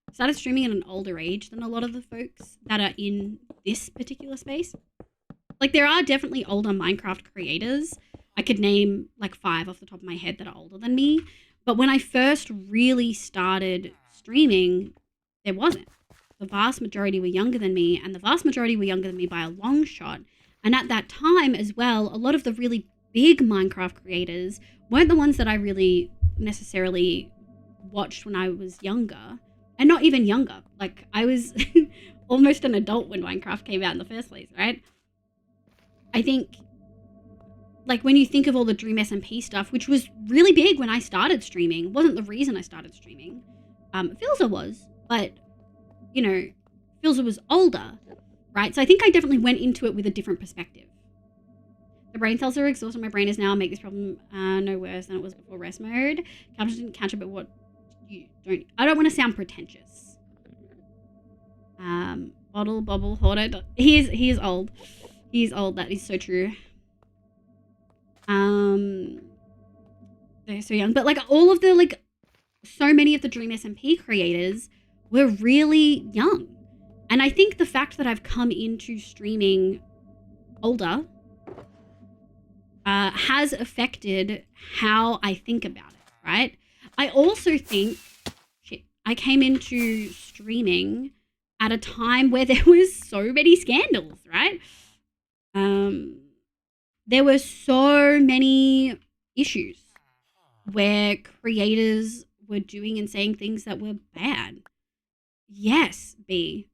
I started streaming at an older age than a lot of the folks that are in this particular space. Like, there are definitely older Minecraft creators. I could name like 5 off the top of my head that are older than me. But when I first really started streaming, there wasn't. The vast majority were younger than me, and the vast majority were younger than me by a long shot. And at that time as well, a lot of the really big Minecraft creators weren't the ones that I really necessarily watched when I was younger. And not even younger. Like, I was almost an adult when Minecraft came out in the first place, right? I think... like, when you think of all the Dream SMP stuff, which was really big when I started streaming, wasn't the reason I started streaming. Filza was, but, you know, Filza was older, right? So I think I definitely went into it with a different perspective. The brain cells are exhausted. My brain is now make this problem no worse than it was before rest mode. Captions didn't catch it, but what you don't... I don't want to sound pretentious. Bobble, hoarder. He is old. He is old. That is so true. They're so young, but like all of the so many of the Dream SMP creators were really young, and I think the fact that I've come into streaming older has affected how I think about it, right? I also think, I came into streaming at a time where there was so many scandals, right? There were so many issues where creators were doing and saying things that were bad. Yes, B.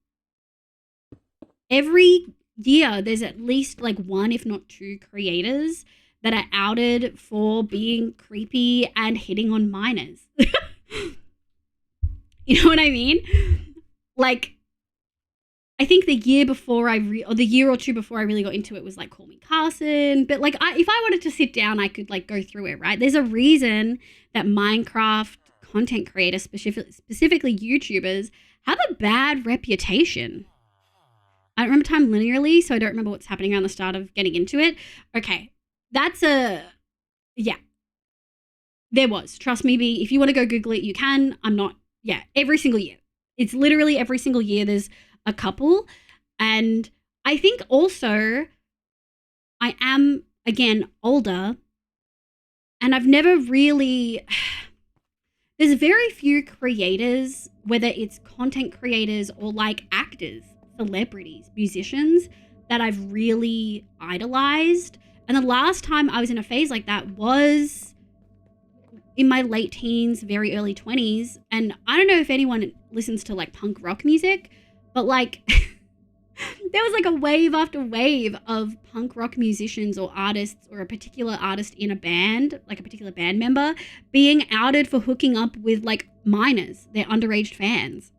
Every year, there's at least like one, if not two, creators that are outed for being creepy and hitting on minors. You know what I mean? Like, I think the year before or the year or two before I really got into it was like Call Me Carson. But like, if I wanted to sit down, I could like go through it, right? There's a reason that Minecraft content creators, specifically YouTubers, have a bad reputation. I don't remember time linearly, so I don't remember what's happening around the start of getting into it. Okay, yeah. There was. Trust me, B. If you want to go Google it, you can. I'm not. Yeah, every single year. It's literally every single year there's a couple. And I think also I am, again, older. And I've never really... There's very few creators, whether it's content creators or like actors, celebrities, musicians, that I've really idolized. And the last time I was in a phase like that was in my late teens, very early 20s. And I don't know if anyone listens to like punk rock music, but like there was like a wave after wave of punk rock musicians or artists or a particular artist in a band, like a particular band member, being outed for hooking up with like minors, their underage fans.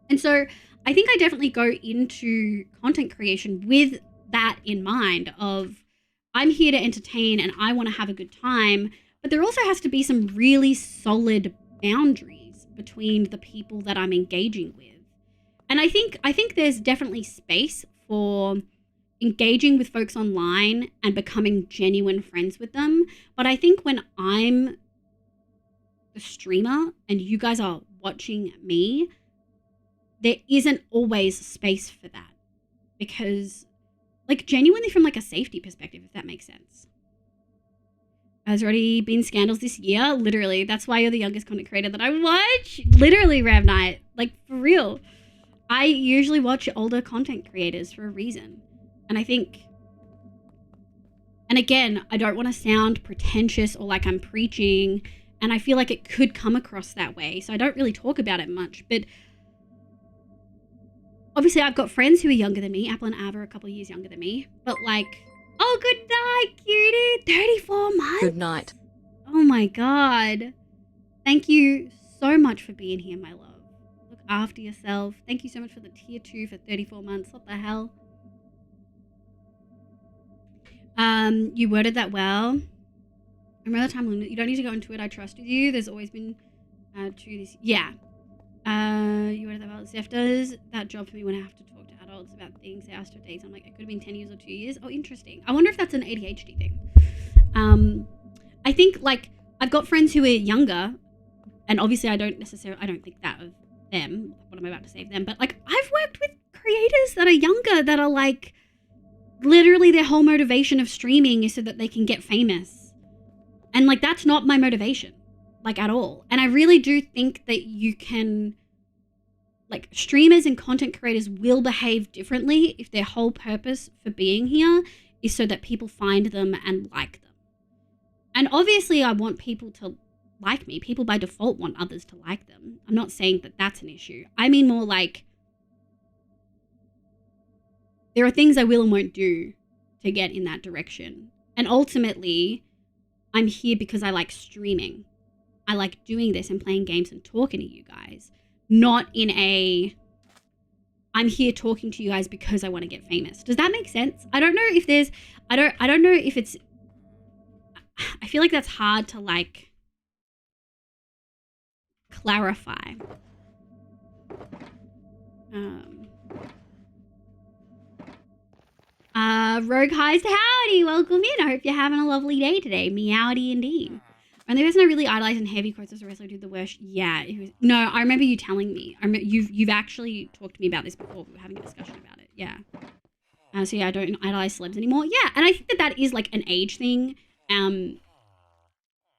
And so I think I definitely go into content creation with that in mind of I'm here to entertain and I want to have a good time. But there also has to be some really solid boundaries between the people that I'm engaging with. And I think there's definitely space for engaging with folks online and becoming genuine friends with them. But I think when I'm the streamer and you guys are watching me, there isn't always space for that. Because, like, genuinely from like a safety perspective, if that makes sense. There's already been scandals this year. Literally, that's why you're the youngest content creator that I watch. Literally, Rev Night. Like, for real. I usually watch older content creators for a reason. And I think... And again, I don't want to sound pretentious or like I'm preaching. And I feel like it could come across that way. So I don't really talk about it much. But obviously, I've got friends who are younger than me. Apple and Av are a couple of years younger than me. But like... Oh, good night, cutie. 34 months. Good night. Oh my God. Thank you so much for being here, my love. Look after yourself. Thank you so much for the tier 2 for 34 months. What the hell? You worded that well. I remember the time when you don't need to go into it. I trusted you. There's always been true this. Yeah. You worded that well. Zeph does that job for me when I have to talk to adults about things they asked for dates. I'm like, it could have been 10 years or 2 years. Oh, interesting. I wonder if that's an ADHD thing. I think like I've got friends who are younger, and obviously I don't think that of them, what I'm about to say of them, but like I've worked with creators that are younger that are like literally their whole motivation of streaming is so that they can get famous. And like that's not my motivation, like at all. And I really do think that you can, like, streamers and content creators will behave differently if their whole purpose for being here is so that people find them and like them. And obviously I want people to like me. People by default want others to like them. I'm not saying that that's an issue. I mean more like there are things I will and won't do to get in that direction. And ultimately, I'm here because I like streaming. I like doing this and playing games and talking to you guys. Not in a, I'm here talking to you guys because I want to get famous. Does that make sense? I don't know if there's, I don't know if it's, I feel like that's hard to like clarify. Rogue Heist, howdy, welcome in. I hope you're having a lovely day today. Meowdy indeed. And the person I really idolized in heavy quotes as a wrestler did the worst. Yeah, it was. No, I remember you telling me. I remember you've actually talked to me about this before. We were having a discussion about it. Yeah. So yeah, I don't idolize celebs anymore. Yeah, and I think that is like an age thing. And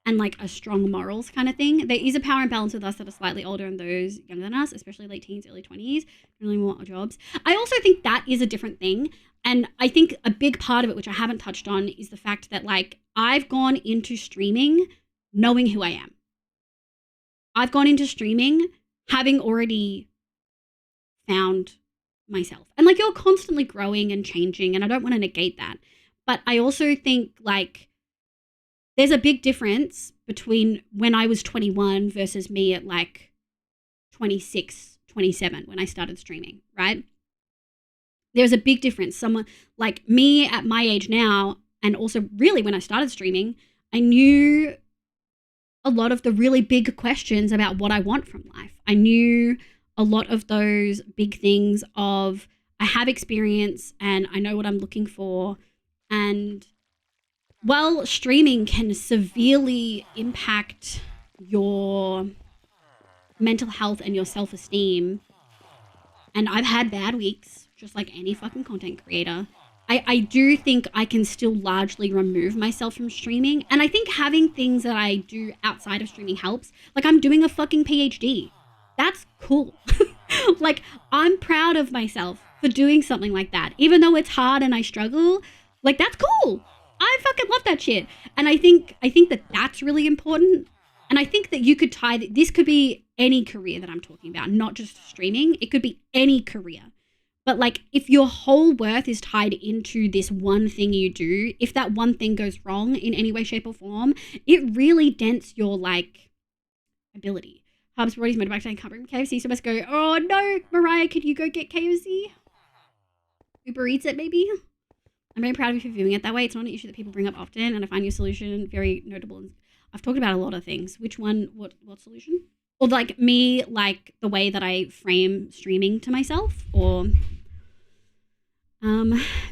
and like a strong morals kind of thing. There is a power imbalance with us that are slightly older and those younger than us, especially late teens, early 20s, really want our jobs. I also think that is a different thing. And I think a big part of it, which I haven't touched on, is the fact that like I've gone into streaming knowing who I am. I've gone into streaming having already found myself. And like you're constantly growing and changing, and I don't want to negate that. But I also think like there's a big difference between when I was 21 versus me at like 26, 27 when I started streaming, right? There's a big difference. Someone like me at my age now, and also really when I started streaming, I knew a lot of the really big questions about what I want from life. I knew a lot of those big things of I have experience and I know what I'm looking for. And while streaming can severely impact your mental health and your self-esteem, and I've had bad weeks, just like any fucking content creator, I do think I can still largely remove myself from streaming. And I think having things that I do outside of streaming helps. Like I'm doing a fucking PhD. That's cool. Like I'm proud of myself for doing something like that. Even though it's hard and I struggle, like that's cool. I fucking love that shit. And I think that that's really important. And I think that you could tie, this could be any career that I'm talking about, not just streaming. It could be any career. But like if your whole worth is tied into this one thing you do, if that one thing goes wrong in any way, shape or form, it really dents your like ability. Hubs brought his motorbike saying, can't bring KFC, so must go, oh no, Mariah, could you go get KFC? Uber Eats it maybe? I'm very proud of you for viewing it that way. It's not an issue that people bring up often, and I find your solution very notable. I've talked about a lot of things. Which one, what solution? Or like me, like the way that I frame streaming to myself, or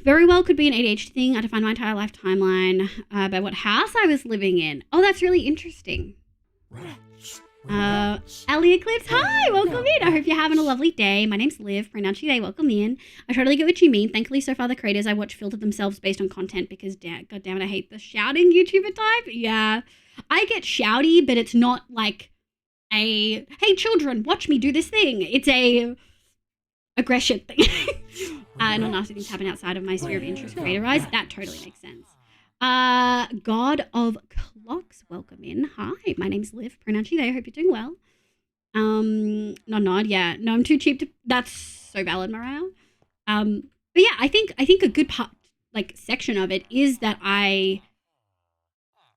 very well could be an ADHD thing. I defined my entire life timeline by what house I was living in. Oh, that's really interesting. Ellie Eclipse, hi, welcome in. I hope you're having a lovely day. My name's Liv, pronounce you they, welcome in. I totally get what you mean. Thankfully, so far the creators I watch filter themselves based on content because, god damn it, I hate the shouting YouTuber type. Yeah, I get shouty, but it's not like a, hey children, watch me do this thing. It's a aggression thing. Not nasty things happen outside of my sphere of interest creator-wise. That totally makes sense. God of Clocks, welcome in. Hi, my name's Liv, pronounce you they. I hope you're doing well. Nod, yeah. No, I'm too cheap to, that's so valid, Mariah. But yeah, I think a good part, like section of it is that I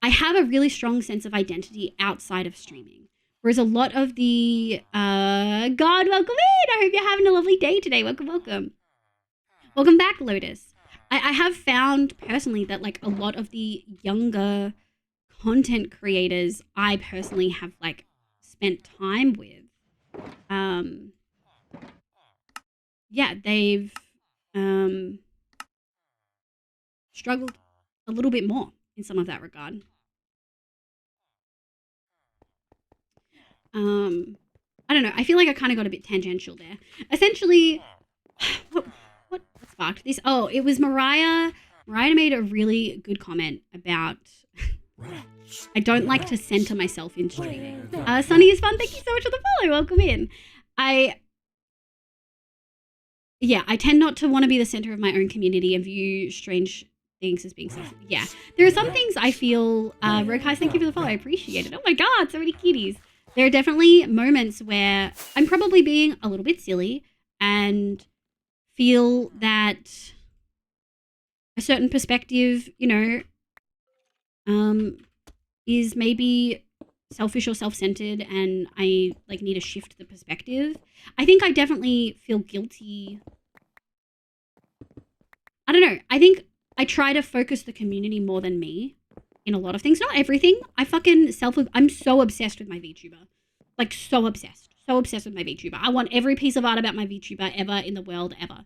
have a really strong sense of identity outside of streaming. Whereas a lot of the, God, welcome in. I hope you're having a lovely day today. Welcome, welcome. Welcome back, Lotus. I have found personally that like a lot of the younger content creators I personally have like spent time with, yeah, they've struggled a little bit more in some of that regard. I don't know. I feel like I kind of got a bit tangential there. Essentially, what sparked this? Oh, it was Mariah. Mariah made a really good comment about I don't like to center myself in streaming. Sunny is fun. Thank you so much for the follow. Welcome in. I tend not to want to be the center of my own community and view strange things as being self. Yeah, there are some things I feel. Rokai, thank you for the follow. I appreciate it. Oh my god, so many kitties. There are definitely moments where I'm probably being a little bit silly and feel that a certain perspective, you know, is maybe selfish or self-centered, and I like need to shift the perspective. I think I definitely feel guilty. I don't know. I think I try to focus the community more than me in a lot of things. Not everything. I'm so obsessed with my VTuber. Like so obsessed with my VTuber. I want every piece of art about my VTuber ever in the world ever.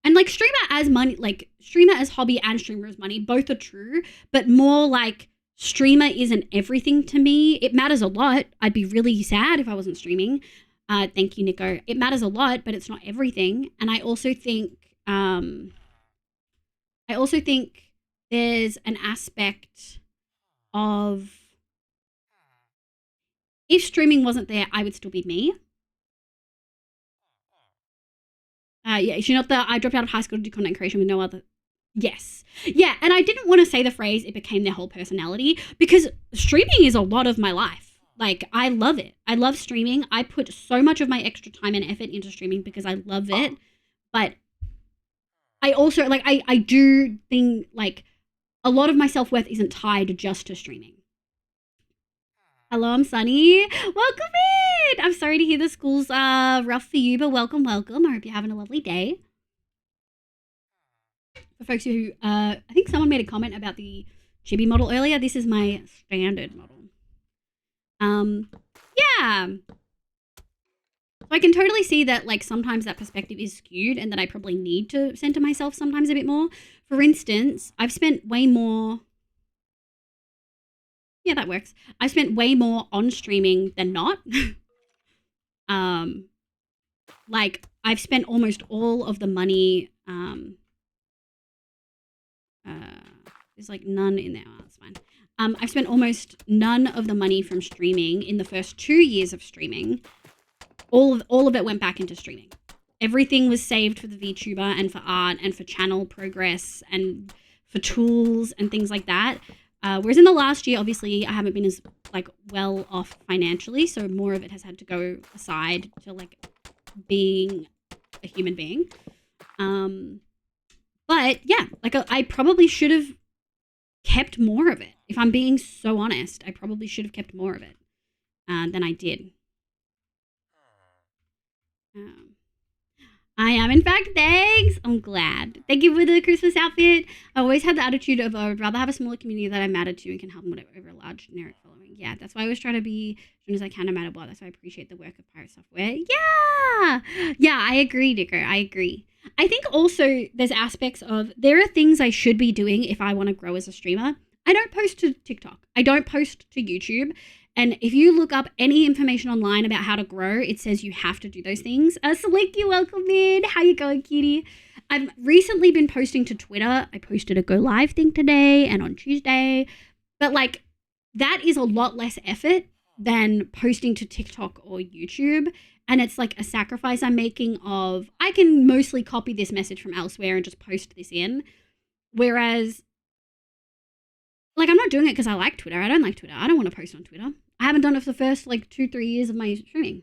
And like streamer as money, like streamer as hobby and streamer as money, both are true, but more like streamer isn't everything to me. It matters a lot. I'd be really sad if I wasn't streaming. Thank you, Nico. It matters a lot, but it's not everything. And I also think there's an aspect of if streaming wasn't there, I would still be me. Yeah, is she not the I dropped out of high school to do content creation with no other? Yes. Yeah, and I didn't want to say the phrase it became their whole personality because streaming is a lot of my life. Like, I love it. I love streaming. I put so much of my extra time and effort into streaming because I love it. But I also, like, I do think, like, a lot of my self-worth isn't tied just to streaming. Hello, I'm Sunny. Welcome in. I'm sorry to hear the school's rough for you, but welcome, welcome. I hope you're having a lovely day. For folks who, I think someone made a comment about the chibi model earlier. This is my standard model. Yeah. So I can totally see that, like, sometimes that perspective is skewed and that I probably need to center myself sometimes a bit more. For instance, I've spent way more... Yeah, that works. I've spent way more on streaming than not. Like, I've spent almost all of the money... there's, like, none in there. Oh, that's fine. I've spent almost none of the money from streaming in the first 2 years of streaming. All of it went back into streaming. Everything was saved for the VTuber and for art and for channel progress and for tools and things like that. Whereas in the last year, obviously, I haven't been as, like, well off financially, so more of it has had to go aside to, like, being a human being. But yeah, like, I probably should have kept more of it. If I'm being so honest, I probably should have kept more of it than I did. I am, in fact, thanks. I'm glad. Thank you for the Christmas outfit. I always had the attitude of I would rather have a smaller community that I'm mattered to and can help them over a large generic following. Yeah, that's why I always try to be as soon as I can, no matter what. That's why I appreciate the work of Pirate Software. Yeah, I agree, Dicker. I agree. I think also there's aspects of there are things I should be doing if I want to grow as a streamer. I don't post to TikTok. I don't post to YouTube. And if you look up any information online about how to grow, it says you have to do those things. Select you, welcome in. How you going, cutie? I've recently been posting to Twitter. I posted a go live thing today and on Tuesday. But, like, that is a lot less effort than posting to TikTok or YouTube. And it's like a sacrifice I'm making of I can mostly copy this message from elsewhere and just post this in. Whereas, like, I'm not doing it because I like Twitter. I don't like Twitter. I don't want to post on Twitter. I haven't done it for the first, like, 2-3 years of my streaming.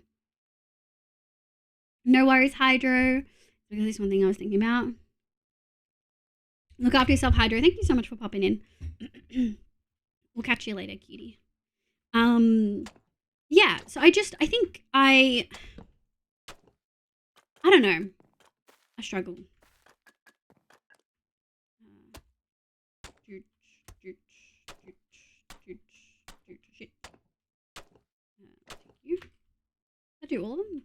No worries, Hydro. Because this one thing I was thinking about. Look after yourself, Hydro. Thank you so much for popping in. We'll catch you later, cutie. Yeah, so I think I don't know. I struggle. Shit. I do all of them.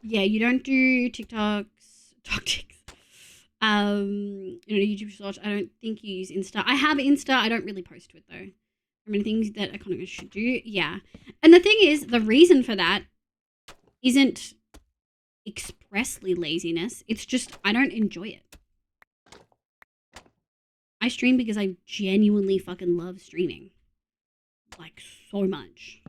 Yeah, you don't do TikToks. YouTube Shorts. I don't think you use Insta. I have Insta. I don't really post to it though. I mean, things that a content should do. Yeah. And the thing is, the reason for that isn't expressly laziness. It's just I don't enjoy it. I stream because I genuinely fucking love streaming. Like, so much.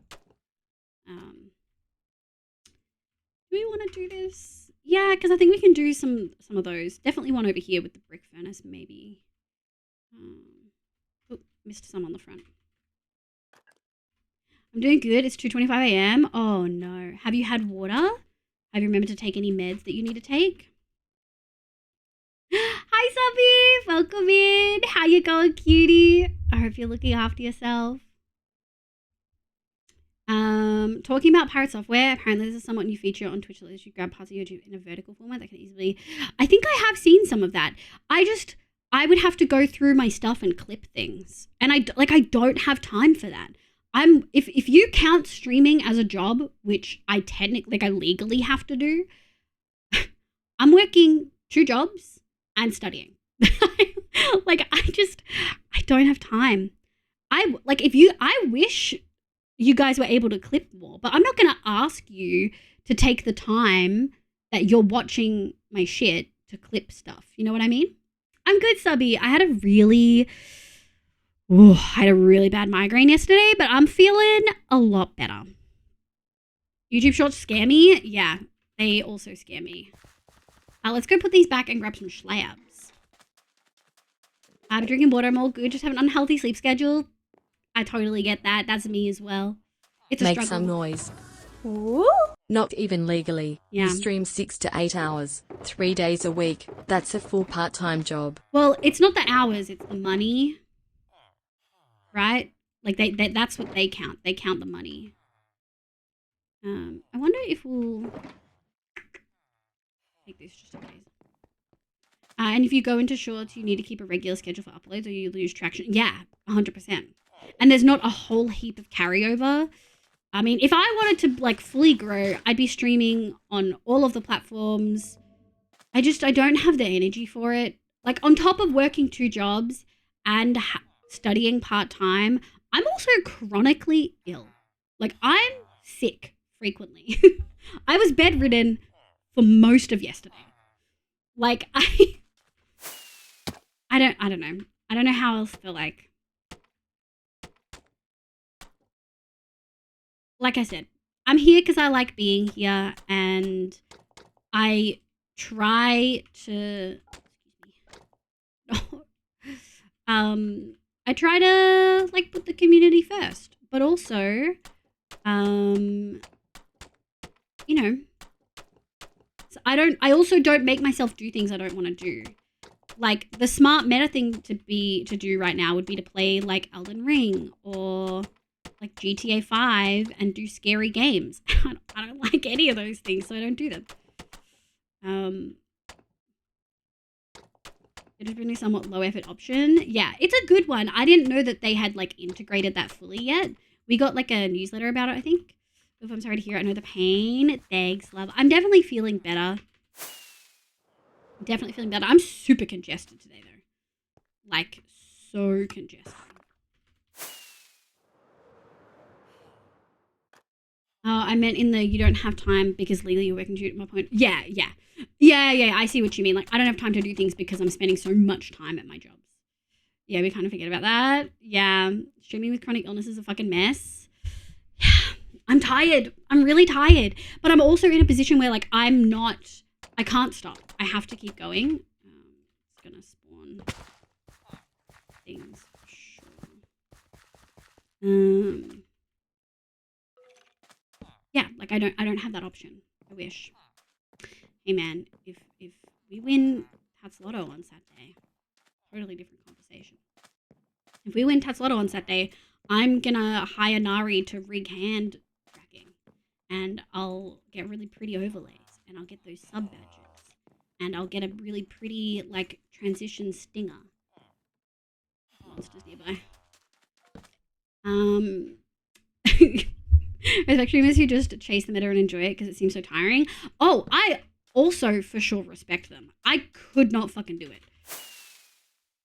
Do we want to do this? Yeah, because I think we can do some of those. Definitely one over here with the brick furnace, maybe. Oh, missed some on the front. I'm doing good. It's 2:25 a.m. Oh, no. Have you had water? Have you remembered to take any meds that you need to take? Hi, Subby. Welcome in. How you going, cutie? I hope you're looking after yourself. Talking about Pirate Software, apparently there's a somewhat new feature on Twitch that lets you grab parts of YouTube in a vertical format that can easily... I think I have seen some of that. I would have to go through my stuff and clip things. And I don't have time for that. If you count streaming as a job, which I technically, I legally have to do, I'm working 2 jobs and studying. I don't have time. I wish you guys were able to clip more, but I'm not going to ask you to take the time that you're watching my shit to clip stuff. You know what I mean? I'm good, Subby. I had a really Ooh, I had a really bad migraine yesterday, but I'm feeling a lot better. YouTube shorts scare me? Yeah, they also scare me. Let's go put these back and grab some schlabs. I'm drinking water, I'm all good, just have an unhealthy sleep schedule. I totally get that. That's me as well. It's a Make struggle. some noise. Ooh. Not even legally. Yeah. You stream 6 to 8 hours, 3 days a week. That's a full part-time job. Well, it's not the hours, it's the money. Right? Like that's what they count. They count the money. I wonder if we'll take this just in case. And if you go into shorts, you need to keep a regular schedule for uploads or you lose traction. Yeah, 100%. And there's not a whole heap of carryover. I mean, if I wanted to like fully grow, I'd be streaming on all of the platforms. I don't have the energy for it. Like on top of working 2 jobs and studying part-time, I'm also chronically ill. Like I'm sick frequently. I was bedridden for most of yesterday. Like I don't know. I don't know how else to like I said, I'm here because I like being here and I try to I try to like put the community first, but also you know, so I also don't make myself do things I don't want to do. Like the smart meta thing to do right now would be to play like Elden Ring or like GTA 5 and do scary games. I don't like any of those things, so I don't do them. It is really somewhat low effort option. Yeah, it's a good one. I didn't know that they had like integrated that fully yet. We got like a newsletter about it, I think. If I'm sorry to hear it, I know the pain. Thanks, love. I'm definitely feeling better. Definitely feeling better. I'm super congested today though. Like so congested. I meant in the you don't have time because legally you're working due to my point. Yeah. I see what you mean. Like I don't have time to do things because I'm spending so much time at my jobs. Yeah, we kind of forget about that. Yeah, streaming with chronic illness is a fucking mess. Yeah, I'm tired. I'm really tired. But I'm also in a position where like I can't stop. I have to keep going. It's gonna spawn things for sure. Yeah, like I don't have that option. I wish. Hey man, if we win Tats Lotto on Saturday, totally different conversation. If we win Tats Lotto on Saturday, I'm gonna hire Nari to rig hand tracking, and I'll get really pretty overlays, and I'll get those sub badges, and I'll get a really pretty like transition stinger. Monsters nearby. Respect streamers who just chase the meta and enjoy it because it seems so tiring. Oh, I also for sure respect them. I could not fucking do it.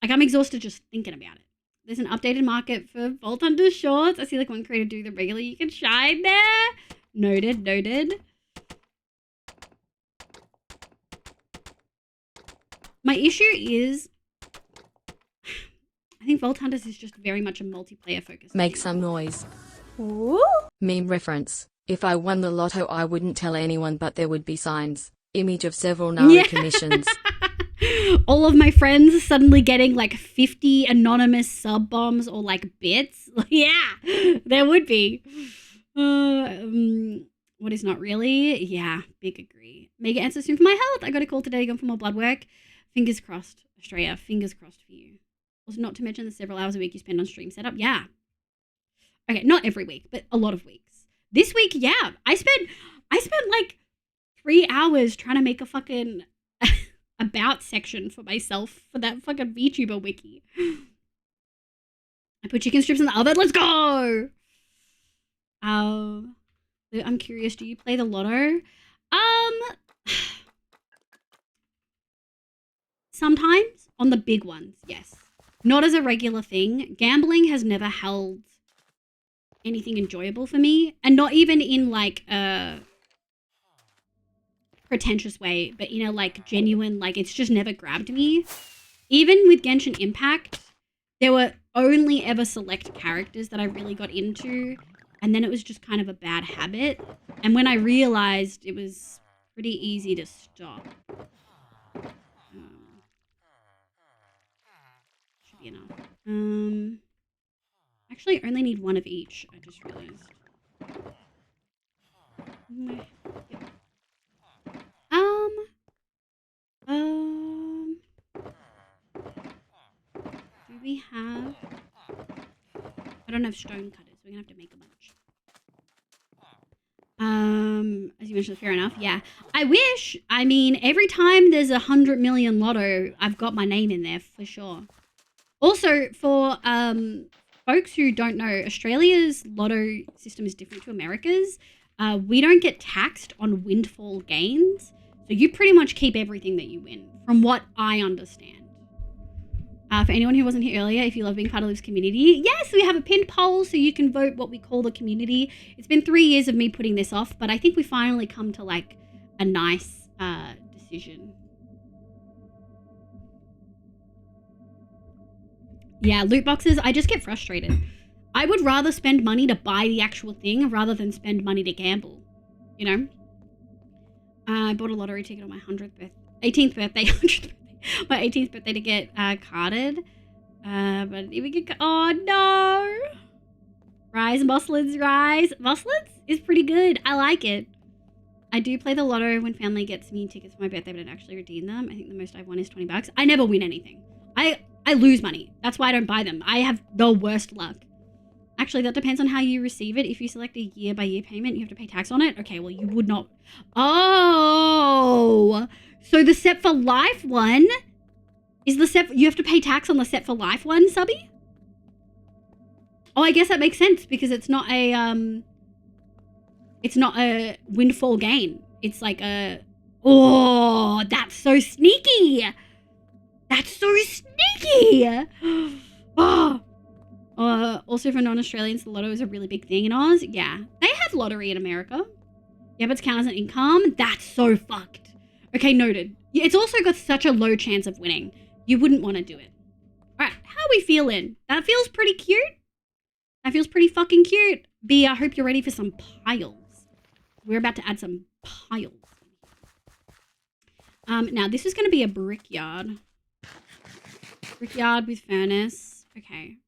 Like I'm exhausted just thinking about it. There's an updated market for Vault Hunter shorts. I see like one creator do the regular you can shine there. Noted. My issue is I think Vault Hunters is just very much a multiplayer focus. Make some noise. Ooh. Meme reference. If I won the lotto, I wouldn't tell anyone, but there would be signs. Image of several Nari commissions. All of my friends suddenly getting like 50 anonymous sub bombs or like bits. Yeah, there would be. What is not really? Yeah, big agree. Mega answer soon for my health. I got a call today going for more blood work. Fingers crossed, Australia. Fingers crossed for you. Also, not to mention the several hours a week you spend on stream setup. Yeah. Okay, not every week, but a lot of weeks. This week, yeah, I spent like 3 hours trying to make a fucking about section for myself for that fucking VTuber wiki. I put chicken strips in the oven. Let's go. I'm curious. Do you play the lotto? Sometimes on the big ones, yes. Not as a regular thing. Gambling has never held anything enjoyable for me, and not even in like a pretentious way, but in a like genuine, like it's just never grabbed me. Even with Genshin Impact, there were only ever select characters that I really got into, and then it was just kind of a bad habit. And when I realized, it was pretty easy to stop. Should be enough. Actually, I only need one of each. I just realized. Do we have? I don't have stone cutters. We're gonna have to make a bunch. As you mentioned, fair enough. Yeah, I wish. I mean, every time there's 100 million lotto, I've got my name in there for sure. Also, for folks who don't know, Australia's lotto system is different to America's. We don't get taxed on windfall gains, so you pretty much keep everything that you win, from what I understand. For anyone who wasn't here earlier, if you love being part of this community, yes, we have a pinned poll so you can vote what we call the community. It's been 3 years of me putting this off, but I think we finally come to like a nice decision. Yeah, loot boxes, I just get frustrated. I would rather spend money to buy the actual thing rather than spend money to gamble, you know? I bought a lottery ticket on my 18th birthday, 100th birthday. My 18th birthday to get carded. But if we get, oh no! Rise, Moslins, rise. Moslins is pretty good. I like it. I do play the lotto when family gets me tickets for my birthday, but I don't actually redeem them. I think the most I've won is 20 bucks. I never win anything. I lose money. That's why I don't buy them. I have the worst luck. Actually, that depends on how you receive it. If you select a year-by-year payment, you have to pay tax on it. Okay, well, you would not. Oh, so the set for life one is the set. You have to pay tax on the set for life one, subby. Oh, I guess that makes sense because it's not a windfall gain. It's like a. Oh, that's so sneaky. That's so sneaky. Oh. Also for non-Australians, the lotto is a really big thing in Oz. Yeah, they have lottery in America. Yeah, but it's counted as an income. That's so fucked. Okay, noted. Yeah, it's also got such a low chance of winning. You wouldn't want to do it. All right, how are we feeling? That feels pretty cute. That feels pretty fucking cute. B, I hope you're ready for some piles. We're about to add some piles. Now this is going to be a brickyard. Brickyard with furnace. Okay.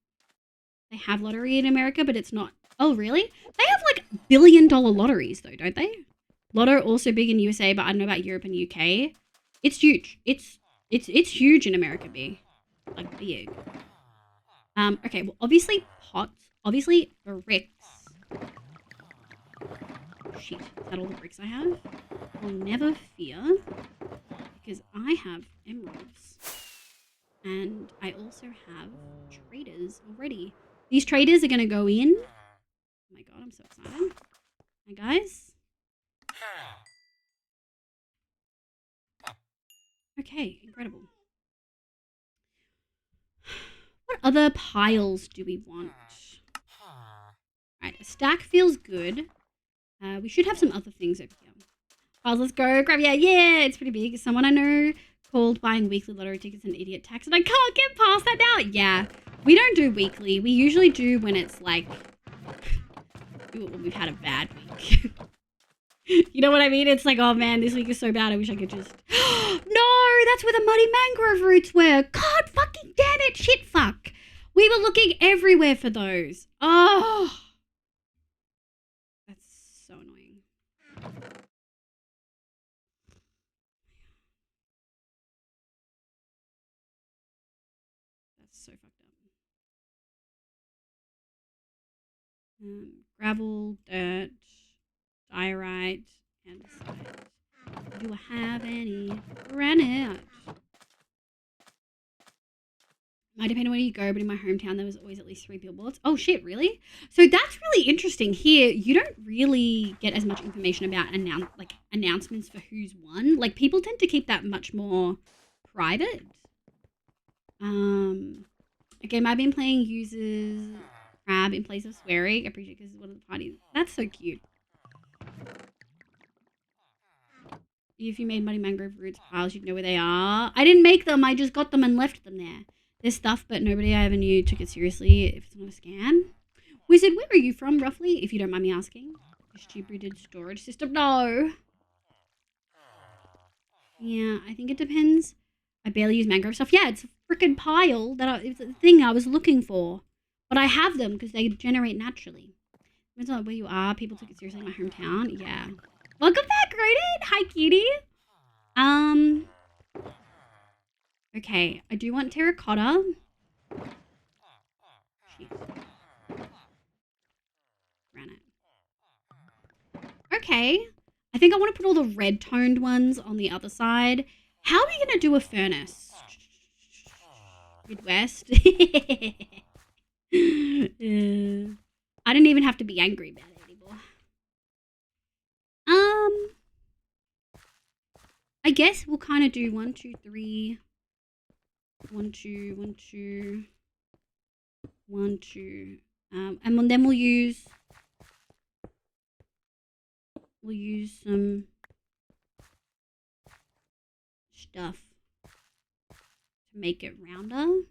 They have lottery in America, but it's not. Oh, really? They have like $1 billion lotteries though, don't they? Lotto also big in USA, but I don't know about Europe and UK. It's huge. It's huge in America, B. Like big. Okay, well obviously pots. Obviously bricks. Shit, is that all the bricks I have? I'll never fear. Because I have emeralds. And I also have traders already. These traders are going to go in. Oh my god, I'm so excited. Hi, guys. Okay, incredible. What other piles do we want? Alright, a stack feels good. We should have some other things over here. Piles, let's go. Grab, yeah, it's pretty big. Someone I know called buying weekly lottery tickets an idiot tax, and I can't get past that now. Yeah, we don't do weekly. We usually do when it's like, when we've had a bad week. You know what I mean? It's like, oh man, this week is so bad. I wish I could just. No, that's where the muddy mangrove roots were. God fucking damn it, shit fuck. We were looking everywhere for those. Oh, that's so annoying. So fucked up. Gravel, dirt, diorite, and sand. Do I have any granite? Might depend on where you go, but in my hometown there was always at least 3 billboards. Oh shit, really? So that's really interesting. Here, you don't really get as much information about announcements for who's won. Like people tend to keep that much more private. Okay, I've been playing uses crab in place of swearing. I appreciate because it's one of the parties. That's so cute. If you made muddy mangrove roots piles, you'd know where they are. I didn't make them. I just got them and left them there. There's stuff, but nobody I ever knew took it seriously if it's not a scam. Wizard, where are you from, roughly, if you don't mind me asking? Distributed storage system? No. Yeah, I think it depends. I barely use mangrove stuff. Yeah, it's a freaking pile it's the thing I was looking for. But I have them because they generate naturally. Depends on where you are. People took it seriously in my hometown. Yeah. Welcome back, Rodent. Hi, cutie. Okay, I do want terracotta. Jeez. Granite. Okay. I think I want to put all the red-toned ones on the other side. How are we going to do a furnace? Midwest? I didn't even have to be angry about it anymore. I guess we'll kind of do 1, 2, 3. 1, 2, 1, 2. 1, 2. And then we'll use some stuff to make it rounder.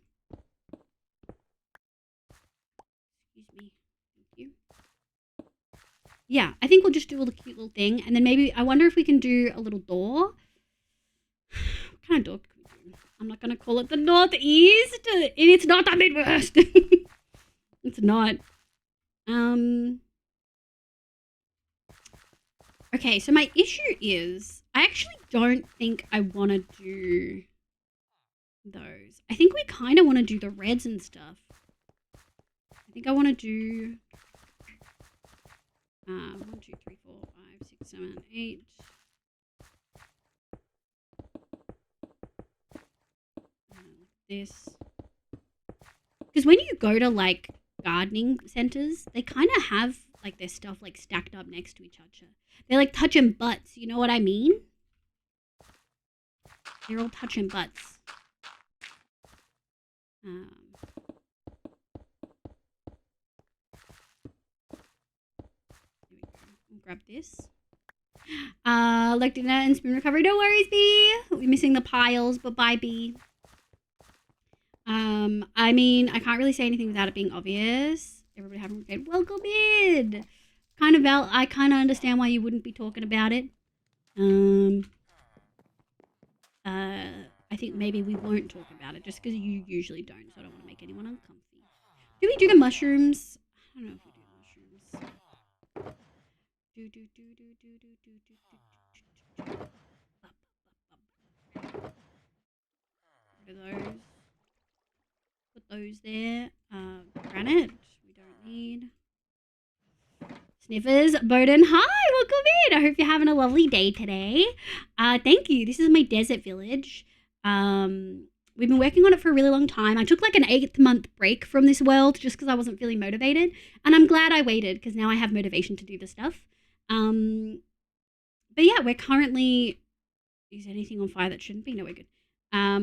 Excuse me. Thank you. Yeah, I think we'll just do a cute little thing. And then maybe, I wonder if we can do a little door. What kind of door can we do? I'm not going to call it the Northeast. It's not the Midwest. It's not. Okay, so my issue is I actually don't think I want to do those. I think we kind of want to do the reds and stuff. I think I want to do 1, 2, 3, 4, 5, 6, 7, 8. This. Because when you go to like gardening centers, they kind of have like their stuff like stacked up next to each other. They're like touching butts, you know what I mean? They're all touching butts. Here we go. I'll grab this. Like dinner and spoon recovery. No worries, B. We're missing the piles, but bye, B. I mean, I can't really say anything without it being obvious. Everybody having a great welcome in. I kind of understand why you wouldn't be talking about it. I think maybe we won't talk about it just because you usually don't, so I don't want to make anyone uncomfy. Do we do the mushrooms? I don't know if we do mushrooms. What are those? Put those there. Granite, we don't need. Sniffers, Bowden, hi, welcome in. I hope you're having a lovely day today. Thank you. This is my desert village. We've been working on it for a really long time. I took like an 8-month break from this world just because I wasn't feeling motivated. And I'm glad I waited because now I have motivation to do the stuff. But yeah, we're currently... Is anything on fire that shouldn't be? No, we're good.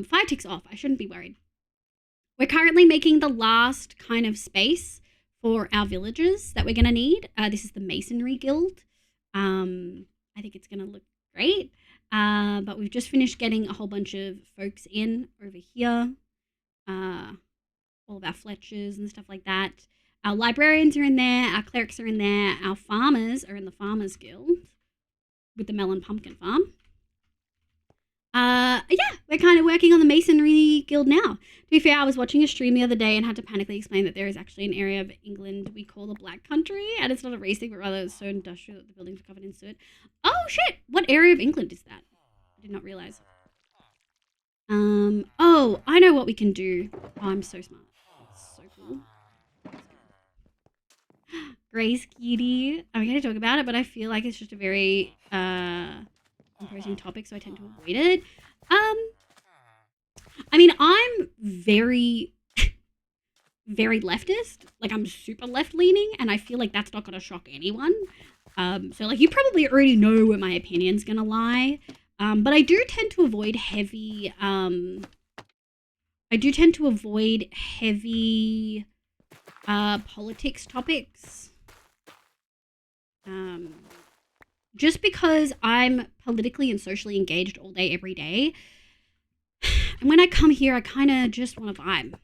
Fire ticks off. I shouldn't be worried. We're currently making the last kind of space for our villagers that we're going to need. This is the Masonry Guild. I think it's going to look great. But we've just finished getting a whole bunch of folks in over here. All of our Fletchers and stuff like that. Our librarians are in there. Our clerics are in there. Our farmers are in the Farmers Guild with the melon pumpkin farm. Yeah, we're kind of working on the Masonry Guild now. To be fair, I was watching a stream the other day and had to panically explain that there is actually an area of England we call the Black Country, and it's not a race thing, but rather it's so industrial that the buildings are covered in soot. Oh shit! What area of England is that? I did not realize. Oh, I know what we can do. Oh, I'm so smart. That's so cool. Grace Kitty. I'm going to talk about it, but I feel like it's just a very imposing topic, so I tend to avoid it. I mean, I'm very, very leftist. Like, I'm super left-leaning, and I feel like that's not going to shock anyone. So, like, you probably already know where my opinion's going to lie. But I do tend to avoid heavy, politics topics. Just because I'm politically and socially engaged all day, every day. And when I come here, I kind of just want to vibe.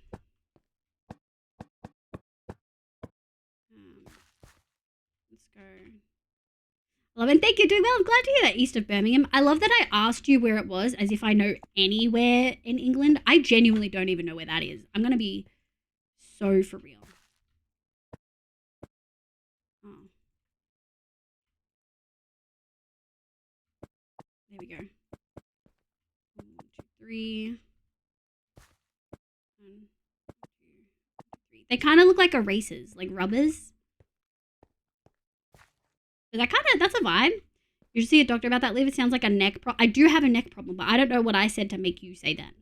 Let's go. 11, thank you, doing well. I'm glad to hear that, east of Birmingham. I love that I asked you where it was as if I know anywhere in England. I genuinely don't even know where that is. I'm going to be so for real. Oh. There we go. 1, 2, 3. 1, 2, 3. They kind of look like erasers, like rubbers. So that's a vibe. You should see a doctor about that, Liv. It sounds like a neck problem. I do have a neck problem, but I don't know what I said to make you say that.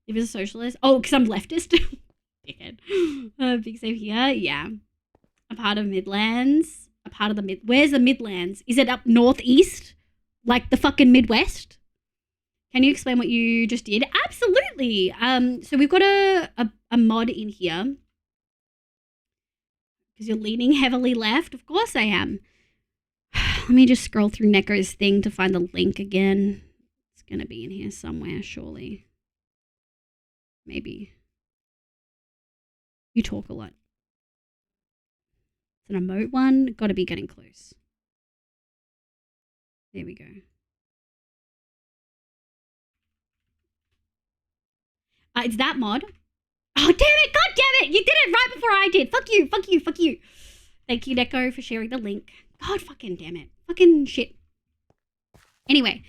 Liv is a socialist. Oh, because I'm leftist. Dickhead. Big save here. Yeah. A part of Midlands. A part of the Where's the Midlands? Is it up northeast? Like the fucking Midwest? Can you explain what you just did? Absolutely. So we've got a mod in here. Because you're leaning heavily left. Of course I am. Let me just scroll through Neko's thing to find the link again. It's going to be in here somewhere, surely. Maybe. You talk a lot. It's an emote one. Got to be getting close. There we go. It's that mod. Oh, damn it. God damn it. You did it right before I did. Fuck you. Fuck you. Fuck you. Thank you, Neko, for sharing the link. God fucking damn it. Fucking shit. Anyway,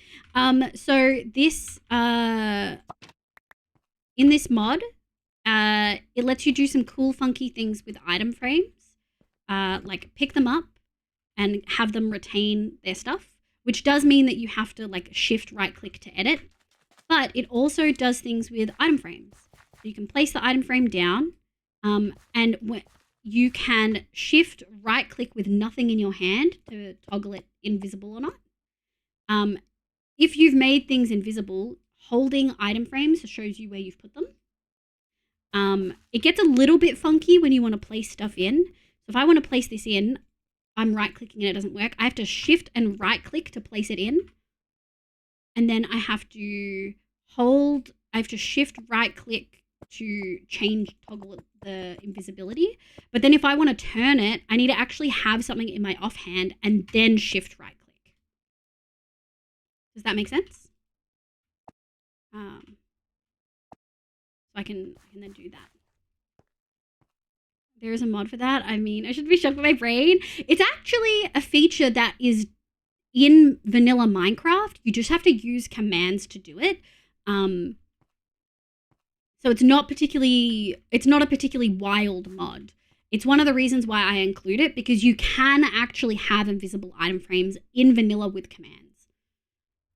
so this, in this mod, it lets you do some cool, funky things with item frames. Like pick them up and have them retain their stuff, which does mean that you have to like shift right click to edit. But it also does things with item frames. So you can place the item frame down, and you can shift right click with nothing in your hand to toggle it invisible or not. If you've made things invisible, holding item frames shows you where you've put them. It gets a little bit funky when you want to place stuff in. So if I want to place this in, I'm right clicking and it doesn't work. I have to shift and right click to place it in. And then I have to shift right click to toggle the invisibility. But then if I want to turn it, I need to actually have something in my offhand and then shift right click. Does that make sense? So I can then do that. There is a mod for that. I mean, I should be shocked with my brain. It's actually a feature that is in vanilla Minecraft. You just have to use commands to do it. So it's not a particularly wild mod. It's one of the reasons why I include it, because you can actually have invisible item frames in vanilla with commands.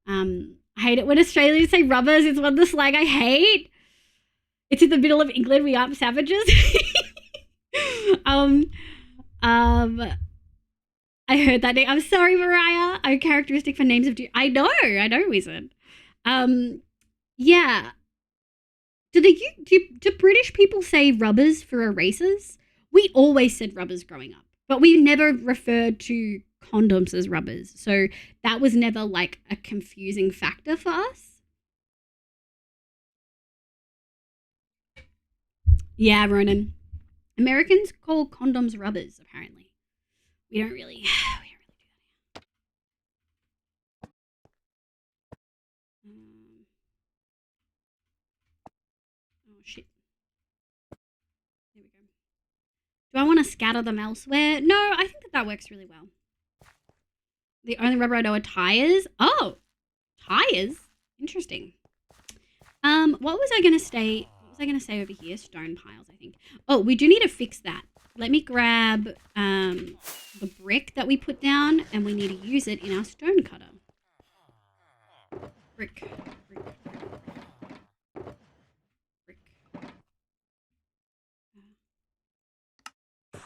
I hate it when Australians say rubbers. It's one of the slang I hate. It's in the middle of England. We aren't savages. I heard that name. I'm sorry, Mariah. A characteristic for names of... I know, Wizard. Yeah. Do British people say rubbers for erasers? We always said rubbers growing up, but we never referred to condoms as rubbers. So that was never like a confusing factor for us. Yeah, Ronan. Americans call condoms rubbers, apparently. We don't really do that. Oh, shit. There we go. Do I want to scatter them elsewhere? No, I think that works really well. The only rubber I know are tires. Oh, tires? Interesting. What was I going to say? What was I going to say over here? Stone piles, I think. Oh, we do need to fix that. Let me grab the brick that we put down, and we need to use it in our stone cutter. Brick.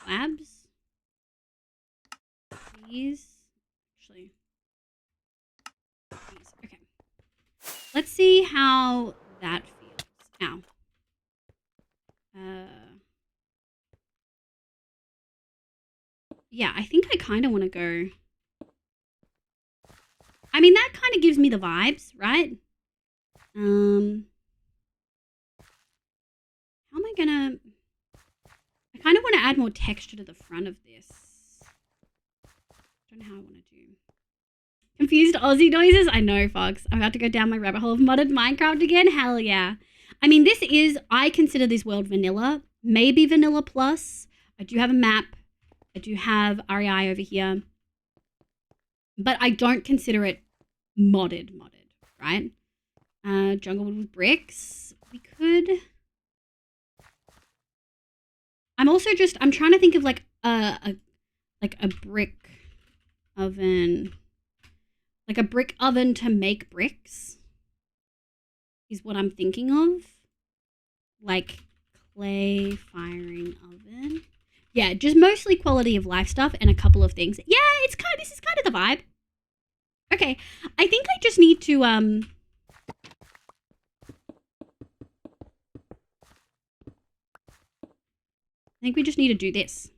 Slabs. These. Actually. These. Okay. Let's see how that feels. Now. Yeah, I think I kind of want to go... I mean, that kind of gives me the vibes, right? am I gonna... I kind of want to add more texture to the front of this. Don't know how I want to do. Confused Aussie noises? I know, Fox. I'm about to go down my rabbit hole of modded Minecraft again. Hell yeah. I mean, this is... I consider this world vanilla. Maybe vanilla plus. I do have a map. I do have REI over here. But I don't consider it modded, right? Jungle with bricks. We could... I'm trying to think of like a brick oven. Like a brick oven to make bricks is what I'm thinking of. Like clay firing oven. Yeah, just mostly quality of life stuff and a couple of things. Yeah, this is kind of the vibe. Okay, I think I just need to I think we just need to do this.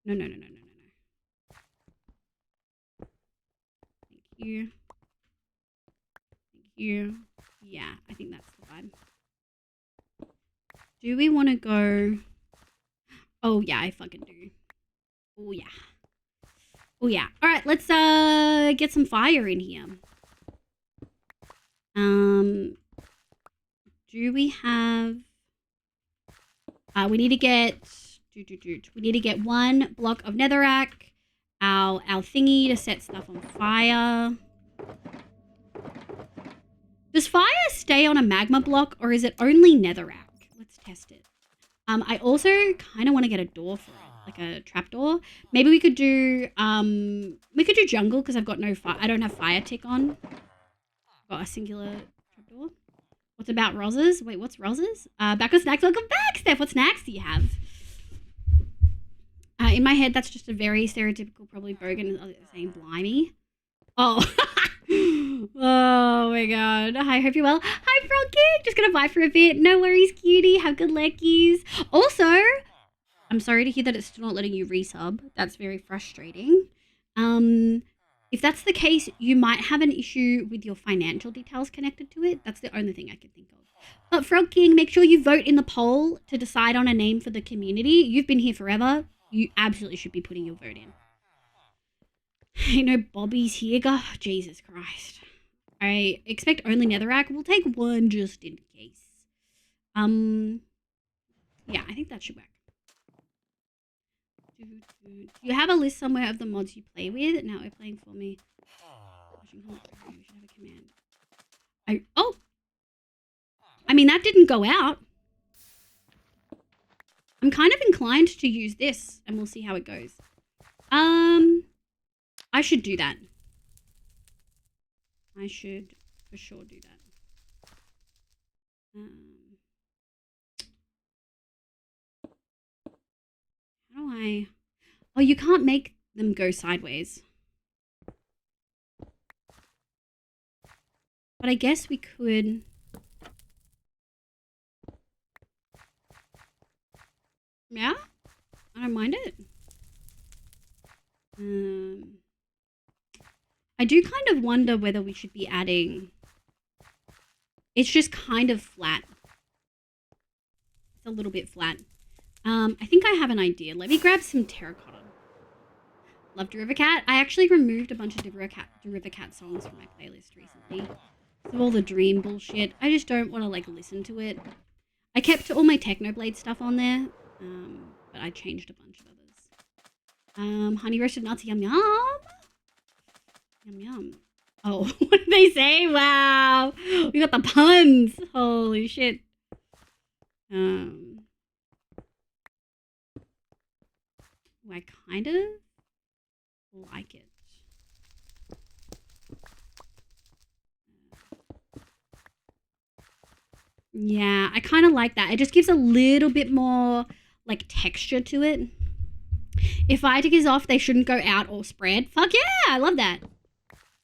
No. Thank you. Thank you. Yeah, I think that's the vibe. Do we want to go... Oh, yeah, I fucking do. Oh, yeah. Oh, yeah. All right, let's get some fire in here. Do we have... we need to get... We need to get 1 block of netherrack. Our thingy to set stuff on fire. Does fire stay on a magma block or is it only netherrack? Let's test it. I also kind of want to get a door for it, like a trapdoor. Maybe we could do jungle because I've got no fire. I don't have fire tick on. I've got a singular trapdoor. What's about Roz's? Wait, what's Roz's? Back with snacks. Welcome back, Steph. What snacks do you have? In my head, that's just a very stereotypical, probably Bogan saying blimey. Oh. Oh my god. Hi, hope you're well. Hi, Froggy. Just gonna vibe for a bit. No worries, cutie. Have good leckies. Also, I'm sorry to hear that it's still not letting you resub. That's very frustrating. If that's the case, you might have an issue with your financial details connected to it. That's the only thing I can think of. But Frog King, make sure you vote in the poll to decide on a name for the community. You've been here forever. You absolutely should be putting your vote in. You know, Bobby's here. God, Jesus Christ. I expect only netherrack. We'll take 1 just in case. Yeah, I think that should work. Do you have a list somewhere of the mods you play with? Now we're playing for me. You should have a command. Oh! I mean, that didn't go out. I'm kind of inclined to use this, and we'll see how it goes. I should do that. I should for sure do that. How do I... Oh, you can't make them go sideways. But I guess we could... Yeah? I don't mind it. I do kind of wonder whether we should be adding... It's just kind of flat. It's a little bit flat. I think I have an idea. Let me grab some terracotta. Love Deriva Cat. I actually removed a bunch of Deriva Cat songs from my playlist recently. So all the dream bullshit. I just don't want to like listen to it. I kept all my Technoblade stuff on there. But I changed a bunch of others. Honey roasted nuts, yum yum. Yum yum. Oh, what did they say? Wow. We got the puns. Holy shit. I kind of like it. Yeah, I kind of like that. It just gives a little bit more like texture to it. If fire tick is off, they shouldn't go out or spread. Fuck yeah, I love that.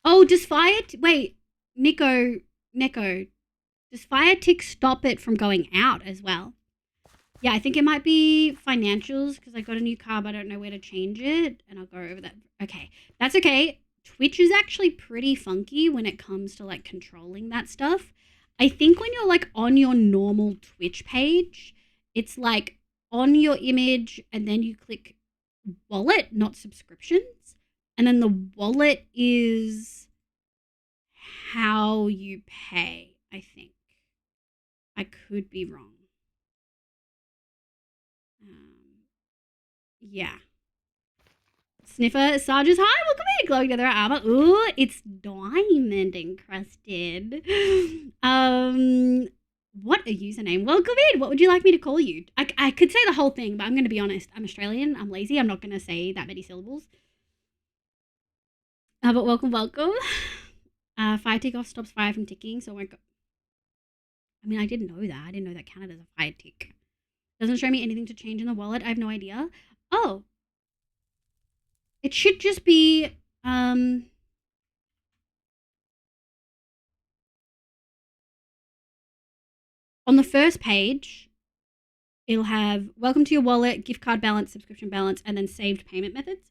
Oh, does fire... Wait, Neko. Does fire tick stop it from going out as well? Yeah, I think it might be financials because I got a new car, but I don't know where to change it. And I'll go over that. Okay, that's okay. Twitch is actually pretty funky when it comes to like controlling that stuff. I think when you're like on your normal Twitch page, it's like on your image and then you click wallet, not subscriptions. And then the wallet is how you pay, I think. I could be wrong. Yeah. Sniffer, Sarge's, hi, welcome in. Glowing Nether armor. Ooh, it's diamond encrusted. What a username. Welcome in. What would you like me to call you? I could say the whole thing, but I'm going to be honest. I'm Australian. I'm lazy. I'm not going to say that many syllables. But welcome. Fire tick off stops fire from ticking, so I won't go. I mean, I didn't know that. I didn't know that counted as a fire tick. Doesn't show me anything to change in the wallet. I have no idea. Oh. It should just be, on the first page, it'll have welcome to your wallet, gift card balance, subscription balance, and then saved payment methods.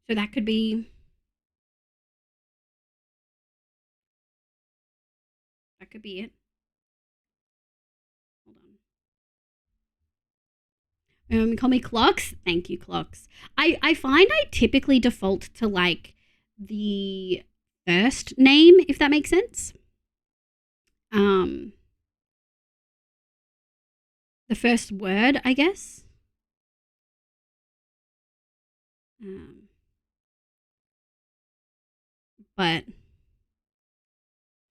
So that could be it. Hold on. Call me Clocks. Thank you, Clocks. I find I typically default to like the first name, if that makes sense. The first word, I guess. But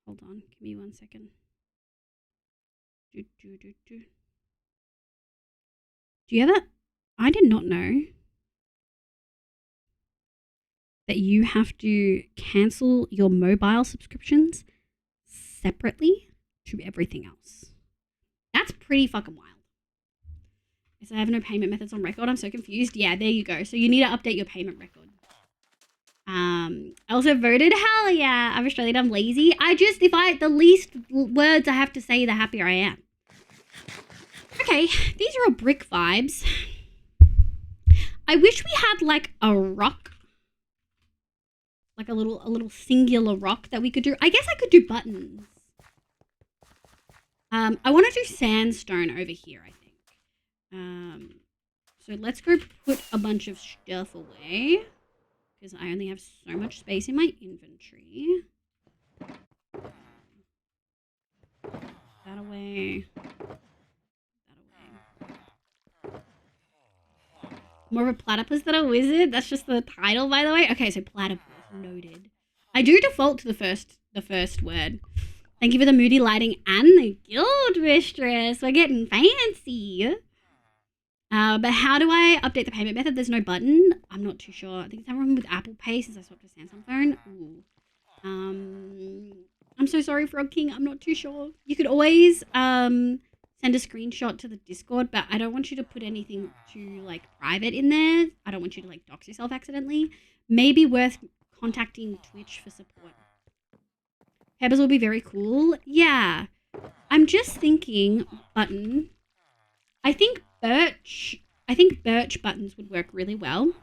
hold on, give me 1 second. Do you ever? I did not know that you have to cancel your mobile subscriptions separately to everything else. That's pretty fucking wild. Yes, I have no payment methods on record. I'm so confused. Yeah, there you go. So you need to update your payment record. I also voted, hell yeah. I'm Australian, I'm lazy. The least words I have to say, the happier I am. Okay, these are all brick vibes. I wish we had like a rock. Like a little singular rock that we could do. I guess I could do buttons. I want to do sandstone over here, I think. So let's go put a bunch of stuff away. Because I only have so much space in my inventory. That away. More of a platypus than a wizard? That's just the title, by the way. Okay, so platypus. Noted. I do default to the first word. Thank you for the moody lighting and the guild mistress. We're getting fancy. But how do I update the payment method? There's no button. I'm not too sure. I think it's having with Apple Pay since I swapped to Samsung phone. Ooh. I'm so sorry, Frog King. I'm not too sure. You could always send a screenshot to the Discord, but I don't want you to put anything too like private in there. I don't want you to like dox yourself accidentally. Maybe worth contacting Twitch for support. Peppers will be very cool. Yeah. I'm just thinking button. I think birch buttons would work really well.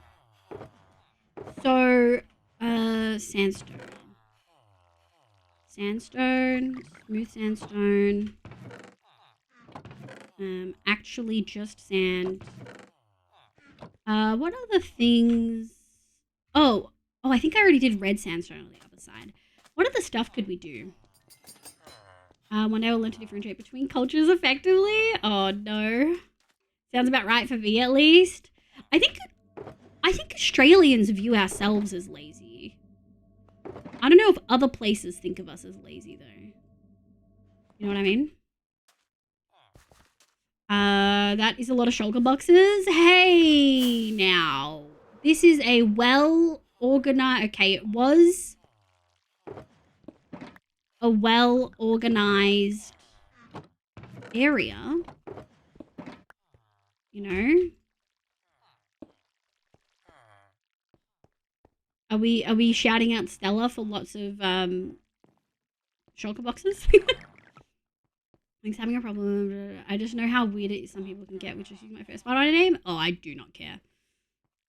So, sandstone. Sandstone, smooth sandstone. Actually just sand. What other things? Oh, I think I already did red sandstone on the other side. What other stuff could we do? One day we'll learn to differentiate between cultures effectively. Oh no. Sounds about right for me at least. I think Australians view ourselves as lazy. I don't know if other places think of us as lazy though. You know what I mean? That is a lot of shulker boxes. Hey, now. This is a well-organized... Okay, it was a well-organized area. You know? Are we shouting out Stella for lots of, shulker boxes? Link's having a problem. I just know how weird some people can get, which is using my first part of my name. Oh, I do not care.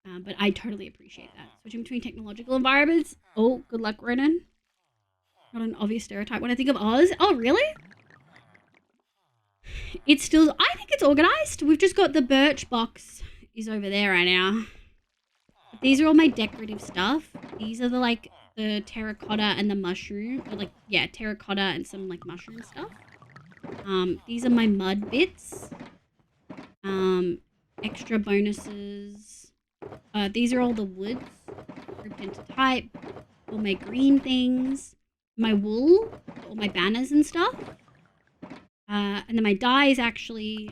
But I totally appreciate that. Switching between technological environments. Oh, good luck, Ronan. Not an obvious stereotype when I think of Oz. Oh, really? It's still, I think it's organized. We've just got the birch box is over there right now. But these are all my decorative stuff. These are the terracotta and the mushroom. Or terracotta and some like mushroom stuff. These are my mud bits. Extra bonuses. These are all the woods grouped into type. All my green things. My wool. All my banners and stuff. And then my dyes actually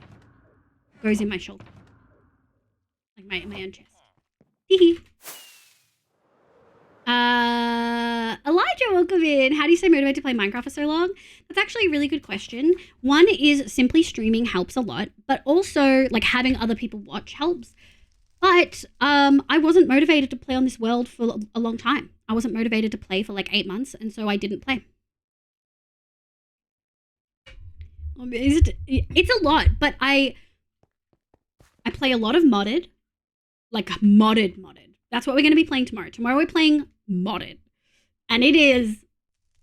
goes in my shoulder. Like my own chest. Hee Elijah, welcome in. How do you stay motivated to play Minecraft for so long? That's actually a really good question. One is simply streaming helps a lot, but also like having other people watch helps. But I wasn't motivated to play on this world for a long time. I wasn't motivated to play for like 8 months, and so I didn't play. It's a lot, but I play a lot of modded. Like modded. That's what we're going to be playing tomorrow. Tomorrow we're playing modded. And it is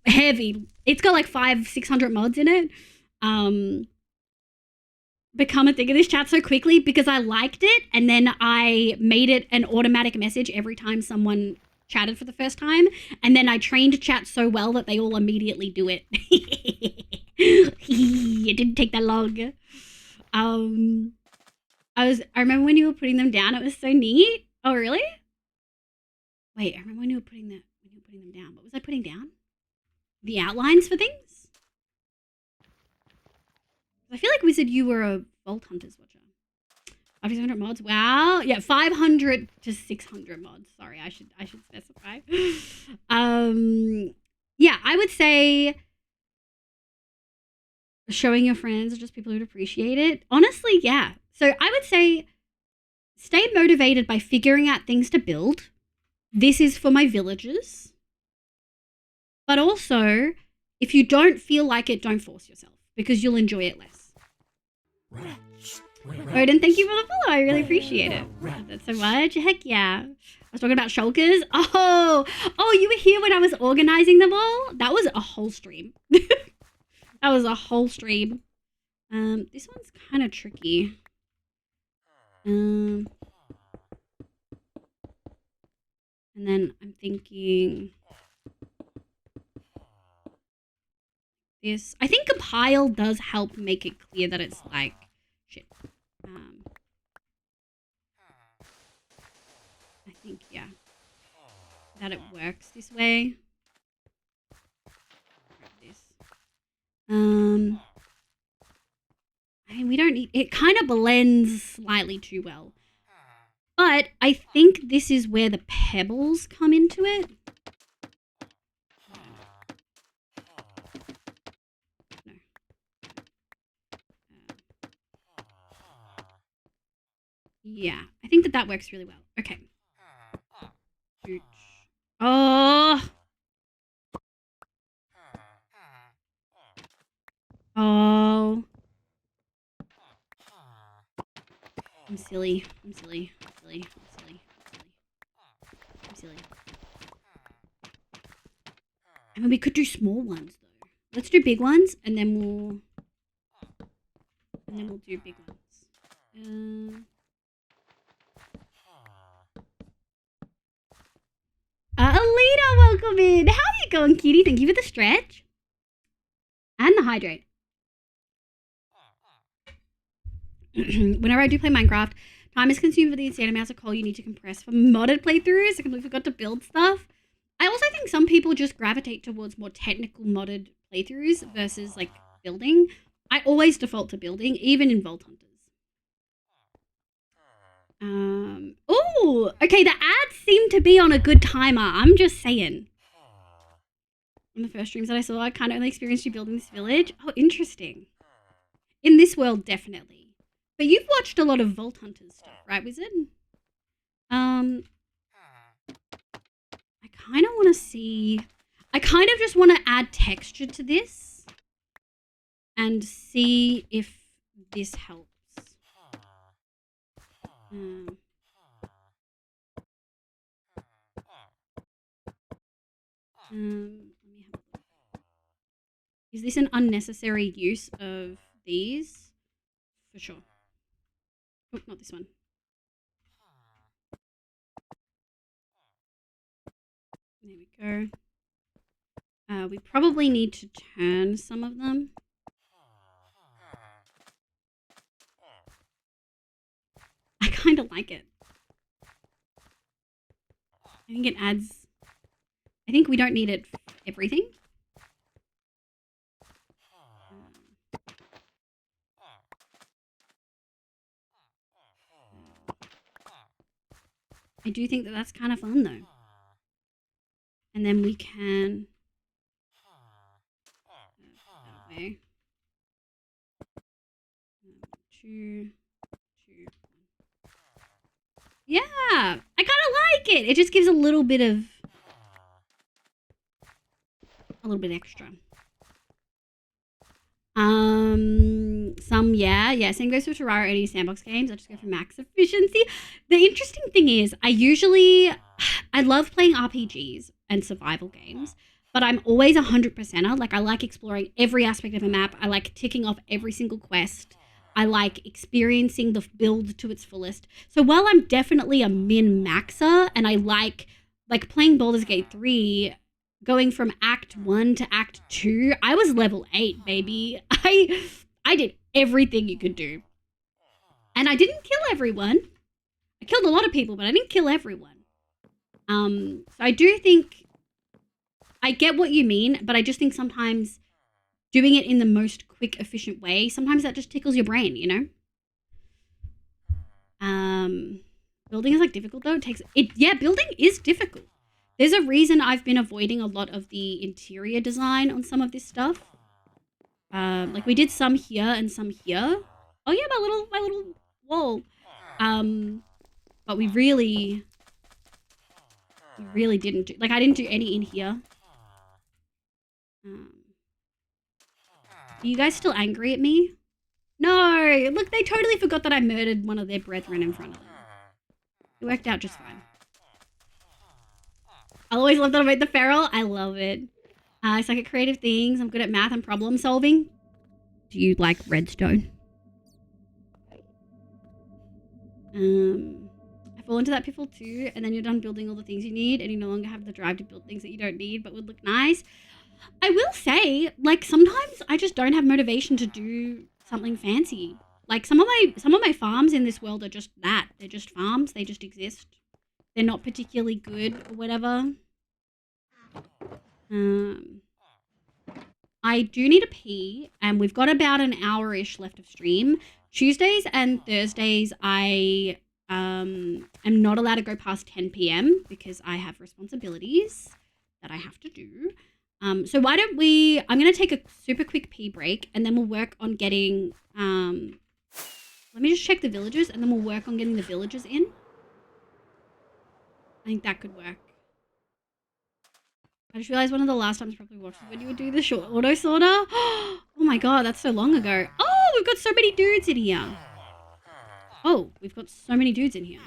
heavy. It's got like 500-600 mods in it. Become a thing of this chat so quickly because I liked it, and then I made it an automatic message every time someone chatted for the first time, and then I trained chat so well that they all immediately do it. It didn't take that long. I remember when you were putting them down, it was so neat. Oh, really? Wait, I remember when you were putting them down. What was I putting down? The outlines for things? I feel like Wizard, you were a Vault Hunters watcher. 500 mods. Wow. Yeah, 500 to 600 mods. Sorry, I should specify. Yeah, I would say showing your friends or just people who'd appreciate it. Honestly, yeah. So I would say stay motivated by figuring out things to build. This is for my villagers. But also, if you don't feel like it, don't force yourself because you'll enjoy it less. Odin, thank you for the follow. I really appreciate it. That's so much. Heck yeah. I was talking about shulkers. Oh, you were here when I was organizing them all? That was a whole stream. That was a whole stream. This one's kind of tricky. And then I'm thinking this. I think compile does help make it clear that it's like shit. I think, yeah, that it works this way. This. I mean, we don't need, it kind of blends slightly too well. But I think this is where the pebbles come into it. No. Yeah, I think that works really well. Okay. Oh. Oh. I'm silly. I mean, we could do small ones though. Let's do big ones, and then we'll do big ones. Alita, welcome in. How are you going, cutie? Thank you for the stretch and the hydrate. Whenever I do play Minecraft, time is consumed for the insane amounts of coal you need to compress for modded playthroughs. I completely forgot to build stuff. I also think some people just gravitate towards more technical modded playthroughs versus like building. I always default to building, even in Vault Hunters. Oh, okay, the ads seem to be on a good timer. I'm just saying. In the first streams that I saw, I kind of only experienced you building this village. Oh, interesting. In this world, definitely. But you've watched a lot of Vault Hunters stuff, right, Wizard? I kind of want to see... I kind of just want to add texture to this and see if this helps. Let me have a look. Is this an unnecessary use of these? For sure. Oh, not this one. There we go. We probably need to turn some of them. I kind of like it. I think it adds... I think we don't need it for everything. I do think that that's kind of fun though. And then we can... that way. 2, 2, 1. Yeah, I kind of like it. It just gives a little bit extra. Yeah. Same goes for Terraria or any sandbox games. I just go for max efficiency. The interesting thing is, I love playing RPGs and survival games, but I'm always 100%er. Like, I like exploring every aspect of a map. I like ticking off every single quest. I like experiencing the build to its fullest. So while I'm definitely a min-maxer and I like playing Baldur's Gate 3, going from Act 1 to Act 2, I was level 8, baby. I did everything you could do. And I didn't kill everyone. I killed a lot of people, but I didn't kill everyone. So I do think I get what you mean, but I just think sometimes doing it in the most quick, efficient way, sometimes that just tickles your brain, you know? Building is like difficult though. Building is difficult. There's a reason I've been avoiding a lot of the interior design on some of this stuff. Like we did some here and some here. Oh yeah, my little wall. But we really didn't do, like I didn't do any in here. Are you guys still angry at me? No, look, they totally forgot that I murdered one of their brethren in front of them. It worked out just fine. I always love that about the feral. I love it. I suck at creative things. I'm good at math and problem solving. Do you like redstone? I fall into that pitfall too, and then you're done building all the things you need, and you no longer have the drive to build things that you don't need but would look nice. I will say, like, sometimes I just don't have motivation to do something fancy. Like, some of my farms in this world are just that. They're just farms. They just exist. They're not particularly good or whatever. I do need a pee, and we've got about an hour-ish left of stream. Tuesdays and Thursdays, I am not allowed to go past 10 p.m. because I have responsibilities that I have to do. So why don't we... I'm going to take a super quick pee break, and then we'll work on getting... let me just check the villagers, and then we'll work on getting the villagers in. I think that could work. I just realized one of the last times I probably watched was when you would do the short auto sorter. Oh my god, that's so long ago. Oh, we've got so many dudes in here. Oh, we've got so many dudes in here.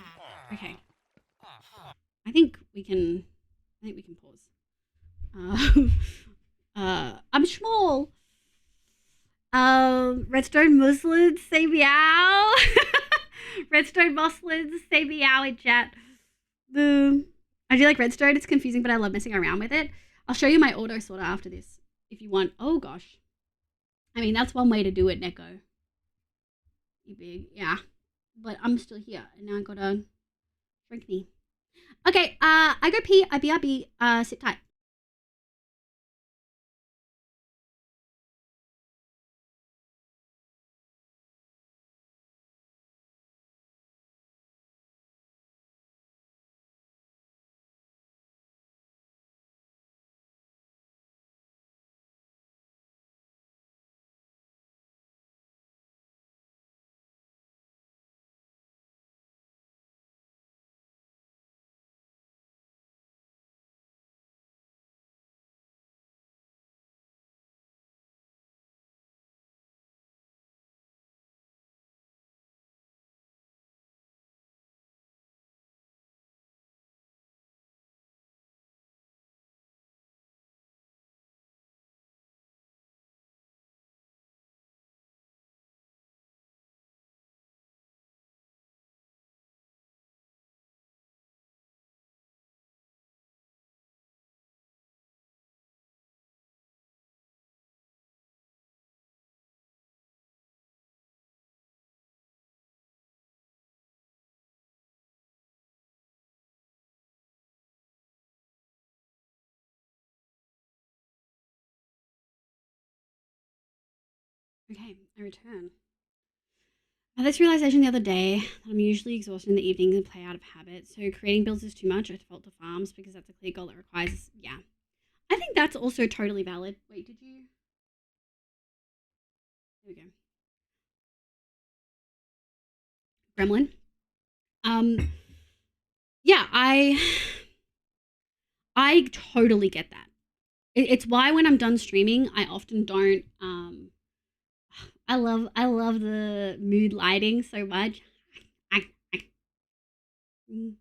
Okay. I think we can pause. I'm small. Redstone muslins, say meow. Redstone muslins, say meow in chat. Boom. I do like redstone. It's confusing, but I love messing around with it. I'll show you my auto sorter after this if you want. Oh gosh. I mean, that's one way to do it, Neko. You big, yeah. But I'm still here, and now I gotta drink me. Okay, I go pee. IBRB. Sit tight. Okay, I return. I had this realization the other day that I'm usually exhausted in the evenings and play out of habit, so creating builds is too much. I default to farms because that's a clear goal that requires, yeah. I think that's also totally valid. Wait, did you? There we go. Gremlin. Yeah, I totally get that. It's why when I'm done streaming, I often don't. I love the mood lighting so much. So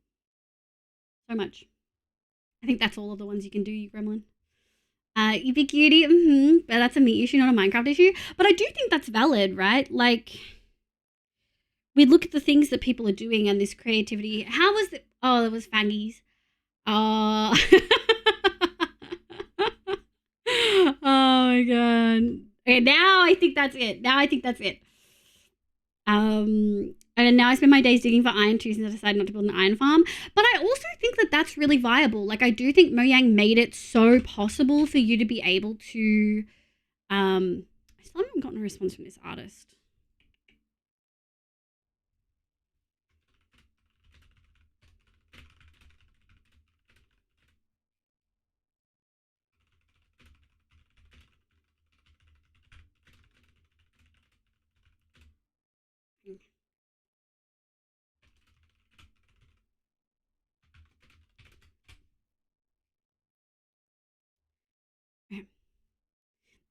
much. I think that's all of the ones you can do, you gremlin. You big cutie, but that's a me issue, not a Minecraft issue. But I do think that's valid, right? Like, we look at the things that people are doing and this creativity. How was it? Oh, there was Fangies. Oh. Oh my god. Okay, now I think that's it. And now I spend my days digging for iron too since I decided not to build an iron farm. But I also think that that's really viable. Like, I do think Mojang made it so possible for you to be able to. I still haven't gotten a response from this artist.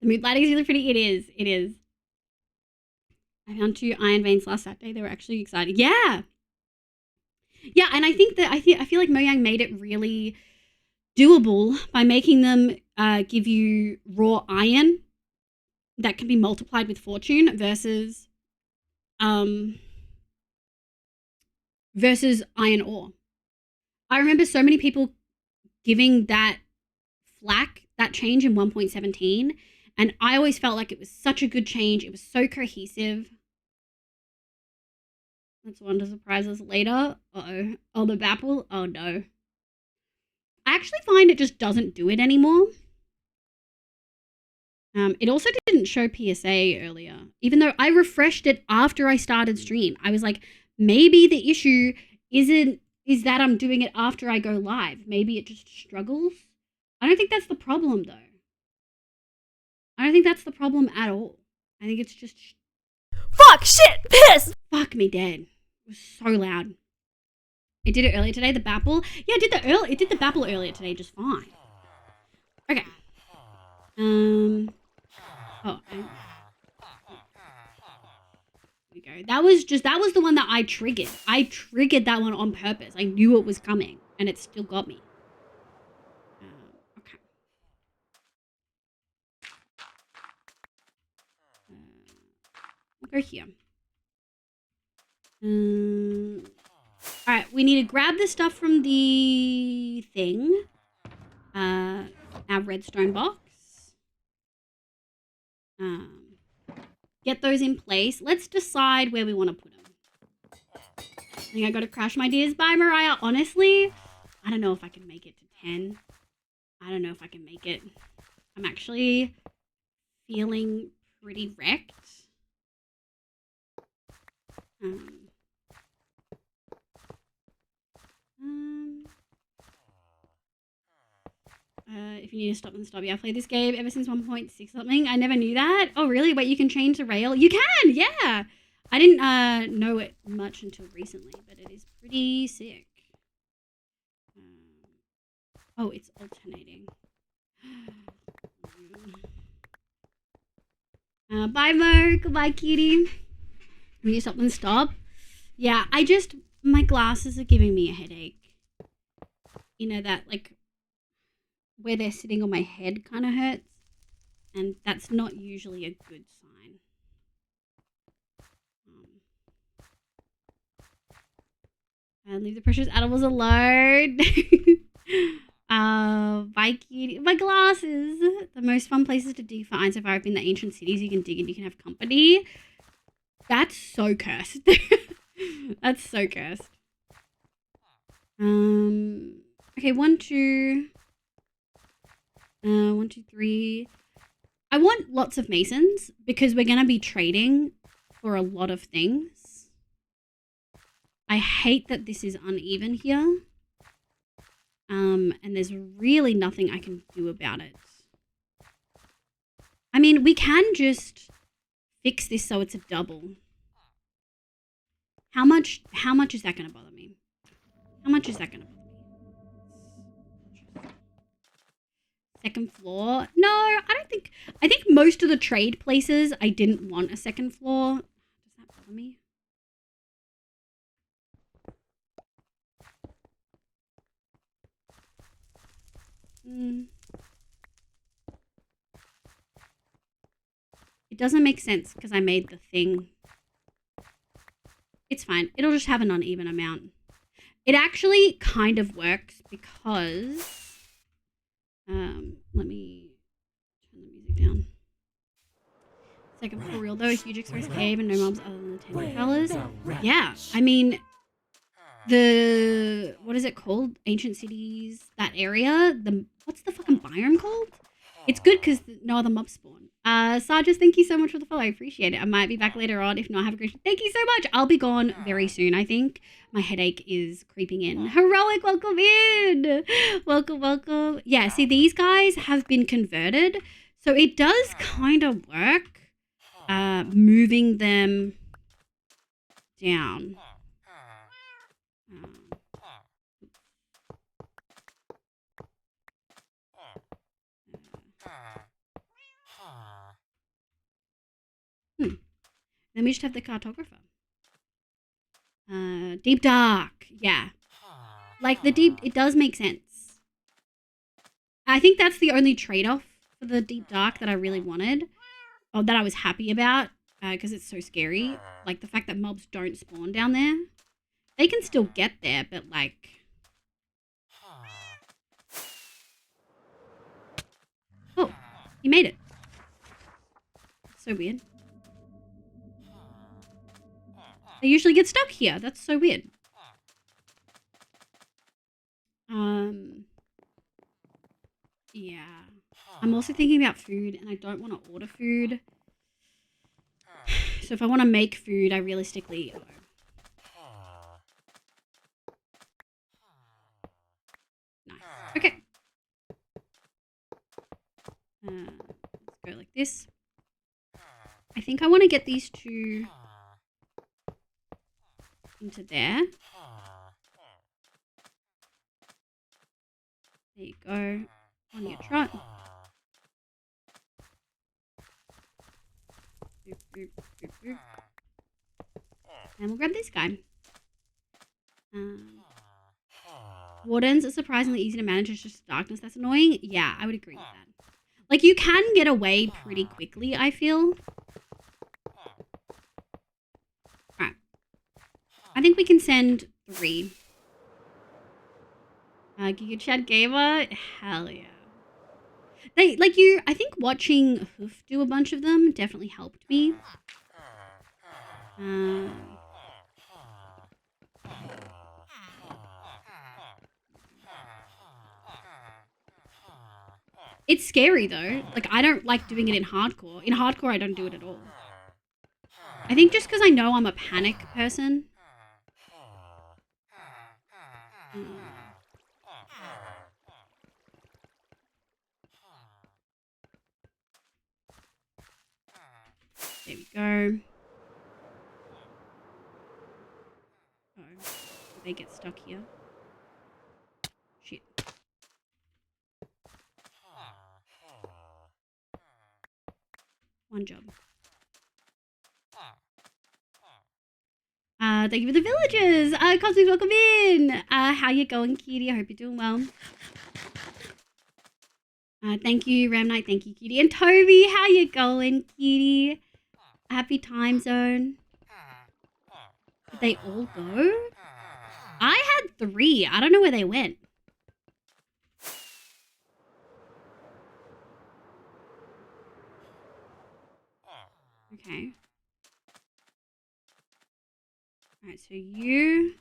The mood lighting is really pretty. It is. I found 2 iron veins last Saturday. They were actually exciting. Yeah. Yeah, and I think that I feel like Mojang made it really doable by making them give you raw iron that can be multiplied with fortune versus iron ore. I remember so many people giving that flack, that change in 1.17, and I always felt like it was such a good change. It was so cohesive. That's one to surprise us later. Uh-oh. Oh, the Bapple? Oh, no. I actually find it just doesn't do it anymore. It also didn't show PSA earlier, even though I refreshed it after I started stream. I was like, maybe the issue is that I'm doing it after I go live. Maybe it just struggles. I don't think that's the problem, though. I don't think that's the problem at all. I think it's just Fuck, shit, piss! fuck me dead. It was so loud. It did it earlier today, the Bapple. Yeah, it did the Bapple earlier today just fine. Okay. Oh, here we go. That was the one that I triggered. I triggered that one on purpose. I knew it was coming, and it still got me. Okay. We'll go here. Alright, we need to grab the stuff from the thing. Our redstone box. Get those in place. Let's decide where we want to put them. I think I gotta crash my dears. Bye, Mariah. Honestly, I don't know if I can make it to 10. I don't know if I can make it. I'm actually feeling pretty wrecked. If you need to stop, then stop. Yeah, I've played this game ever since 1.6 something. I never knew that. Oh, really? Wait, you can change the rail? You can, yeah. I didn't know it much until recently, but it is pretty sick. Oh, it's alternating. Bye, Mo. Goodbye, cutie. Will you stop and stop? Yeah, my glasses are giving me a headache. You know that, like, where they're sitting on my head kind of hurts. And that's not usually a good sign. Leave the precious animals alone. Bye, cutie. My glasses. The most fun places to dig for iron so far have been the ancient cities. You can dig and you can have company. That's so cursed. That's so cursed. Okay, 1, 2. 1, 2, 3. I want lots of masons because we're going to be trading for a lot of things. I hate that this is uneven here. And there's really nothing I can do about it. I mean, we can just fix this so it's a double. How much is that going to bother me? How much is that going to bother me? Second floor? No, I don't think... I think most of the trade places, I didn't want a second floor. Does that bother me? It doesn't make sense because I made the thing. It's fine. It'll just have an uneven amount. It actually kind of works because... let me turn the music down. Second for real though, huge express cave and no mobs other than the 10 fellas. Yeah, I mean, the, what is it called? Ancient cities, that area. What's the fucking biome called? It's good because no other mobs spawn. Sarges, thank you so much for the follow. I appreciate it. I might be back later on. If not, have a great day. Thank you so much. I'll be gone very soon, I think. My headache is creeping in. Heroic, welcome in. Welcome, welcome. Yeah, see, these guys have been converted. So it does kind of work. Moving them down. Then we just have the cartographer. Deep dark. Yeah. Like the deep, it does make sense. I think that's the only trade-off for the deep dark that I really wanted. Or that I was happy about. Because it's so scary. Like the fact that mobs don't spawn down there. They can still get there, but like... Oh, he made it. So weird. They usually get stuck here. That's so weird. Yeah. I'm also thinking about food, and I don't want to order food. So if I want to make food, I realistically... Nice. Okay. Let's go like this. I think I want to get these two into there. There you go. On your trot. Boop, boop, boop, boop. And we'll grab this guy. Wardens are surprisingly easy to manage. It's just darkness that's annoying. Yeah, I would agree with that. Like, you can get away pretty quickly, I feel. Alright. I think we can send 3. Giga Chad Gamer? Hell yeah. I think watching Hoof do a bunch of them definitely helped me. It's scary though. Like, I don't like doing it in hardcore. In hardcore, I don't do it at all. I think just because I know I'm a panic person. There we go. Oh, they get stuck here. Shit. One job. Thank you for the villagers. Cosmic, welcome in. How you going, Cutie? I hope you're doing well. Thank you, Ram Knight. Thank you, Cutie. And Toby, how you going, Cutie? Happy time zone. Did they all go? I had 3. I don't know where they went. Okay. Alright, so you...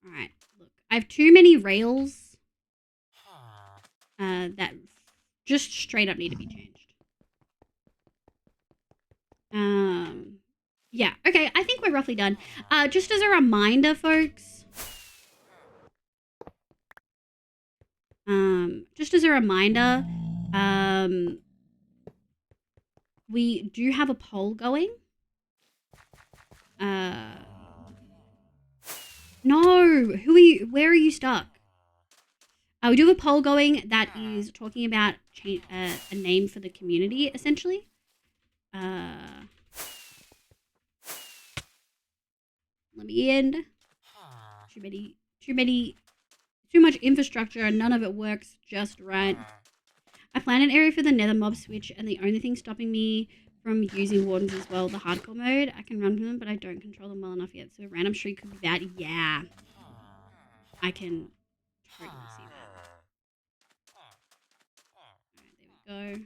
Alright, look. I have too many rails that just straight up need to be changed. Yeah, okay, I think we're roughly done. Just as a reminder, folks. Just as a reminder, we do have a poll going. No, who are you? Where are you stuck? We do have a poll going that is talking about a name for the community, essentially. Let me in. Too much infrastructure and none of it works just right. I plan an area for the nether mob switch, and the only thing stopping me from using wardens as well, the hardcore mode. I can run from them, but I don't control them well enough yet. So a random streak could be bad. Yeah. I can totally see that. Alright, there we go.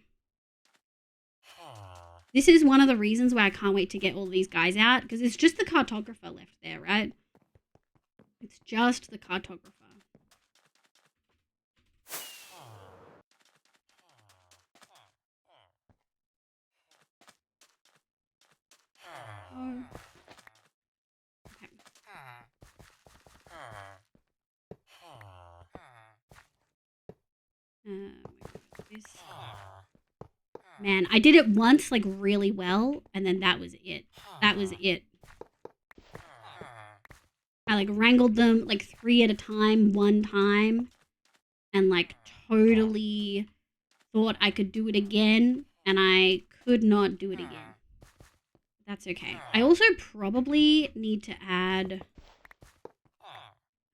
This is one of the reasons why I can't wait to get all these guys out, because it's just the cartographer left there, right? It's just the cartographer. Oh. Okay. This. Man, I did it once, like, really well, and then that was it. That was it. I, like, wrangled them, like, 3 at a time, one time, and, like, totally thought I could do it again, and I could not do it again. That's okay. I also probably need to add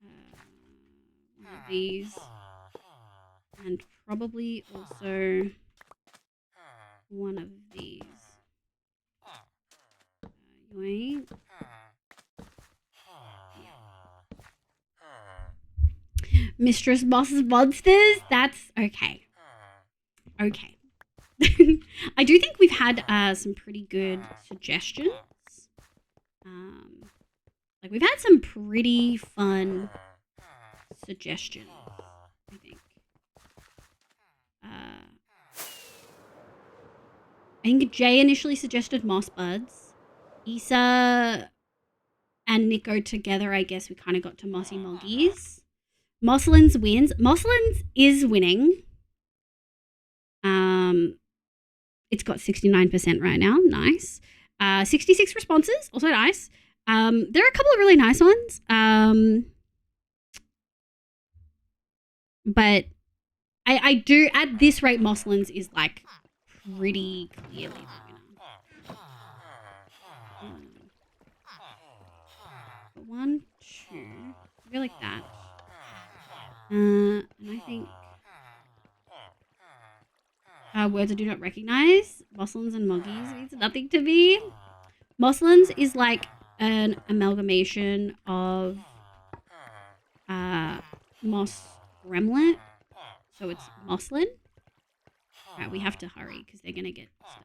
one of these, and probably also one of these. Yoink. Mistress Boss's Monsters? That's okay. Okay. I do think we've had some pretty good suggestions. Like, we've had some pretty fun suggestions, I think. I think Jay initially suggested moss buds. Issa and Nico together, I guess we kind of got to mossy moggies. Mosslins wins. Mosslins is winning. It's got 69% right now. Nice. 66 responses. Also nice. There are a couple of really nice ones. But I do, at this rate, Mosslins is like pretty clearly the winner. 1, 2. I feel like that. And I think words I do not recognize. Mosslins and moggies means nothing to me. Mosslins is like an amalgamation of moss gremlin. So it's Mosslin. Alright, we have to hurry because they're going to get stuff.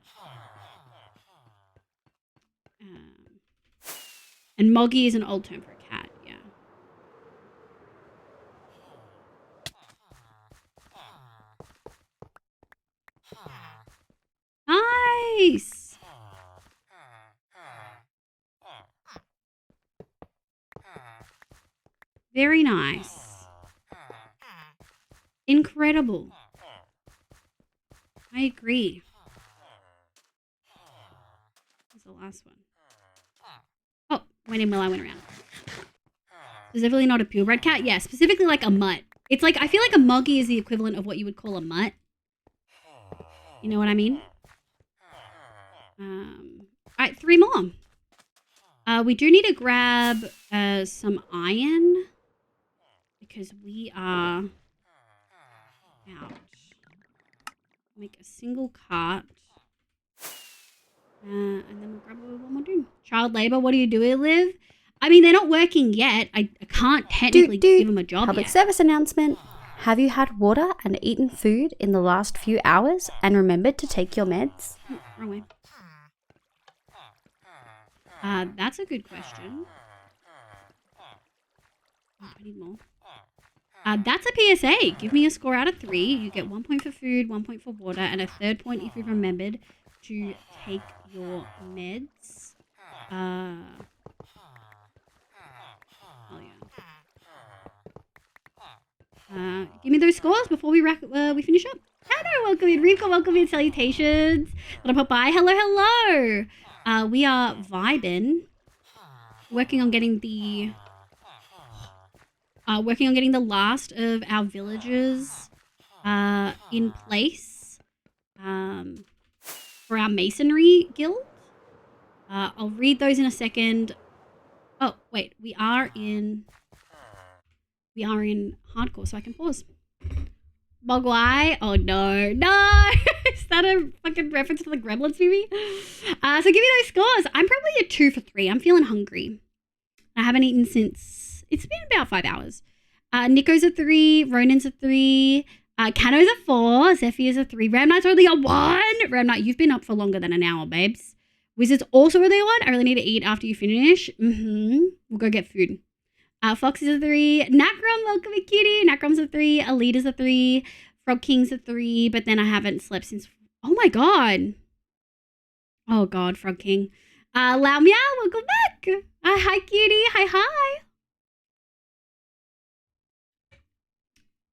And moggy is an old term for a cat, yeah. Nice! Very nice. Incredible. I agree. What's the last one? Oh, went in while I went around. Specifically not a purebred cat? Yeah, specifically like a mutt. It's like, I feel like a moggy is the equivalent of what you would call a mutt. You know what I mean? Alright, 3 more. We do need to grab some iron because we are out. Make a single cart. And then we'll grab one more doom. Child labor, what do you do here, Liv? I mean, they're not working yet. I can't technically give them a job Public yet. service announcement. Have you had water and eaten food in the last few hours and remembered to take your meds? Oh, wrong way. That's a good question. Oh, I need more. That's a PSA. Give me a score out of 3. You get 1 point for food, 1 point for water, and a 3rd point if you've remembered to take your meds. Oh yeah. Give me those scores before we finish up. Hello, welcome in. Rivka, welcome in. Salutations. Little Popeye, hello, hello. We are vibing. Working on getting the last of our villagers in place for our masonry guild. I'll read those in a second. Oh, wait, we are in hardcore, so I can pause. Mogwai? Oh no, no! Is that a fucking reference to the Gremlins movie? So give me those scores. I'm probably a 2 for 3. I'm feeling hungry. I haven't eaten since, it's been about 5 hours. Nico's a 3, Ronan's a 3, Cano's a 4, Zephyr's a 3, Ramnight's only a 1. Ramnight, you've been up for longer than an hour, babes. Wizard's also really a 1. I really need to eat after you finish. We'll go get food. Fox is a 3. Nakrom, welcome in, kitty. Nakrom's a 3. Alita's a 3. Frog King's a 3. But then I haven't slept since. Oh my god. Oh god, Frog King. Lao Meow, welcome back. Hi, kitty. Hi.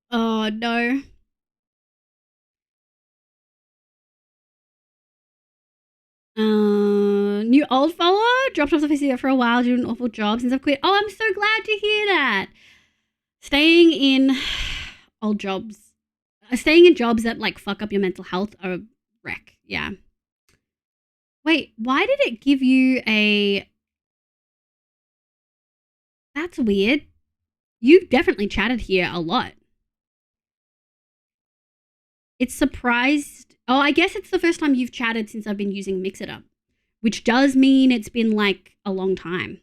Oh no. New old follower dropped off the face for a while, doing an awful job since I've quit. Oh, I'm so glad to hear that. Staying in jobs that like fuck up your mental health are a wreck. Yeah. Wait, why did it give you a? That's weird. You've definitely chatted here a lot. It's surprised. Oh, I guess it's the first time you've chatted since I've been using Mix It Up, which does mean it's been like a long time.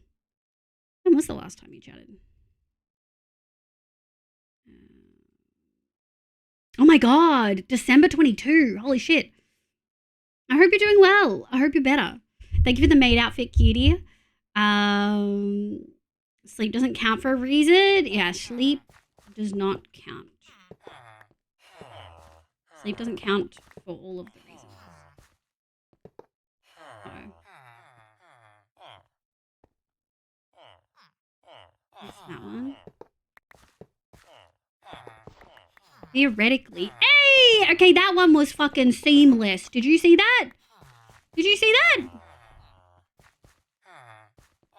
When was the last time you chatted? Oh my god, December 22. Holy shit. I hope you're doing well. I hope you're better. Thank you for the maid outfit, cutie. Sleep doesn't count for a reason. Yeah, sleep does not count. Sleep doesn't count for all of the reasons. So. That's that one. Theoretically. Hey! Okay, that one was fucking seamless. Did you see that? Did you see that?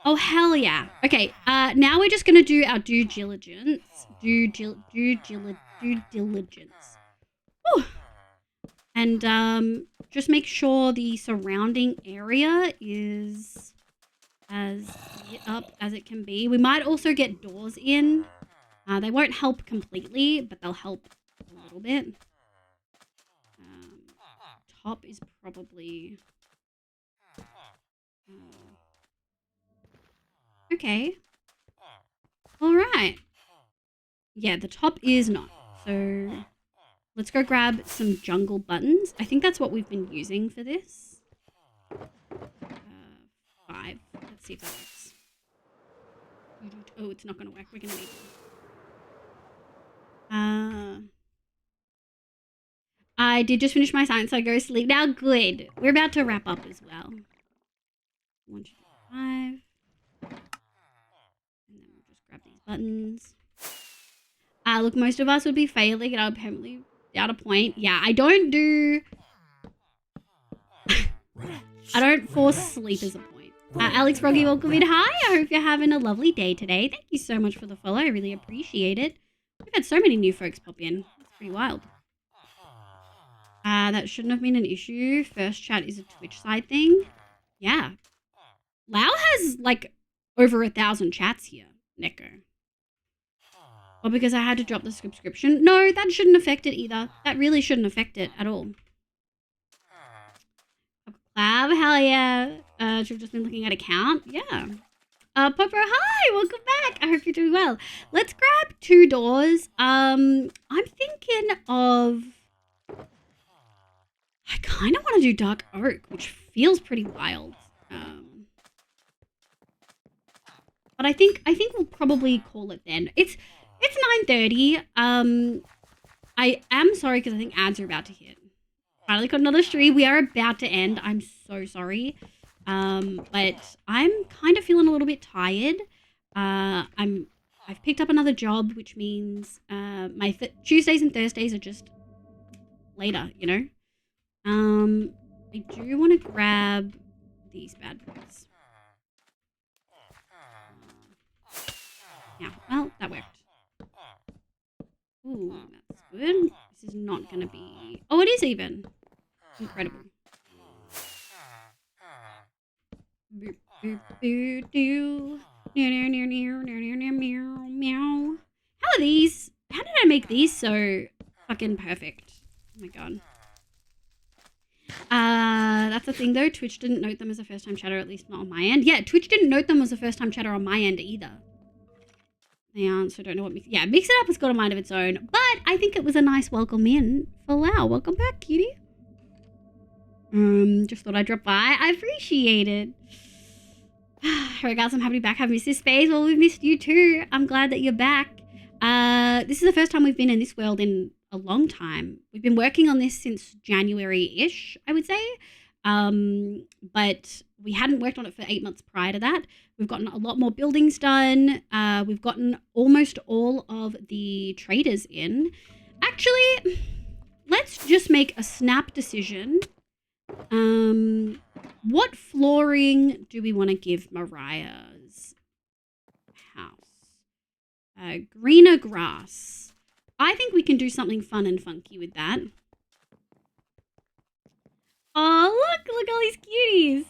Oh, hell yeah. Okay, now we're just going to do our due diligence. Due diligence. Whew. And just make sure the surrounding area is as lit up as it can be. We might also get doors in. They won't help completely, but they'll help a little bit. Top is probably... okay. All right. Yeah, the top is not. So let's go grab some jungle buttons. I think that's what we've been using for this. 5. Let's see if that works. Oh, it's not going to work. We're going to need one. I did just finish my science, so I go to sleep now. Good. We're about to wrap up as well. 1, 2, 5. And then we'll just grab these buttons. Look, most of us would be failing, and I'll apparently out a point. Yeah, I don't do... I don't force sleep as a point. Alex Froggy, welcome in. Hi, I hope you're having a lovely day today. Thank you so much for the follow. I really appreciate it. We've had so many new folks pop in. It's pretty wild. That shouldn't have been an issue. First chat is a Twitch side thing. Yeah. Lau has, like, over 1,000 chats here, Neko. Or because I had to drop the subscription. No, that shouldn't affect it either. That really shouldn't affect it at all. Clav, hell yeah. Should have just been looking at account. Yeah. Popo, hi, welcome back. I hope you're doing well. Let's grab 2 doors. I'm thinking of... I kind of want to do dark oak, which feels pretty wild. But But I think we'll probably call it then. It's 9:30. I am sorry because I think ads are about to hit. Finally got another stream. We are about to end. I'm so sorry. But I'm kind of feeling a little bit tired. I've picked up another job, which means my Tuesdays and Thursdays are just later, you know. I do want to grab these bad boys. Yeah, well, that worked. Ooh, that's good. This is not going to be... Oh, it is even. Incredible. Boop, boop, boo, doo. Meow. How are these? How did I make these so fucking perfect? Oh my god. That's the thing though. Twitch didn't note them as a first-time chatter, at least not on my end. Yeah, Twitch didn't note them as a first-time chatter on my end either. They aren't, so I don't know what... Yeah, Mix It Up has got a mind of its own, but I think it was a nice welcome in for Lau. Welcome back, cutie. Just thought I'd drop by. I appreciate it. Alright guys, I'm happy to be back. I've missed this space. Well, we've missed you too. I'm glad that you're back. This is the first time we've been in this world in a long time. We've been working on this since January-ish, I would say. But we hadn't worked on it for 8 months prior to that. We've gotten a lot more buildings done. We've gotten almost all of the traders in. Actually, let's just make a snap decision. What flooring do we want to give Mariah's house? Greener grass. I think we can do something fun and funky with that. Oh, look all these cuties.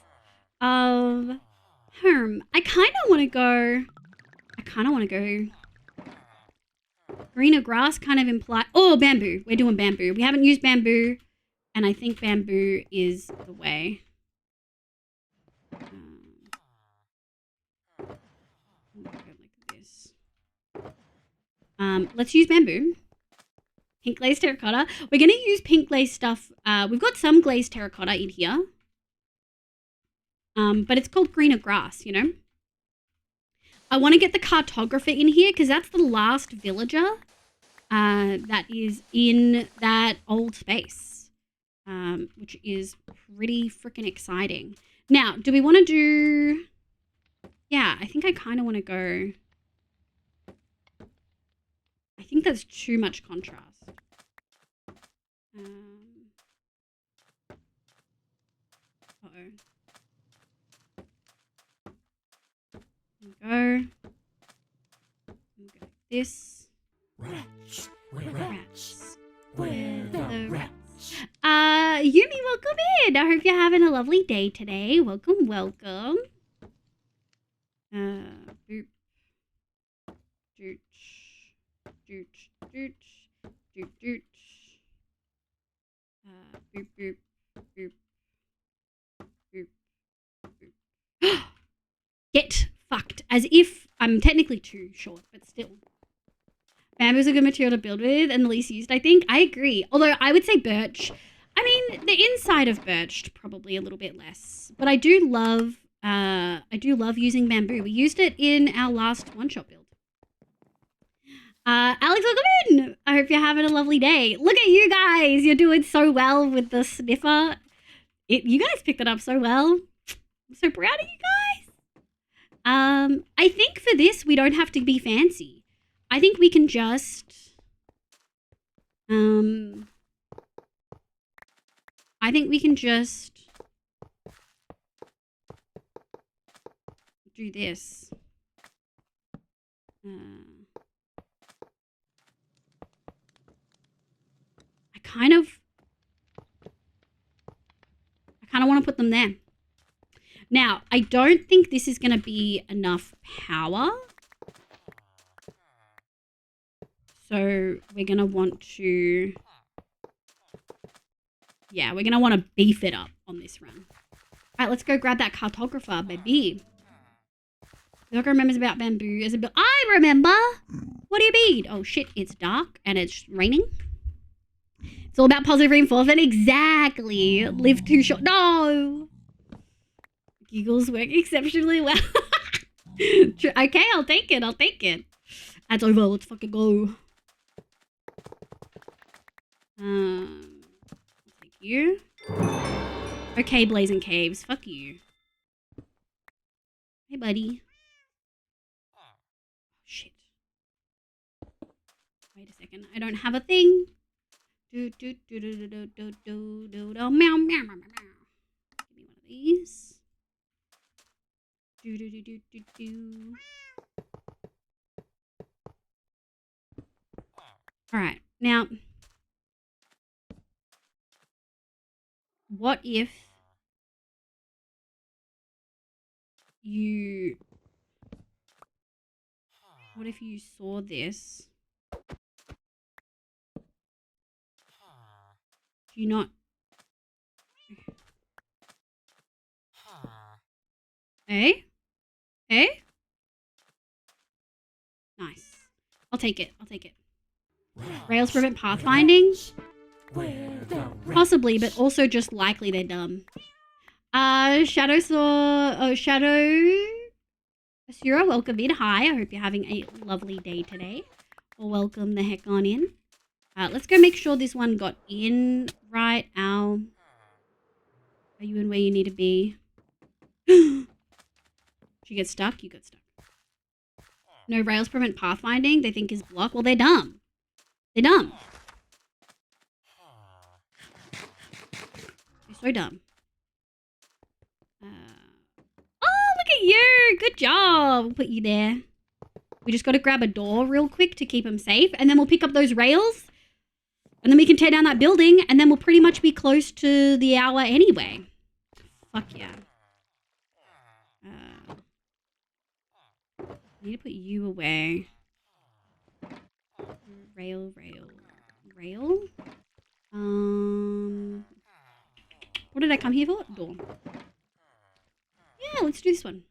I kind of want to go greener grass kind of imply... Oh, bamboo. We're doing bamboo. We haven't used bamboo, and I think bamboo is the way. Like this. Let's use bamboo. Pink glazed terracotta. We're going to use pink glazed stuff. We've got some glazed terracotta in here. But it's called greener grass, you know. I want to get the cartographer in here because that's the last villager that is in that old space, which is pretty freaking exciting. Now, do we want to do... Yeah, I think I kind of want to go... I think that's too much contrast. Uh-oh. Go. This. Rats. We're rats. We're the rats. Yumi, welcome in. I hope you're having a lovely day today. Welcome, welcome. Boop. Dooch. Dooch. Dooch. Dooch. Dooch. Boop, boop. Boop. Boop. Boop. Get fucked. As if I'm technically too short, but still. Bamboo's a good material to build with and the least used, I think. I agree. Although I would say birch. I mean, the inside of birch probably a little bit less. But I do love using bamboo. We used it in our last one-shot build. Alex, welcome in. I hope you're having a lovely day. Look at you guys. You're doing so well with the sniffer. You guys picked it up so well. I'm so proud of you guys. I think for this, we don't have to be fancy. I think we can just, do this. I kind of want to put them there. Now, I don't think this is going to be enough power. So we're going to want to, yeah, we're going to want to beef it up on this run. All right, let's go grab that cartographer, baby. Whoever remembers about bamboo as a build. I remember. What do you mean? Oh shit, it's dark and it's raining. It's all about positive reinforcement. Exactly. Live too short. No. Giggles work exceptionally well. Okay, I'll take it. I'll take it. That's over. Let's fucking go. I'll take you. Okay, Blazing Caves. Fuck you. Hey, buddy. Shit. Wait a second. I don't have a thing. Do do do do do do do do do do meow meow meow meow. Give me one of these. Do do do do do do. All right. Now, what if you saw this? Do you not? Eh? Eh? Nice. I'll take it. I'll take it. Rails prevent pathfinding? Possibly, but also just likely they're dumb. Shadow Asura, welcome in. Hi, I hope you're having a lovely day today. Or welcome the heck on in. Let's go make sure this one got in right. Ow. Are you in where you need to be? Did you get stuck? You got stuck. No rails prevent pathfinding. They think is block. Well, they're dumb. They're dumb. They're so dumb. Oh, look at you. Good job. We'll put you there. We just got to grab a door real quick to keep them safe. And then we'll pick up those rails. And then we can tear down that building. And then we'll pretty much be close to the hour anyway. Fuck yeah. I need to put you away. Rail. What did I come here for? Door. Yeah, let's do this one.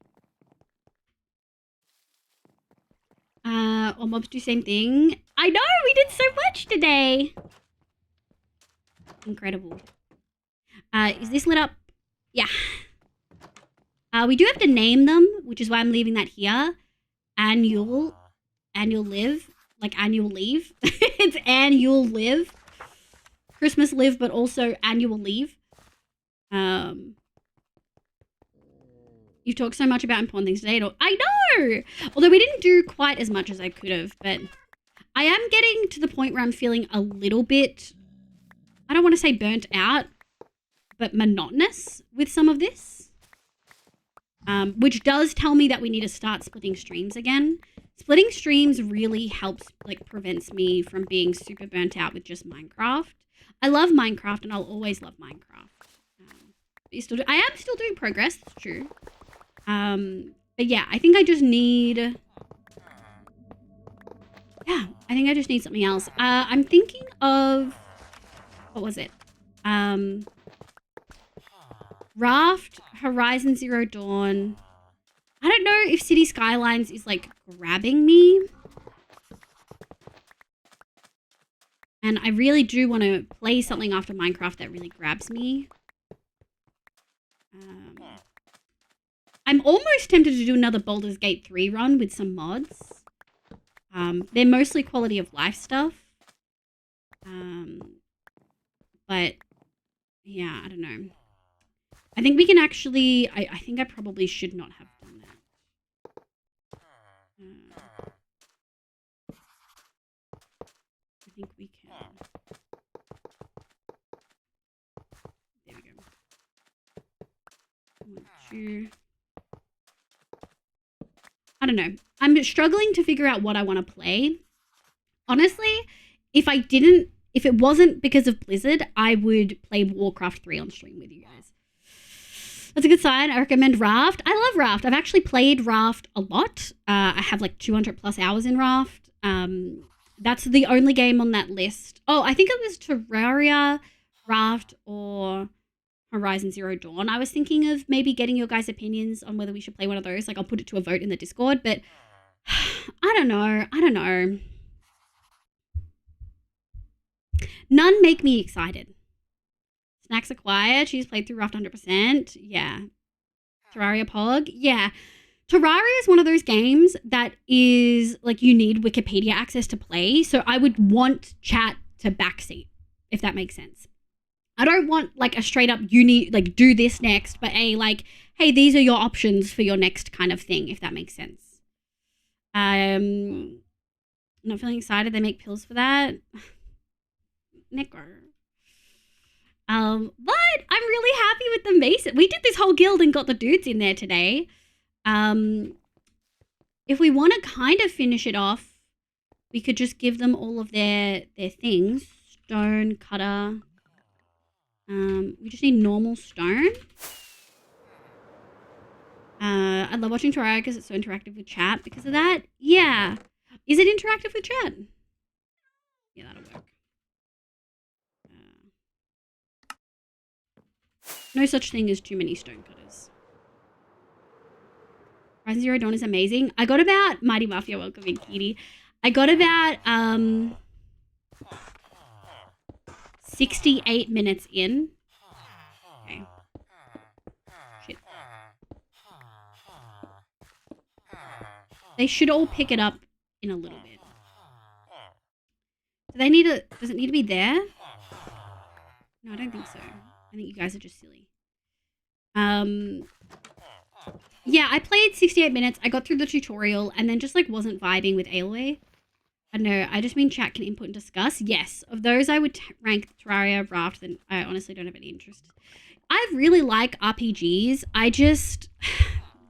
All mobs do same thing. I know, we did so much today. Incredible. Is this lit up? Yeah. We do have to name them, which is why I'm leaving that here. Annual live, like annual leave. It's annual live. Christmas live, but also annual leave. You've talked so much about important things today. I know! Although we didn't do quite as much as I could have, but I am getting to the point where I'm feeling a little bit, I don't want to say burnt out, but monotonous with some of this. Which does tell me that we need to start splitting streams again. Splitting streams really helps, like, prevents me from being super burnt out with just Minecraft. I love Minecraft and I'll always love Minecraft. I am still doing progress, that's true. But yeah, I think I just need... Yeah, I think I just need something else. I'm thinking of... What was it? Raft, Horizon Zero Dawn. I don't know if City Skylines is, like, grabbing me. And I really do want to play something after Minecraft that really grabs me. I'm almost tempted to do another Baldur's Gate 3 run with some mods. They're mostly quality of life stuff. But, yeah, I don't know. I think we can actually... I think I probably should not have done that. I think we can. There we go. I don't know. I'm struggling to figure out what I want to play. Honestly, if it wasn't because of Blizzard, I would play Warcraft 3 on stream with you guys. That's a good sign. I recommend Raft. I love Raft. I've actually played Raft a lot. I have like 200 plus hours in Raft. That's the only game on that list. Oh, I think it was Terraria, Raft, or Horizon Zero Dawn. I was thinking of maybe getting your guys' opinions on whether we should play one of those. Like, I'll put it to a vote in the Discord, but I don't know. None make me excited. Snacks acquired. She's played through Raft 100%. Yeah. Terraria Pog. Yeah. Terraria is one of those games that is like you need Wikipedia access to play. So I would want chat to backseat, if that makes sense. I don't want like a straight up you need like do this next, but like, hey, these are your options for your next kind of thing, if that makes sense. Not feeling excited. They make pills for that. Nico. But I'm really happy with the Mason. We did this whole guild and got the dudes in there today. If we want to kind of finish it off, we could just give them all of their things. Stone cutter. We just need normal stone. I love watching Terraria because it's so interactive with chat because of that. Yeah. Is it interactive with chat? Yeah, that'll work. No such thing as too many stone cutters. Horizon Zero Dawn is amazing. I got about Mighty Mafia, welcome in, Kitty. I got about 68 minutes in. Okay. Shit. They should all pick it up in a little bit. Do they need a... Does it need to be there? No, I don't think so. I think you guys are just silly. Yeah, I played 68 minutes. I got through the tutorial and then just like wasn't vibing with AOA. I don't know. I just mean chat can input and discuss. Yes, of those I would rank Terraria, Raft, and I honestly don't have any interest. I really like RPGs. I just...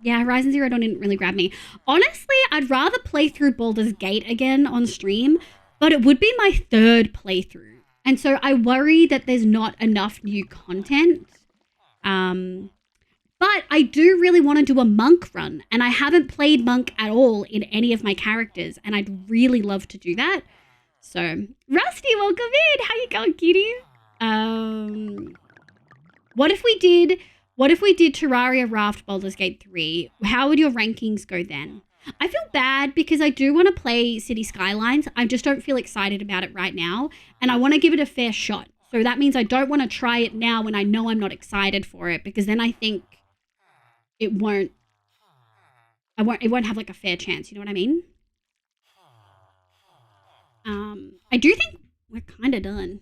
Yeah, Horizon Zero Dawn didn't really grab me. Honestly, I'd rather play through Baldur's Gate again on stream, but it would be my third playthrough. And so I worry that there's not enough new content. But I do really want to do a monk run, and I haven't played monk at all in any of my characters, and I'd really love to do that. So, Rusty, welcome in. How you going, kitty? What if we did Terraria, Raft, Baldur's Gate 3? How would your rankings go then? I feel bad because I do want to play City Skylines. I just don't feel excited about it right now, and I want to give it a fair shot. So that means I don't want to try it now when I know I'm not excited for it, because then I think it won't have like a fair chance. You know what I mean? I do think we're kind of done.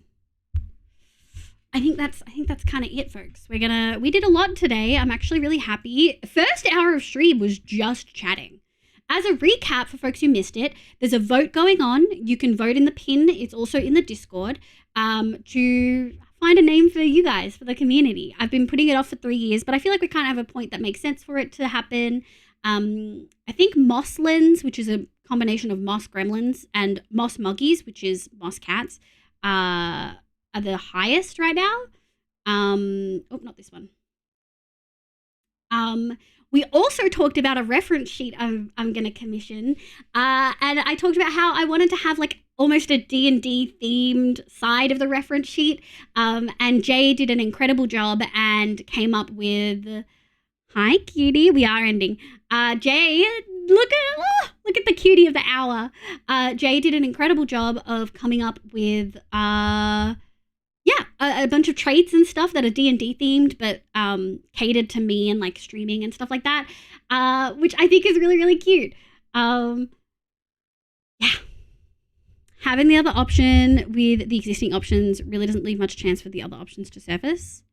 I think that's kind of it, folks. We did a lot today. I'm actually really happy. First hour of stream was just chatting. As a recap for folks who missed it, there's a vote going on. You can vote in the pin. It's also in the Discord to find a name for you guys, for the community. I've been putting it off for 3 years, but I feel like we kind of have a point that makes sense for it to happen. I think Mosslins, which is a combination of moss gremlins, and moss muggies, which is moss cats, are the highest right now. Oh, not this one. We also talked about a reference sheet I'm going to commission. And I talked about how I wanted to have like almost a D&D themed side of the reference sheet. And Jay did an incredible job and came up with... Hi, cutie. We are ending. Jay, look at the cutie of the hour. Jay did an incredible job of coming up with... a bunch of traits and stuff that are D&D themed, but catered to me and like streaming and stuff like that, which I think is really, really cute. Yeah. Having the other option with the existing options really doesn't leave much chance for the other options to surface.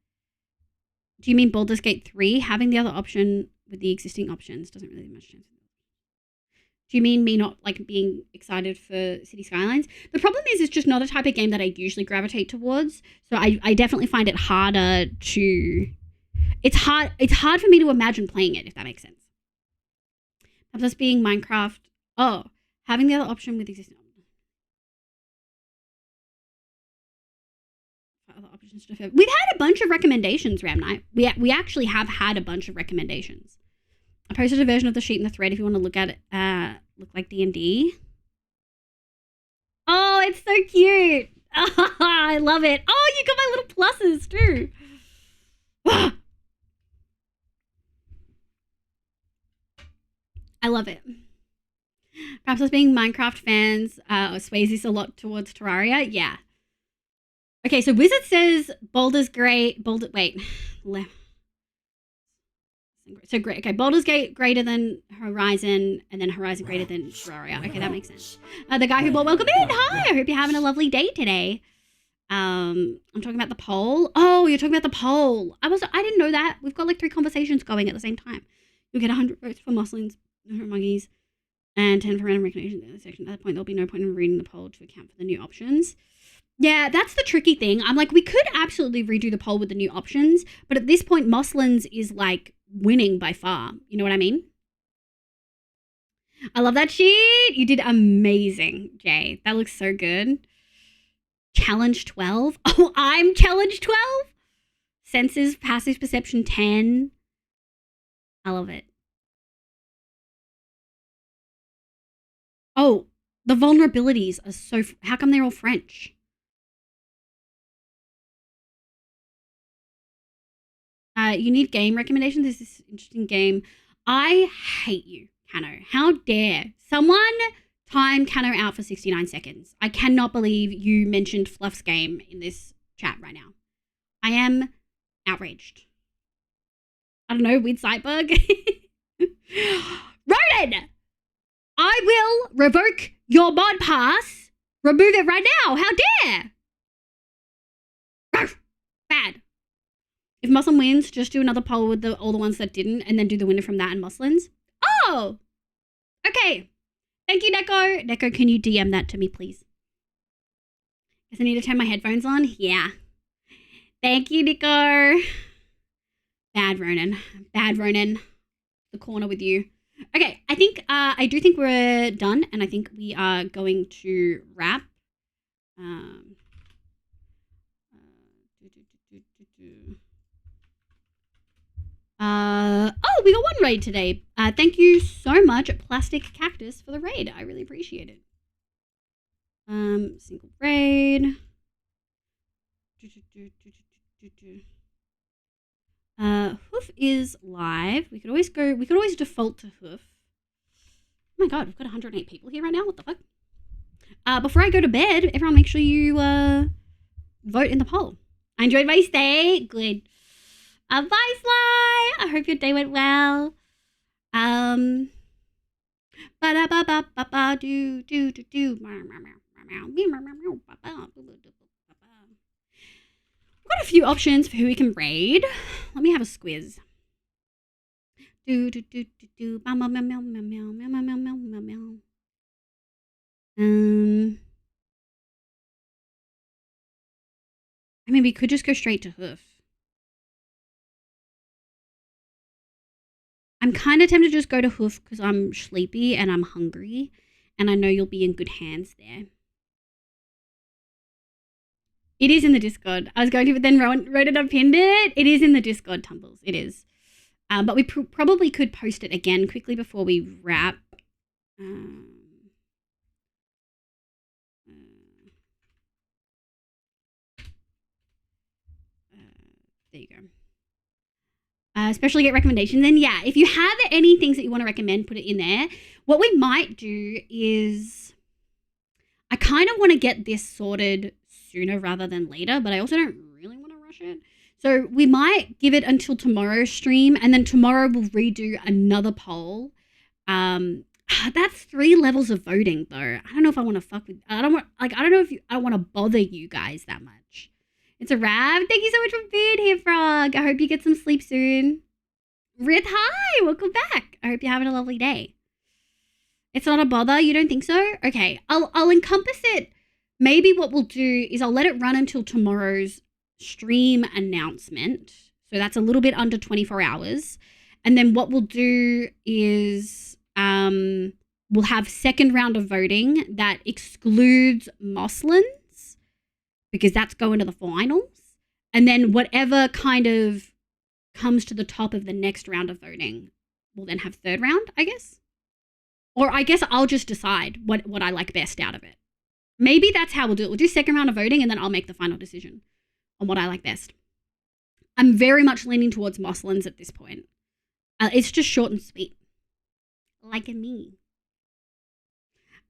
Do you mean Baldur's Gate 3? Having the other option with the existing options doesn't really leave much chance. Do you mean me not like being excited for City Skylines? The problem is it's just not a type of game that I usually gravitate towards. So I definitely find it harder to... It's hard for me to imagine playing it, if that makes sense. Perhaps us being Minecraft... Oh, having the other option with existing... Other options to... We've had a bunch of recommendations, Ram Knight. We actually have had a bunch of recommendations. I posted a version of the sheet in the thread if you want to look at it. Look like D&D. Oh, it's so cute. Oh, I love it. Oh, you got my little pluses too. I love it. Perhaps us being Minecraft fans sways this a lot towards Terraria. Yeah. Okay, so Wizard says Baldur's Gate. Wait. So great. Okay, Baldur's Gate greater than Horizon, and then Horizon greater than Terraria. Okay, that makes sense. The guy who bought welcome in. Hi, I hope you're having a lovely day today. I'm talking about the poll. Oh, you're talking about the poll. I didn't know that. We've got like 3 conversations going at the same time. You'll get 100 votes for Muslims, monkeys, and 10 for random recognition in the section. At that point, there'll be no point in reading the poll to account for the new options. Yeah, that's the tricky thing. I'm like, we could absolutely redo the poll with the new options, but at this point, Muslims is like winning by far. You know what I mean? I love that sheet. You did amazing, Jay. That looks so good. Challenge 12. Oh, I'm challenge 12. Senses, passive perception 10. I love it. Oh, the vulnerabilities are so... How come they're all French? You need game recommendations. This is an interesting game. I hate you, Cano. How dare someone time Cano out for 69 seconds. I cannot believe you mentioned Fluff's game in this chat right now. I am outraged. I don't know, weird sight bug. Ronan! I will revoke your mod pass. Remove it right now. How dare! Bad. If Muslim wins, just do another poll with all the ones that didn't, and then do the winner from that and Muslims. Oh! Okay. Thank you, Neko. Neko, can you DM that to me, please? Guess I need to turn my headphones on? Yeah. Thank you, Nico. Bad Ronan. Bad Ronan. The corner with you. Okay, I do think we're done, and I think we are going to wrap. Oh, we got one raid today. Thank you so much, Plastic Cactus, for the raid. I really appreciate it. Single raid. Hoof is live. We could always default to Hoof. Oh my god, we've got 108 people here right now. What the fuck? Before I go to bed, everyone make sure you vote in the poll. I enjoyed my stay. Good. Bye, Sly. I hope your day went well. We've got a few options for who we can raid. Let me have a squiz. I mean, we could just go straight to Hoof. I'm kind of tempted to just go to Hoof because I'm sleepy and I'm hungry, and I know you'll be in good hands there. It is in the Discord. I was going to, but then wrote it and pinned it. It is in the Discord, Tumbles. It is. But we probably could post it again quickly before we wrap. There you go. Especially get recommendations. And yeah, if you have any things that you want to recommend, put it in there. What we might do is, I kind of want to get this sorted sooner rather than later, but I also don't really want to rush it. So we might give it until tomorrow's stream, and then tomorrow we'll redo another poll. That's 3 levels of voting though. I don't know if I want to fuck with. I don't know if I want to bother you guys that much. It's a wrap. Thank you so much for being here, Frog. I hope you get some sleep soon. Rith, hi, welcome back. I hope you're having a lovely day. It's not a bother. You don't think so? Okay, I'll encompass it. Maybe what we'll do is I'll let it run until tomorrow's stream announcement. So that's a little bit under 24 hours. And then what we'll do is we'll have second round of voting that excludes Moslins, because that's going to the finals. And then whatever kind of comes to the top of the next round of voting, we'll then have third round, I guess. Or I guess I'll just decide what I like best out of it. Maybe that's how we'll do it. We'll do second round of voting, and then I'll make the final decision on what I like best. I'm very much leaning towards Moslins at this point. It's just short and sweet. Like me.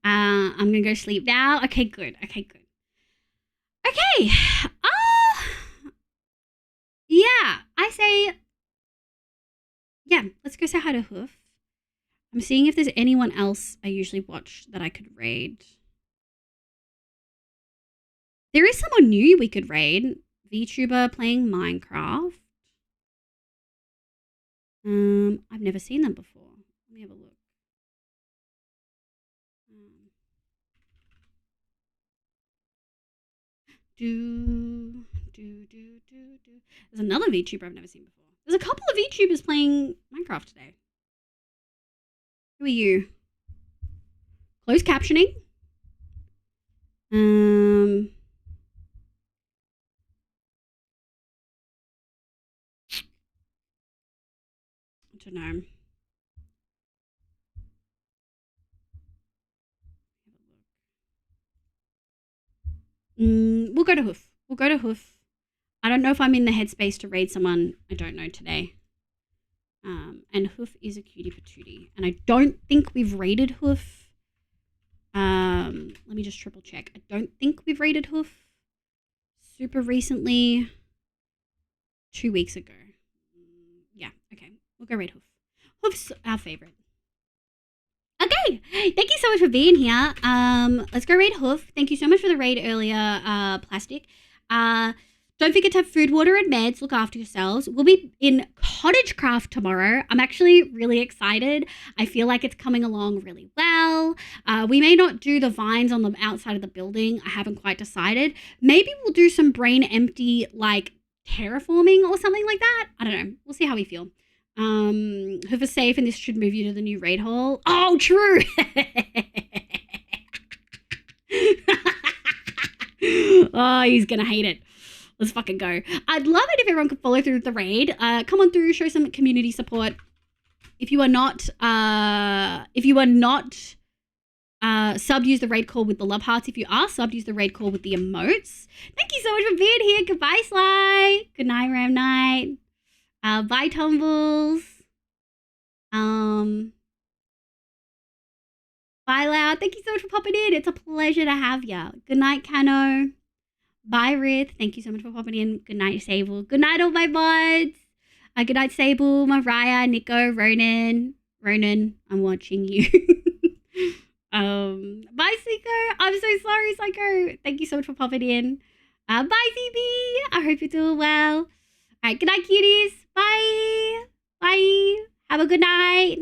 I'm going to go sleep now. Okay, good. Okay. Yeah, I say, yeah, let's go say hi to Hoof. I'm seeing if there's anyone else I usually watch that I could raid. There is someone new we could raid. VTuber playing Minecraft. I've never seen them before. Let me have a look. There's another VTuber I've never seen before. There's a couple of VTubers playing Minecraft today. Who are you? Closed captioning. I don't know. We'll go to Hoof. We'll go to Hoof. I don't know if I'm in the headspace to raid someone I don't know today. And Hoof is a cutie patootie. And I don't think we've raided Hoof. Let me just triple check. I don't think we've raided Hoof super recently. 2 weeks ago. Yeah, okay. We'll go raid Hoof. Hoof's our favorite. Okay, thank you so much for being here. Let's go raid Hoof. Thank you so much for the raid earlier, Plastic. Don't forget to have food, water, and meds. Look after yourselves. We'll be in Cottage Craft tomorrow. I'm actually really excited. I feel like it's coming along really well. We may not do the vines on the outside of the building. I haven't quite decided. Maybe we'll do some brain empty, like, terraforming or something like that. I don't know. We'll see how we feel. Hoof is safe and this should move you to the new raid hall. Oh, true. Oh, he's gonna hate it. Let's fucking go. I'd love it if everyone could follow through with the raid. Come on through, show some community support. If you are not subbed, use the raid call with the love hearts. If you are subbed, use the raid call with the emotes. Thank you so much for being here. Goodbye, Sly. Good night, Ram Night. Bye, Tumbles. Bye, Loud. Thank you so much for popping in. It's a pleasure to have you. Good night, Kano. Bye, Rith. Thank you so much for popping in. Good night, Sable. Good night, all my buds. Good night, Sable, Mariah, Nico, Ronan. Ronan, I'm watching you. Bye, Psycho. I'm so sorry, Psycho. Thank you so much for popping in. Bye, Phoebe. I hope you're doing well. All right, good night, cuties. Bye. Bye. Have a good night.